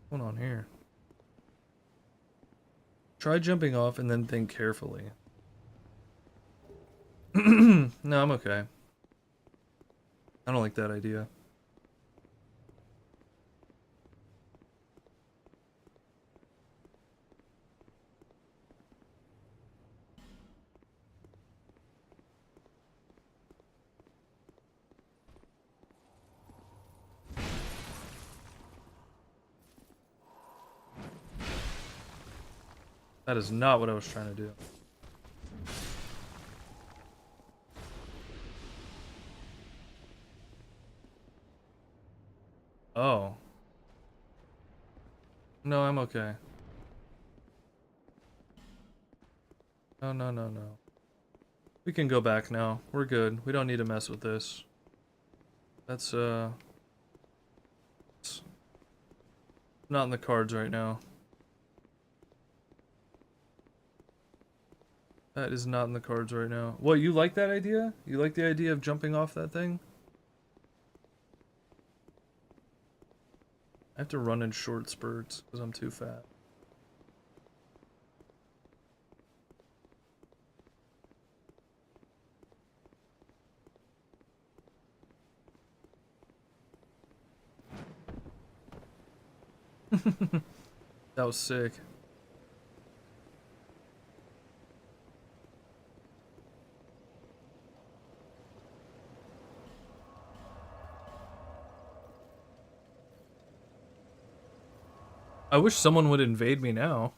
What's going on here? Try jumping off and then think carefully. No, I'm okay. I don't like that idea. That is not what I was trying to do. Oh. No, I'm okay. No, no, no, no. We can go back now. We're good. We don't need to mess with this. That's, it's not in the cards right now. That is not in the cards right now. What, you like that idea? You like the idea of jumping off that thing? I have to run in short spurts because I'm too fat. That was sick. I wish someone would invade me now.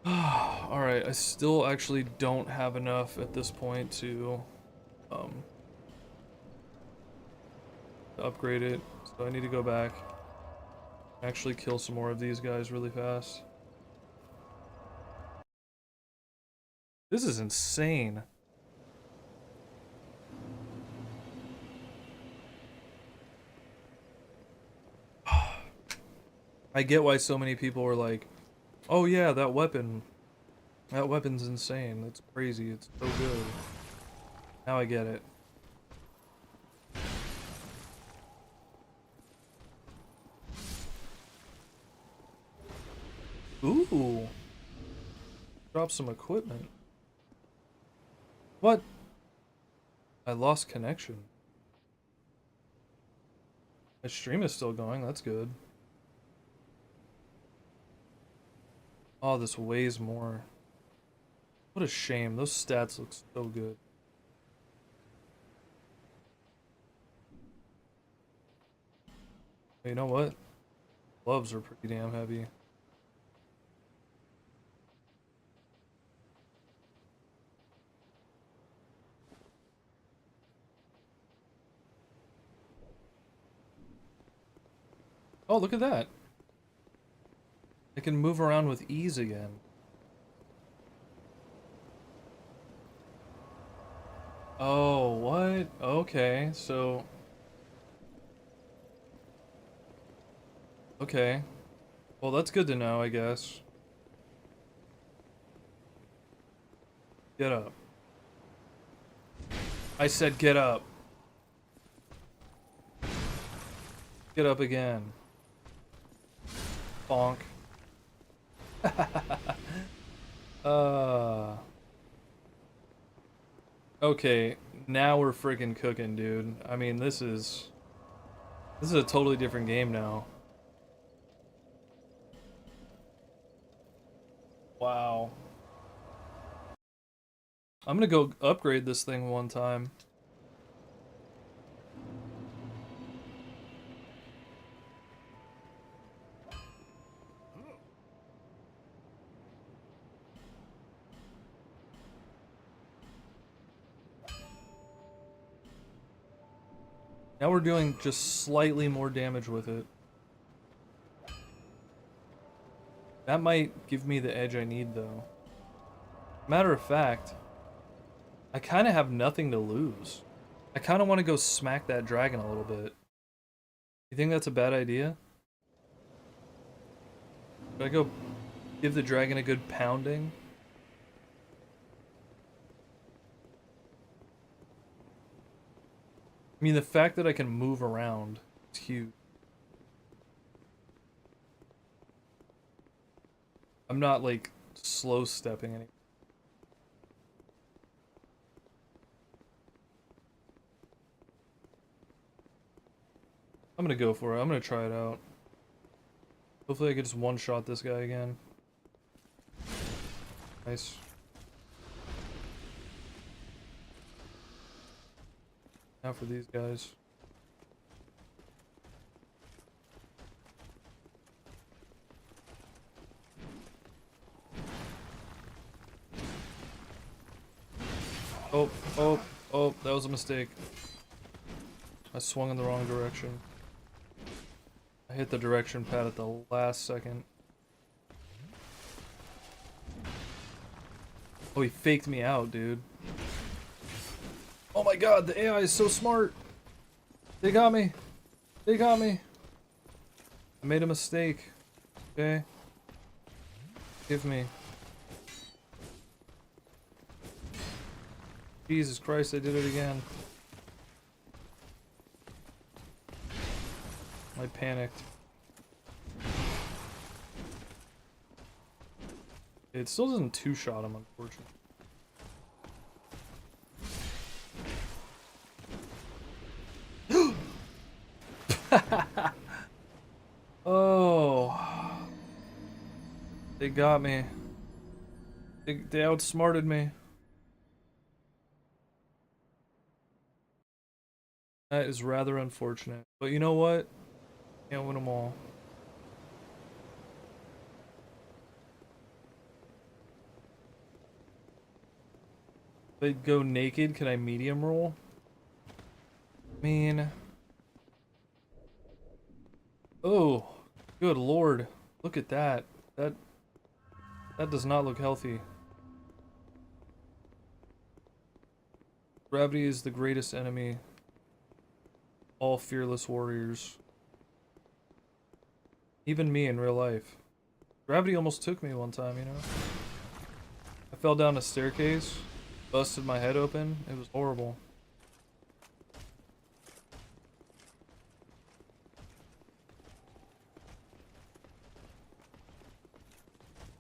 Alright, I still actually don't have enough at this point to upgrade it, so I need to go back, actually kill some more of these guys really fast. This is insane. I get why so many people are like, oh yeah, that weapon's insane, it's crazy, it's so good. Now I get it. Ooh. Drop some equipment. What? I lost connection. My stream is still going, that's good. Oh, this weighs more. What a shame, those stats look so good. You know what? Gloves are pretty damn heavy. Oh, look at that. I can move around with ease again. Oh, what? Okay, so... Okay. Well, that's good to know, I guess. Get up. I said get up. Get up again. Bonk. Okay, now we're freaking cooking, dude. I mean, this is a totally different game now. Wow. I'm gonna go upgrade this thing one time. Now we're doing just slightly more damage with it. That might give me the edge I need, though. Matter of fact, I kind of have nothing to lose. I kind of want to go smack that dragon a little bit. You think that's a bad idea? Should I go give the dragon a good pounding? I mean, the fact that I can move around is huge. I'm not, like, slow stepping any. I'm gonna go for it. I'm gonna try it out. Hopefully I can just one-shot this guy again. Nice. Now for these guys. Oh, that was a mistake. I swung in the wrong direction. I hit the direction pad at the last second. Oh, he faked me out, dude. Oh my god, the AI is so smart. They got me. They got me. I made a mistake. Okay. Give me. Jesus Christ, I did it again. I panicked. It still doesn't two-shot him, unfortunately. Oh. They got me. They outsmarted me. That is rather unfortunate. But you know what? Can't win them all. If they go naked, can I medium roll? I mean... Oh, good lord. Look at that. That does not look healthy. Gravity is the greatest enemy. All fearless warriors. Even me in real life. Gravity almost took me one time, you know? I fell down a staircase, busted my head open. It was horrible.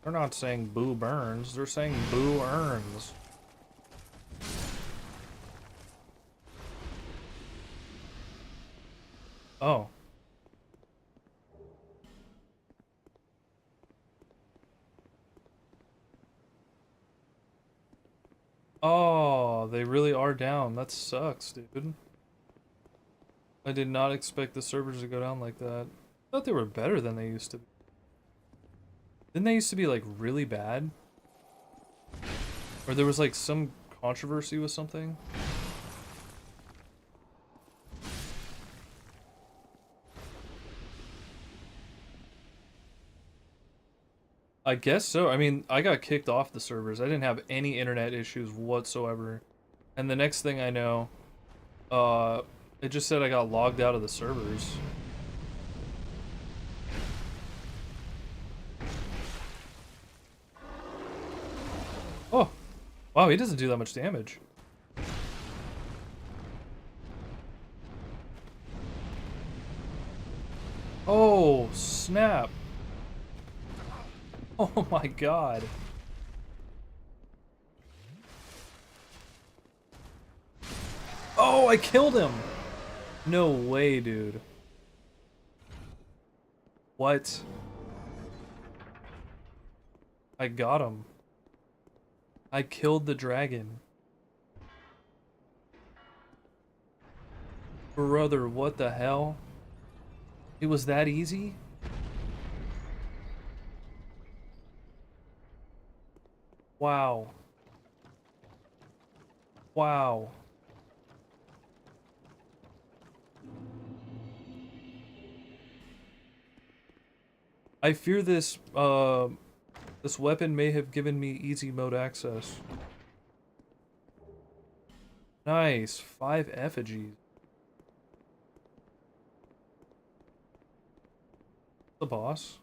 They're not saying boo burns, they're saying boo earns. Oh. Oh, they really are down. That sucks, dude. I did not expect the servers to go down like that. I thought they were better than they used to be. Didn't they used to be like really bad? Or there was like some controversy with something? I guess so. I mean, I got kicked off the servers. I didn't have any internet issues whatsoever. And the next thing I know, it just said I got logged out of the servers. Oh, wow, he doesn't do that much damage. Oh, snap. Oh my god. Oh, I killed him! No way, dude. What? I got him. I killed the dragon. Brother, what the hell? It was that easy? Wow. Wow. I fear this this weapon may have given me easy mode access. Nice. 5 effigies. The boss.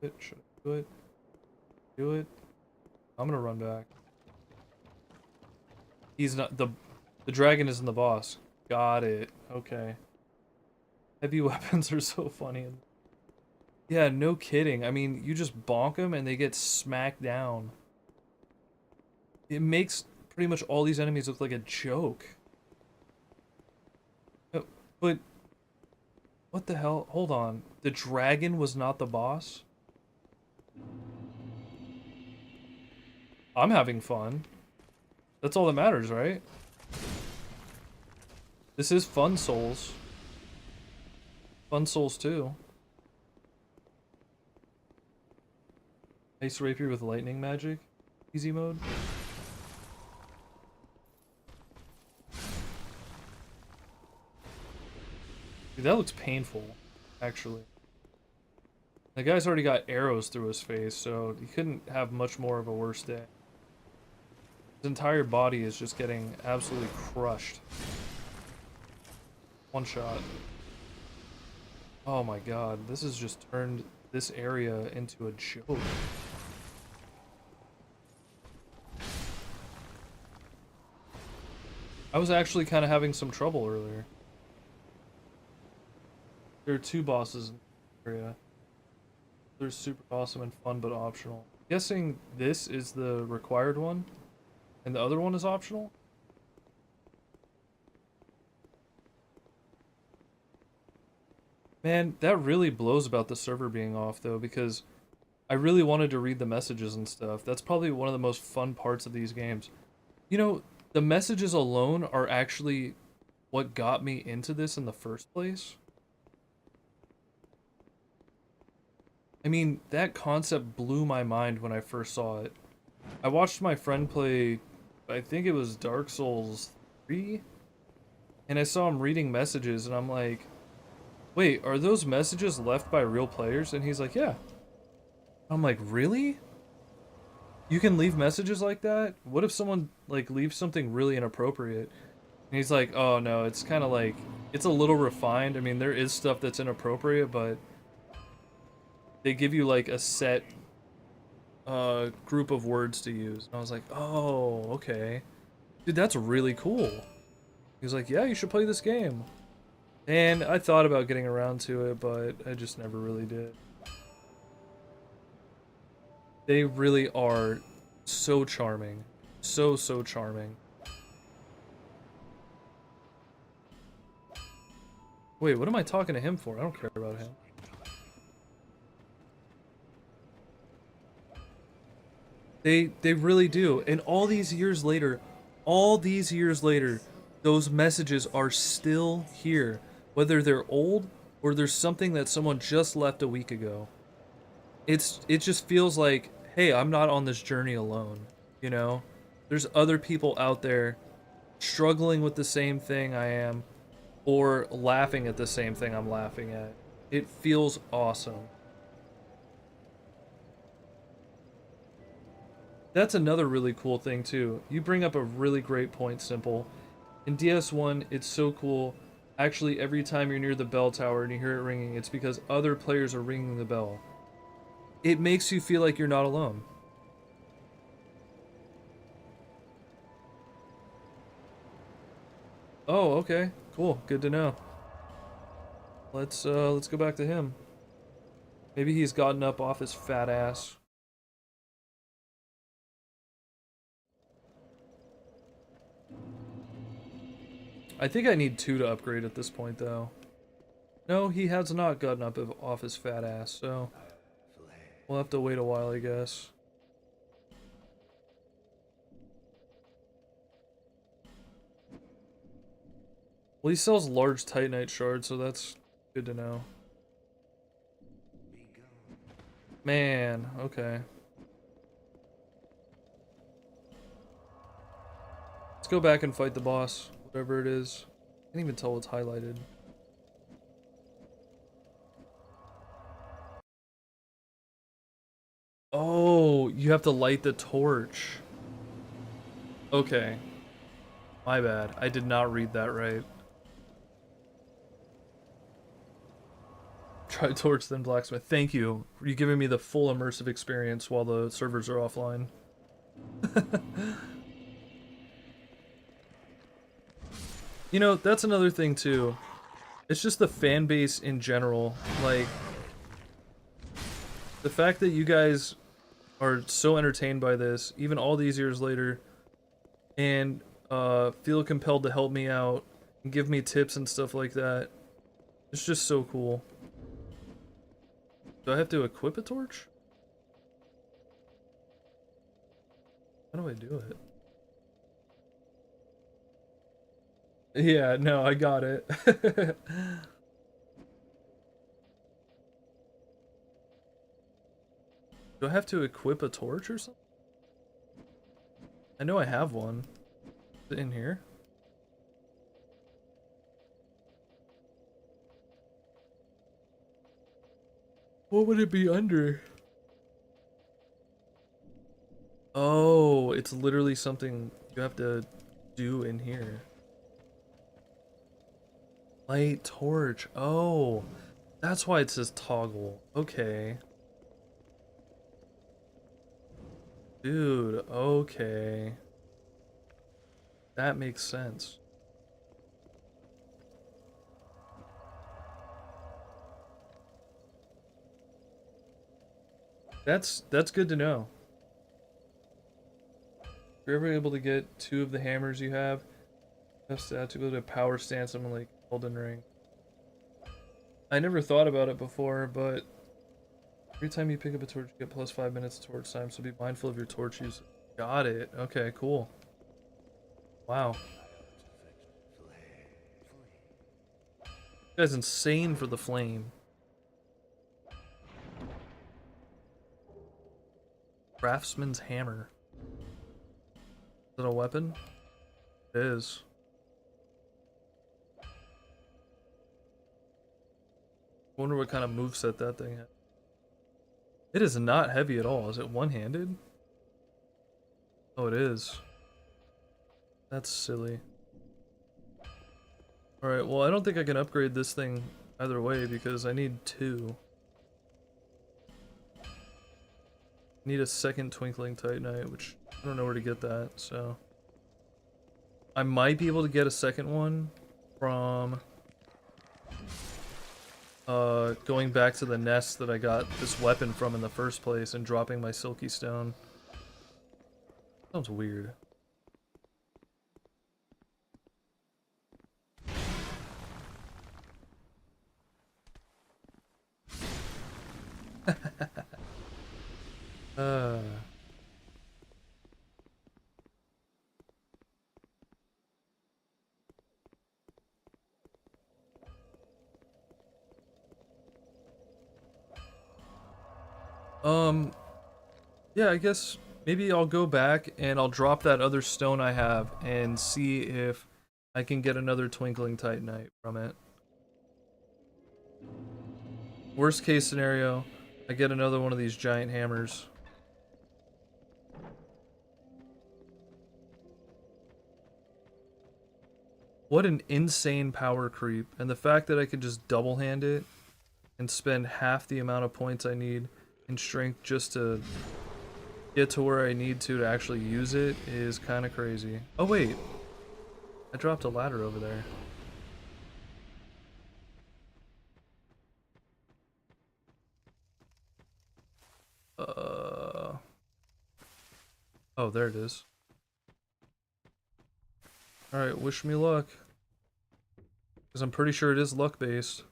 Should I do it? Do it? I'm gonna run back. He's not the dragon isn't the boss. Got it. Okay. Heavy weapons are so funny. Yeah, no kidding. I mean, you just bonk them and they get smacked down. It makes pretty much all these enemies look like a joke. Oh, but what the hell? Hold on. The dragon was not the boss? I'm having fun. That's all that matters, right? This is Fun Souls. Fun Souls 2. Ice Rapier with lightning magic. Easy mode. Dude, that looks painful, actually. The guy's already got arrows through his face, so he couldn't have much more of a worse day. His entire body is just getting absolutely crushed. One shot. Oh my god, this has just turned this area into a joke. I was actually kind of having some trouble earlier. There are 2 bosses in the area. They're super awesome and fun, but optional. I'm guessing this is the required one, and the other one is optional? Man, that really blows about the server being off, though, because I really wanted to read the messages and stuff. That's probably one of the most fun parts of these games. You know, the messages alone are actually what got me into this in the first place. I mean, that concept blew my mind when I first saw it. I watched my friend play, I think it was Dark Souls 3, and I saw him reading messages, and I'm like, wait, are those messages left by real players? And he's like, yeah. I'm like, really? You can leave messages like that? What if someone, like, leaves something really inappropriate? And he's like, oh no, it's kind of like, it's a little refined. I mean, there is stuff that's inappropriate, but they give you, like, a set group of words to use. And I was like, oh, okay. Dude, that's really cool. He was like, yeah, you should play this game. And I thought about getting around to it, but I just never really did. They really are so charming. So charming. Wait, what am I talking to him for? I don't care about him. They really do. And all these years later, those messages are still here. Whether they're old or there's something that someone just left a week ago. It just feels like, hey, I'm not on this journey alone, you know? There's other people out there struggling with the same thing I am, or laughing at the same thing I'm laughing at. It feels awesome. That's another really cool thing too. You bring up a really great point, Simple. In DS1, it's so cool. Actually, every time you're near the bell tower and you hear it ringing, it's because other players are ringing the bell. It makes you feel like you're not alone. Oh, okay. Cool. Good to know. Let's go back to him. Maybe he's gotten up off his fat ass. I think I need 2 to upgrade at this point, though. No, he has not gotten up off his fat ass, so we'll have to wait a while, I guess. Well, he sells large Titanite shards, so that's good to know. Man, okay. Let's go back and fight the boss, whatever it is. I can't even tell what's highlighted. Oh, you have to light the torch. Okay. My bad. I did not read that right. Try torch, then blacksmith. Thank you. You're giving me the full immersive experience while the servers are offline. You know, that's another thing too. It's just the fan base in general. Like, the fact that you guys are so entertained by this, even all these years later, and feel compelled to help me out and give me tips and stuff like that. It's just so cool. Do I have to equip a torch? How do I do it? Yeah, no, I got it. Do I have to equip a torch or something? I know I have one. Is it in here? What would it be under? Oh, it's literally something you have to do in here. Light torch. Oh, that's why it says toggle. Okay. Dude, okay. That makes sense. That's good to know. If you're ever able to get 2 of the hammers you have, that's to go to power stance someone like Elden Ring. I never thought about it before, but every time you pick up a torch, you get plus 5 minutes of torch time, so be mindful of your torch use. Got it. Okay, cool. Wow. This guy's insane for the flame. Craftsman's hammer. Is it a weapon? It is. I wonder what kind of moveset that thing has. It is not heavy at all. Is it one-handed? Oh, it is. That's silly. Alright, well, I don't think I can upgrade this thing either way because I need 2. Need a second Twinkling Titanite, which I don't know where to get that, so I might be able to get a second one from going back to the nest that I got this weapon from in the first place and dropping my Silky Stone. Sounds weird. Yeah, I guess maybe I'll go back and I'll drop that other stone I have and see if I can get another Twinkling Titanite from it. Worst case scenario, I get another one of these giant hammers. What an insane power creep, and the fact that I could just double hand it and spend half the amount of points I need in strength just to get to where I need to actually use it is kind of crazy. Oh wait, I dropped a ladder over there. Oh, there it is. Alright, wish me luck. Because I'm pretty sure it is luck based.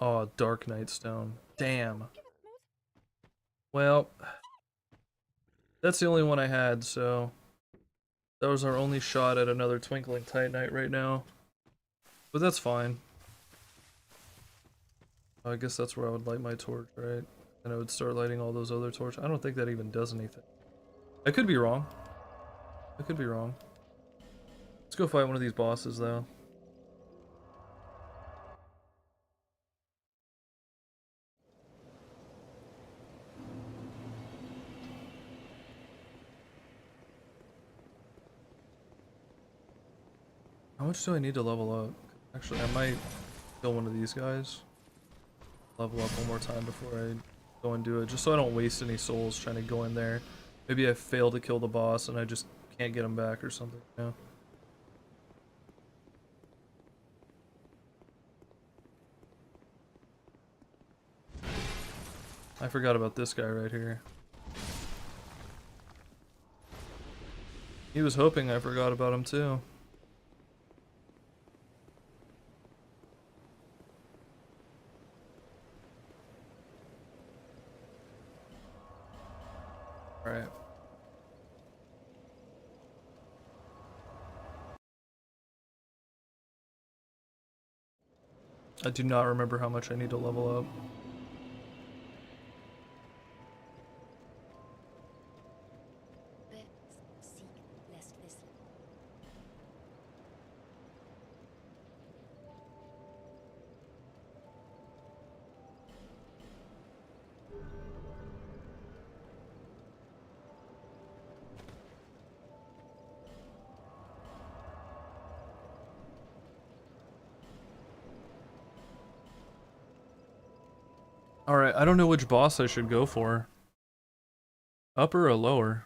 Oh, Dark Knight Stone. Damn. Well, that's the only one I had, so that was our only shot at another Twinkling Titanite right now. But that's fine. I guess that's where I would light my torch, right? And I would start lighting all those other torches. I don't think that even does anything. I could be wrong. I could be wrong. Let's go fight one of these bosses, though. How much do I need to level up? Actually, I might kill one of these guys. Level up one more time before I go and do it, just so I don't waste any souls trying to go in there. Maybe I fail to kill the boss and I just can't get him back or something, you know? I forgot about this guy right here. He was hoping I forgot about him too. Alright. I do not remember how much I need to level up. Alright, I don't know which boss I should go for. Upper or lower?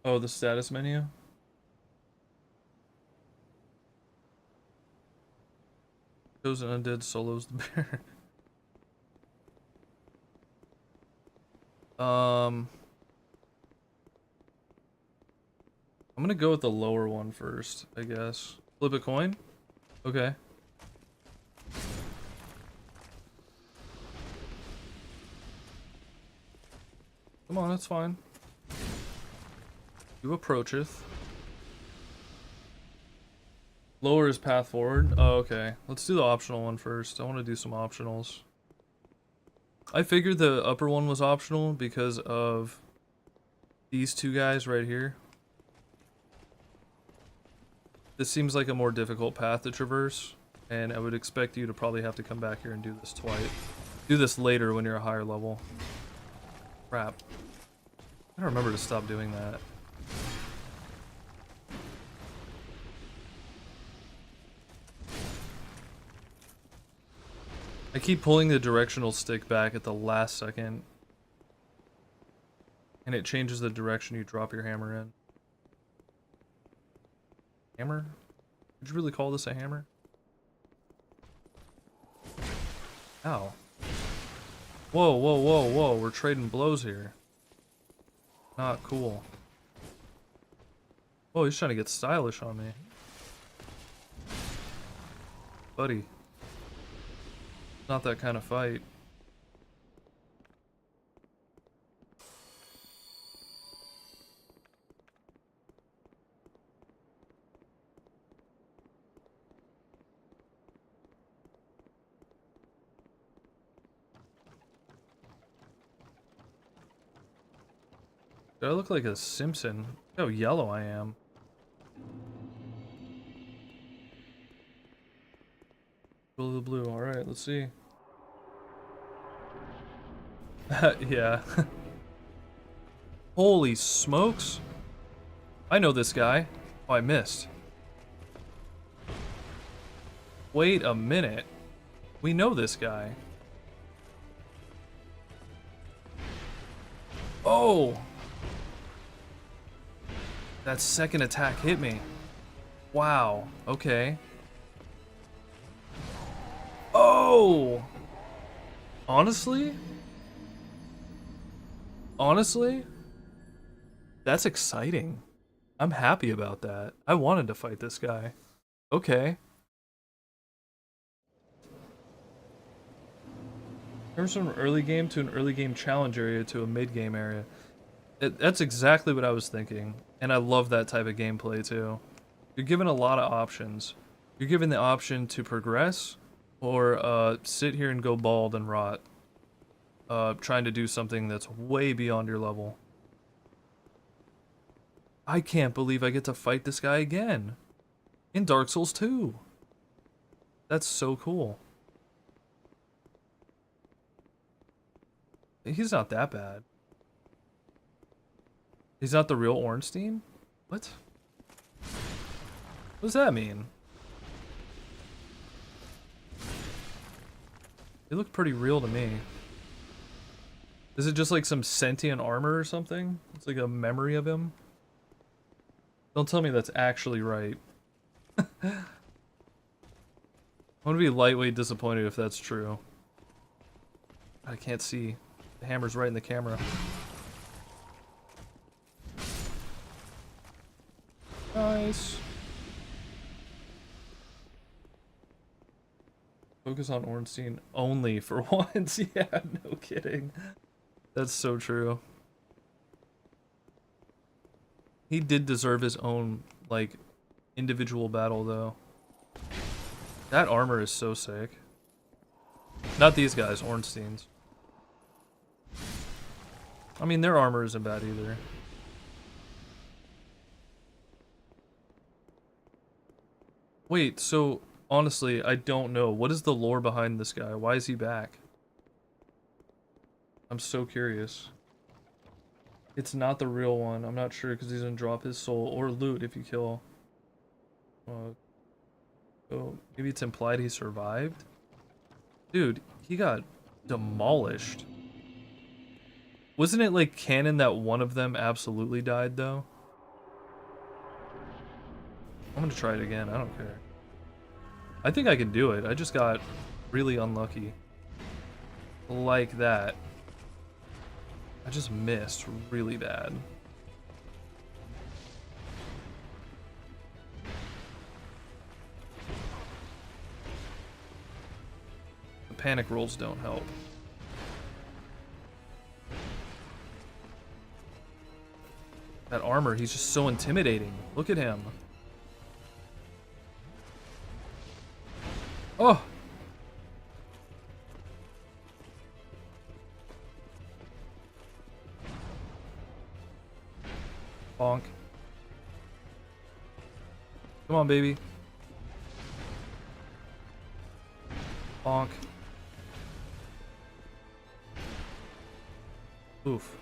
Oh, the status menu? Chosen Undead solos the bear. I'm gonna go with the lower one first, I guess. Flip a coin? Okay. Come on, that's fine. You approacheth. Lower is path forward. Oh, okay. Let's do the optional one first. I want to do some optionals. I figured the upper one was optional because of these two guys right here. This seems like a more difficult path to traverse, and I would expect you to probably have to come back here and do this twice. Do this later when you're a higher level. Crap. I don't remember to stop doing that. I keep pulling the directional stick back at the last second, and it changes the direction you drop your hammer in. Hammer? Would you really call this a hammer? Ow. Whoa, whoa, whoa, whoa, we're trading blows here. Not cool. Oh, he's trying to get stylish on me. Buddy. Not that kind of fight. Do I look like a Simpson? Look how yellow I am. Blue, blue. All right, let's see. Yeah. Holy smokes! I know this guy. Oh, I missed. Wait a minute. We know this guy. Oh! That second attack hit me. Wow. Okay. Oh! Honestly? Honestly? That's exciting. I'm happy about that. I wanted to fight this guy. Okay. Turns from an early game to an early game challenge area to a mid game area. That's exactly what I was thinking. And I love that type of gameplay too. You're given a lot of options. You're given the option to progress or sit here and go bald and rot. Trying to do something that's way beyond your level. I can't believe I get to fight this guy again. In Dark Souls 2. That's so cool. He's not that bad. He's not the real Ornstein? What? What does that mean? He looked pretty real to me. Is it just like some sentient armor or something? It's like a memory of him? Don't tell me that's actually right. I'm gonna be lightweight disappointed if that's true. I can't see. The hammer's right in the camera. Nice. Focus on Ornstein only for once. Yeah, no kidding. That's so true. He did deserve his own, like, individual battle, though. That armor is so sick. Not these guys, Ornstein's. I mean, their armor isn't bad either. Wait, so, honestly, I don't know. What is the lore behind this guy? Why is he back? I'm so curious. It's not the real one. I'm not sure because he's gonna drop his soul or loot if you kill. Oh, maybe it's implied he survived? Dude, he got demolished. Wasn't it like canon that one of them absolutely died though? I'm gonna try it again. I don't care. I think I can do it. I just got really unlucky. Like that. I just missed really bad. The panic rolls don't help. That armor, he's just so intimidating. Look at him. Oh! Bonk. Come on, baby. Bonk. Oof.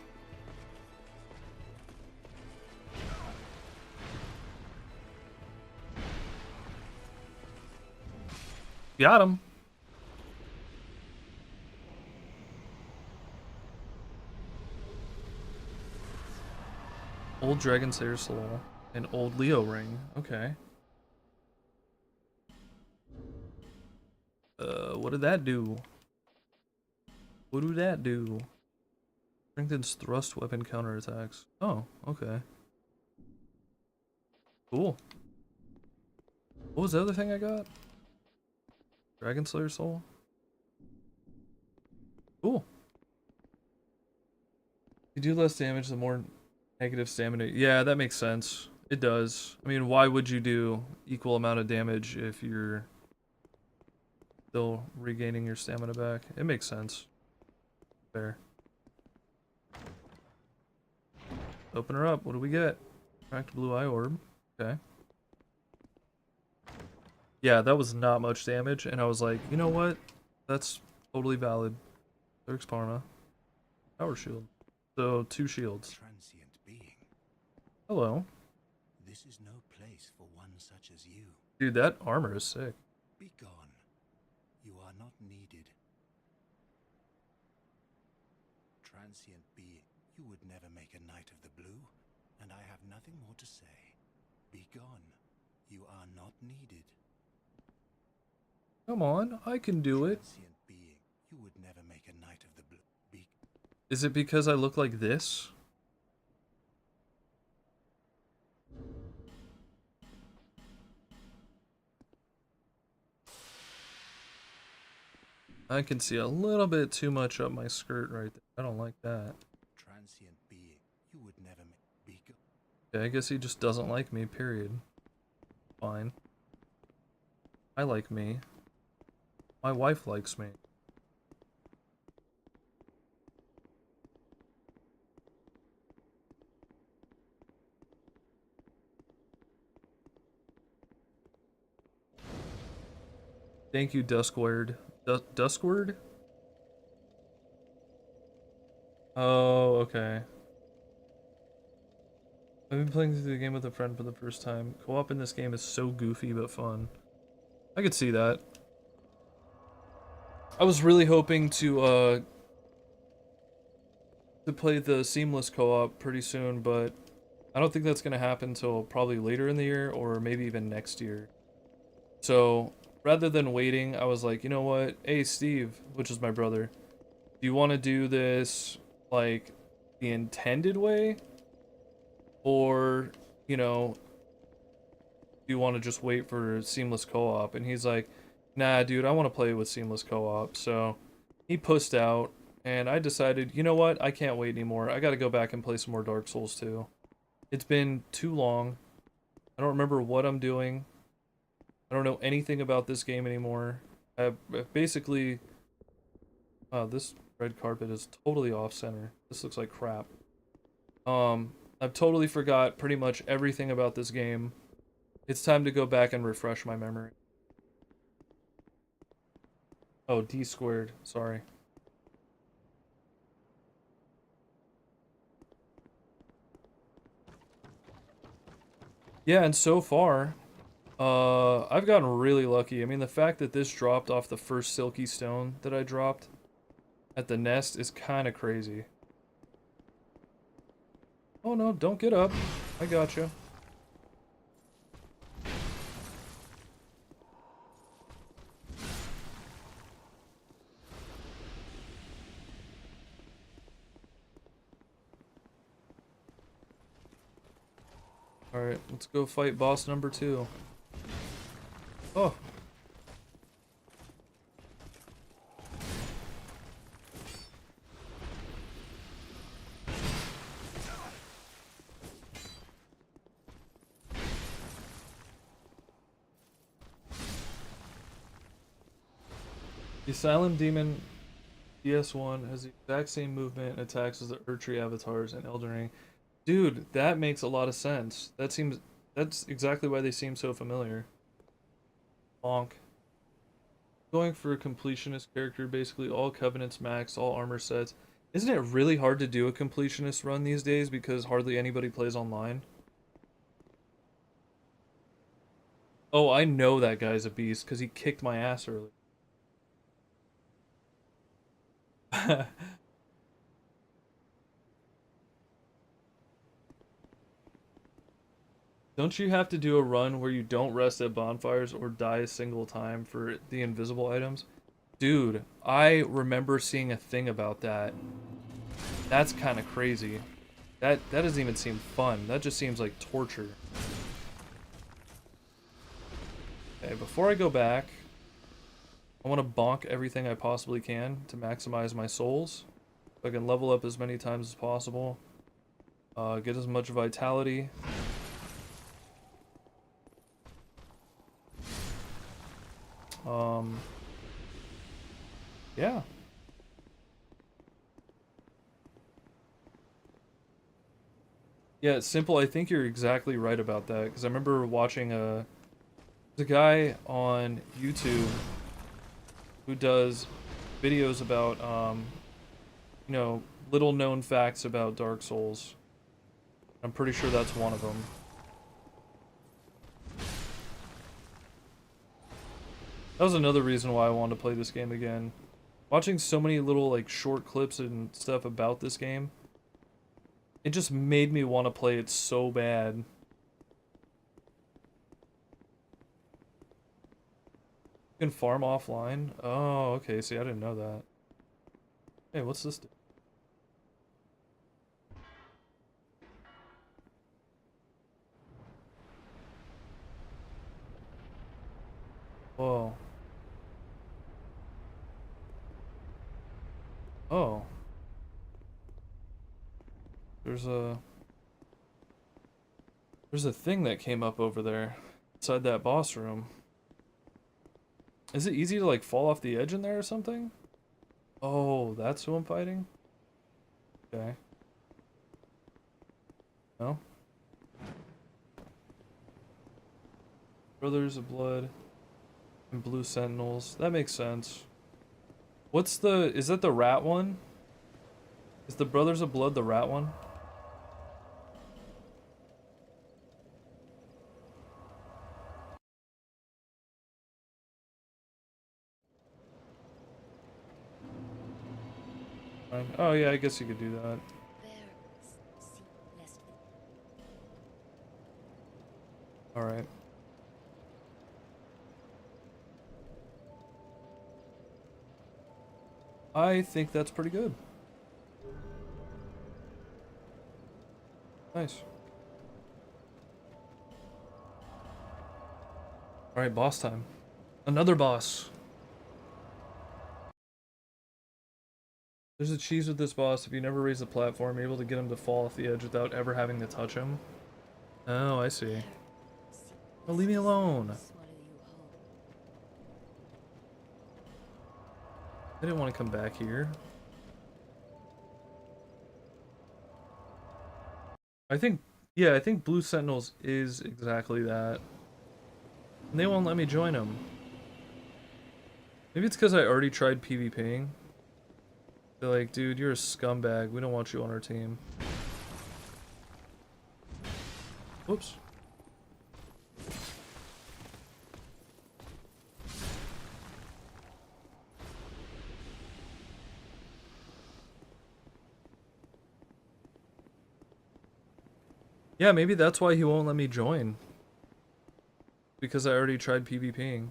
Got him. Old Dragon Slayer Soul. An old Leo ring. Okay. What did that do? What do that do? Strengthens thrust weapon counterattacks. Oh, okay. Cool. What was the other thing I got? Dragon Slayer Soul? Cool. You do less damage the more negative stamina. Yeah, that makes sense. It does. I mean, why would you do equal amount of damage if you're still regaining your stamina back? It makes sense. Fair. Open her up. What do we get? Cracked blue eye orb. Okay. Yeah, that was not much damage, and I was like, you know what? That's totally valid. Cleric's Parma. Power shield. So, 2 shields. Transient being. Hello. This is no place for one such as you. Dude, that armor is sick. Be gone. You are not needed. Transient being, you would never make a Knight of the Blue, and I have nothing more to say. Be gone. You are not needed. Come on, I can do it. Transient being, you would never make a Knight of the Blue. Is it because I look like this? I can see a little bit too much up my skirt right there. I don't like that. Transient being, you would never be gone. Yeah, I guess he just doesn't like me, period. Fine. I like me. My wife likes me. Thank you, Duskward. Duskward? Oh, okay. I've been playing through the game with a friend for the first time. Co-op in this game is so goofy but fun. I could see that. I was really hoping to play the seamless co-op pretty soon, but I don't think that's gonna happen until probably later in the year or maybe even next year. So rather than waiting, I was like, you know what? Hey, Steve, which is my brother. Do you want to do this like the intended way? Or, you know, do you want to just wait for seamless co-op? And he's like, nah, dude, I want to play with seamless co-op. So he pussed out, and I decided, you know what? I can't wait anymore. I got to go back and play some more Dark Souls 2. It's been too long. I don't remember what I'm doing. I don't know anything about this game anymore. I basically... Oh, this red carpet is totally off-center. This looks like crap. I've totally forgot pretty much everything about this game. It's time to go back and refresh my memory. Oh, D squared. Sorry. Yeah, and so far, I've gotten really lucky. I mean, the fact that this dropped off the first silky stone that I dropped at the nest is kind of crazy. Oh no, don't get up. I gotcha. Alright, let's go fight boss number 2. Oh. The Asylum Demon DS1 has the exact same movement and attacks as the Erdtree avatars in Elden Ring. Dude, that makes a lot of sense. That's exactly why they seem so familiar. Bonk. Going for a completionist character, basically all covenants max, all armor sets. Isn't it really hard to do a completionist run these days because hardly anybody plays online? Oh, I know that guy's a beast because he kicked my ass earlier. Don't you have to do a run where you don't rest at bonfires or die a single time for the invisible items? Dude, I remember seeing a thing about that. That's kind of crazy. That doesn't even seem fun. That just seems like torture. Okay, before I go back, I want to bonk everything I possibly can to maximize my souls. So I can level up as many times as possible. Get as much vitality. Yeah. Yeah, it's simple. I think you're exactly right about that, because I remember watching there's a guy on YouTube who does videos about, you know, little known facts about Dark Souls. I'm pretty sure that's one of them. That was another reason why I wanted to play this game again. Watching so many little, like, short clips and stuff about this game, it just made me want to play it so bad. You can farm offline? Oh, okay, see, I didn't know that. Hey, what's this do? Whoa. Oh. There's a thing that came up over there inside that boss room. Is it easy to like fall off the edge in there or something? Oh, that's who I'm fighting? Okay. No? Brothers of Blood and Blue Sentinels. That makes sense. What's the... Is that the rat one? Is the Brothers of Blood the rat one? Oh yeah, I guess you could do that. Alright. I think that's pretty good. Nice. Alright, boss time. Another boss. There's a cheese with this boss. If you never raise the platform, you're able to get him to fall off the edge without ever having to touch him. Oh, I see. Oh, leave me alone. I didn't want to come back here. I think Blue Sentinels is exactly that. And they won't let me join them. Maybe it's because I already tried PvPing. They're like, dude, you're a scumbag. We don't want you on our team. Whoops. Yeah, maybe that's why he won't let me join. Because I already tried PvPing.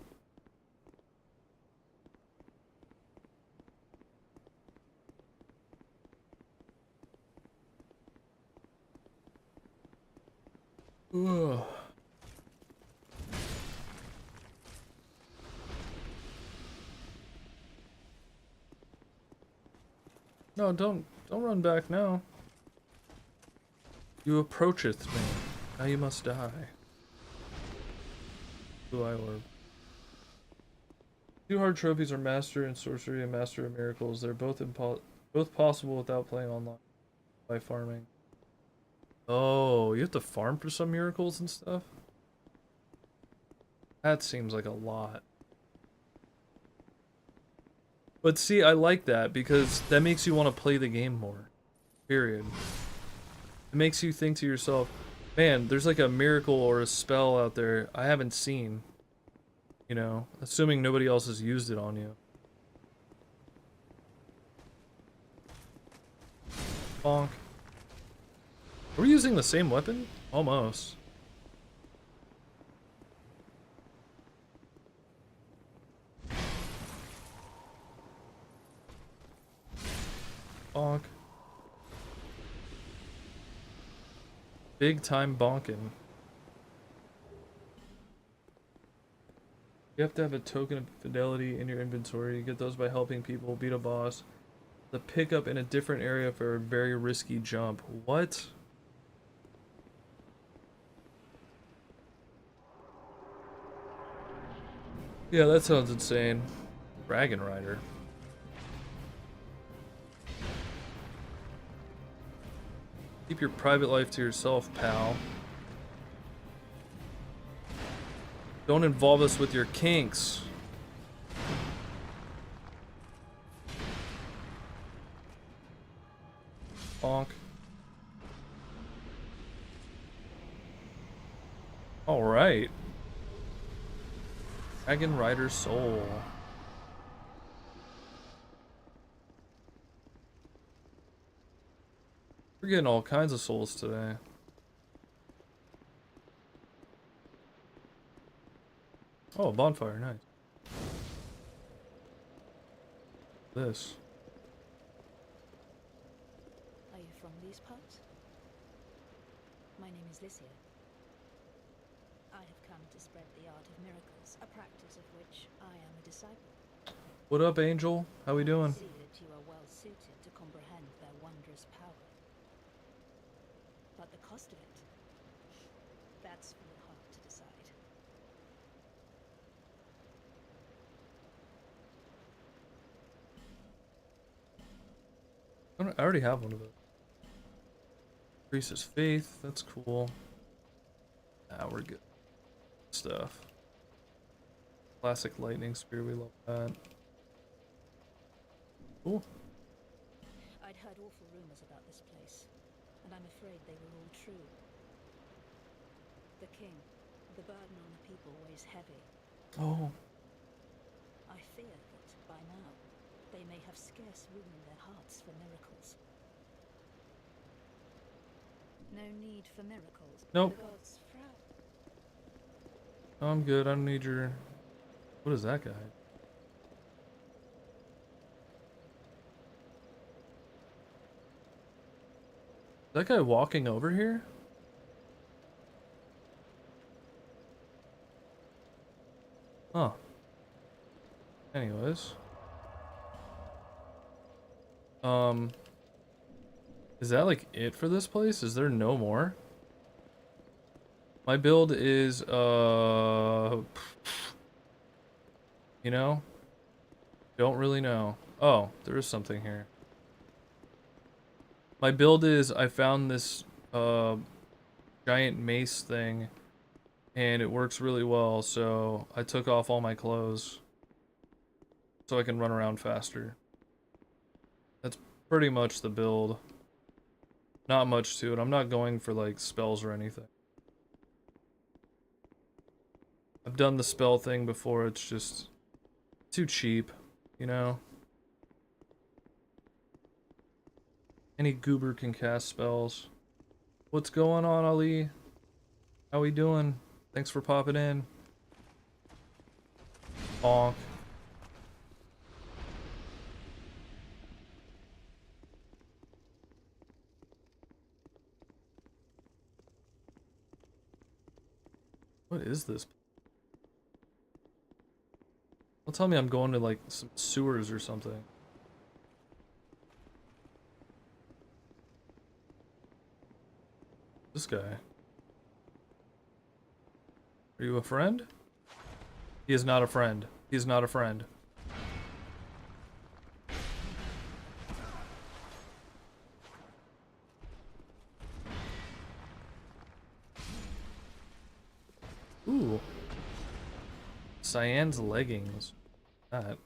Ugh. No, don't run back now. You approacheth me. Now you must die. Blue Eye Orb. 2 hard trophies are Master in Sorcery and Master of Miracles. They're both possible without playing online by farming. Oh, you have to farm for some miracles and stuff? That seems like a lot. But see, I like that because that makes you want to play the game more. Period. It makes you think to yourself, man, there's like a miracle or a spell out there I haven't seen. You know, assuming nobody else has used it on you. Bonk. Are we using the same weapon? Almost. Bonk. Big time bonking. You have to have a token of fidelity in your inventory. You get those by helping people beat a boss. The pickup in a different area for a very risky jump. What? Yeah, that sounds insane. Dragon Rider. Keep your private life to yourself, pal. Don't involve us with your kinks. Bonk. Alright. Dragon Rider Soul. We're getting all kinds of souls today. Oh, a bonfire, nice. This. Are you from these parts? My name is Lycia. I have come to spread the art of miracles, a practice of which I am a disciple. What up, Angel? How we doing? I see that you are well suited to comprehend their wondrous power. But the cost of it, that's for the heart to decide. I already have one of those. Increases faith, that's cool. Ah, we're good. Stuff. Classic lightning spear, we love that. Cool. I'd heard awful rumors about this place, and I'm afraid they were all true. The king, the burden on the people weighs heavy. Oh. I fear that by now, they may have scarce room in their hearts for miracles. No need for miracles. Nope. The gods frown. I'm good, I don't need your... What is that guy? That guy walking over here? Huh. Anyways. Is that like it for this place? Is there no more? My build is, you know? Don't really know. Oh, there is something here. My build is, I found this, giant mace thing, and it works really well, so I took off all my clothes so I can run around faster. That's pretty much the build. Not much to it. I'm not going for like spells or anything. I've done the spell thing before, it's just too cheap, you know? Any goober can cast spells. What's going on, Ali? How we doing? Thanks for popping in. Bonk. What is this? Don't tell me I'm going to like some sewers or something. This guy. Are you a friend? He is not a friend. He is not a friend. Ooh. Cyan's leggings. That.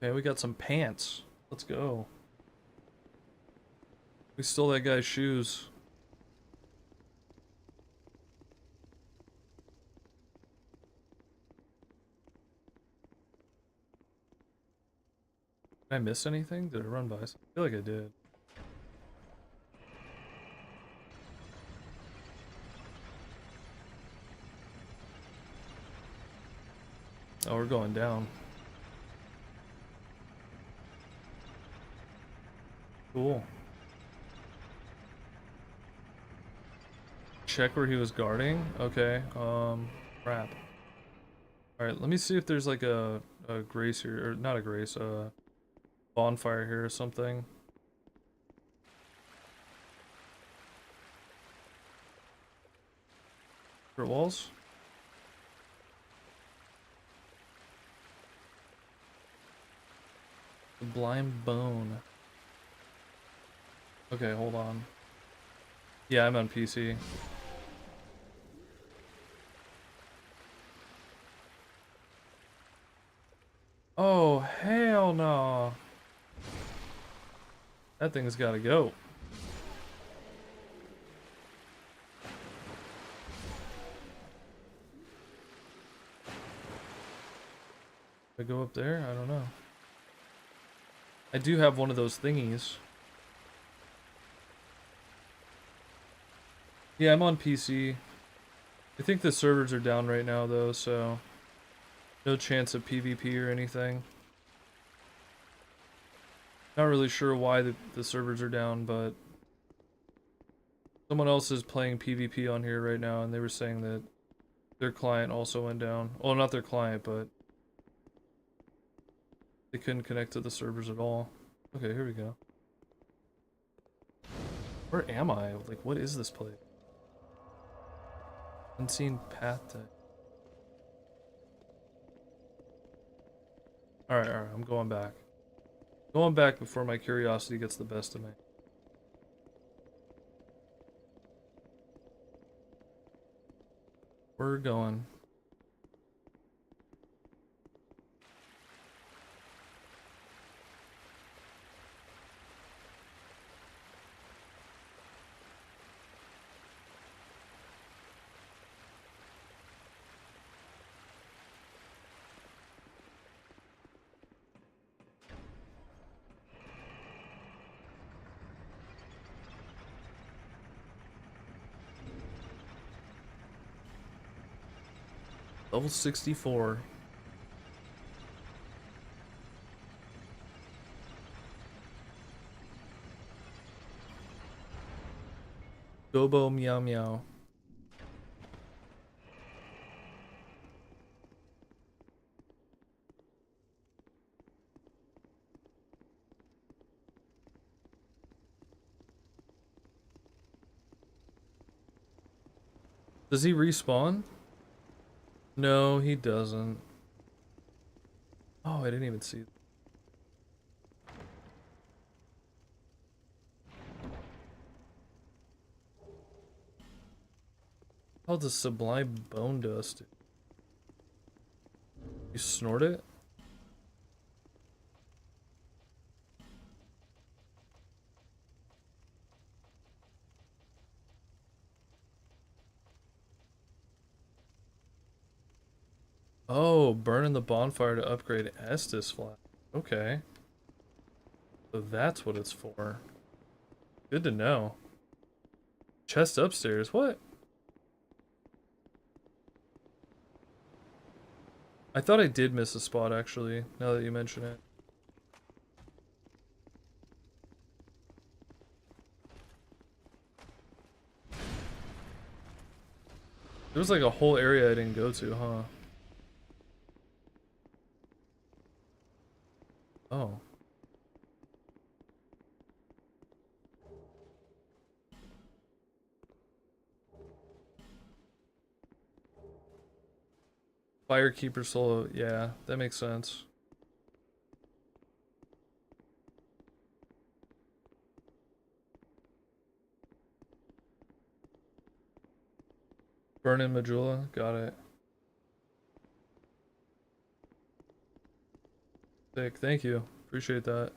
Okay, we got some pants. Let's go. We stole that guy's shoes. Did I miss anything? Did I run by something? I feel like I did. Oh, we're going down. Cool. Check where he was guarding? Okay, crap. Alright, let me see if there's like a grace here, or not a grace, a bonfire here or something. Secret walls? The blind bone. Okay, hold on. Yeah, I'm on PC. Oh, hell no. That thing's gotta go. I go up there? I don't know. I do have one of those thingies. Yeah, I'm on PC. I think the servers are down right now though, so no chance of PvP or anything. Not really sure why the servers are down, but someone else is playing PvP on here right now, and they were saying that their client also went down. Well, not their client, but they couldn't connect to the servers at all. Okay, here we go. Where am I? Like, what is this place? Unseen path tag. Alright, I'm going back. Going back before my curiosity gets the best of me. We're going. Level 64. Gobo meow meow. Does he respawn? No, he doesn't. Oh, I didn't even see. How does Sublime Bone Dust? You snort it? Oh, burning the bonfire to upgrade Estus Flask. Okay. So that's what it's for. Good to know. Chest upstairs, what? I thought I did miss a spot actually, now that you mention it. There was like a whole area I didn't go to, huh? Oh. Firekeeper solo, yeah, that makes sense. Burning Majula, got it. Sick, thank you. Appreciate that.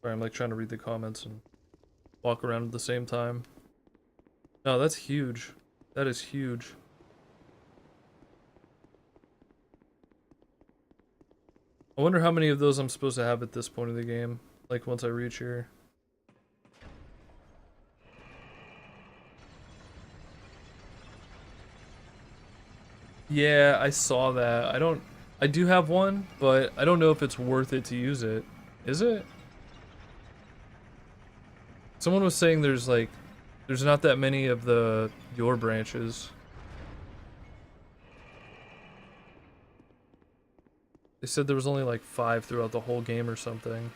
Sorry, I'm like trying to read the comments and walk around at the same time. No, that's huge. That is huge. I wonder how many of those I'm supposed to have at this point of the game, like once I reach here. Yeah, I saw that. I do have one, but I don't know if it's worth it to use it. Is it? Someone was saying there's not that many of the Your branches. They said there was only like 5 throughout the whole game or something.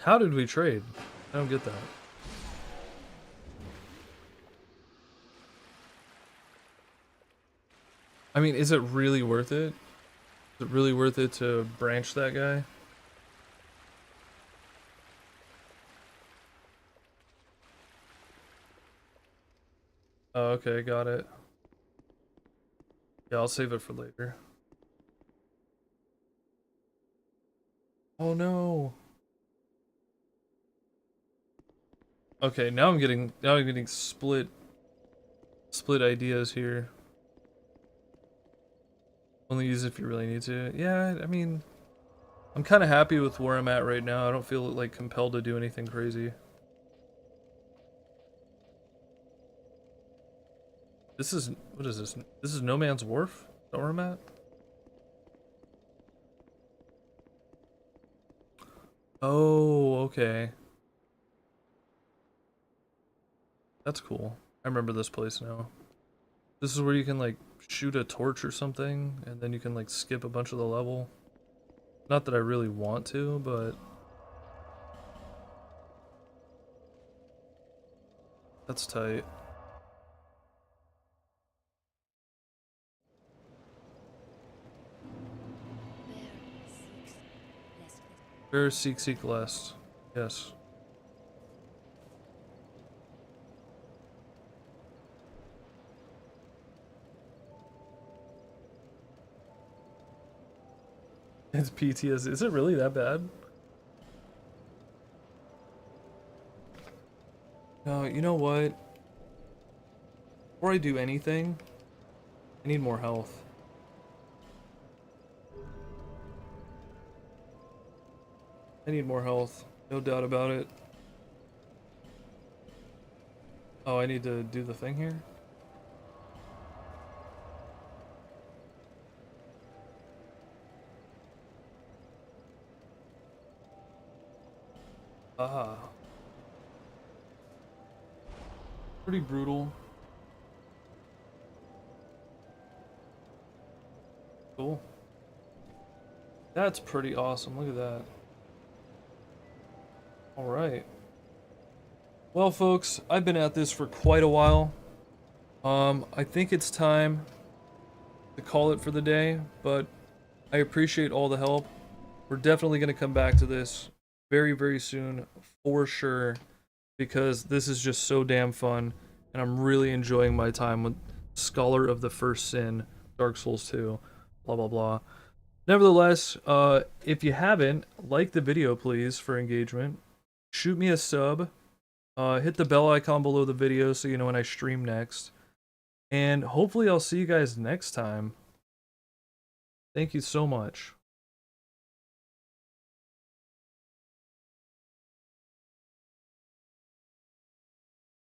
How did we trade? I don't get that. I mean, is it really worth it? Is it really worth it to branch that guy? Oh, okay, got it. Yeah, I'll save it for later. Oh no. Okay, now I'm getting split ideas here. Only use it if you really need to. Yeah, I mean, I'm kind of happy with where I'm at right now. I don't feel like compelled to do anything crazy. This is, what is this? This is No Man's Wharf? Is that where I'm at? Oh, okay. That's cool. I remember this place now. This is where you can like shoot a torch or something, and then you can like skip a bunch of the level. Not that I really want to, but that's tight. Bear seek lest. Yes. It's PTSD. Is it really that bad? No, you know what? Before I do anything, I need more health. I need more health. No doubt about it. Oh, I need to do the thing here? Ah. Pretty brutal. Cool. That's pretty awesome. Look at that. Alright. Well, folks, I've been at this for quite a while. I think it's time to call it for the day, but I appreciate all the help. We're definitely going to come back to this very, very soon, for sure, because this is just so damn fun, and I'm really enjoying my time with Scholar of the First Sin, Dark Souls 2, blah, blah, blah. Nevertheless, if you haven't, like the video, please, for engagement. Shoot me a sub. Hit the bell icon below the video so you know when I stream next. And hopefully I'll see you guys next time. Thank you so much.